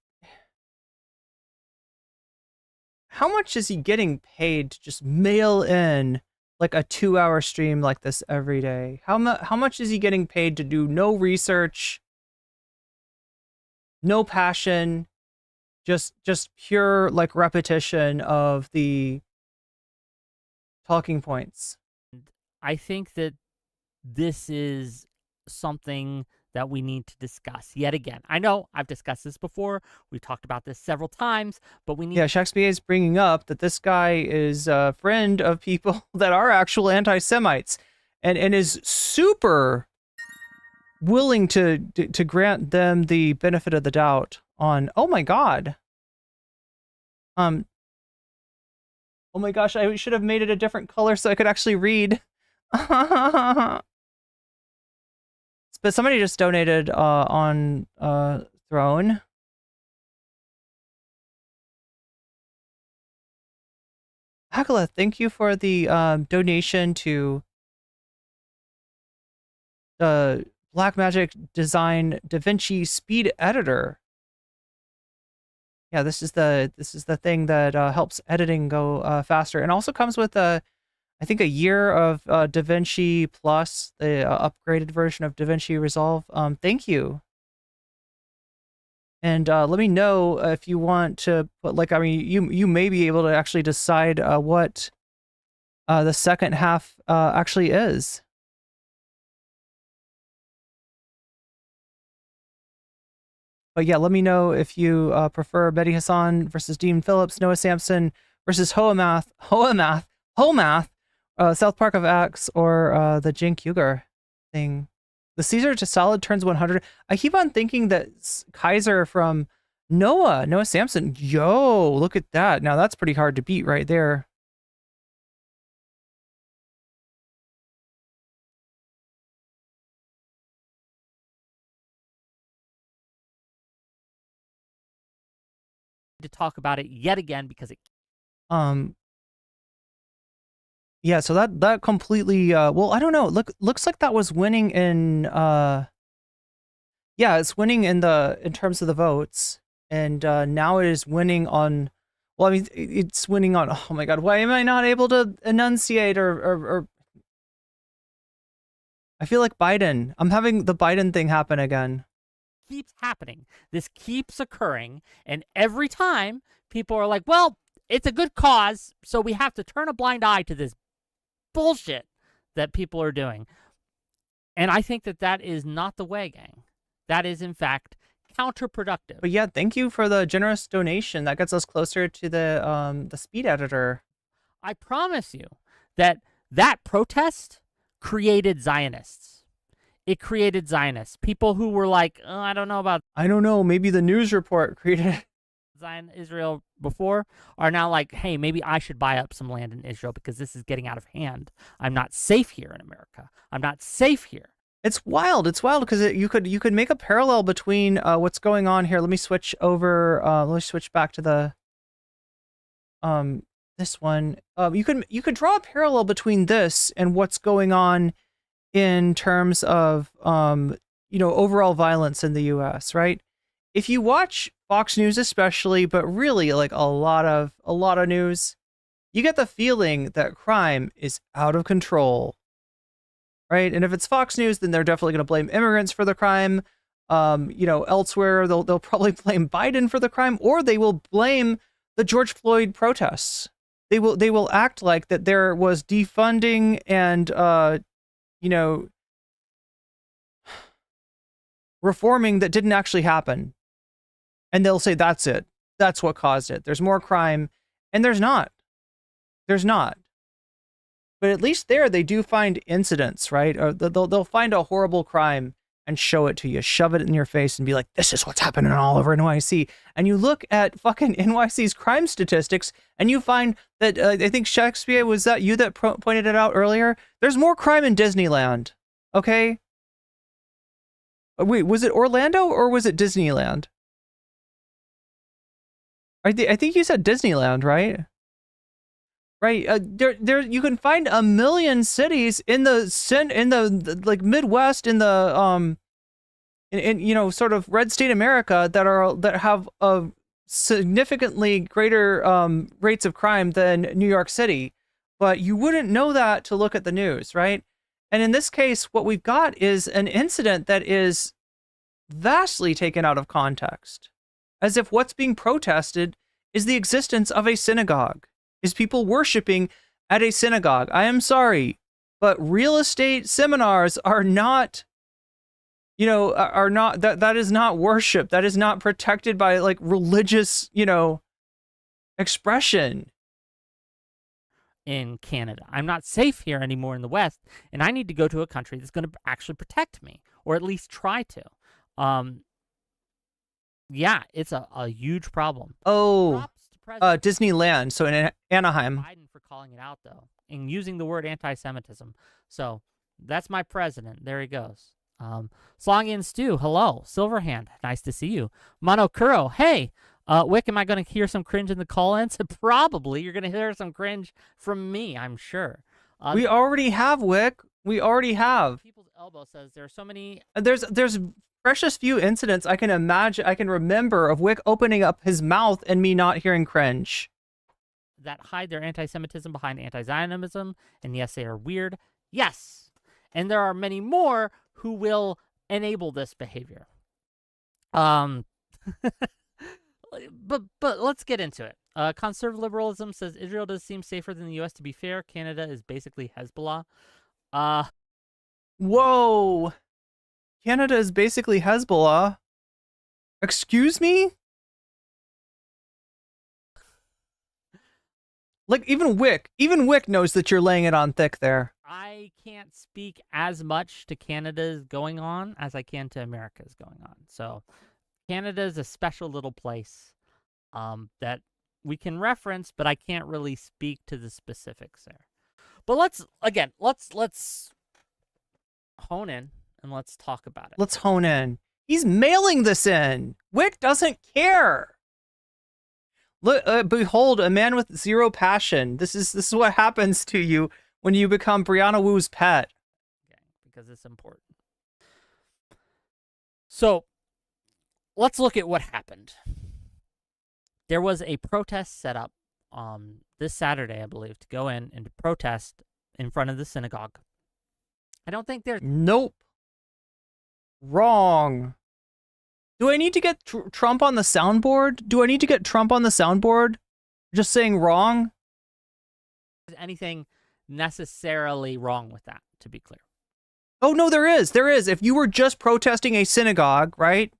is he getting paid to just mail in like a 2-hour stream like this every day? How much is he getting paid to do no research, no passion, just pure like repetition of the talking points? I think that this is something that we need to discuss yet again. I know I've discussed this before. We've talked about this several times, but we need... Yeah, Shakespeare is bringing up that this guy is a friend of people that are actual anti-Semites and is super willing to grant them the benefit of the doubt on, oh my God. Oh my gosh, I should have made it a different color so I could actually read. But somebody just donated on Throne. Hakala, thank you for the donation to the Blackmagic Design DaVinci Speed Editor. Yeah, this is the thing that helps editing go faster, and also comes with I think a year of DaVinci Plus, the upgraded version of DaVinci Resolve. Thank you. And let me know if you want to put, like, I mean, you may be able to actually decide what the second half actually is. But yeah, let me know if you prefer Betty Hasan versus Dean Phillips, Noah Sampson versus Hoamath, South Park of X, or the Jink Uger thing. The Caesar to Solid turns 100. I keep on thinking that Kaiser from Noah Sampson. Yo, look at that. Now that's pretty hard to beat right there. To talk about it yet again because it... Yeah, so that completely well, I don't know. Looks like that was winning in yeah, it's winning in terms of the votes, and now it is winning on, well, I mean, it's winning on, oh my God, why am I not able to enunciate or I feel like Biden. I'm having the Biden thing happen again. Keeps happening. This keeps occurring, and every time people are like, well, it's a good cause, so we have to turn a blind eye to this bullshit that people are doing. And I think that is not the way, gang. That is, in fact, counterproductive. But yeah, thank you for the generous donation. That gets us closer to the speed editor. I promise you that protest created Zionists. It created Zionists. People who were like, oh, I don't know, maybe the news report created Zion Israel before are now like, hey, maybe I should buy up some land in Israel because this is getting out of hand. I'm not safe here in America. I'm not safe here. It's wild. It's wild because you could make a parallel between what's going on here. Let me switch over. Let me switch back to the this one. You could draw a parallel between this and what's going on in terms of overall violence in the U.S., right? If you watch Fox News especially, but really like a lot of news, you get the feeling that crime is out of control, right? And if it's Fox News, then they're definitely going to blame immigrants for the crime. Elsewhere they'll probably blame Biden for the crime, or they will blame the George Floyd protests. They will act like that there was defunding and reforming that didn't actually happen. And they'll say, that's it. That's what caused it. There's more crime. And there's not. There's not. But at least there, they do find incidents, right? Or they'll find a horrible crime and show it to you, shove it in your face and be like, this is what's happening all over NYC. And you look at fucking NYC's crime statistics and you find that, I think Shakespeare, was that you that pointed it out earlier? There's more crime in Disneyland. Okay? Wait, was it Orlando or was it Disneyland? I think you said Disneyland, right? Right. There you can find a million cities in the like Midwest, in the in sort of red state America that have a significantly greater rates of crime than New York City, but you wouldn't know that to look at the news, right? And in this case, what we've got is an incident that is vastly taken out of context, as if what's being protested is the existence of a synagogue, is people worshiping at a synagogue. I am sorry, but real estate seminars are not, you know, are not, that is not worship. That is not protected by like religious, you know, expression. In Canada, I'm not safe here anymore in the West, and I need to go to a country that's going to actually protect me, or at least try to. Yeah, it's a huge problem. Oh, Disneyland. So in Anaheim. Biden for calling it out though, and using the word anti-Semitism. So that's my president. There he goes. Slongian Stew, hello. Silverhand, nice to see you. Monokuro, hey. Whick, am I going to hear some cringe in the call-ins? Probably. You're going to hear some cringe from me, I'm sure. We already have, Whick. We already have. People's Elbow says there are so many... There's precious few incidents I can imagine, I can remember of Whick opening up his mouth and me not hearing cringe. That hide their anti-Semitism behind anti-Zionism, and yes, they are weird. Yes. And there are many more who will enable this behavior. But let's get into it. Conservative liberalism says Israel does seem safer than the U.S. To be fair, Canada is basically Hezbollah. Whoa. Canada is basically Hezbollah. Excuse me? Like, even Whick knows that you're laying it on thick there. I can't speak as much to Canada's going on as I can to America's going on. So Canada is a special little place that we can reference, but I can't really speak to the specifics there. But let's hone in and let's talk about it. Let's hone in. He's mailing this in. Whick doesn't care. Look, behold, a man with zero passion. This is what happens to you when you become Brianna Wu's pet. Okay, because it's important. So let's look at what happened. There was a protest set up this Saturday, I believe, to go in and to protest in front of the synagogue. I don't think there's... Nope. Wrong. Do I need to get Trump on the soundboard? Do I need to get Trump on the soundboard? Just saying wrong? Anything necessarily wrong with that, to be clear. Oh, no, there is. There is. If you were just protesting a synagogue, right?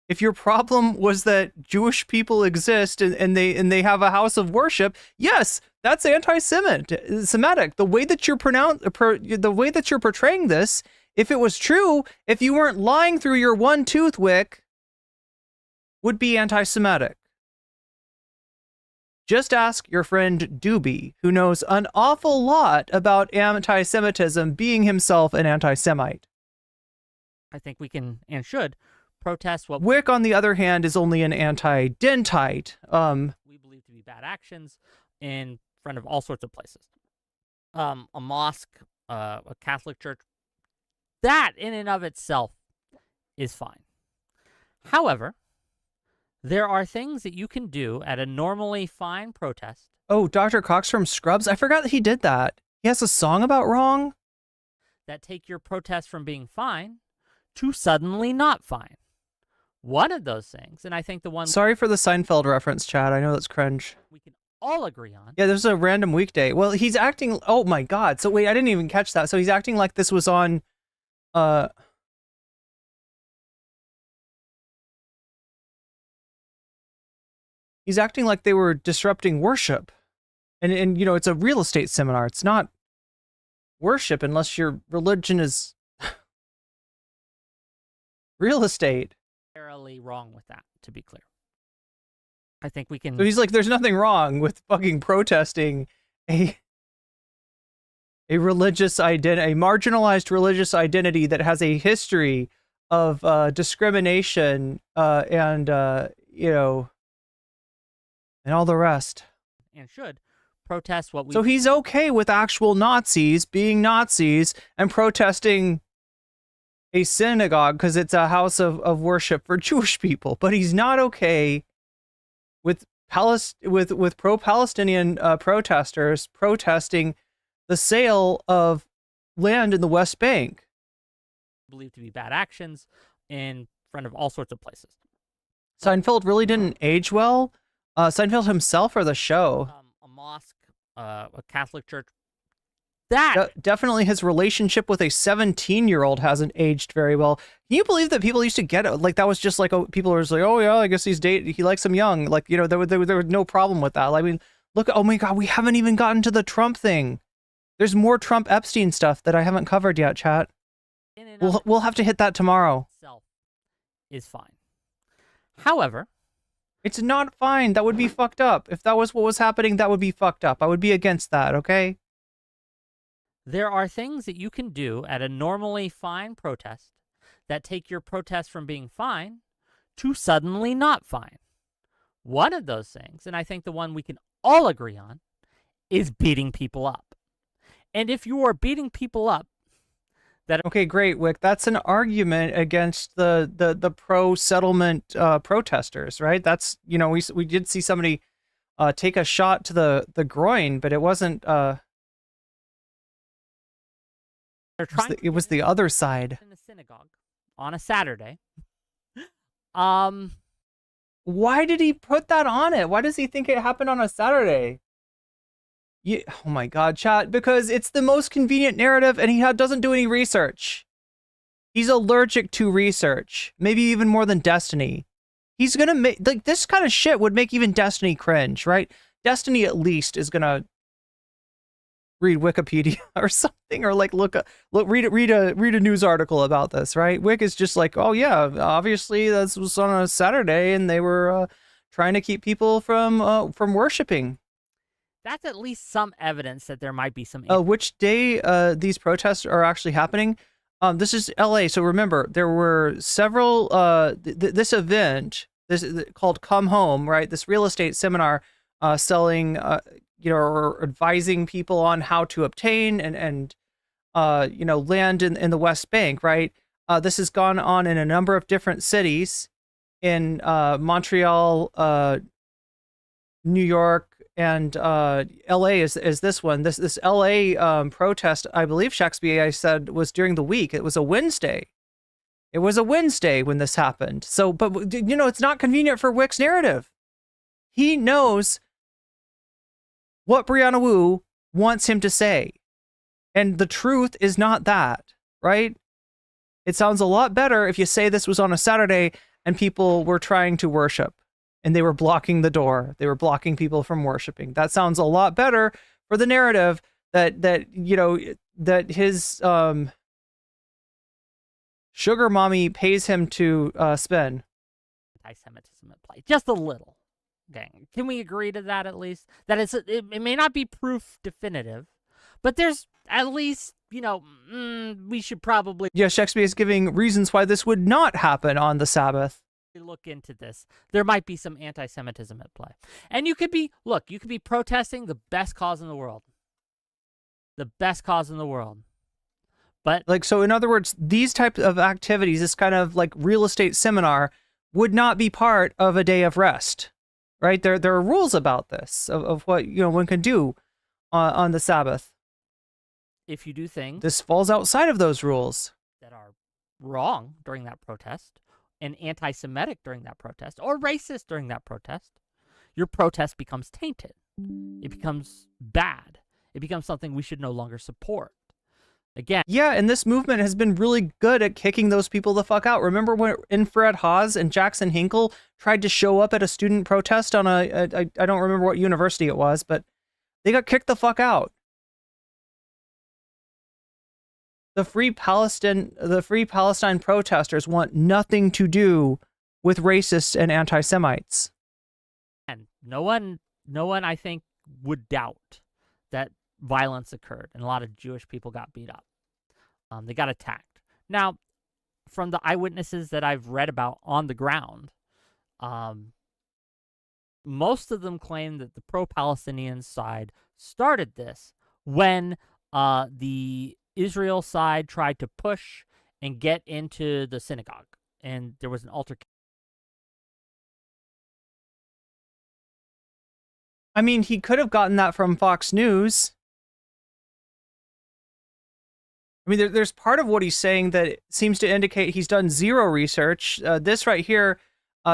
If your problem was that Jewish people exist and they have a house of worship, yes, that's anti-Semitic. The way that you're the way that you're portraying this, if it was true, if you weren't lying through your one tooth, Whick, would be anti-Semitic. Just ask your friend Doobie, who knows an awful lot about anti-Semitism, being himself an anti-Semite. I think we can and should protest what Whick, on the other hand, is only an anti-dentite. We believe to be bad actions in front of all sorts of places. A mosque, a Catholic church, that in and of itself is fine. However, there are things that you can do at a normally fine protest. Oh, Dr. Cox from Scrubs? I forgot that he did that. He has a song about wrong? That take your protest from being fine to suddenly not fine. One of those things, and I think the one... Sorry for the Seinfeld reference, Chad. I know that's cringe. We can all agree on. Yeah, there's a random weekday. Well, he's acting... Oh, my God. So, wait, I didn't even catch that. So, he's acting like this was on... He's acting like they were disrupting worship. And you know, it's a real estate seminar. It's not worship unless your religion is real estate. Fairly wrong with that, to be clear. I think we can... So he's like, there's nothing wrong with fucking protesting a religious identity, a marginalized religious identity that has a history of discrimination and, you know, and all the rest. And should protest what we... So he's okay with actual Nazis being Nazis and protesting a synagogue because it's a house of worship for Jewish people, but he's not okay with pro-Palestinian protesters protesting the sale of land in the West Bank. Believed to be bad actions in front of all sorts of places. Seinfeld really didn't age well. Seinfeld himself or the show? A mosque, a Catholic church, that. Definitely his relationship with a 17-year-old hasn't aged very well. Can you believe that people used to get it? Like, that was just like, oh, people were just like, oh, yeah, I guess he likes him young. Like, you know, there was no problem with that. I mean, look, oh my God, we haven't even gotten to the Trump thing. There's more Trump Epstein stuff that I haven't covered yet, chat. We'll have to hit that tomorrow. Is fine. However, it's not fine. That would be fucked up. If that was what was happening, that would be fucked up. I would be against that, okay? there are things that you can do at a normally fine protest that take your protest from being fine to suddenly not fine. One of those things, and I think the one we can all agree on, is beating people up. And if you are beating people up, okay, great, Whick. That's an argument against the pro-settlement protesters, right? That's, you know, we did see somebody take a shot to the groin, but it wasn't. It was the other side. In the synagogue on a Saturday. Why did he put that on it? Why does he think it happened on a Saturday? Oh my God, chat, because it's the most convenient narrative and he doesn't do any research. He's allergic to research, maybe even more than Destiny. He's gonna make, like, this kind of shit would make even Destiny cringe, right? Destiny at least is gonna read Wikipedia or something, or like read a news article about this, right? Whick is just like, oh yeah, obviously this was on a Saturday and they were trying to keep people from worshiping. That's at least some evidence that there might be some. Which day these protests are actually happening? This is LA. So remember, there were several, this event, called Come Home, right? This real estate seminar selling, you know, or advising people on how to obtain and you know, land in the West Bank, right? This has gone on in a number of different cities in Montreal, New York, and LA is this one. This LA protest, I believe Shakespeare said, was during the week. It was a Wednesday. It was a Wednesday when this happened. So, but you know, it's not convenient for Wick's narrative. He knows what Brianna Wu wants him to say. And the truth is not that, right? It sounds a lot better if you say this was on a Saturday and people were trying to worship. And they were blocking the door. They were blocking people from worshiping. That sounds a lot better for the narrative that you know, that his sugar mommy pays him to spin. Anti-Semitism at play, just a little. Gang, can we agree to that at least? That it may not be proof definitive, but there's at least, you know, we should probably. Yeah, Shakespeare is giving reasons why this would not happen on the Sabbath. Look into this. There might be some anti-Semitism at play. And you could be, look, you could be protesting the best cause in the world. The best cause in the world. But like, so in other words, these types of activities, this kind of like real estate seminar, would not be part of a day of rest, right? There are rules about this, of what, you know, one can do on the Sabbath. If you do things. This falls outside of those rules. That are wrong during that protest, and anti-Semitic during that protest, or racist during that protest, your protest becomes tainted. It becomes bad. It becomes something we should no longer support. Again. Yeah, and this movement has been really good at kicking those people the fuck out. Remember when Infrared Haas and Jackson Hinkle tried to show up at a student protest on I don't remember what university it was, but they got kicked the fuck out. The Free Palestine protesters want nothing to do with racists and anti-Semites. And no one, I think, would doubt that violence occurred and a lot of Jewish people got beat up. They got attacked. Now, from the eyewitnesses that I've read about on the ground, most of them claim that the pro-Palestinian side started this when the Israel side tried to push and get into the synagogue, and there was an altercation. I mean, he could have gotten that from Fox News. I mean, there's part of what he's saying that seems to indicate he's done zero research. This right here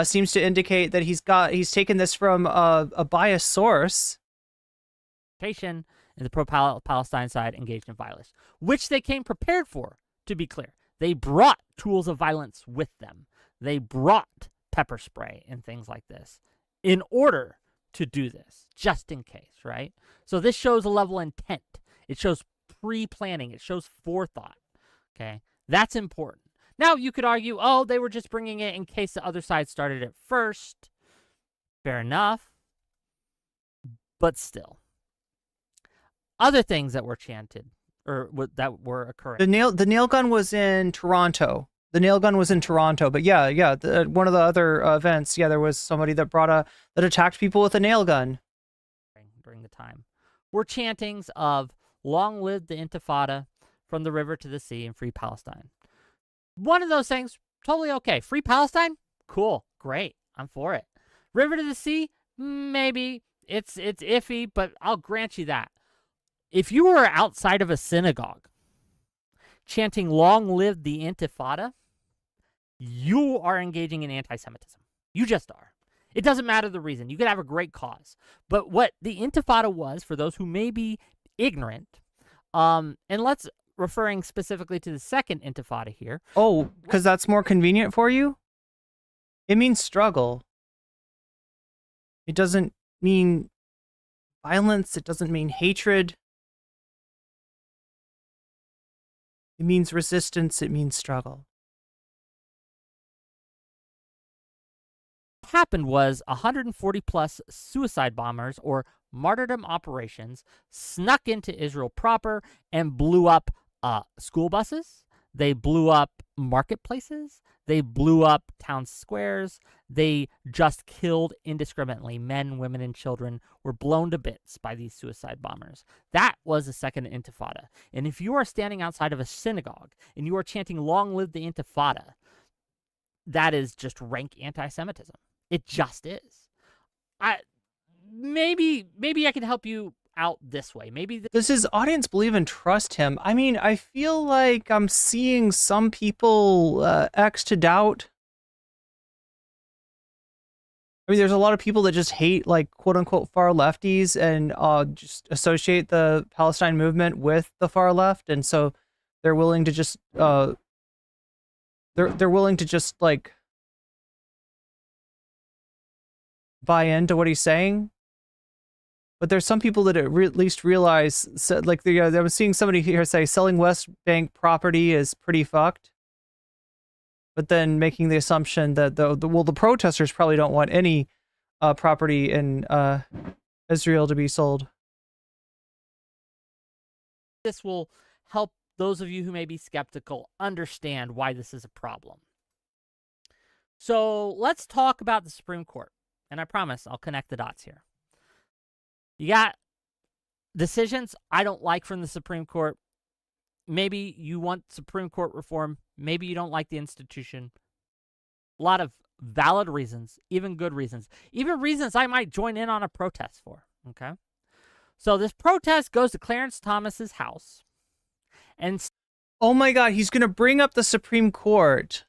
seems to indicate that he's taken this from a biased source. And and the pro-Palestine side engaged in violence, which they came prepared for, to be clear. They brought tools of violence with them. They brought pepper spray and things like this in order to do this, just in case, right? So this shows a level of intent. It shows pre-planning. It shows forethought, okay? That's important. Now, you could argue, oh, they were just bringing it in case the other side started it first. Fair enough. But still. Other things that were chanted, or that were occurring. The nail gun was in Toronto. The nail gun was in Toronto, but yeah, one of the other events, there was somebody that that attacked people with a nail gun during the time. Were chantings of "Long live the Intifada, from the river to the sea, and free Palestine." One of those things, totally okay. Free Palestine, cool, great, I'm for it. River to the sea, maybe it's iffy, but I'll grant you that. If you were outside of a synagogue chanting "Long live the Intifada," you are engaging in anti-Semitism. You just are. It doesn't matter the reason. You could have a great cause. But what the Intifada was, for those who may be ignorant, and let's referring specifically to the second Intifada here. Oh, because that's more convenient for you? It means struggle. It doesn't mean violence. It doesn't mean hatred. It means resistance. It means struggle. What happened was 140 plus suicide bombers or martyrdom operations snuck into Israel proper and blew up school buses. They blew up marketplaces. They blew up town squares. They just killed indiscriminately. Men, women, and children were blown to bits by these suicide bombers. That was the second Intifada. And if you are standing outside of a synagogue and you are chanting "Long live the Intifada," that is just rank anti-Semitism. It just is. Maybe I can help you out this way. Maybe does his audience believe and trust him? I mean, I feel like I'm seeing some people X to doubt. I mean, there's a lot of people that just hate, like, quote unquote far lefties and just associate the Palestine movement with the far left, and so they're willing to just they're willing to just like buy into what he's saying. But there's some people that at least realize, like, I was seeing somebody here say selling West Bank property is pretty fucked. But then making the assumption that the protesters probably don't want any property in Israel to be sold. this will help those of you who may be skeptical understand why this is a problem. So let's talk about the Supreme Court. And I promise I'll connect the dots here. You got decisions I don't like from the Supreme Court. Maybe you want Supreme Court reform. Maybe you don't like the institution. A lot of valid reasons, even good reasons, even reasons I might join in on a protest for, okay? So this protest goes to Clarence Thomas's house. And oh my God, he's going to bring up the Supreme Court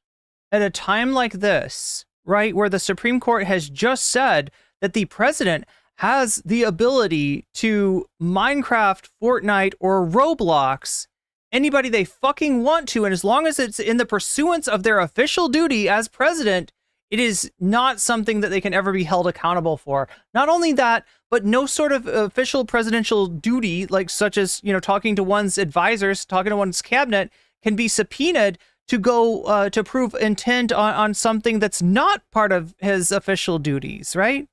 at a time like this, right? Where the Supreme Court has just said that the president has the ability to Minecraft, Fortnite, or Roblox anybody they fucking want to. And as long as it's in the pursuance of their official duty as president, it is not something that they can ever be held accountable for. Not only that, but no sort of official presidential duty, like such as, you know, talking to one's advisors, talking to one's cabinet, can be subpoenaed to go to prove intent on something that's not part of his official duties, right?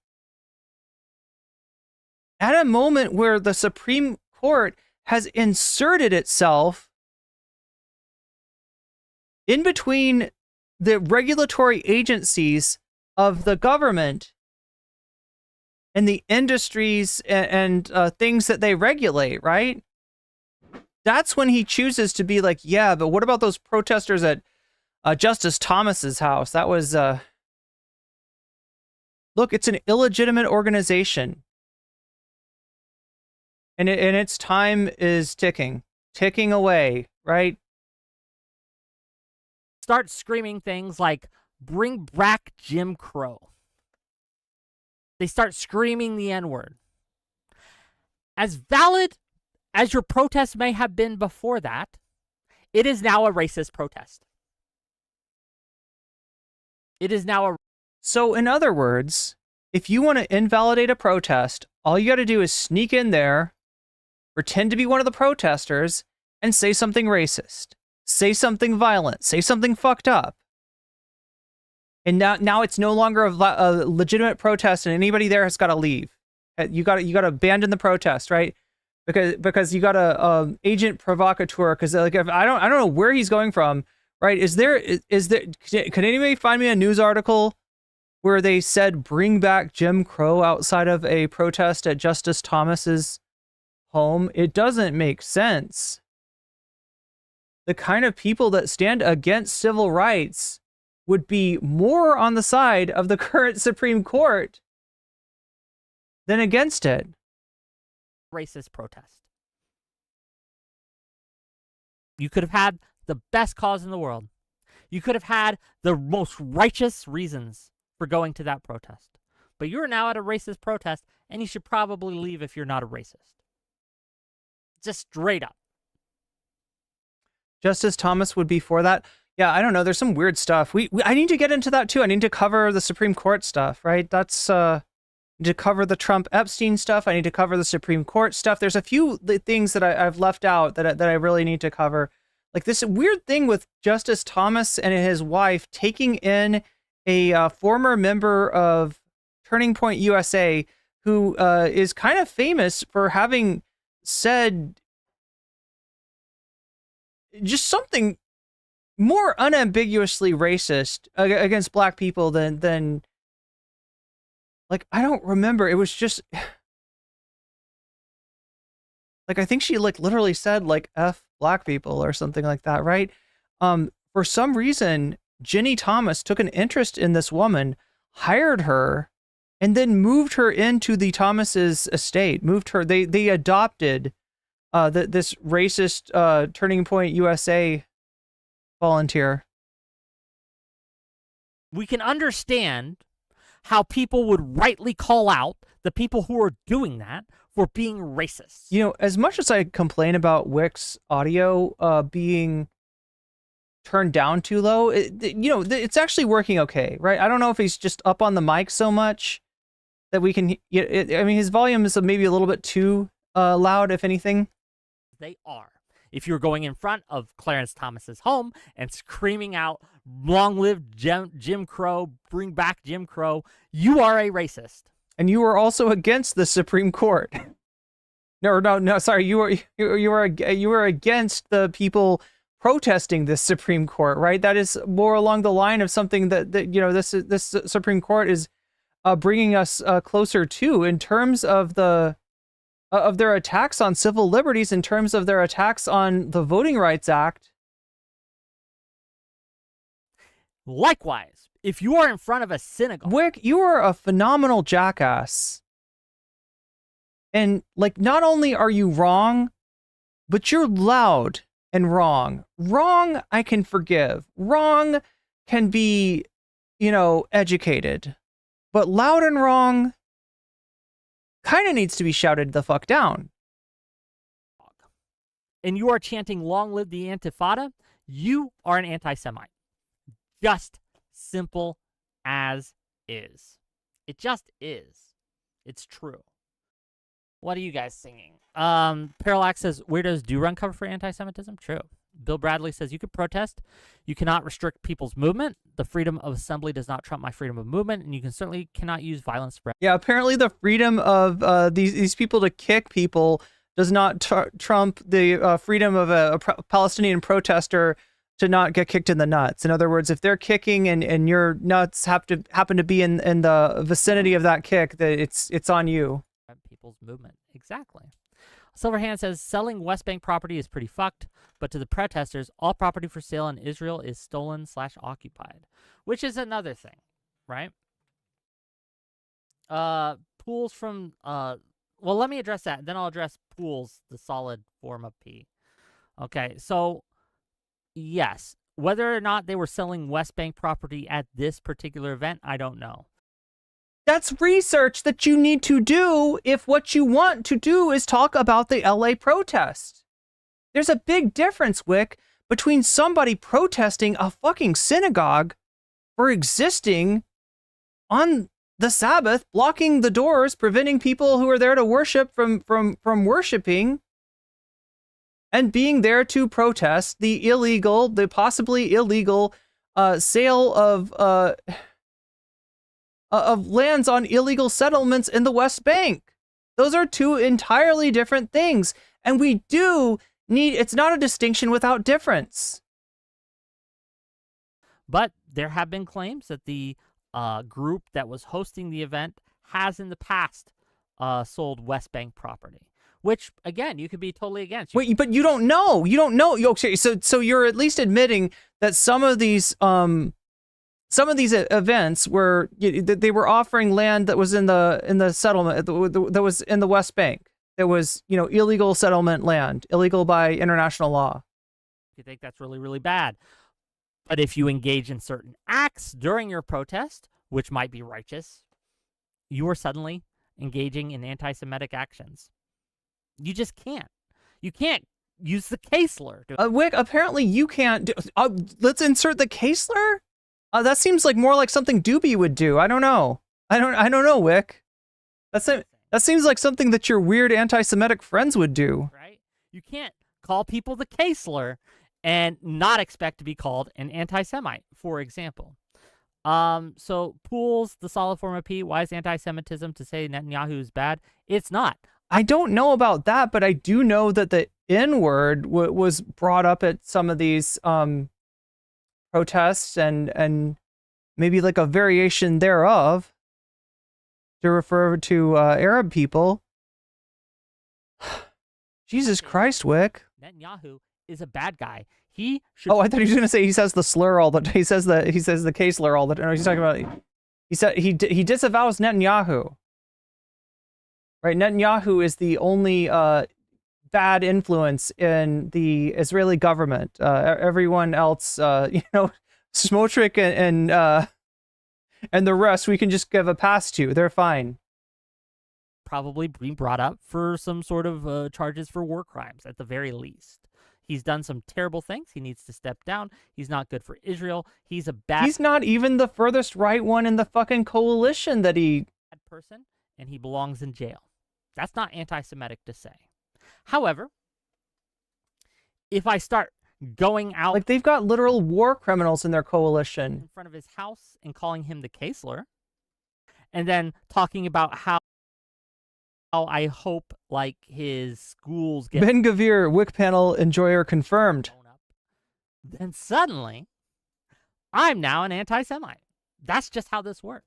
At a moment where the Supreme Court has inserted itself in between the regulatory agencies of the government and the industries and things that they regulate, right? That's when he chooses to be like, yeah, but what about those protesters at Justice Thomas's house? That was, look, it's an illegitimate organization. And its time is ticking away, right? start screaming things like, bring back Jim Crow. They start screaming the N-word. As valid as your protest may have been before that, it is now a racist protest. It is now a... So, in other words, if you want to invalidate a protest, all you got to do is sneak in there, pretend to be one of the protesters, and say something racist. Say something violent. Say something fucked up. And now it's no longer a legitimate protest, and anybody there has got to leave. You got to abandon the protest, right? Because you got a agent provocateur. Because like if I don't know where he's going from, right? Can anybody find me a news article where they said bring back Jim Crow outside of a protest at Justice Thomas's home? It doesn't make sense. The kind of people that stand against civil rights would be more on the side of the current Supreme Court than against it. Racist protest. You could have had the best cause in the world. You could have had the most righteous reasons for going to that protest. But you're now at a racist protest, and you should probably leave if you're not a racist. Just straight up. Justice Thomas would be for that. Yeah, I don't know. There's some weird stuff. I need to get into that too. I need to cover the Supreme Court stuff, right? That's I need to cover the Trump Epstein stuff. I need to cover the Supreme Court stuff. There's a few things that I've left out that I really need to cover. Like this weird thing with Justice Thomas and his wife taking in a former member of Turning Point USA who is kind of famous for having said just something more unambiguously racist against black people than like, I don't remember. It was just like, I think she like literally said like F black people or something like that, right? For some reason, Jenny Thomas took an interest in this woman, hired her, and then moved her into the Thomas's estate, they adopted this racist Turning Point USA volunteer. We can understand how people would rightly call out the people who are doing that for being racist. You know, as much as I complain about Whick's audio being turned down too low, it's actually working okay, right? I don't know if he's just up on the mic so much that we can... I mean, his volume is maybe a little bit too loud, if anything. They are. If you're going in front of Clarence Thomas's home and screaming out, long live Jim Crow, bring back Jim Crow, you are a racist. And you are also against the Supreme Court. No, sorry, you were against the people protesting this Supreme Court, right? That is more along the line of something that this Supreme Court is bringing us closer to in terms of their attacks on civil liberties, in terms of their attacks on the Voting Rights Act. Likewise, if you are in front of a synagogue... Whick, you are a phenomenal jackass. And, like, not only are you wrong, but you're loud and wrong. Wrong, I can forgive. Wrong can be, educated. But loud and wrong kind of needs to be shouted the fuck down. And you are chanting long live the Intifada, you are an anti-Semite. Just simple as is. It just is. It's true. What are you guys singing? Parallax says, weirdos do run cover for anti-Semitism. True. Bill Bradley says, you could protest. You cannot restrict people's movement. The freedom of assembly does not trump my freedom of movement, and you certainly cannot use violence for... Yeah, apparently the freedom of these people to kick people does not trump the freedom of a Palestinian protester to not get kicked in the nuts. In other words, if they're kicking and your nuts happen to be in the vicinity of that kick, that it's on you. People's movement. Exactly. Silverhand says, selling West Bank property is pretty fucked, but to the protesters, all property for sale in Israel is stolen/occupied, which is another thing, right? Pools from, well, let me address that. Then I'll address pools, the solid form of P. Okay, so yes, whether or not they were selling West Bank property at this particular event, I don't know. That's research that you need to do if what you want to do is talk about the LA protest. There's a big difference, Whick, between somebody protesting a fucking synagogue for existing on the Sabbath, blocking the doors, preventing people who are there to worship from worshiping, and being there to protest the possibly illegal sale of lands on illegal settlements in the West Bank. Those are two entirely different things. And we do need, it's not a distinction without difference. But there have been claims that the group that was hosting the event has in the past sold West Bank property, which, again, you could be totally against. Wait, but you don't know. You don't know. Okay, so you're at least admitting that some of these events were, they were offering land that was in the settlement that was in the West Bank. That was, illegal settlement land, illegal by international law. You think that's really, really bad. But if you engage in certain acts during your protest, which might be righteous, you are suddenly engaging in anti-Semitic actions. You just can't. You can't use the Kaesler. Whick, apparently you can't do... let's insert the Kaesler? That seems like more like something Doobie would do. I don't know. I don't know, Whick. That seems like something that your weird anti-Semitic friends would do. Right? You can't call people the Kaesler and not expect to be called an anti-Semite, for example. So Pools, the solid form of P, why is anti-Semitism to say Netanyahu is bad? It's not. I don't know about that, but I do know that the N-word was brought up at some of these protests and maybe like a variation thereof to refer to Arab people. Jesus Christ, Whick. Netanyahu is a bad guy. He should. Oh, I thought he was going to say he says the slur all the time. He says the Kaesler all the time. No, he's talking about. He said he disavows Netanyahu. Right, Netanyahu is the only bad influence in the Israeli government. Everyone else, Smotrich and the rest, we can just give a pass to. They're fine. Probably being brought up for some sort of charges for war crimes, at the very least. He's done some terrible things. He needs to step down. He's not good for Israel. He's a bad... He's not even the furthest right one in the fucking coalition that he... ...bad person, and he belongs in jail. That's not anti-Semitic to say. However, if I start going out... Like, they've got literal war criminals in their coalition. ...in front of his house and calling him the Kaesler, and then talking about how I hope, like, his schools get... Ben Gavir, Wick panel enjoyer confirmed. Then suddenly, I'm now an anti-Semite. That's just how this works.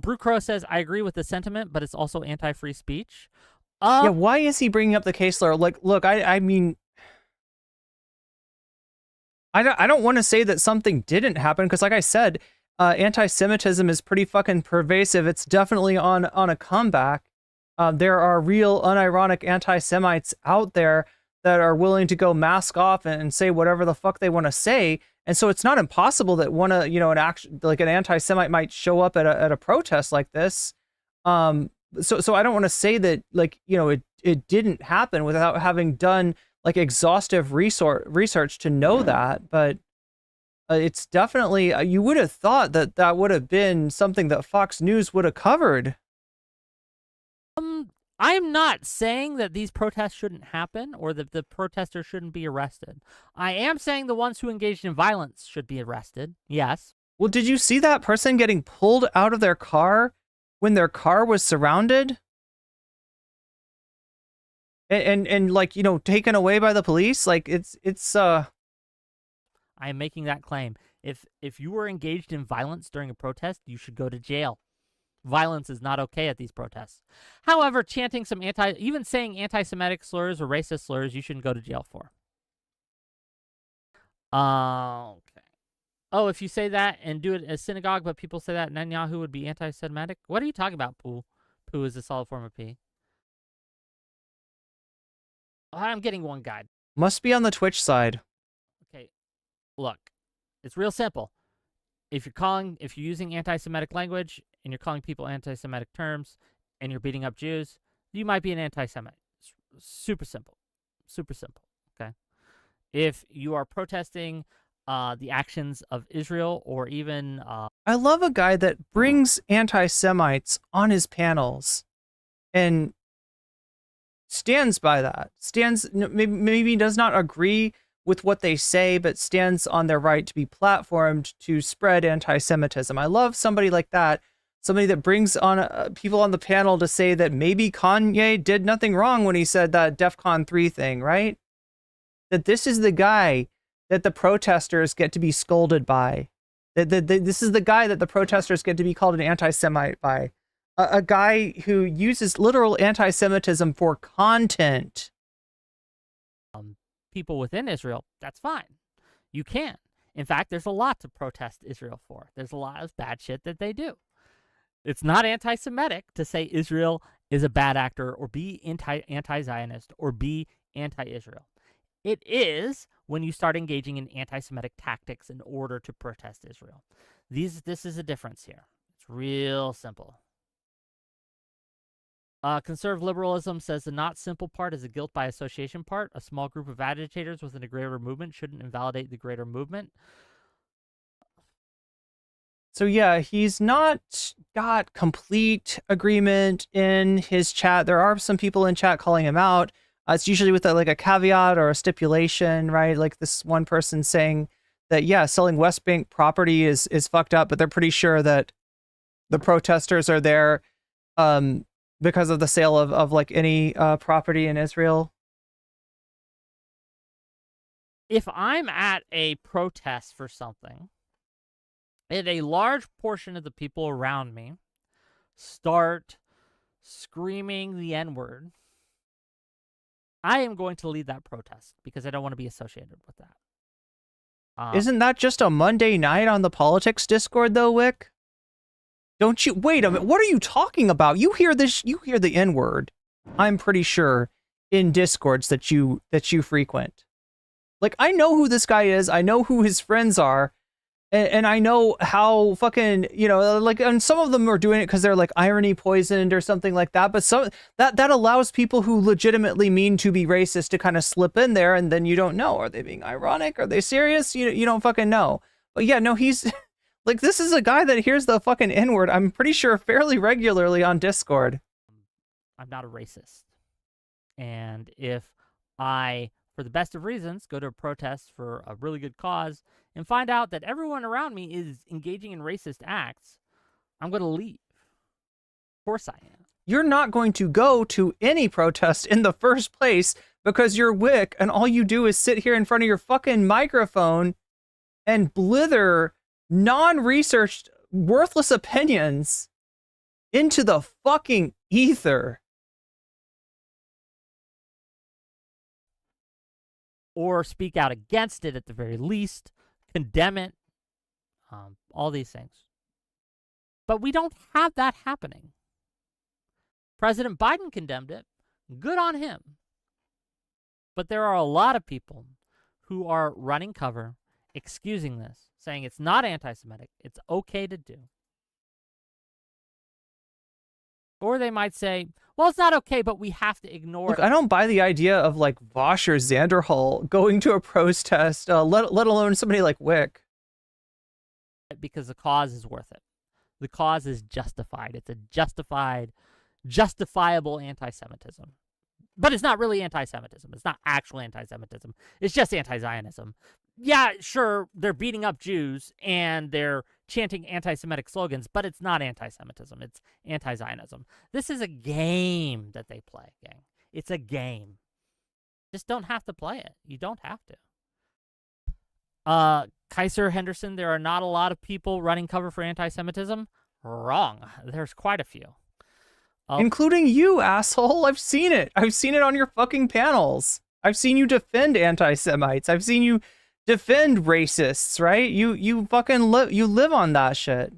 Brew Crow says, I agree with the sentiment, but it's also anti-free speech. Yeah, why is he bringing up the Kaesler? Like, look, I mean... I don't want to say that something didn't happen, because like I said... anti-Semitism is pretty fucking pervasive. It's definitely on a comeback. There are real unironic anti-Semites out there that are willing to go mask off and say whatever the fuck they want to say. And so it's not impossible that an anti-Semite might show up at a protest like this. So I don't want to say that it didn't happen without having done like exhaustive research to know that, but it's definitely, you would have thought that would have been something that Fox News would have covered. I'm not saying that these protests shouldn't happen or that the protesters shouldn't be arrested. I am saying the ones who engaged in violence should be arrested. Yes. Well, did you see that person getting pulled out of their car when their car was surrounded? And like, taken away by the police? Like, it's I am making that claim. If you were engaged in violence during a protest, you should go to jail. Violence is not okay at these protests. However, chanting some even saying anti-Semitic slurs or racist slurs, you shouldn't go to jail for. Okay. Oh, if you say that and do it as synagogue, but people say that Netanyahu would be anti-Semitic? What are you talking about, Pooh? Pooh is a solid form of P. I'm getting one guide. Must be on the Twitch side. Okay. Look, it's real simple. if you're using anti-Semitic language and you're calling people anti-Semitic terms and you're beating up Jews, you might be an anti-Semite. Super simple. Super simple. Okay. If you are protesting the actions of Israel or even I love a guy that brings anti-Semites on his panels and stands by that. Maybe does not agree with what they say, but stands on their right to be platformed to spread anti-Semitism. I love somebody like that. Somebody that brings on people on the panel to say that maybe Kanye did nothing wrong when he said that DEFCON 3 thing, right? That this is the guy that the protesters get to be scolded by. This is the guy that the protesters get to be called an anti-Semite by. A guy who uses literal anti-Semitism for content. people within Israel, that's fine. You can. In fact, there's a lot to protest Israel for. There's a lot of bad shit that they do. It's not anti-Semitic to say Israel is a bad actor or be anti-Zionist or be anti-Israel. It is when you start engaging in anti-Semitic tactics in order to protest Israel. This is a difference here. It's real simple. Conservative liberalism says the not simple part is the guilt by association part. A small group of agitators within a greater movement shouldn't invalidate the greater movement. So yeah, he's not got complete agreement in his chat. There are some people in chat calling him out. It's usually with like a caveat or a stipulation, right? Like this one person saying that, yeah, selling West Bank property is fucked up, but they're pretty sure that the protesters are there because of the sale of like any property in Israel. If I'm at a protest for something, and a large portion of the people around me start screaming the N-word, I am going to lead that protest because I don't want to be associated with that. Isn't that just a Monday night on the politics Discord though, Whick? Don't you? Wait a minute. What are you talking about? You hear this? You hear the N-word? I'm pretty sure in Discords that you frequent. Like, I know who this guy is. I know who his friends are. And I know how fucking, you know, like, and some of them are doing it because they're like irony poisoned or something like that. But some that allows people who legitimately mean to be racist to kind of slip in there, and then you don't know. Are they being ironic? Are they serious? You don't fucking know. But yeah, no, he's like, this is a guy that hears the fucking N-word, I'm pretty sure fairly regularly on Discord. I'm not a racist. And if I, for the best of reasons, go to a protest for a really good cause and find out that everyone around me is engaging in racist acts, I'm going to leave. Of course I am. You're not going to go to any protest in the first place because you're Whick and all you do is sit here in front of your fucking microphone and blither non-researched, worthless opinions into the fucking ether. Or speak out against it at the very least. Condemn it, all these things. But we don't have that happening. President Biden condemned it. Good on him. But there are a lot of people who are running cover, excusing this, saying it's not anti-Semitic, it's okay to do. Or they might say, well, it's not okay, but we have to ignore Look, it. I don't buy the idea of like Vosh or Xanderhal going to a protest, let alone somebody like Whick. Because the cause is worth it. The cause is justified. It's a justifiable anti-Semitism. But it's not really anti-Semitism. It's not actual anti-Semitism. It's just anti-Zionism. Yeah, sure, they're beating up Jews and they're chanting anti-Semitic slogans, but it's not anti-Semitism. It's anti-Zionism. This is a game that they play, gang. It's a game. Just don't have to play it. You don't have to. Kaiser Henderson, there are not a lot of people running cover for anti-Semitism. Wrong. There's quite a few. Including you, asshole. I've seen it. I've seen it on your fucking panels. I've seen you defend anti-Semites. I've seen you defend racists, right? You fucking live on that shit.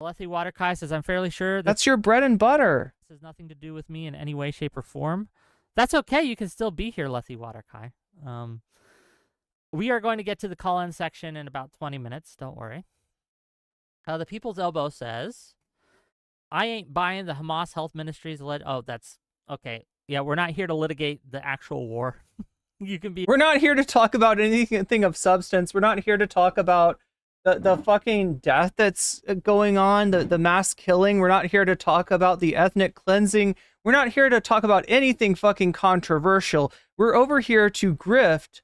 Lethy Waterkai says, I'm fairly sure that's your bread and butter. This has nothing to do with me in any way, shape, or form. That's okay. You can still be here, Lethy Waterkai. We are going to get to the call-in section in about 20 minutes. Don't worry. The People's Elbow says, I ain't buying the Hamas Health Ministries. Oh, that's okay. Yeah, we're not here to litigate the actual war. You can be. We're not here to talk about anything of substance. We're not here to talk about the fucking death that's going on, the mass killing. We're not here to talk about the ethnic cleansing. We're not here to talk about anything fucking controversial. We're over here to grift,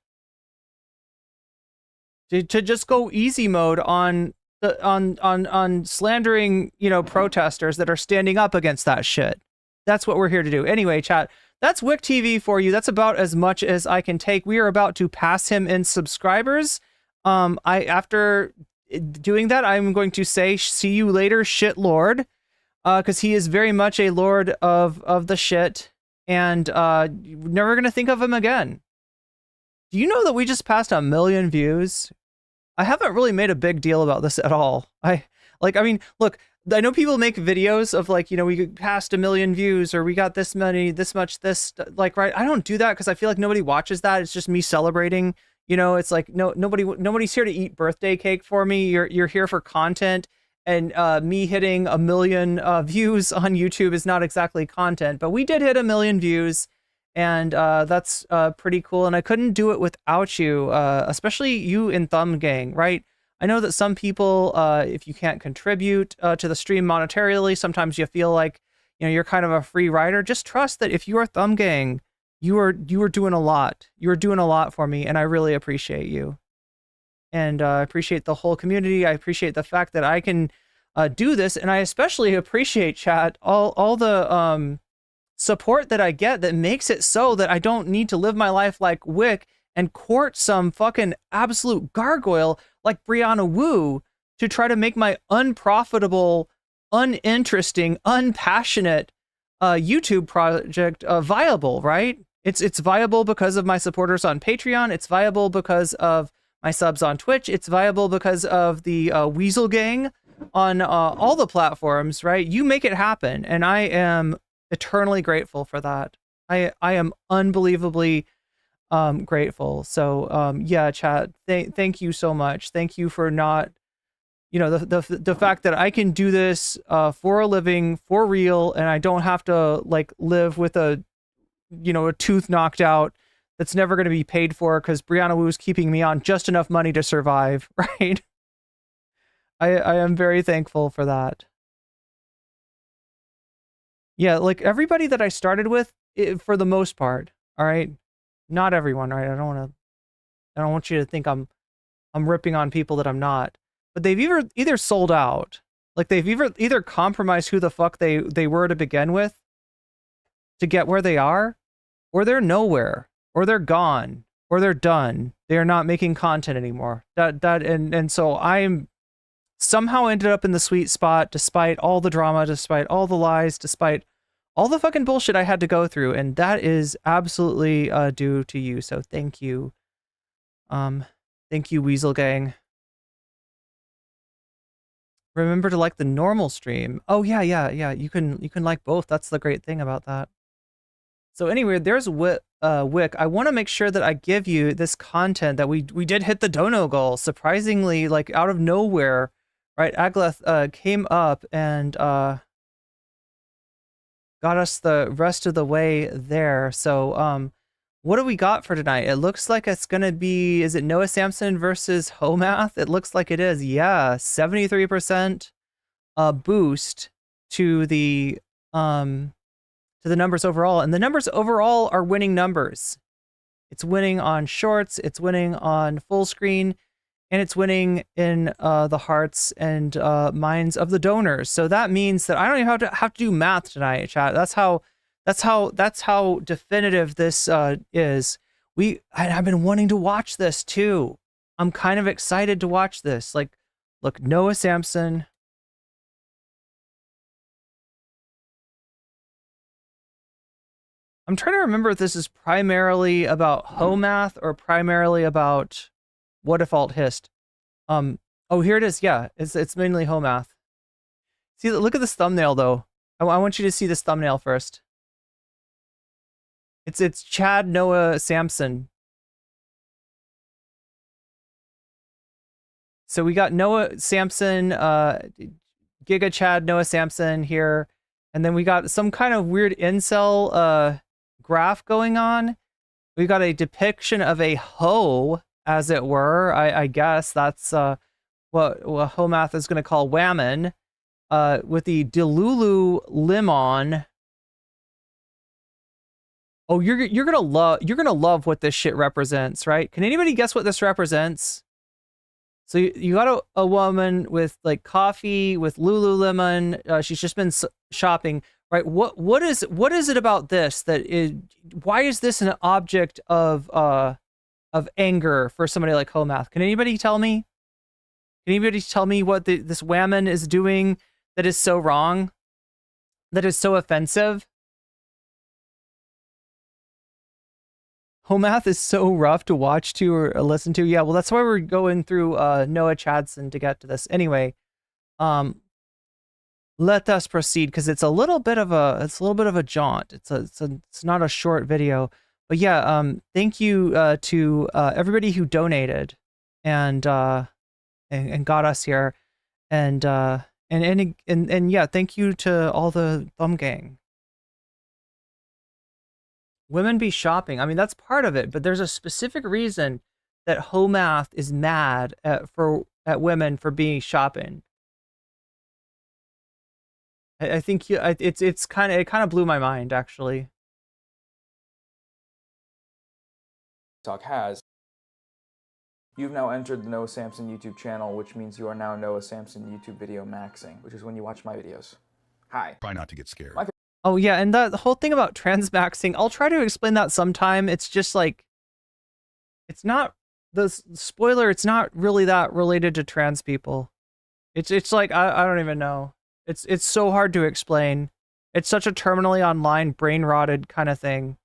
to just go easy mode on slandering, you know, protesters that are standing up against that shit. That's what we're here to do. Anyway, chat, that's Whick TV for you. That's about as much as I can take. We are about to pass him in subscribers. After doing that, I'm going to say, see you later, shit lord, because he is very much a lord of the shit, and never gonna think of him again. Do you know that we just passed 1 million views? I haven't really made a big deal about this at all. I mean, look, I know people make videos of like, you know, we passed 1 million views, or we got this many, this much, this, like, right? I don't do that because I feel like nobody watches that. It's just me celebrating. You know, it's like nobody's here to eat birthday cake for me. You're here for content, and me hitting 1 million views on YouTube is not exactly content. But we did hit 1 million views, and that's pretty cool. And I couldn't do it without you, especially you in Thumb Gang, right? I know that some people, if you can't contribute to the stream monetarily, sometimes you feel like, you know, you're kind of a free rider. Just trust that if you are Thumb Gang, you are doing a lot. You are doing a lot for me, and I really appreciate you. And I appreciate the whole community. I appreciate the fact that I can do this, and I especially appreciate, chat, all the support that I get that makes it so that I don't need to live my life like Whick and court some fucking absolute gargoyle like Brianna Wu to try to make my unprofitable, uninteresting, unpassionate YouTube project viable, right? It's viable because of my supporters on Patreon. It's viable because of my subs on Twitch. It's viable because of the Weasel Gang on all the platforms, right? You make it happen, and I am eternally grateful for that. I am unbelievably grateful. So yeah, chat, thank you so much. Thank you for not, you know, the fact that I can do this for a living, for real, and I don't have to like live with a, you know, a tooth knocked out that's never going to be paid for because Brianna Wu's keeping me on just enough money to survive, right? I am very thankful for that. Yeah, like everybody that I started with, for the most part, all right? Not everyone, right? I don't want you to think I'm ripping on people that I'm not. But they've either sold out, like they've either compromised who the fuck they were to begin with to get where they are, or they're nowhere, or they're gone, or they're done. They are not making content anymore. And so I'm somehow ended up in the sweet spot despite all the drama, despite all the lies, despite all the fucking bullshit I had to go through, and that is absolutely due to you. So thank you. Thank you, Weasel Gang. Remember to like the normal stream. Oh yeah. You can like both. That's the great thing about that. So anyway, there's Whick. I want to make sure that I give you this content that we did hit the dono goal. Surprisingly, like out of nowhere, right? Agleth came up and got us the rest of the way there. So what do we got for tonight? It looks like it's gonna be, is it Noah Samson versus Homath? It looks like it is. Yeah, 73% boost to the numbers overall, and the numbers overall are winning numbers. It's winning on shorts, it's winning on full screen, and it's winning in the hearts and minds of the donors. So that means that I don't even have to do math tonight, chat. That's how definitive this is. I've been wanting to watch this too. I'm kind of excited to watch this. Like, look, Noah Samson. I'm trying to remember if this is primarily about Homath or primarily about What If Alt Hist. Oh, here it is. Yeah, it's mainly Homath. See, look at this thumbnail though. I want you to see this thumbnail first. It's Chad Noah Samson. So we got Noah Samson, Giga Chad, Noah Samson here. And then we got some kind of weird incel graph going on. We got a depiction of a hoe, as it were. I guess that's what Homath is going to call whammon, with the Delulu Limon. Oh, you're gonna love what this shit represents, right? Can anybody guess what this represents? So you got a woman with like coffee with Lululemon. She's just been shopping, right? What is it about this that is? Why is this an object of anger for somebody like Homath? Can anybody tell me? Can anybody tell me what this whammon is doing that is so wrong, that is so offensive? Homath is so rough to watch to or listen to. Yeah, well, that's why we're going through Noah Chadson to get to this. Anyway, let us proceed because it's a little bit of a jaunt. It's not a short video, but yeah. Thank you to everybody who donated and got us here, and yeah, thank you to all the Thumb Gang. Women be shopping. I mean, that's part of it, but there's a specific reason that Homath is mad at women for being shopping. I think it kind of blew my mind, actually. Talk has. You've now entered the Noah Samson YouTube channel, which means you are now Noah Samson YouTube video maxing, which is when you watch my videos. Hi. Try not to get scared. Oh yeah, and the whole thing about transmaxing, I'll try to explain that sometime. It's just like, it's not, the spoiler, it's not really that related to trans people. It's like, I don't even know. It's so hard to explain. It's such a terminally online, brain-rotted kind of thing.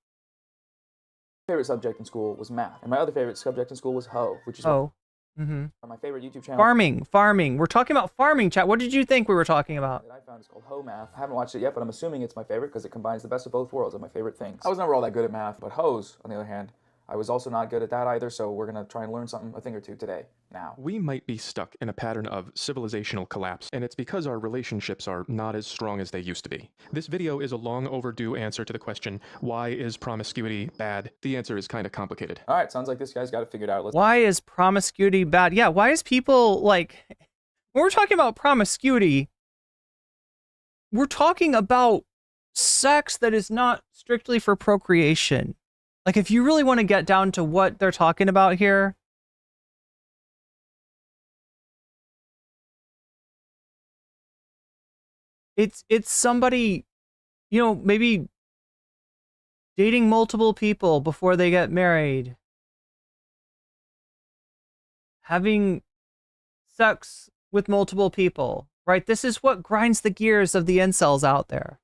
My favorite subject in school was math, and my other favorite subject in school was hoe, which is my favorite YouTube channel. Farming. We're talking about farming, chat. What did you think we were talking about? That I found is called Hoe Math. I haven't watched it yet, but I'm assuming it's my favorite because it combines the best of both worlds of my favorite things. I was never all that good at math, but hoes, on the other hand, I was also not good at that either, so we're gonna try and learn a thing or two today, now. We might be stuck in a pattern of civilizational collapse, and it's because our relationships are not as strong as they used to be. This video is a long overdue answer to the question, why is promiscuity bad? The answer is kind of complicated. All right, sounds like this guy's got it figured out. Why is promiscuity bad? Yeah, why is people, like, when we're talking about promiscuity, we're talking about sex that is not strictly for procreation. Like, if you really want to get down to what they're talking about here, it's somebody, you know, maybe dating multiple people before they get married, having sex with multiple people, right? This is what grinds the gears of the incels out there.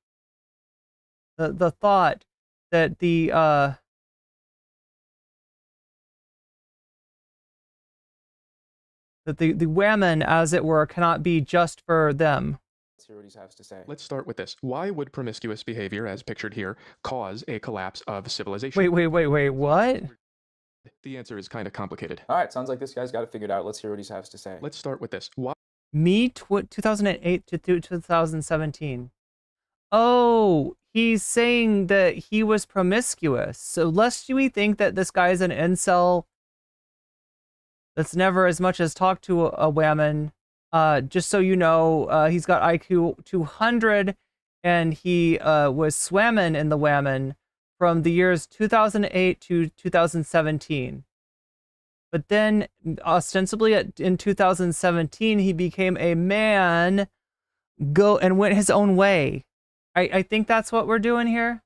The thought that the women, as it were, cannot be just for them. Let's hear what he has to say. Let's start with this. Why would promiscuous behavior, as pictured here, cause a collapse of civilization? Wait, what? The answer is kind of complicated. All right, sounds like this guy's got it figured out. Let's hear what he has to say. Let's start with this. Why? 2008 to 2017. Oh, he's saying that he was promiscuous. So lest we think that this guy's an incel that's never as much as talked to a woman. Just so you know, he's got IQ 200, and he was swamming in the whammon from the years 2008 to 2017. But then, ostensibly in 2017, he became a man, and went his own way. I think that's what we're doing here.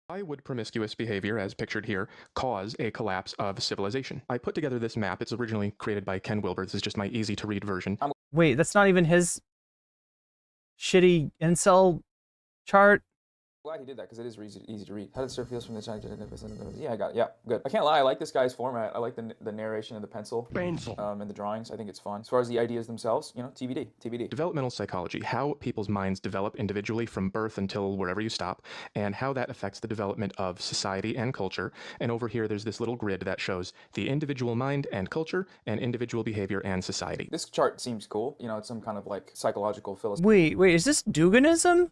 Why would promiscuous behavior, as pictured here, cause a collapse of civilization? I put together this map. It's originally created by Ken Wilber. This is just my easy-to-read version. Wait, that's not even his shitty incel chart? Glad he did that because it is easy to read. How does Sir feels from the China? Yeah, I got it. Yeah, good. I can't lie. I like this guy's format. I like the narration and the pencil. And the drawings. I think it's fun. As far as the ideas themselves, you know, TBD. Developmental psychology, how people's minds develop individually from birth until wherever you stop, and how that affects the development of society and culture. And over here, there's this little grid that shows the individual mind and culture and individual behavior and society. This chart seems cool. You know, it's some kind of like psychological Wait, is this Duganism?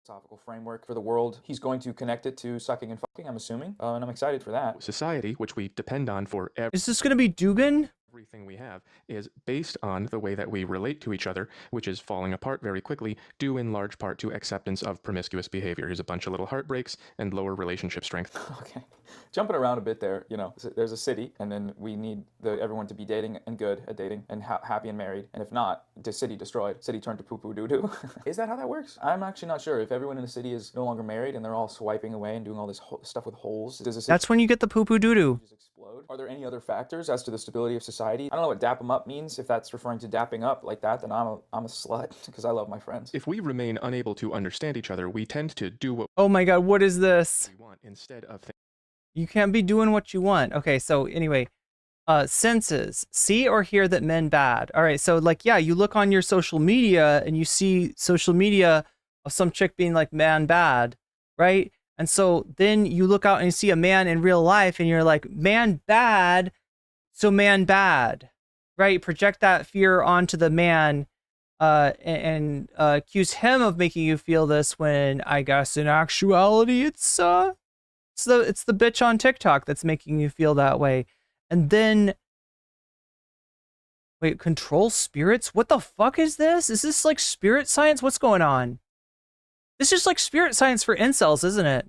Philosophical framework for the world. He's going to connect it to sucking and fucking, I'm assuming, and I'm excited for that. Society, which we depend on for Is this going to be Dugan? everything we have, is based on the way that we relate to each other, which is falling apart very quickly, due in large part to acceptance of promiscuous behavior. Here's a bunch of little heartbreaks and lower relationship strength. Okay. Jumping around a bit there, you know, there's a city, and then we need everyone to be dating and good at dating and happy and married. And if not, the city destroyed. City turned to poo-poo doo-doo. Is that how that works? I'm actually not sure. If everyone in the city is no longer married and they're all swiping away and doing all this stuff with holes, does the city That's when you get the poo-poo doo-doo. explode? Are there any other factors as to the stability of society? I don't know what dap 'em up means. If that's referring to dapping up like that, then I'm a slut because I love my friends. If we remain unable to understand each other, we tend to do what Oh my god, what is this? we want instead of You can't be doing what you want. Okay, so anyway, senses. See or hear that men bad. All right, so like, yeah, you look on your social media and you see social media of some chick being like man bad, right? And so then you look out and you see a man in real life and you're like, man bad, so man bad, right? Project that fear onto the man and accuse him of making you feel this when I guess in actuality it's the bitch on TikTok that's making you feel that way. And then wait, control spirits? What the fuck is this? Is this like spirit science? What's going on? This is like spirit science for incels, isn't it?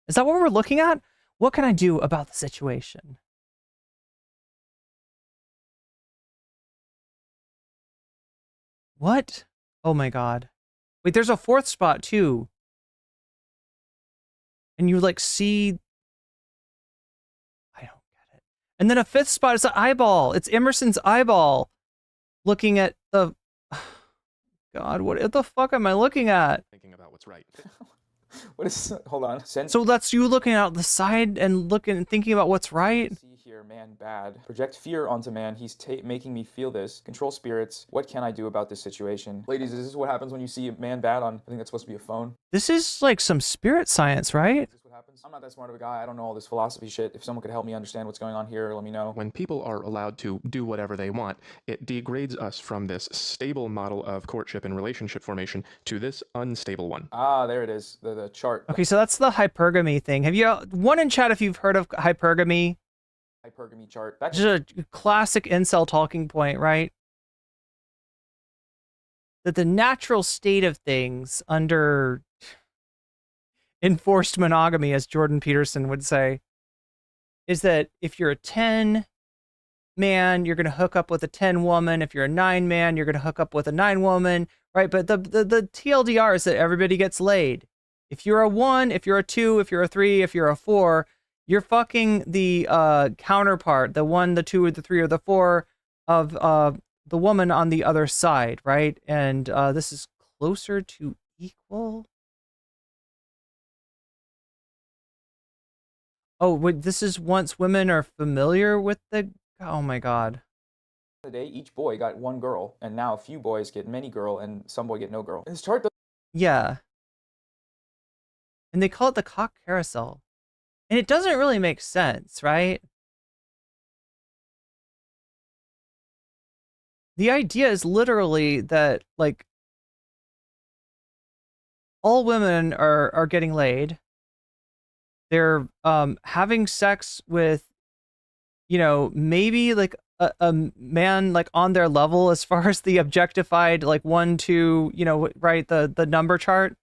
Is that what we're looking at? What can I do about the situation? What? Oh my god. Wait, there's a fourth spot too. And you like see... I don't get it. And then a fifth spot is an eyeball. It's Emerson's eyeball. Looking at the... God, what the fuck am I looking at? thinking about what's right. What is... Hold on. So that's you looking out the side and looking and thinking about what's right? See here, man bad. Project fear onto man. He's making me feel this. Control spirits. What can I do about this situation? Ladies, is this what happens when you see a man bad on... I think that's supposed to be a phone. This is like some spirit science, right? I'm not that smart of a guy. I don't know all this philosophy shit. If someone could help me understand what's going on here, let me know. When people are allowed to do whatever they want, it degrades us from this stable model of courtship and relationship formation to this unstable one. Ah, there it is. The chart. Okay, so that's the hypergamy thing. Have you one in chat if you've heard of hypergamy? Hypergamy chart. That's just a classic incel talking point, right? That the natural state of things under enforced monogamy, as Jordan Peterson would say, is that if you're a 10 man, you're going to hook up with a 10 woman. If you're a 9 man, you're going to hook up with a 9 woman, right? But the TLDR is that everybody gets laid. If you're a 1, if you're a 2, if you're a 3, if you're a 4, you're fucking the counterpart, the 1, the 2, or the 3, or the 4 of the woman on the other side, right? And this is closer to equal. Oh, wait, this is once women are familiar with the... Oh my god. Today, each boy got 1 girl, and now a few boys get many girl, and some boy get no girl. This chart does... Yeah. And they call it the cock carousel. And it doesn't really make sense, right? The idea is literally that, like, all women are getting laid. They're having sex with, you know, maybe like a man like on their level as far as the objectified like 1, 2, you know, right, the number chart.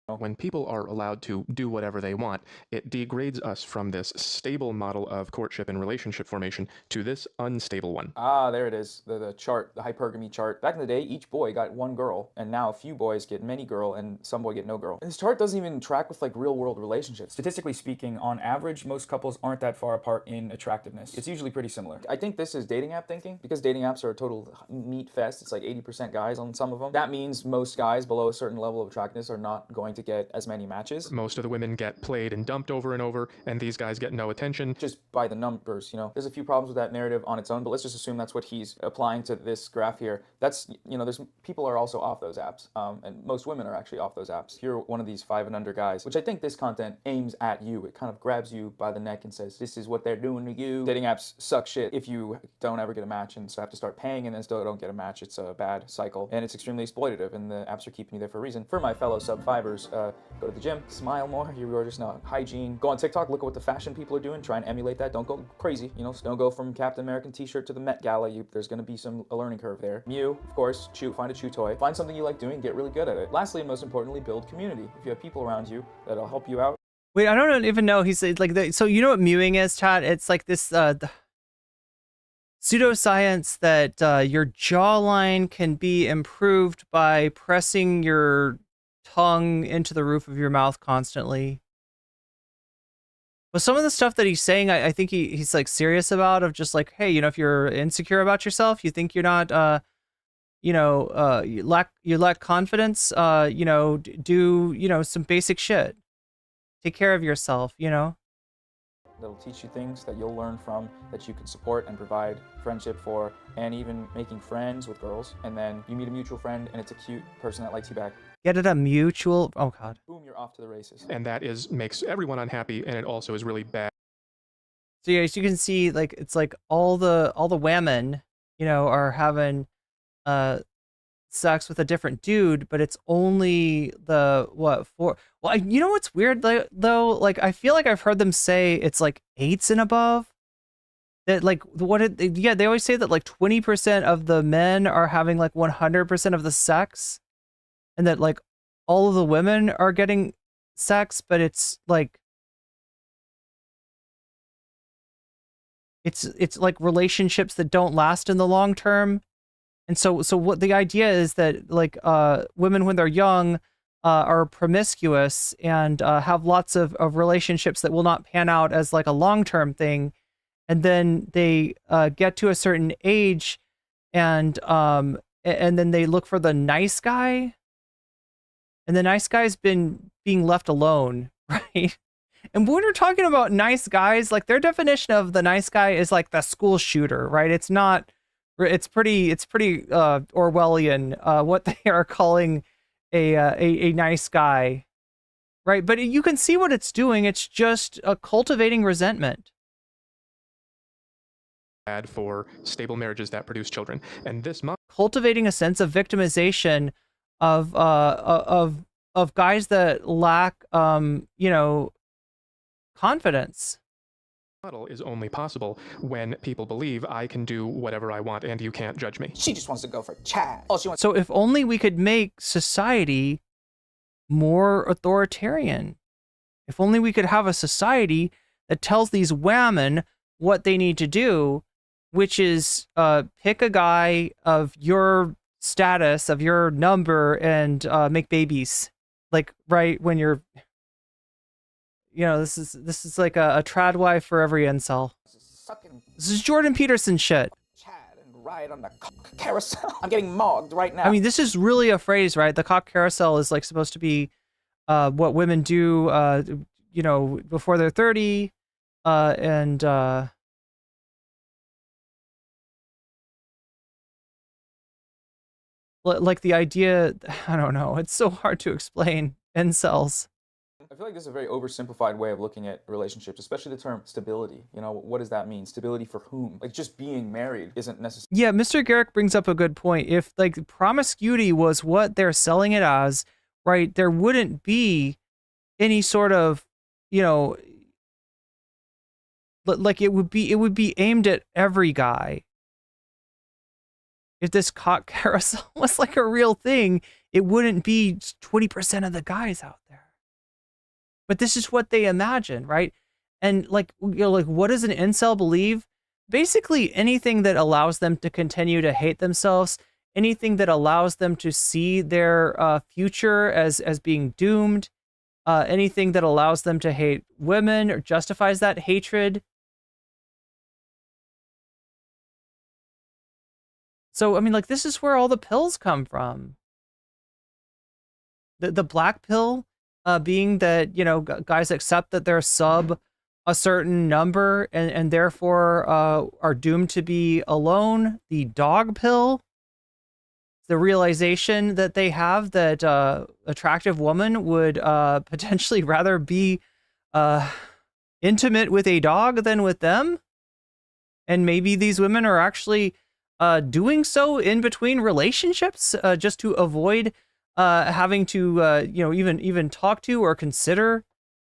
When people are allowed to do whatever they want, it degrades us from this stable model of courtship and relationship formation to this unstable one. Ah, there it is, the chart, the hypergamy chart. Back in the day, each boy got one girl, and now a few boys get many girl, and some boy get no girl. And this chart doesn't even track with like real world relationships. Statistically speaking, on average, most couples aren't that far apart in attractiveness. It's usually pretty similar. I think this is dating app thinking, because dating apps are a total meat fest. It's like 80% guys on some of them. That means most guys below a certain level of attractiveness are not going to get as many matches. Most of the women get played and dumped over and over, and these guys get no attention. Just by the numbers, you know. There's a few problems with that narrative on its own, but let's just assume that's what he's applying to this graph here. That's, you know, there's people are also off those apps, and most women are actually off those apps. You're one of these 5 and under guys, which I think this content aims at you. It kind of grabs you by the neck and says, this is what they're doing to you. Dating apps suck shit if you don't ever get a match and so have to start paying and then still don't get a match. It's a bad cycle, and it's extremely exploitative, and the apps are keeping you there for a reason. For my fellow sub-5ers, go to the gym, smile more, you're just not hygiene. Go on TikTok, look at what the fashion people are doing, try and emulate that. Don't go crazy, you know, don't go from Captain American t-shirt to the Met Gala. There's gonna be a learning curve there. Mew, of course, find a chew toy. Find something you like doing, get really good at it. Lastly, and most importantly, build community. If you have people around you that'll help you out. Wait, I don't even know. He's like, so you know what mewing is, chat? It's like this pseudoscience that your jawline can be improved by pressing your tongue into the roof of your mouth constantly. But some of the stuff that he's saying, I think he's like serious about, of just like, hey, you know, if you're insecure about yourself, you think you're not, you know, you lack confidence, you know, do, you know, some basic shit. Take care of yourself, you know. That'll teach you things that you'll learn from, that you can support and provide friendship for, and even making friends with girls. And then you meet a mutual friend and it's a cute person that likes you back. Get it a mutual, oh god. Boom, you're off to the races. And that makes everyone unhappy, and it also is really bad. So yeah, as you can see, like, it's like all the women, you know, are having sex with a different dude, but it's only the you know what's weird though, like I feel like I've heard them say it's like 8s and above, that like they always say that like 20% of the men are having like 100% of the sex, and that like all of the women are getting sex, but it's like it's like relationships that don't last in the long term. And so what the idea is that like women when they're young are promiscuous and have lots of relationships that will not pan out as like a long-term thing, and then they get to a certain age and then they look for the nice guy, and the nice guy's been being left alone, right? And when we're talking about nice guys, like their definition of the nice guy is like the school shooter, right? It's not. It's pretty Orwellian what they are calling a nice guy, right? But you can see what it's doing. It's just cultivating resentment. Bad for stable marriages that produce children, and this cultivating a sense of victimization of guys that lack you know, confidence. Model is only possible when people believe I can do whatever I want and you can't judge me. She just wants to go for Chad. All she wants. So if only we could make society more authoritarian. If only we could have a society that tells these women what they need to do, which is pick a guy of your status, of your number, and make babies. Like right when you're, you know, this is like a trad wife for every incel. This is Jordan Peterson shit. Chad and ride on the carousel. I'm getting mogged right now. I mean, this is really a phrase, right? The cock carousel is like supposed to be what women do, you know, before they're 30, and like the idea, I don't know, it's so hard to explain. Incels. I feel like this is a very oversimplified way of looking at relationships, especially the term stability. You know, what does that mean? Stability for whom? Like, just being married isn't necessary. Yeah, Mr. Garrick brings up a good point. If, like, promiscuity was what they're selling it as, right, there wouldn't be any sort of, you know, like, it would be aimed at every guy. If this cock carousel was, like, a real thing, it wouldn't be 20% of the guys out there. But this is what they imagine, right? And like, like what does an incel believe? Basically anything that allows them to continue to hate themselves, anything that allows them to see their future as being doomed, anything that allows them to hate women or justifies that hatred. So, I mean, like, this is where all the pills come from. The black pill being that, guys accept that they're sub a certain number and therefore are doomed to be alone. The dog pill, the realization that they have that attractive woman would potentially rather be intimate with a dog than with them. And maybe these women are actually doing so in between relationships just to avoid having to even talk to or consider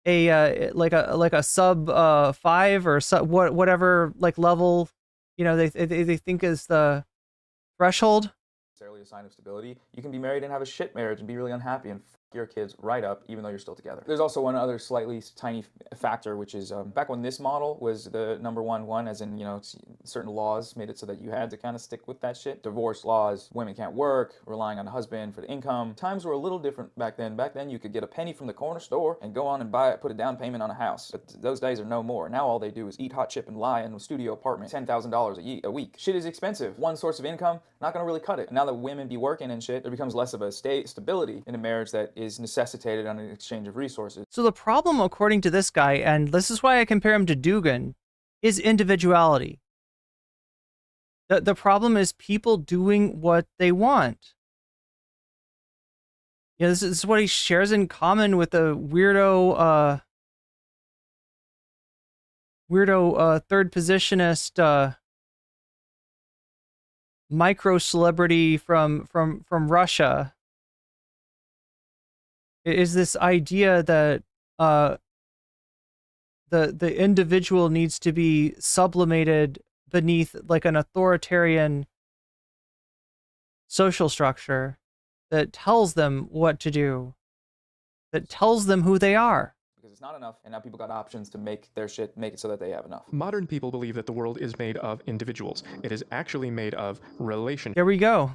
a like a sub 5 or whatever like level they think is the threshold. Necessarily a sign of stability. You can be married and have a shit marriage and be really unhappy and your kids right up even though you're still together. There's also one other slightly tiny factor, which is back when this model was the number one, as in, certain laws made it so that you had to kind of stick with that shit. Divorce laws, women can't work, relying on a husband for the income. Times were a little different back then. Back then you could get a penny from the corner store and go on and put a down payment on a house. But those days are no more. Now all they do is eat hot chip and lie in a studio apartment. $10,000 a week. Shit is expensive. One source of income, not gonna really cut it. And now that women be working and shit, there becomes less of a stability in a marriage that is necessitated on an exchange of resources. So the problem, according to this guy, and this is why I compare him to Dugan, is individuality. The problem is people doing what they want. This is what he shares in common with the weirdo third positionist micro celebrity from Russia. Is this idea that the individual needs to be sublimated beneath like an authoritarian social structure that tells them what to do, that tells them who they are. Because it's not enough, and now people got options to make their shit, make it so that they have enough. Modern people believe that the world is made of individuals. It is actually made of relationships. There we go.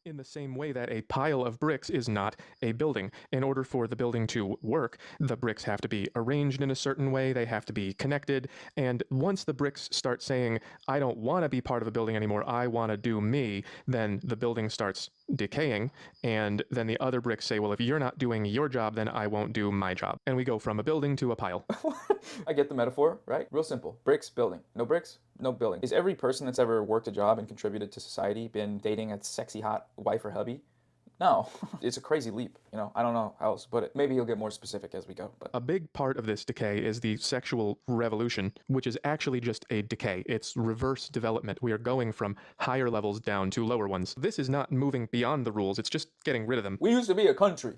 In the same way that a pile of bricks is not a building. In order for the building to work, the bricks have to be arranged in a certain way, they have to be connected, and once the bricks start saying, I don't want to be part of a building anymore, I want to do me, then the building starts decaying, and then the other bricks say, well, if you're not doing your job, then I won't do my job. And we go from a building to a pile. I get the metaphor, right? Real simple. Bricks, building. No bricks, no building. Is every person that's ever worked a job and contributed to society been dating a sexy hot wife or hubby? No. It's a crazy leap, I don't know how else to put it. Maybe he'll get more specific as we go. But a big part of this decay is the sexual revolution, which is actually just a decay. It's reverse development. We are going from higher levels down to lower ones. This is not moving beyond the rules, it's just getting rid of them. We used to be a country.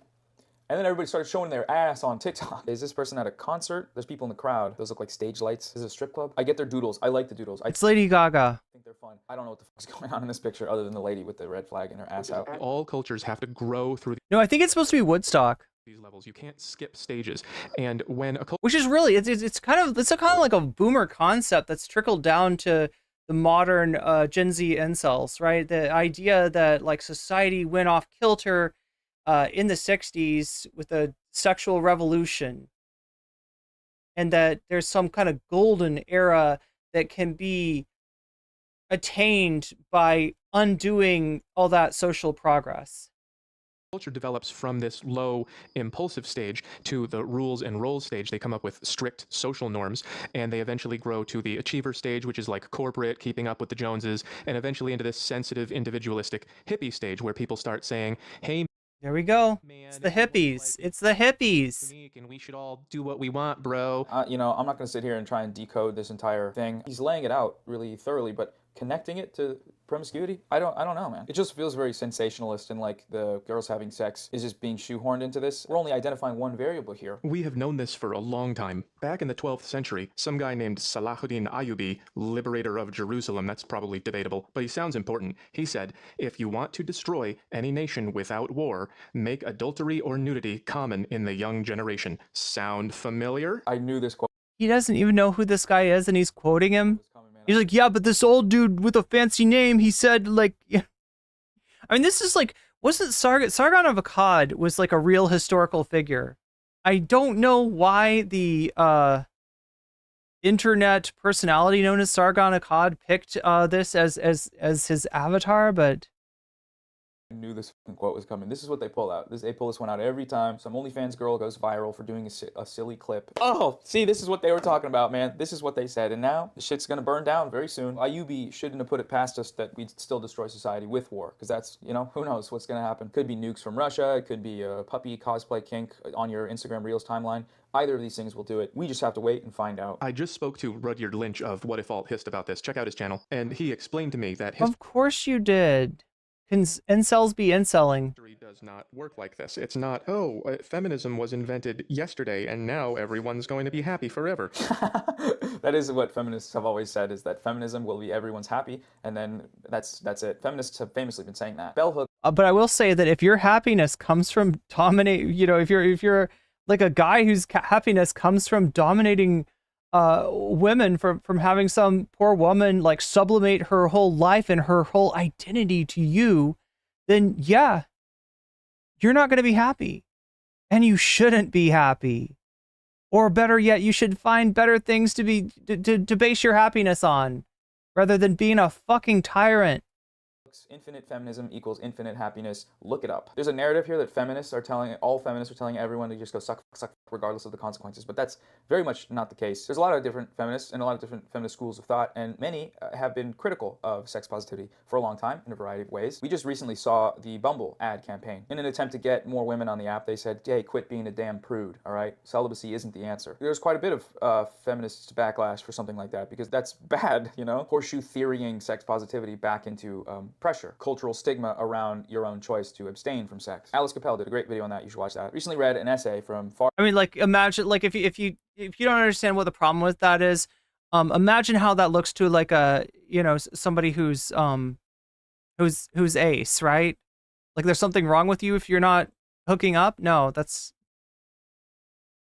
And then everybody started showing their ass on TikTok. Is this person at a concert? There's people in the crowd. Those look like stage lights. Is it a strip club? I get their doodles. I like the doodles. It's Lady Gaga. I think they're fun. I don't know what the fuck's going on in this picture other than the lady with the red flag and her ass out. All cultures have to grow through No, I think it's supposed to be Woodstock. These levels. You can't skip stages. And when a which is really it's kind of like a boomer concept that's trickled down to the modern Gen Z incels, right? The idea that like society went off kilter in the 60s with the sexual revolution, and that there's some kind of golden era that can be attained by undoing all that social progress. Culture develops from this low impulsive stage to the rules and roles stage. They come up with strict social norms, and they eventually grow to the achiever stage, which is like corporate, keeping up with the Joneses, and eventually into this sensitive, individualistic hippie stage where people start saying, hey, there we go. It's the hippies. It's the hippies. And we should all do what we want, bro. I'm not going to sit here and try and decode this entire thing. He's laying it out really thoroughly, but connecting it to promiscuity. I don't know, man. It just feels very sensationalist, and like the girls having sex is just being shoehorned into this. We're only identifying one variable here. We have known this for a long time. Back in the 12th century, some guy named Salahuddin Ayyubi, liberator of Jerusalem, that's probably debatable, but he sounds important. He said, if you want to destroy any nation without war, make adultery or nudity common in the young generation. Sound familiar? I knew this quote. He doesn't even know who this guy is, and he's quoting him. He's like, yeah, but this old dude with a fancy name, he said, like, yeah. I mean, this is like, wasn't Sargon of Akkad was like a real historical figure. I don't know why the internet personality known as Sargon Akkad picked this as his avatar, but I knew this quote was coming. This is what they pull out. They pull this one out every time. Some OnlyFans girl goes viral for doing a silly clip. Oh, see, this is what they were talking about, man. This is what they said. And now the shit's gonna burn down very soon. Ayyubi shouldn't have put it past us that we'd still destroy society with war. Because that's, you know, who knows what's gonna happen. Could be nukes from Russia. It could be a puppy cosplay kink on your Instagram Reels timeline. Either of these things will do it. We just have to wait and find out. I just spoke to Rudyard Lynch of What If Alt Hist about this. Check out his channel. And he explained to me that of course you did. Can incels be incelling? History does not work like this. It's not, oh, feminism was invented yesterday and now everyone's going to be happy forever. That is what feminists have always said, is that feminism will be everyone's happy, and then that's it. Feminists have famously been saying that. Bell hook. But I will say that if your happiness comes from if you're like a guy whose happiness comes from dominating women, from having some poor woman like sublimate her whole life and her whole identity to you, then yeah, you're not going to be happy, and you shouldn't be happy. Or better yet, you should find better things to base your happiness on, rather than being a fucking tyrant. Infinite feminism equals infinite happiness. Look it up. There's a narrative here that all feminists are telling everyone to just go suck regardless of the consequences, but that's very much not the case. There's a lot of different feminists and a lot of different feminist schools of thought, and many have been critical of sex positivity for a long time in a variety of ways. We just recently saw the Bumble ad campaign. In an attempt to get more women on the app, they said, hey, quit being a damn prude, all right? Celibacy isn't the answer. There's quite a bit of feminist backlash for something like that, because that's bad, you know? Horseshoe theorying sex positivity back into pressure, cultural stigma around your own choice to abstain from sex. Alice Capel did a great video on that. You should watch that. Recently read an essay from I mean, like, imagine, like, if you don't understand what the problem with that is, imagine how that looks to like somebody who's ace, right? Like, there's something wrong with you if you're not hooking up. No, that's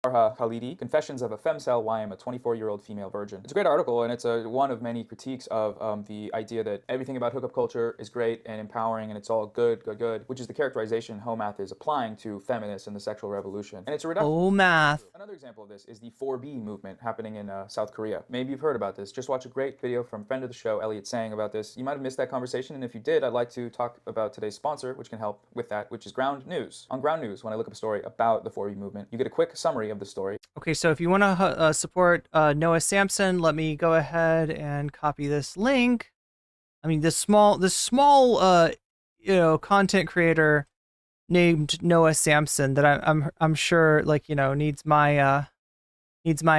Farha Khalidi, Confessions of a Femcel, Why I'm a 24-Year-Old Female Virgin. It's a great article, and it's one of many critiques of the idea that everything about hookup culture is great and empowering, and it's all good, which is the characterization Homath is applying to feminists and the sexual revolution. And it's a reduction. Homath. Another example of this is the 4B movement happening in South Korea. Maybe you've heard about this. Just watch a great video from friend of the show, Elliot Sang, about this. You might have missed that conversation, and if you did, I'd like to talk about today's sponsor, which can help with that, which is Ground News. On Ground News, when I look up a story about the 4B movement, you get a quick summary of the story. Okay, so if you want to support Noah Samson, let me go ahead and copy this link. I mean, this small content creator named Noah Samson that I'm sure needs my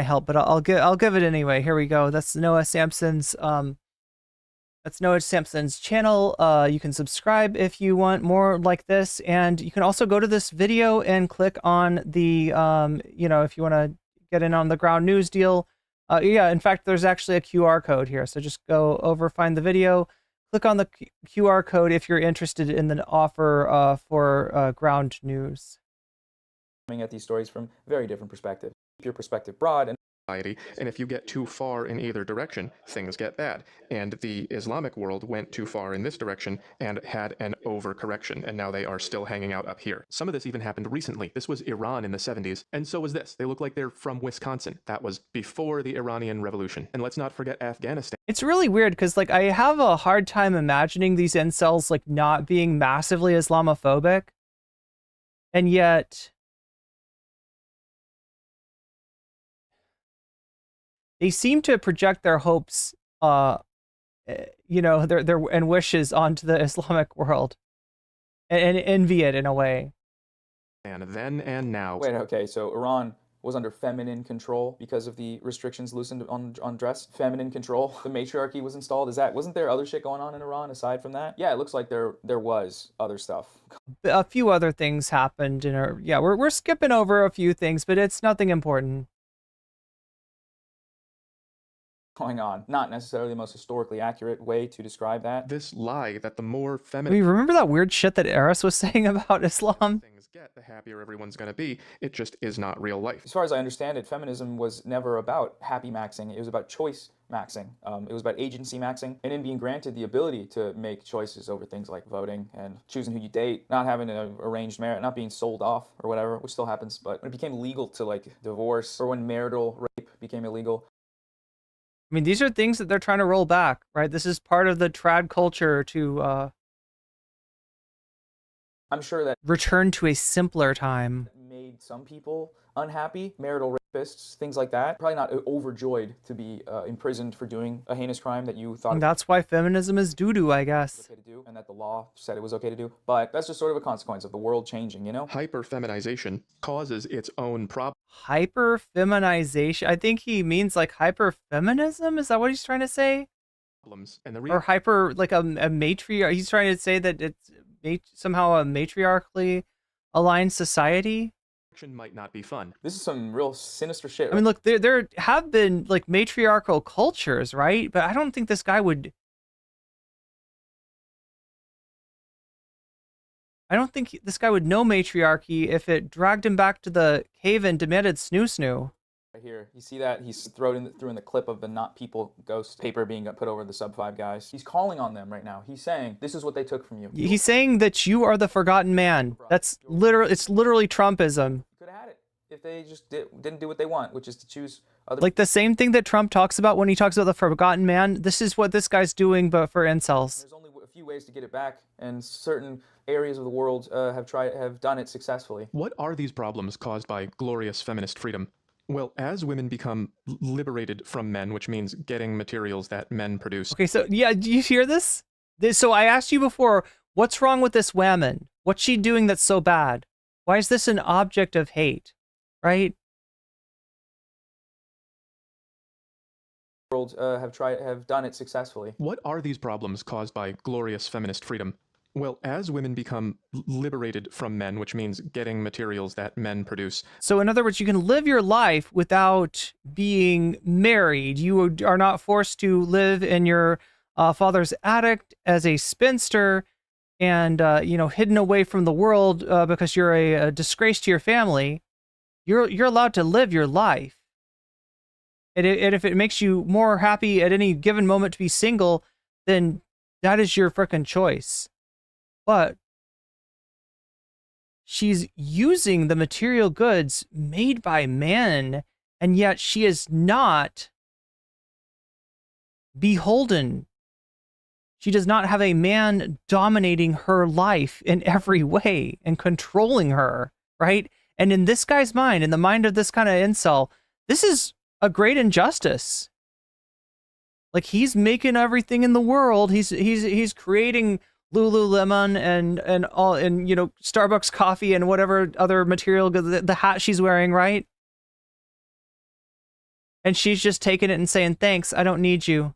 help, but I'll give it anyway. Here we go. That's Noah Samson's channel. You can subscribe if you want more like this, and you can also go to this video and click on the if you want to get in on the Ground News deal. Yeah, in fact, there's actually a QR code here, so just go over, find the video, click on the QR code if you're interested in the offer for Ground News. Coming at these stories from very different perspectives. Keep your perspective broad and and if you get too far in either direction, things get bad. And the Islamic world went too far in this direction and had an overcorrection, and now they are still hanging out up here. Some of this even happened recently. This was Iran in the 70s, and so was this. They look like they're from Wisconsin. That was before the Iranian Revolution. And let's not forget Afghanistan. It's really weird because I have a hard time imagining these incels not being massively Islamophobic, and yet they seem to project their hopes, their and wishes onto the Islamic world, and envy it in a way. And then and now. Wait, okay, so Iran was under feminine control because of the restrictions loosened on dress. Feminine control. The matriarchy was installed. Wasn't there other shit going on in Iran aside from that? Yeah, it looks like there was other stuff. A few other things happened in our, yeah, we're skipping over a few things, but it's nothing important Going on. Not necessarily the most historically accurate way to describe that. This lie that the more I feminine mean, remember that weird shit that Eris was saying about Islam? things get, the happier everyone's going to be. It just is not real life. As far as I understand it, feminism was never about happy maxing. It was about choice maxing. It was about agency maxing, and in being granted the ability to make choices over things like voting and choosing who you date, not having an arranged marriage, not being sold off or whatever, which still happens. But when it became legal to like divorce, or when marital rape became illegal. I mean, these are things that they're trying to roll back, right? This is part of the trad culture to I'm sure that return to a simpler time. Made some people unhappy, marital rapists, things like that. Probably not overjoyed to be imprisoned for doing a heinous crime that you thought And that's why feminism is doo-doo, I guess. okay to do, and that the law said it was okay to do. But that's just sort of a consequence of the world changing, you know? Hyperfeminization causes its own problems. Hyperfeminization? I think he means like hyperfeminism? Is that what he's trying to say? And Or hyper, like a matriarch? He's trying to say that it's somehow a matriarchally aligned society? Might not be fun. This is some real sinister shit. I mean, look, there have been like matriarchal cultures, right? But I don't think this guy would. I don't think this guy would know matriarchy if it dragged him back to the cave and demanded snoo. Right here, you see that? He's through in the clip of the not people ghost paper being put over the sub 5 guys. He's calling on them right now. He's saying, this is what they took from you. He's saying that you are the forgotten man. That's literally, it's literally Trumpism. Could have had it if they just didn't do what they want, which is to choose other. Like the same thing that Trump talks about when he talks about the forgotten man. This is what this guy's doing, but for incels. There's only a few ways to get it back, and certain areas of the world have done it successfully. What are these problems caused by glorious feminist freedom? Well, as women become liberated from men, which means getting materials that men produce. Okay, so yeah, do you hear this? So I asked you before, what's wrong with this woman? What's she doing that's so bad? Why is this an object of hate? Right? World have done it successfully. What are these problems caused by glorious feminist freedom? Well, as women become liberated from men, which means getting materials that men produce. So in other words, you can live your life without being married. You are not forced to live in your father's attic as a spinster and, hidden away from the world because you're a disgrace to your family. You're allowed to live your life. And if it makes you more happy at any given moment to be single, then that is your frickin' choice. But she's using the material goods made by men, and yet she is not beholden. She does not have a man dominating her life in every way and controlling her, right? And in this guy's mind, in the mind of this kind of incel, this is a great injustice. Like, he's making everything in the world. He's creating Lululemon and all, and Starbucks coffee and whatever other material, the hat she's wearing, right? And she's just taking it and saying, thanks, I don't need you.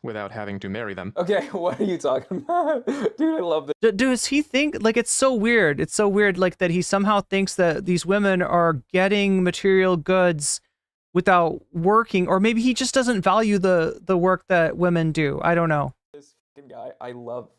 Without having to marry them. Okay, what are you talking about? Dude, I love this. Does he think, like, it's so weird. It's so weird, like, that he somehow thinks that these women are getting material goods without working, or maybe he just doesn't value the work that women do. I don't know. Guy, I love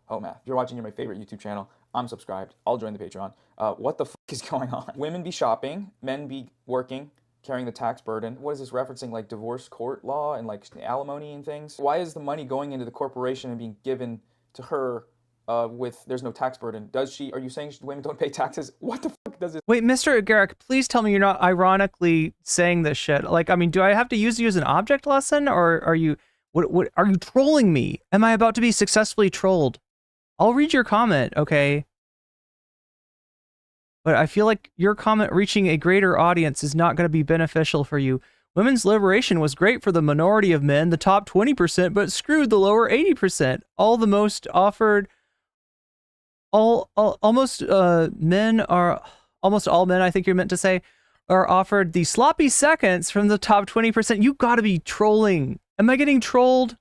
home math. If you're watching, you're my favorite YouTube channel. I'm subscribed. I'll join the Patreon. What the fuck is going on? Women be shopping, men be working, carrying the tax burden. What is this referencing, like divorce court law and like alimony and things? Why is the money going into the corporation and being given to her there's no tax burden? Are you saying women don't pay taxes? What the fuck does this? Wait, Mr. Garrick, please tell me you're not ironically saying this shit. Like, I mean, do I have to use you as an object lesson, or are you... What are you trolling me? Am I about to be successfully trolled? I'll read your comment, okay? But I feel like your comment reaching a greater audience is not going to be beneficial for you. Women's liberation was great for the minority of men, the top 20%, but screwed the lower 80%. almost all men, I think you're meant to say, are offered the sloppy seconds from the top 20%. You gotta be trolling. Am I getting trolled?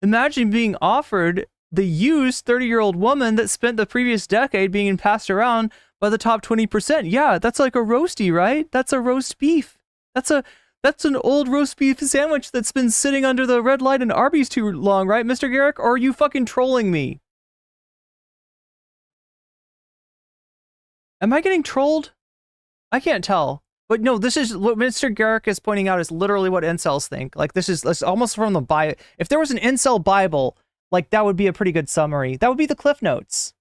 Imagine being offered the used 30-year-old woman that spent the previous decade being passed around by the top 20%. Yeah, that's like a roasty, right? That's a roast beef. That's an old roast beef sandwich that's been sitting under the red light in Arby's too long, right, Mr. Garrick? Or are you fucking trolling me? Am I getting trolled? I can't tell. But no, this is what Mr. Garrick is pointing out is literally what incels think. Like, this is almost from the Bible. If there was an incel Bible, like, that would be a pretty good summary. That would be the Cliff Notes.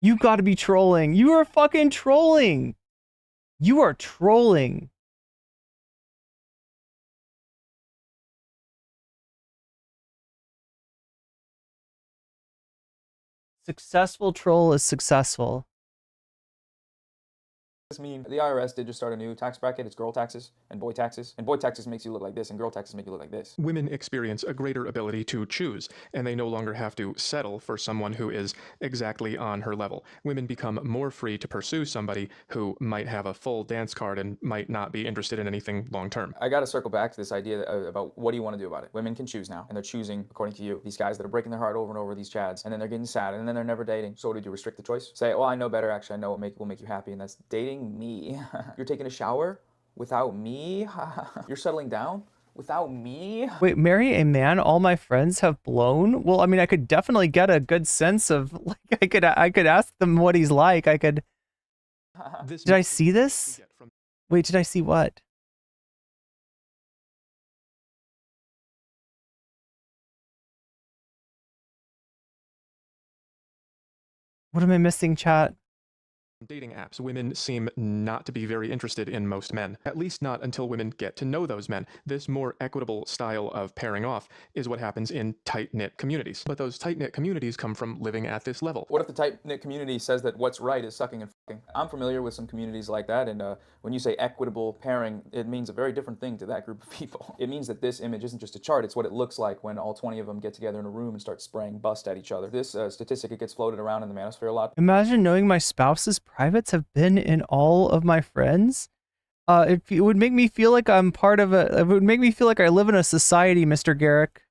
You gotta be trolling. You are fucking trolling. You are trolling. Successful troll is successful. Mean the IRS did just start a new tax bracket. It's girl taxes and boy taxes. And boy taxes makes you look like this, and girl taxes make you look like this. Women experience a greater ability to choose, and they no longer have to settle for someone who is exactly on her level. Women become more free to pursue somebody who might have a full dance card and might not be interested in anything long term. I got to circle back to this idea about what do you want to do about it. Women can choose now, and they're choosing according to you. These guys that are breaking their heart over and over these chads, and then they're getting sad, and then they're never dating. So did you restrict the choice? Say, oh, I know better. Actually, I know what will make you happy, and that's dating me. You're taking a shower without me? You're settling down without me? Wait, marry a man all my friends have blown? Well, I mean, I could definitely get a good sense of, like, I could ask them what he's like. I could... Did I see this? Wait, did I see what? What am I missing, chat? Dating apps, women seem not to be very interested in most men, at least not until women get to know those men. This more equitable style of pairing off is what happens in tight-knit communities. But those tight-knit communities come from living at this level. What if the tight-knit community says that what's right is sucking and fucking? I'm familiar with some communities like that, and when you say equitable pairing, it means a very different thing to that group of people. It means that this image isn't just a chart, it's what it looks like when all 20 of them get together in a room and start spraying bust at each other. This statistic, it gets floated around in the manosphere a lot. Imagine knowing my spouse's privates have been in all of my friends. It would make me feel like I'm part of a... It would make me feel like I live in a society, Mr. Garrick.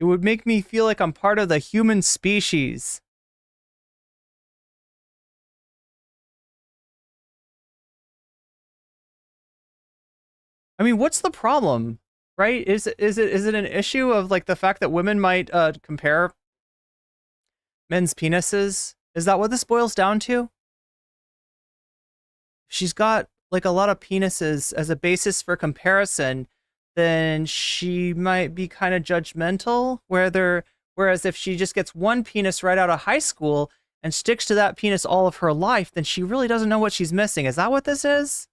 It would make me feel like I'm part of the human species. I mean, what's the problem, right? Is it an issue of, like, the fact that women might compare men's penises? Is that what this boils down to? She's got, like, a lot of penises as a basis for comparison, then she might be kind of judgmental, whereas if she just gets one penis right out of high school and sticks to that penis all of her life, then she really doesn't know what she's missing. Is that what this is?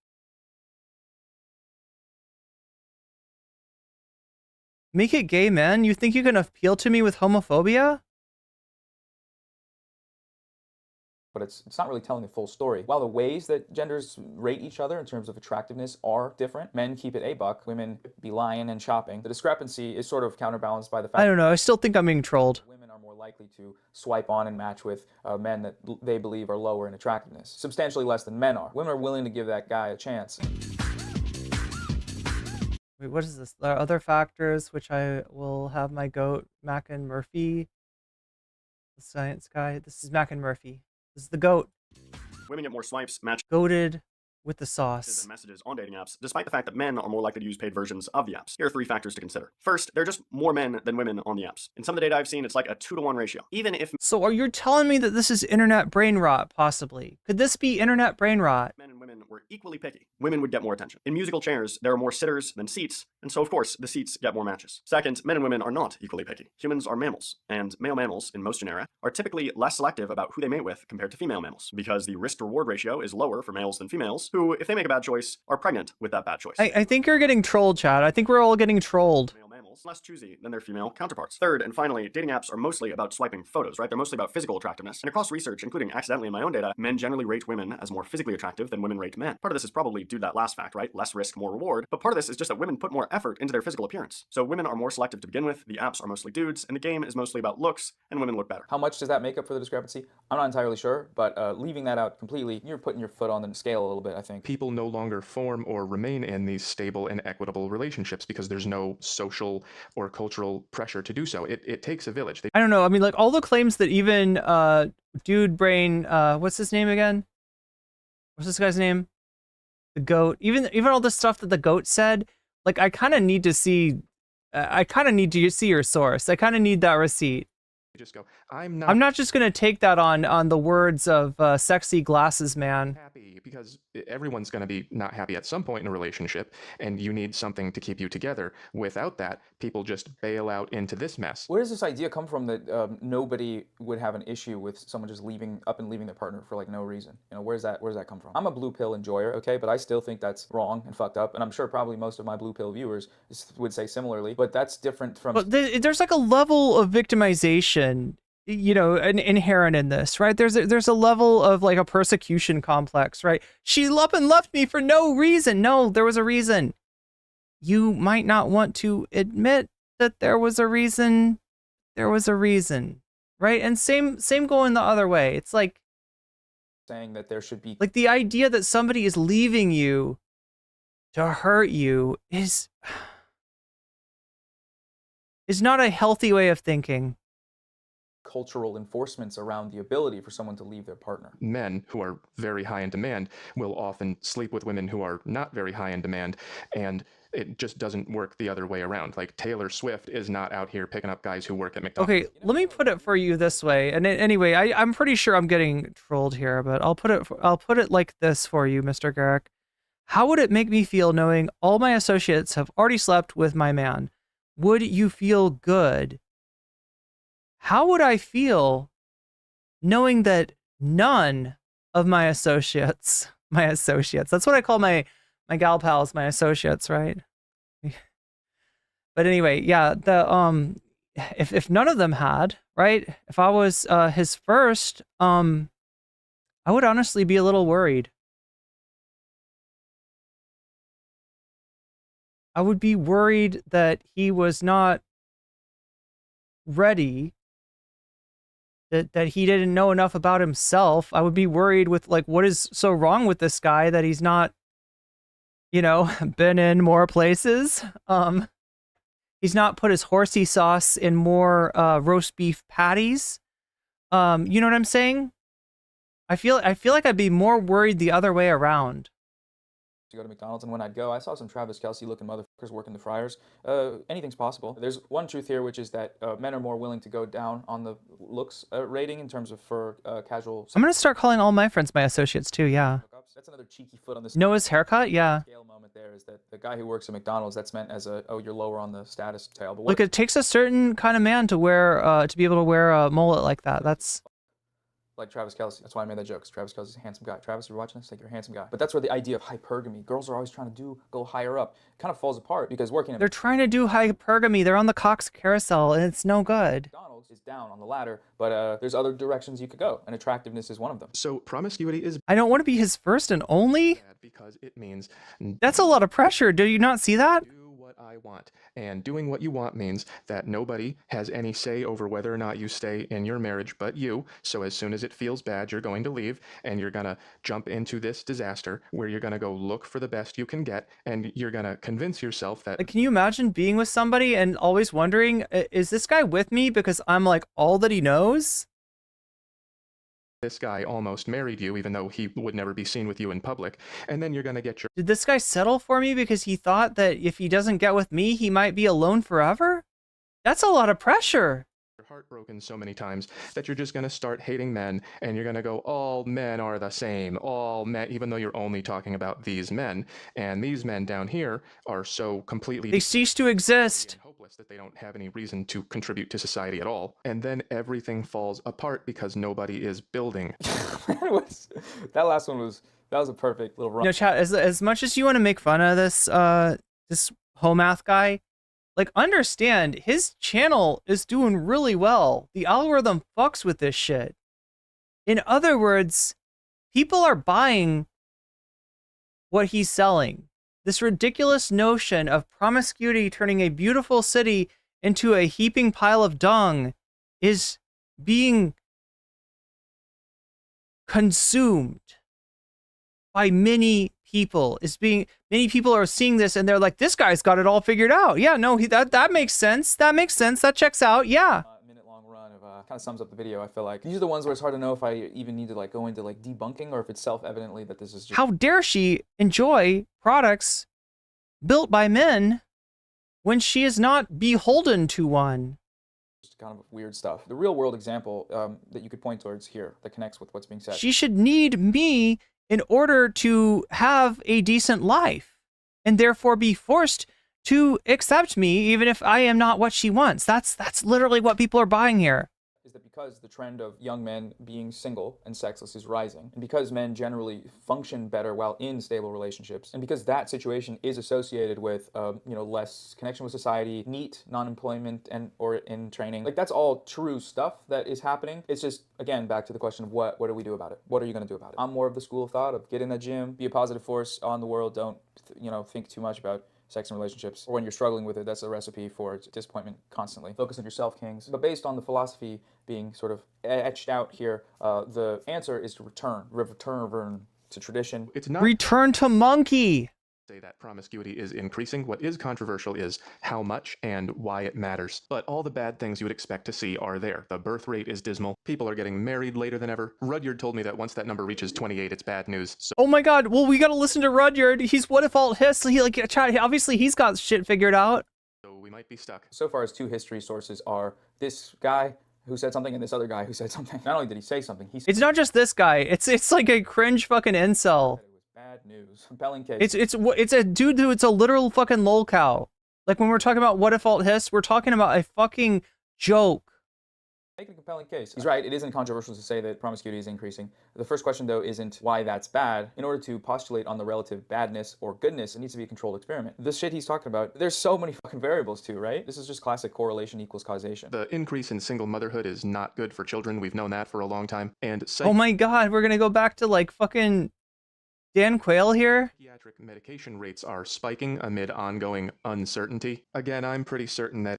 Make it gay, man. You think you can appeal to me with homophobia? But it's not really telling the full story. While the ways that genders rate each other in terms of attractiveness are different, men keep it $1, women be lying and shopping. The discrepancy is sort of counterbalanced by the fact I don't know. I still think I'm being trolled. Women are more likely to swipe on and match with men that they believe are lower in attractiveness. Substantially less than men are. Women are willing to give that guy a chance. Wait, what is this? There are other factors which I will have my goat, Mac and Murphy. The science guy. This is Mac and Murphy. This is the goat. Women get more swipes, matches, goated with the sauce. and messages on dating apps, despite the fact that men are more likely to use paid versions of the apps. Here are 3 factors to consider. First, there are just more men than women on the apps. In some of the data I've seen, it's like a 2-to-1 ratio. Even if... So are you telling me that this is internet brain rot, possibly? Could this be internet brain rot? Men and women were equally picky, women would get more attention. In musical chairs, there are more sitters than seats, and so of course, the seats get more matches. Second, men and women are not equally picky. Humans are mammals, and male mammals, in most genera, are typically less selective about who they mate with compared to female mammals, because the risk-to-reward ratio is lower for males than females, who, if they make a bad choice, are pregnant with that bad choice. I think you're getting trolled, Chad. I think we're all getting trolled. Male mammals mammals, less choosy than their female counterparts. Third, and finally, dating apps are mostly about swiping photos, right? They're mostly about physical attractiveness. And across research, including accidentally in my own data, men generally rate women as more physically attractive than women rate men. Part of this is probably due to that last fact, right? Less risk, more reward. But part of this is just that women put more effort into their physical appearance. So women are more selective to begin with, the apps are mostly dudes, and the game is mostly about looks, and women look better. How much does that make up for the discrepancy? I'm not entirely sure, but leaving that out completely, you're putting your foot on the scale a little bit, I think. People no longer form or remain in these stable and equitable relationships because there's no social or cultural pressure to do so. It takes a village. I don't know. I mean, like all the claims that even dude brain, what's his name again? What's this guy's name? The goat. Even all the stuff that the goat said. Like I kind of need to see. I kind of need to see your source. I kind of need that receipt. Just go. I'm not just gonna take that on the words of sexy glasses man. Happy because everyone's going to be not happy at some point in a relationship, and you need something to keep you together. Without that, people just bail out into this mess. Where does this idea come from that nobody would have an issue with someone just leaving their partner for like no reason? You know, where's that come from? I'm a blue pill enjoyer, okay, but I still think that's wrong and fucked up, and I'm sure probably most of my blue pill viewers would say similarly. But that's different from. But there's like a level of victimization, you know, inherent in this, right? There's a level of like a persecution complex, right? She up and left me for no reason. No, there was a reason. You might not want to admit that there was a reason. There was a reason, right? And same going the other way. It's like saying that there should be like the idea that somebody is leaving you to hurt you is not a healthy way of thinking. Cultural enforcements around the ability for someone to leave their partner. Men who are very high in demand will often sleep with women who are not very high in demand, and it just doesn't work the other way around. Like Taylor Swift is not out here picking up guys who work at McDonald's. Okay, let me put it for you this way. And anyway, I'm pretty sure I'm getting trolled here, but I'll put it like this for you, Mr. Garrick. How would it make me feel knowing all my associates have already slept with my man? Would you feel good? How would I feel knowing that none of my associates, that's what I call my gal pals, my associates, right? But anyway, yeah, if none of them had, right? If I was his first, I would honestly be a little worried. I would be worried that he was not ready, that he didn't know enough about himself. I would be worried with like, what is so wrong with this guy that he's not, you know, been in more places. He's not put his horsey sauce in more roast beef patties. You know what I'm saying? I feel like I'd be more worried the other way around. To go to McDonald's, and when I'd go, I saw some Travis Kelce looking motherfuckers working the fryers. Anything's possible. There's one truth here, which is that men are more willing to go down on the looks rating in terms of for casual. I'm gonna start calling all my friends my associates too. Yeah. That's another cheeky foot on this. Noah's haircut. Yeah. Scale moment there is that the guy who works at McDonald's, that's meant as a you're lower on the status scale. But look, it takes a certain kind of man to wear to be able to wear a mullet like that. That's like Travis Kelce. That's why I made that joke, because Travis Kelce's a handsome guy. Travis, if you're watching this, like, you're a handsome guy. But that's where the idea of hypergamy, girls are always trying to go higher up, kind of falls apart because working at they're trying to do hypergamy. They're on the Cox carousel, and it's no good. McDonald's is down on the ladder, but there's other directions you could go, and attractiveness is one of them. So promiscuity is I don't want to be his first and only? because it means that's a lot of pressure. Do you not see that? I want. And doing what you want means that nobody has any say over whether or not you stay in your marriage but you. So as soon as it feels bad, you're going to leave and you're going to jump into this disaster where you're going to go look for the best you can get, and you're going to convince yourself that... Like, can you imagine being with somebody and always wondering, is this guy with me because I'm like all that he knows? This guy almost married you, even though he would never be seen with you in public. And then you're going to get your... Did this guy settle for me because he thought that if he doesn't get with me, he might be alone forever? That's a lot of pressure. Your heart broken so many times that you're just going to start hating men, and you're going to go, all men are the same, all men, even though you're only talking about these men. And these men down here are so completely... They cease to exist. That they don't have any reason to contribute to society at all. And then everything falls apart because nobody is building. That last one was a perfect little run. You know, chat, as much as you want to make fun of this this Homath guy, Like, understand, his channel is doing really well. The algorithm fucks with this shit. In other words, people are buying what he's selling. This ridiculous notion of promiscuity turning a beautiful city into a heaping pile of dung is being consumed by many people. Many people are seeing this and they're like, this guy's got it all figured out. Yeah, no, that makes sense. That makes sense. That checks out. Yeah. Minute-long run of kind of sums up the video. I feel like these are the ones where it's hard to know if I even need to like go into like debunking or if it's self-evidently that this is just. How dare she enjoy products built by men when she is not beholden to one? Just kind of weird stuff. The real world example that you could point towards here that connects with what's being said. She should need me in order to have a decent life and therefore be forced to accept me even if I am not what she wants. That's literally what people are buying here. Is that because the trend of young men being single and sexless is rising, and because men generally function better while in stable relationships, and because that situation is associated with less connection with society, neat non-employment and or in training, like that's all true stuff that is happening. It's just, again, back to the question of what do we do about it? What are you going to do about it? I'm more of the school of thought of get in the gym, be a positive force on the world, don't think too much about sex and relationships. Or when you're struggling with it, that's a recipe for disappointment constantly. Focus on yourself, kings. But based on the philosophy being sort of etched out here, the answer is to return to tradition. It's not return to monkey. Say that promiscuity is increasing. What is controversial is how much and why it matters. But all the bad things you would expect to see are there. The birth rate is dismal. People are getting married later than ever. Rudyard told me that once that number reaches 28, it's bad news. So oh my god, well, we gotta listen to Rudyard. He's what if alt his, he like chat, obviously he's got shit figured out. So we might be stuck. So far as two history sources are this guy who said something and this other guy who said something. Not only did he say something, it's not just this guy. It's like a cringe fucking incel. Bad news. Compelling case. It's a dude who it's a literal fucking lolcow. Like when we're talking about what if alt hiss, we're talking about a fucking joke. Make a compelling case. He's right. It isn't controversial to say that promiscuity is increasing. The first question, though, isn't why that's bad. In order to postulate on the relative badness or goodness, it needs to be a controlled experiment. The shit he's talking about, there's so many fucking variables too, right? This is just classic correlation equals causation. The increase in single motherhood is not good for children. We've known that for a long time. And oh my god, we're gonna go back to like fucking Dan Quayle here. Pediatric medication rates are spiking amid ongoing uncertainty. Again, I'm pretty certain that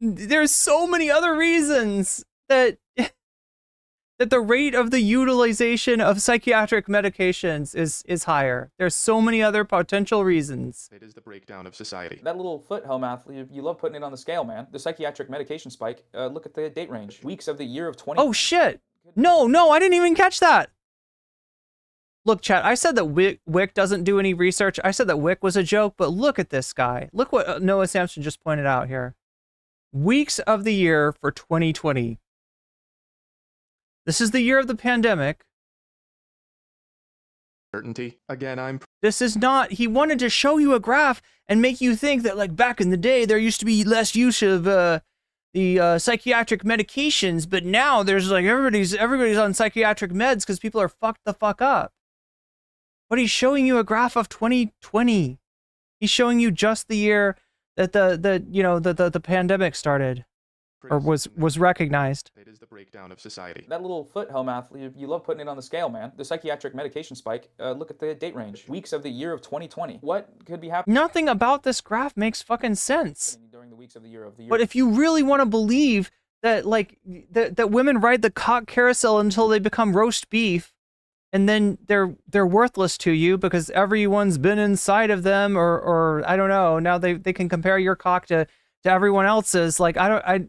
there's so many other reasons that the rate of the utilization of psychiatric medications is higher. There's so many other potential reasons. It is the breakdown of society. That little foot, Homath, you love putting it on the scale, man. The psychiatric medication spike, look at the date range. Weeks of the year of 20. Oh shit! No, I didn't even catch that. Look, chat, I said that Whick doesn't do any research. I said that Whick was a joke, but look at this guy. Look what Noah Samson just pointed out here. Weeks of the year for 2020. This is the year of the pandemic. Certainty. Again, this is not, he wanted to show you a graph and make you think that like back in the day, there used to be less use of the psychiatric medications, but now there's like everybody's on psychiatric meds because people are fucked the fuck up. But he's showing you a graph of 2020. He's showing you just the year that the pandemic started or was recognized. It is the breakdown of society. That little foot, Homath, you love putting it on the scale, man. The psychiatric medication spike, look at the date range. Weeks of the year of 2020. What could be happening? Nothing about this graph makes fucking sense. During the weeks of the year. But if you really want to believe that like that women ride the cock carousel until they become roast beef, and then they're worthless to you because everyone's been inside of them, or I don't know. Now they can compare your cock to everyone else's. Like I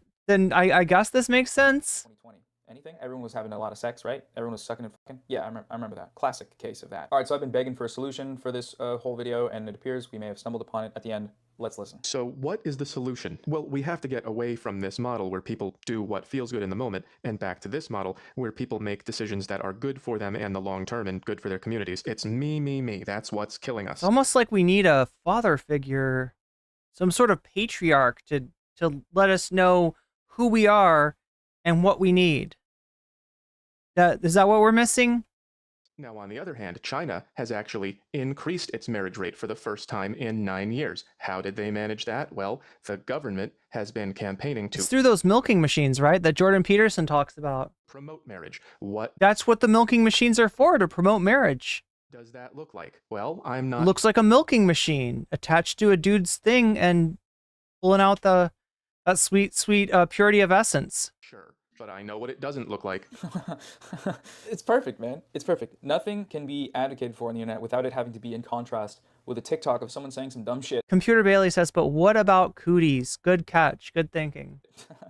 guess this makes sense. 2020. Anything? Everyone was having a lot of sex, right? Everyone was sucking and fucking. Yeah, I remember that. Classic case of that. All right, so I've been begging for a solution for this whole video, and it appears we may have stumbled upon it at the end. Let's listen. So what is the solution? Well, we have to get away from this model where people do what feels good in the moment and back to this model where people make decisions that are good for them and the long term and good for their communities. It's me. That's what's killing us. It's almost like we need a father figure, some sort of patriarch to let us know who we are and what we need. Is that what we're missing? Now, on the other hand, China has actually increased its marriage rate for the first time in 9 years. How did they manage that? Well, the government has been campaigning to It's through those milking machines, right? That Jordan Peterson talks about. promote marriage. What That's what the milking machines are for, to promote marriage. does that look like? Well, I'm not... Looks like a milking machine attached to a dude's thing and pulling out that sweet purity of essence. Sure, but I know what it doesn't look like. It's perfect, man. It's perfect. Nothing can be advocated for on the internet without it having to be in contrast with a TikTok of someone saying some dumb shit. Computer Bailey says, but what about cooties? Good catch. Good thinking.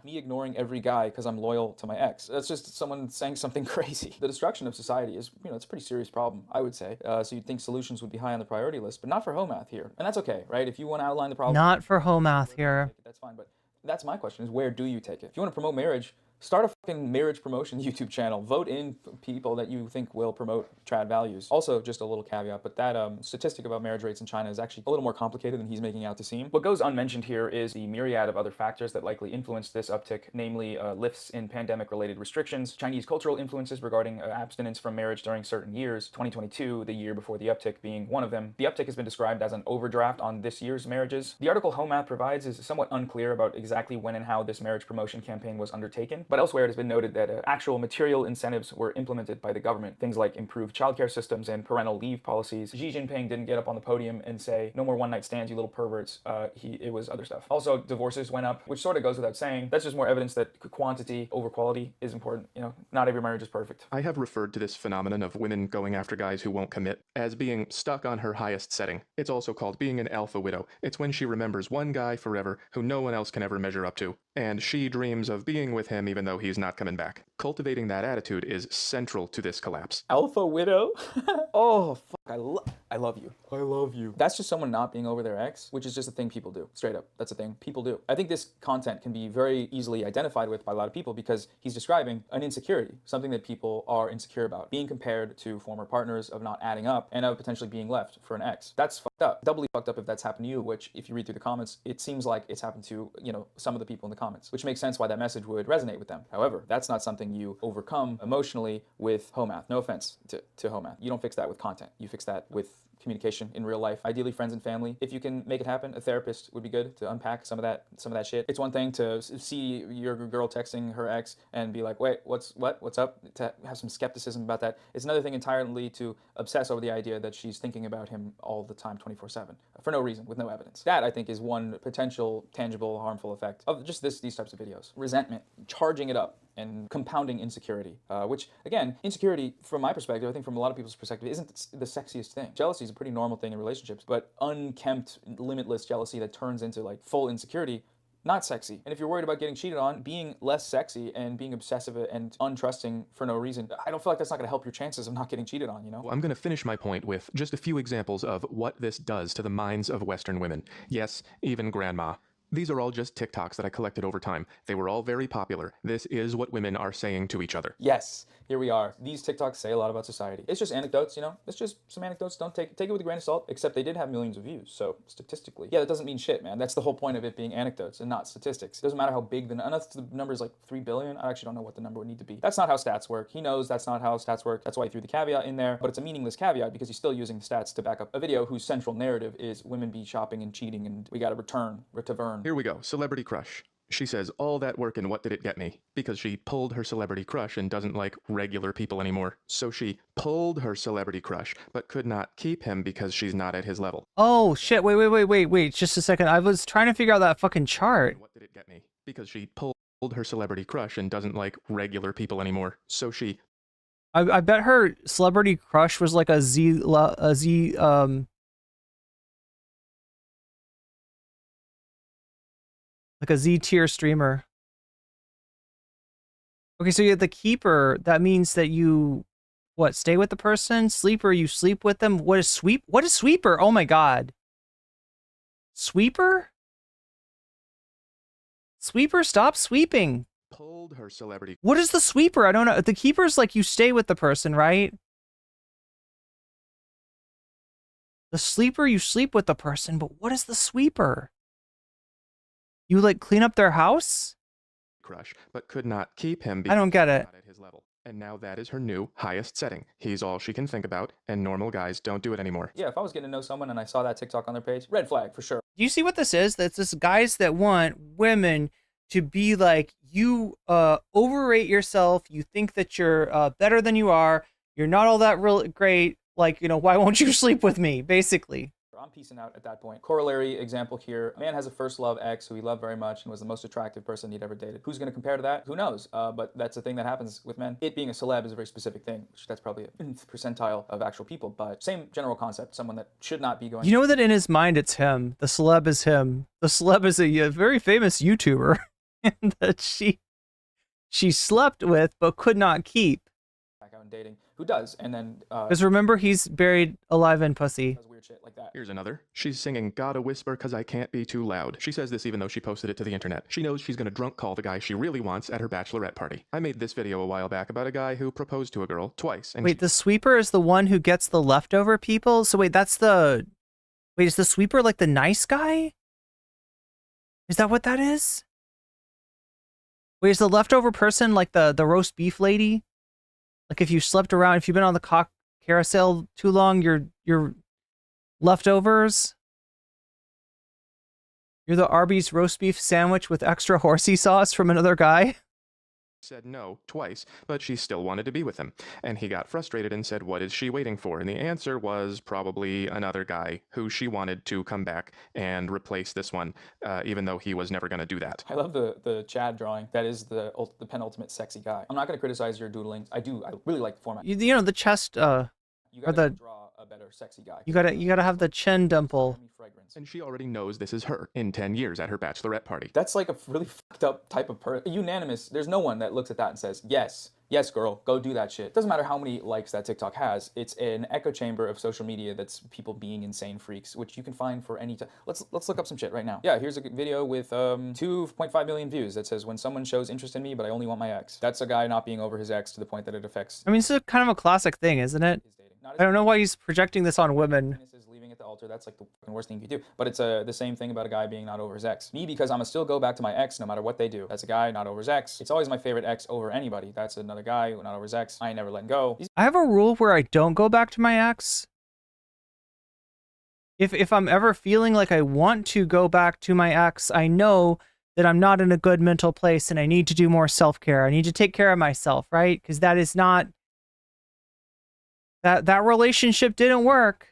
Me ignoring every guy because I'm loyal to my ex. That's just someone saying something crazy. The destruction of society is, it's a pretty serious problem, I would say. So you'd think solutions would be high on the priority list, but not for Homath here. And that's okay, right? If you want to outline the problem... Not for Homath here. That's fine, but that's my question, is where do you take it? If you want to promote marriage, start a fucking marriage promotion YouTube channel. Vote in people that you think will promote trad values. Also, just a little caveat, but that statistic about marriage rates in China is actually a little more complicated than he's making out to seem. What goes unmentioned here is the myriad of other factors that likely influenced this uptick, namely lifts in pandemic-related restrictions, Chinese cultural influences regarding abstinence from marriage during certain years, 2022, the year before the uptick, being one of them. The uptick has been described as an overdraft on this year's marriages. The article Homath provides is somewhat unclear about exactly when and how this marriage promotion campaign was undertaken, but elsewhere it has been noted that actual material incentives were implemented by the government, things like improved childcare systems and parental leave policies. Xi Jinping didn't get up on the podium and say, no more one-night stands, you little perverts. It was other stuff. Also, divorces went up, which sort of goes without saying. That's just more evidence that quantity over quality is important. Not every marriage is perfect. I have referred to this phenomenon of women going after guys who won't commit as being stuck on her highest setting. It's also called being an alpha widow. It's when she remembers one guy forever who no one else can ever measure up to, and she dreams of being with him even though he's not coming back. Cultivating that attitude is central to this collapse. Alpha widow? Oh, fuck, I love you. I love you. That's just someone not being over their ex, which is just a thing people do. Straight up, that's a thing people do. I think this content can be very easily identified with by a lot of people because he's describing an insecurity, something that people are insecure about, being compared to former partners, of not adding up, and of potentially being left for an ex. That's fucked up. Doubly fucked up if that's happened to you, which if you read through the comments, it seems like it's happened to, some of the people in the comments, which makes sense why that message would resonate with them. However, that's not something you overcome emotionally with Homath. No offense to Homath. You don't fix that with content. You fix that with communication in real life, ideally friends and family. If you can make it happen, a therapist would be good to unpack some of that shit. It's one thing to see your girl texting her ex and be like, wait, what's up? To have some skepticism about that. It's another thing entirely to obsess over the idea that she's thinking about him all the time, 24/7, for no reason, with no evidence. That, I think, is one potential tangible harmful effect of just these types of videos. Resentment, charging it up, and compounding insecurity, which, again, insecurity, from my perspective, I think from a lot of people's perspective, isn't the sexiest thing. Jealousy is a pretty normal thing in relationships, but unkempt, limitless jealousy that turns into like full insecurity, not sexy. And if you're worried about getting cheated on, being less sexy and being obsessive and untrusting for no reason, I don't feel like that's not gonna help your chances of not getting cheated on, I'm gonna finish my point with just a few examples of what this does to the minds of Western women. Yes, even grandma. These are all just TikToks that I collected over time. They were all very popular. This is what women are saying to each other. Yes, here we are. These TikToks say a lot about society. It's just anecdotes, It's just some anecdotes. Don't take it with a grain of salt, except they did have millions of views. So statistically, yeah, that doesn't mean shit, man. That's the whole point of it being anecdotes and not statistics. It doesn't matter how big unless the number is like 3 billion. I actually don't know what the number would need to be. That's not how stats work. He knows that's not how stats work. That's why he threw the caveat in there, but it's a meaningless caveat because he's still using the stats to back up a video whose central narrative is women be shopping and cheating and we gotta return. Here we go. Celebrity crush. She says, all that work and what did it get me? Because she pulled her celebrity crush and doesn't like regular people anymore. So she pulled her celebrity crush, but could not keep him because she's not at his level. Oh, shit. Wait. Just a second. I was trying to figure out that fucking chart. What did it get me? Because she pulled her celebrity crush and doesn't like regular people anymore. So she... I bet her celebrity crush was like a Z tier streamer. Okay, so you have the keeper. That means that you, stay with the person? Sleeper, you sleep with them? What is sweeper? Oh my god. Sweeper? Sweeper, stop sweeping. Pulled her celebrity. What is the sweeper? I don't know. The keeper's like you stay with the person, right? The sleeper, you sleep with the person, but what is the sweeper? You like clean up their house? Crush, but could not keep him. I don't get it. Not at his level. And now that is her new highest setting. He's all she can think about, and normal guys don't do it anymore. Yeah, if I was getting to know someone and I saw that TikTok on their page, red flag for sure. Do you see what this is? That's this guys that want women to be like, you overrate yourself. You think that you're better than you are. You're not all that real great. Like, you know, why won't you sleep with me? Basically. I'm peacing out at that point. Corollary example here. A man has a first love ex who he loved very much and was the most attractive person he'd ever dated. Who's going to compare to that? Who knows? But that's a thing that happens with men. It being a celeb is a very specific thing, which that's probably a percentile of actual people, but same general concept. Someone that should not be going. You know that in his mind it's him. The celeb is him. The celeb is a very famous YouTuber that she slept with but could not keep. Back out and dating. Who does? And then because remember, he's buried alive in pussy. Weird shit like that. Here's another. She's singing Gotta Whisper Cause I Can't Be Too Loud. She says this even though she posted it to the internet. She knows she's gonna drunk call the guy she really wants at her bachelorette party. I made this video a while back about a guy who proposed to a girl twice. And wait, the sweeper is the one who gets the leftover people? So wait, is the sweeper like the nice guy? Is that what that is? Wait, is the leftover person like the roast beef lady? Like if you slept around, if you've been on the cock carousel too long, you're leftovers. You're the Arby's roast beef sandwich with extra horsey sauce from another guy. Said no twice, but she still wanted to be with him. And he got frustrated and said, what is she waiting for? And the answer was probably another guy who she wanted to come back and replace this one, even though he was never going to do that. I love the Chad drawing. That is the penultimate sexy guy. I'm not going to criticize your doodling. I really like the format. You know the chest, you gotta draw a better sexy guy. You gotta have the chin dimple. And she already knows this is her in 10 years at her bachelorette party. That's like a really fucked up type of person. Unanimous. There's no one that looks at that and says, yes, girl, go do that shit. Doesn't matter how many likes that TikTok has. It's an echo chamber of social media that's people being insane freaks, which you can find for any time. Let's look up some shit right now. Yeah, here's a video with 2.5 million views that says, when someone shows interest in me, but I only want my ex. That's a guy not being over his ex to the point that it affects. I mean, it's kind of a classic thing, isn't it? I don't know why he's projecting this on women. Leaving at the altar, that's like the fucking worst thing you could do. But it's the same thing about a guy being not over his ex. Me, because I'm gonna still go back to my ex no matter what they do. That's a guy not over his ex. It's always my favorite ex over anybody. That's another guy not over his ex. I ain't never letting go. I have a rule where I don't go back to my ex. If I'm ever feeling like I want to go back to my ex, I know that I'm not in a good mental place and I need to do more self-care. I need to take care of myself, right? Because that is not... That relationship didn't work.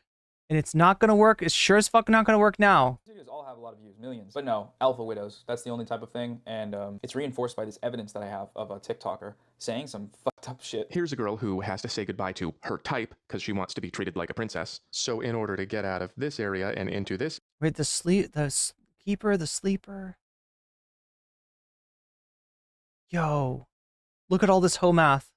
And it's not going to work. It's sure as fuck not going to work now. Videos all have a lot of views, millions. But no, alpha widows. That's the only type of thing. And it's reinforced by this evidence that I have of a TikToker saying some fucked up shit. Here's a girl who has to say goodbye to her type because she wants to be treated like a princess. So in order to get out of this area and into this... Wait, the keeper, the sleeper. Yo, look at all this hoe math.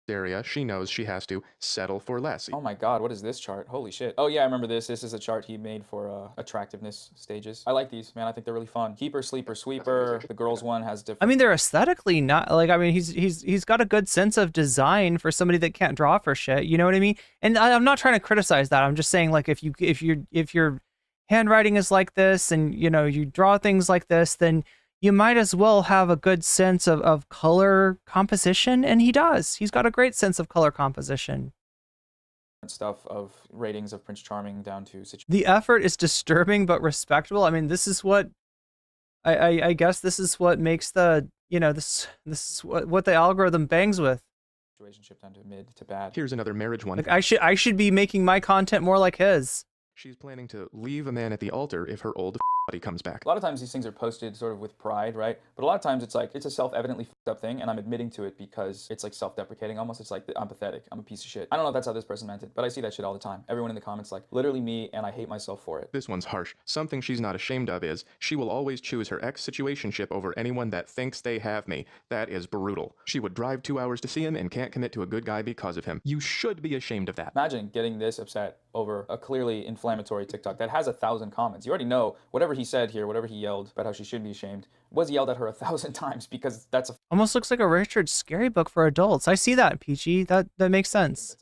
area, she knows she has to settle for less. Oh my god, what is this chart? Holy shit. Oh yeah, I remember this. This is a chart he made for attractiveness stages. I like these, man. I think they're really fun. Keeper, sleeper, sweeper. The girls one has different... I mean, they're aesthetically not like, I mean, he's got a good sense of design for somebody that can't draw for shit. You know what I mean? And I'm not trying to criticize that. I'm just saying, like, if your handwriting is like this and, you know, you draw things like this, then you might as well have a good sense of color composition, and he does. He's got a great sense of color composition. Stuff of ratings of Prince Charming down to the effort is disturbing but respectable. I mean, this is what I guess this is what makes the, you know, this is what the algorithm bangs with. Situationship down to mid to bad. Here's another marriage one. Like I should be making my content more like his. She's planning to leave a man at the altar if her old buddy comes back. A lot of times these things are posted sort of with pride, right? But a lot of times it's like, it's a self-evidently fucked up thing, and I'm admitting to it because it's like self-deprecating almost. It's like, I'm pathetic, I'm a piece of shit. I don't know if that's how this person meant it, but I see that shit all the time. Everyone in the comments like, literally me, and I hate myself for it. This one's harsh. Something she's not ashamed of is, she will always choose her ex-situationship over anyone that thinks they have me. That is brutal. She would drive 2 hours to see him and can't commit to a good guy because of him. You should be ashamed of that. Imagine getting this upset over a clearly inflammatory TikTok that has 1,000 comments. You already know whatever he said here, whatever he yelled about how she should be ashamed, was yelled at her 1,000 times because that's a... Almost looks like a Richard Scary book for adults. I see that, Peachy. That makes sense.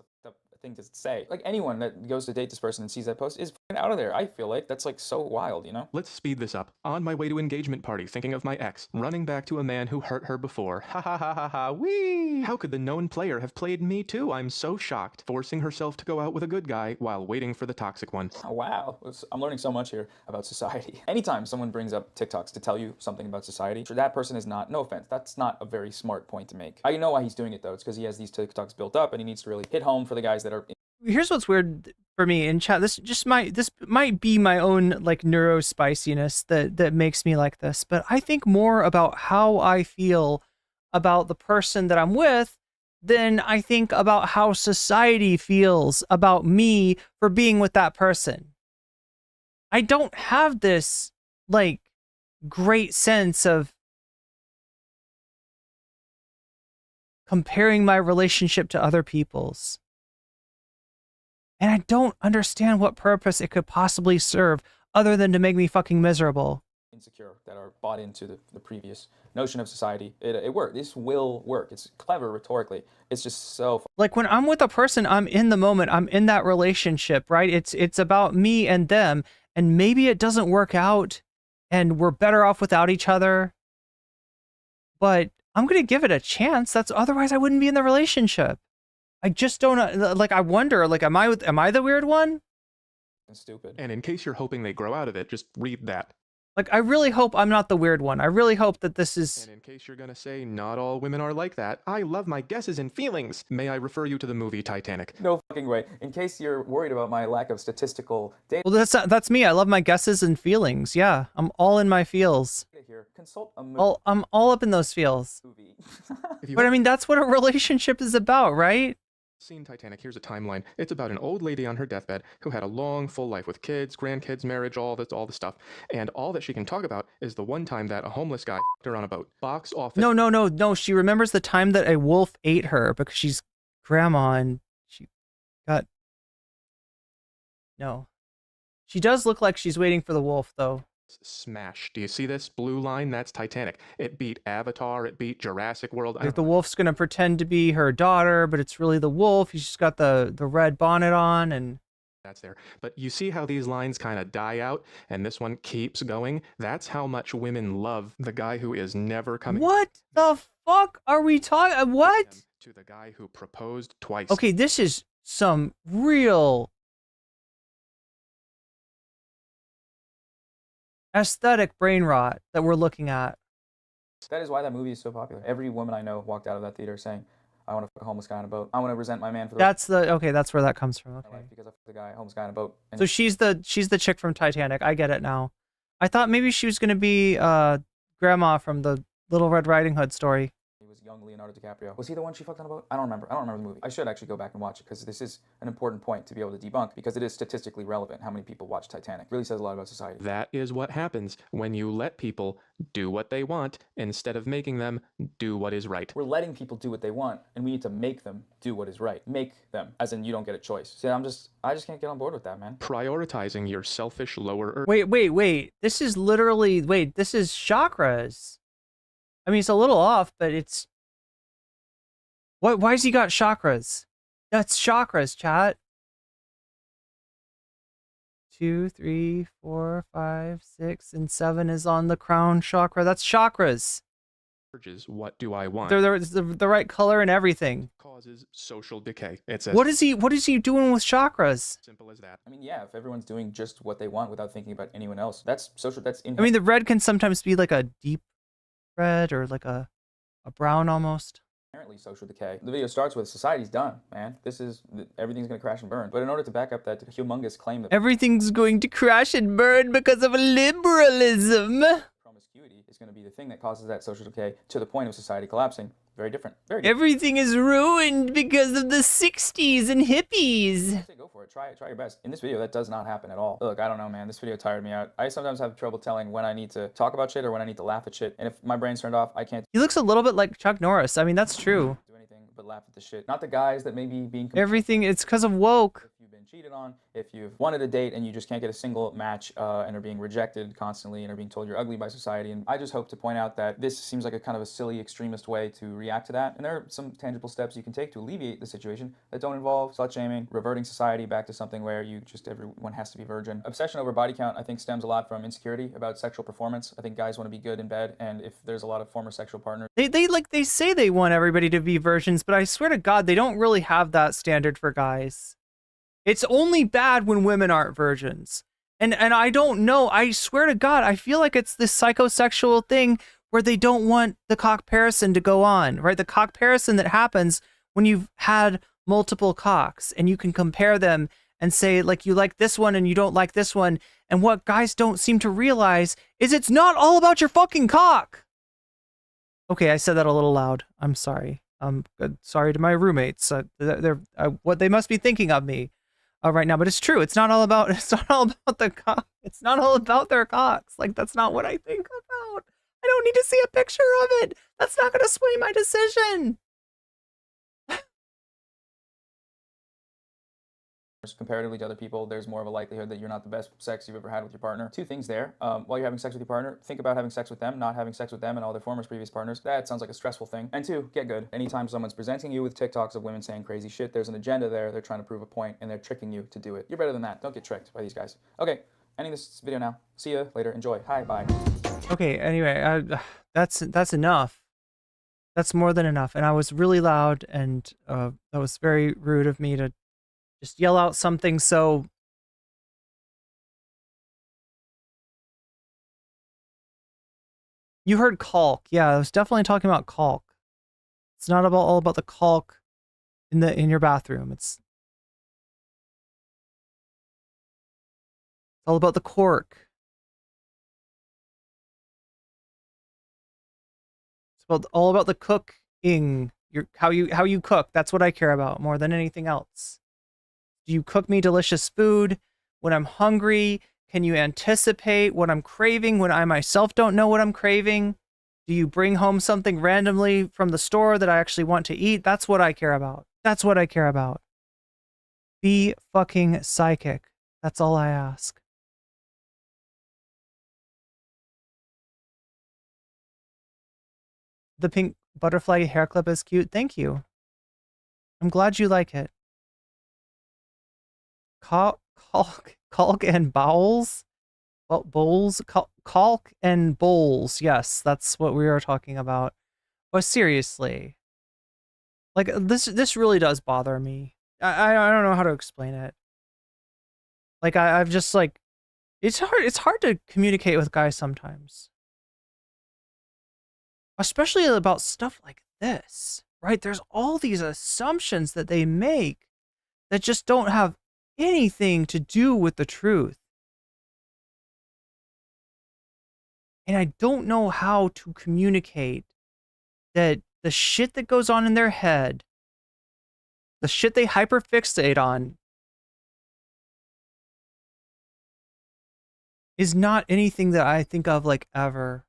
thing to say. Like, anyone that goes to date this person and sees that post is fucking out of there. I feel like that's like so wild, you know? Let's speed this up. On my way to engagement party, thinking of my ex, running back to a man who hurt her before. Ha ha ha ha ha, wee! How could the known player have played me too? I'm so shocked. Forcing herself to go out with a good guy while waiting for the toxic one. Oh, wow. I'm learning so much here about society. Anytime someone brings up TikToks to tell you something about society, that person is not, no offense, that's not a very smart point to make. I know why he's doing it though. It's because he has these TikToks built up and he needs to really hit home for the guys that are. Here's what's weird for me in chat. This might be my own like neuro spiciness that makes me like this, but I think more about how I feel about the person that I'm with than I think about how society feels about me for being with that person. I don't have this like great sense of comparing my relationship to other people's. And I don't understand what purpose it could possibly serve other than to make me fucking miserable. Insecure, that are bought into the previous notion of society. It works. This will work. It's clever rhetorically. It's just so like when I'm with a person, I'm in the moment. I'm in that relationship, right? It's about me and them, and maybe it doesn't work out and we're better off without each other. But I'm going to give it a chance. That's otherwise I wouldn't be in the relationship. I just don't like I wonder like am I the weird one? Stupid. And in case you're hoping they grow out of it, just read that. Like, I really hope I'm not the weird one. I really hope that this is... And in case you're gonna say, not all women are like that, I love my guesses and feelings. May I refer you to the movie Titanic? No fucking way. In case you're worried about my lack of statistical data... Well, that's me. I love my guesses and feelings. Yeah, I'm all in my feels. Here, consult a movie. I'm all up in those feels. But I mean, that's what a relationship is about, right? Seen Titanic, here's a timeline. It's about an old lady on her deathbed who had a long, full life with kids, grandkids, marriage, all the stuff. And all that she can talk about is the one time that a homeless guy f***ed her on a boat. Box office. No. She remembers the time that a wolf ate her because she's grandma and she got... No. She does look like she's waiting for the wolf, though. Smash. Do you see this blue line? That's Titanic. It beat Avatar. It beat Jurassic World. Like the wolf's gonna pretend to be her daughter, but it's really the wolf. He's just got the red bonnet on, and that's there. But you see how these lines kind of die out, and this one keeps going? That's how much women love the guy who is never coming. What the fuck are we talking? What? To the guy who proposed twice. Okay, this is some real aesthetic brain rot that we're looking at. That is why that movie is so popular. Every woman I know walked out of that theater saying, I want to fuck a homeless guy on a boat. I want to resent my man for the That's where that comes from. Okay. Because I fucked the guy, homeless guy on a boat. And so she's the chick from Titanic. I get it now. I thought maybe she was gonna be grandma from the Little Red Riding Hood story. He was young Leonardo DiCaprio. Was he the one she fucked on a boat? I don't remember the movie. I should actually go back and watch it because this is an important point to be able to debunk because it is statistically relevant how many people watch Titanic. It really says a lot about society. That is what happens when you let people do what they want instead of making them do what is right. We're letting people do what they want and we need to make them do what is right. Make them, as in you don't get a choice. See, I just can't get on board with that, man. Prioritizing your selfish lower... Wait. This is literally... Wait, this is chakras. I mean, it's a little off, but it's... What? Why has he got chakras? That's chakras, chat. 2, 3, 4, 5, 6, and 7 is on the crown chakra. That's chakras. What do I want? They're the right color and everything. Causes social decay. It What is he doing with chakras? Simple as that. I mean, yeah, if everyone's doing just what they want without thinking about anyone else, that's social. That's I mean, the red can sometimes be like a deep red or like a brown almost. Inherently social decay. The video starts with society's done, man. Everything's gonna crash and burn. But in order to back up that humongous claim that everything's going to crash and burn because of liberalism, promiscuity is gonna be the thing that causes that social decay to the point of society collapsing. Very different. Everything is ruined because of the 60s and hippies. Go for it. Try your best. In this video, that does not happen at all. Look, I don't know, man. This video tired me out. I sometimes have trouble telling when I need to talk about shit or when I need to laugh at shit. And if my brain's turned off, I can't. He looks a little bit like Chuck Norris. I mean, that's true. Do anything but laugh at the shit. Not the guys that may be being. Everything. It's because of woke. If you've been cheated on, if you've wanted a date and you just can't get a single match and are being rejected constantly and are being told you're ugly by society. And I just hope to point out that this seems like a kind of a silly extremist way to react to that. And there are some tangible steps you can take to alleviate the situation that don't involve slut shaming, reverting society back to something where everyone has to be virgin. Obsession over body count, I think, stems a lot from insecurity about sexual performance. I think guys want to be good in bed, and if there's a lot of former sexual partners, They say they want everybody to be virgins, but I swear to God, they don't really have that standard for guys. It's only bad when women aren't virgins. And I don't know, I swear to God, I feel like it's this psychosexual thing where they don't want the cockparison to go on, right? The cockparison that happens when you've had multiple cocks and you can compare them and say, like, you like this one and you don't like this one. And what guys don't seem to realize is it's not all about your fucking cock. Okay, I said that a little loud. I'm sorry. Sorry to my roommates. They're what they must be thinking of me right now. But it's true. It's not all about the cock. It's not all about their cocks. Like, that's not what I think about. I don't need to see a picture of it. That's not going to sway my decision. comparatively to other people, there's more of a likelihood that you're not the best sex you've ever had with your partner. Two things there. While you're having sex with your partner, think about having sex with them, not having sex with them and all their former previous partners. That sounds like a stressful thing. And two, get good. Anytime someone's presenting you with TikToks of women saying crazy shit, there's an agenda there. They're trying to prove a point and they're tricking you to do it. You're better than that. Don't get tricked by these guys. Okay, ending this video now. See you later. Enjoy. Hi, bye. Okay, anyway, that's enough. That's more than enough. And I was really loud, and that was very rude of me to just yell out something so... You heard caulk. Yeah, I was definitely talking about caulk. It's not all about the caulk in your bathroom. It's all about the cork. It's all about the cooking. How you cook. That's what I care about more than anything else. Do you cook me delicious food when I'm hungry? Can you anticipate what I'm craving when I myself don't know what I'm craving? Do you bring home something randomly from the store that I actually want to eat? That's what I care about. That's what I care about. Be fucking psychic. That's all I ask. The pink butterfly hair clip is cute. Thank you. I'm glad you like it. Caulk and bowls? Well, bowls? Caulk and bowls. Yes, that's what we were talking about. But seriously. Like, this really does bother me. I don't know how to explain it. Like, I've just, like... It's hard to communicate with guys sometimes. Especially about stuff like this, right? There's all these assumptions that they make that just don't have anything to do with the truth. And I don't know how to communicate that the shit that goes on in their head, the shit they hyperfixate on, is not anything that I think of, like, ever.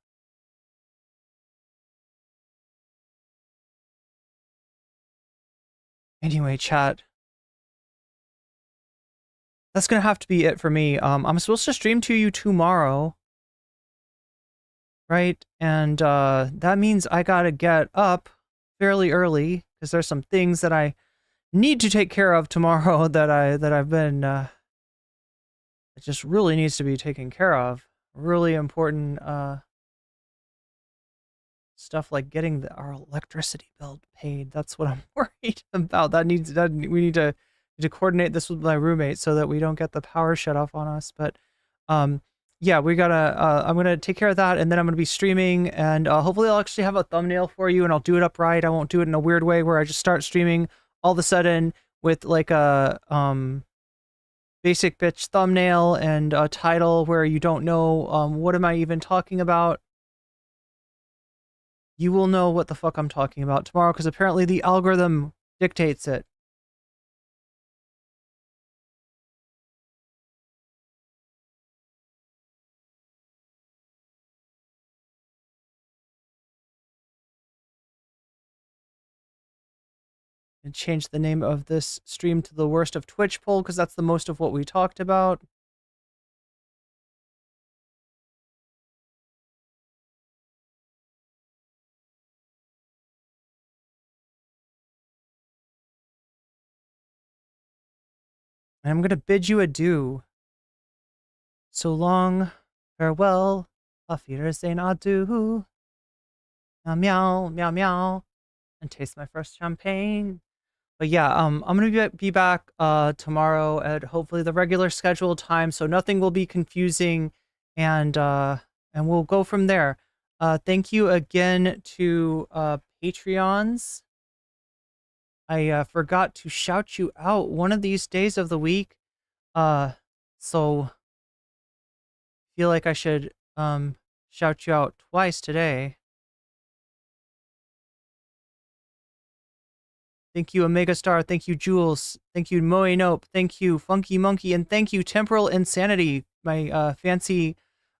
Anyway, chat. That's gonna have to be it for me. I'm supposed to stream to you tomorrow. Right? And that means I gotta get up fairly early, because there's some things that I need to take care of tomorrow that I've been it just really needs to be taken care of. Really important stuff like getting our electricity bill paid. That's what I'm worried about. We need to coordinate this with my roommate so that we don't get the power shut off on us. But yeah, we gotta I'm gonna take care of that, and then I'm gonna be streaming, and hopefully I'll actually have a thumbnail for you, and I'll do it up right. I won't do it in a weird way where I just start streaming all of a sudden with like a basic bitch thumbnail and a title where you don't know what am I even talking about. You will know what the fuck I'm talking about tomorrow, because apparently the algorithm dictates it. And change the name of this stream to the worst of Twitchpol because that's the most of what we talked about. And I'm going to bid you adieu. So long, farewell, auf Wiedersehen, adieu. Meow, meow, meow, meow. And taste my first champagne. But yeah, I'm gonna be back tomorrow at hopefully the regular scheduled time, so nothing will be confusing, and we'll go from there. Thank you again to Patreons. I forgot to shout you out one of these days of the week, so feel like I should shout you out twice today. Thank you, Omega Star. Thank you, Jules. Thank you, Moe Nope. Thank you, Funky Monkey. And thank you, Temporal Insanity, my fancy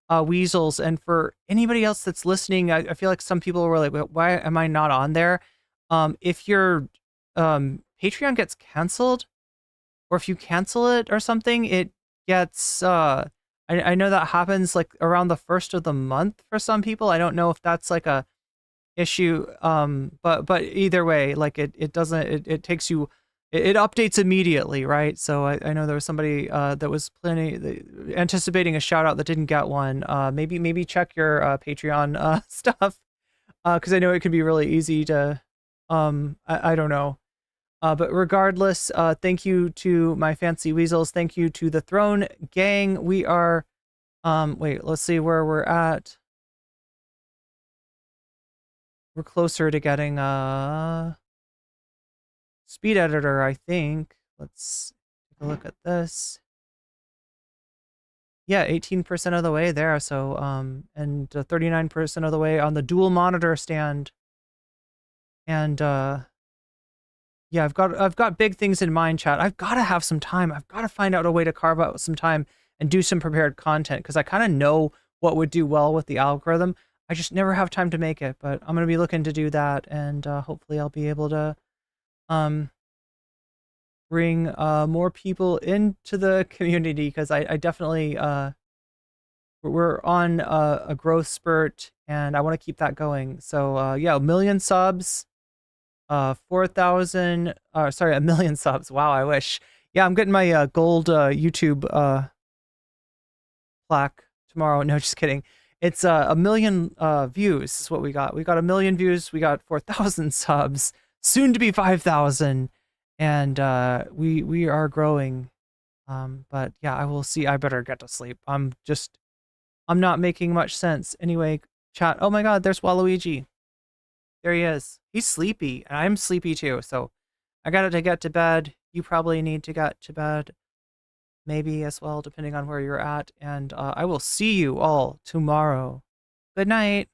weasels. And for anybody else that's listening, I feel like some people were like, why am I not on there? If your Patreon gets canceled, or if you cancel it or something, it gets... I know that happens like around the 1st of the month for some people. I don't know if that's like a issue, but either way, like it doesn't, it takes you, it updates immediately, right? So I know there was somebody that was anticipating a shout out that didn't get one. Maybe check your Patreon stuff, because I know it can be really easy to I don't know, but regardless, thank you to my fancy weasels. Thank you to the Throne Gang. We are wait, let's see where we're at. We're closer to getting a speed editor, I think. Let's take a look at this. Yeah, 18% of the way there. So, and 39% of the way on the dual monitor stand. And yeah, I've got big things in mind, chat. I've got to have some time. I've got to find out a way to carve out some time and do some prepared content because I kind of know what would do well with the algorithm. I just never have time to make it, but I'm going to be looking to do that, and hopefully I'll be able to bring more people into the community, because I definitely, we're on a growth spurt, and I want to keep that going. So yeah, 1 million subs, 4,000, sorry, 1 million subs. Wow, I wish. Yeah, I'm getting my gold YouTube plaque tomorrow. No, just kidding. It's 1 million views is what we got. We got 1 million views. We got 4,000 subs, soon to be 5,000, and we are growing. But yeah, I will see. I better get to sleep. I'm not making much sense. Anyway, chat. Oh my God, there's Waluigi. There he is. He's sleepy, and I'm sleepy too. So I got to get to bed. You probably need to get to bed. Maybe as well, depending on where you're at. And I will see you all tomorrow. Good night.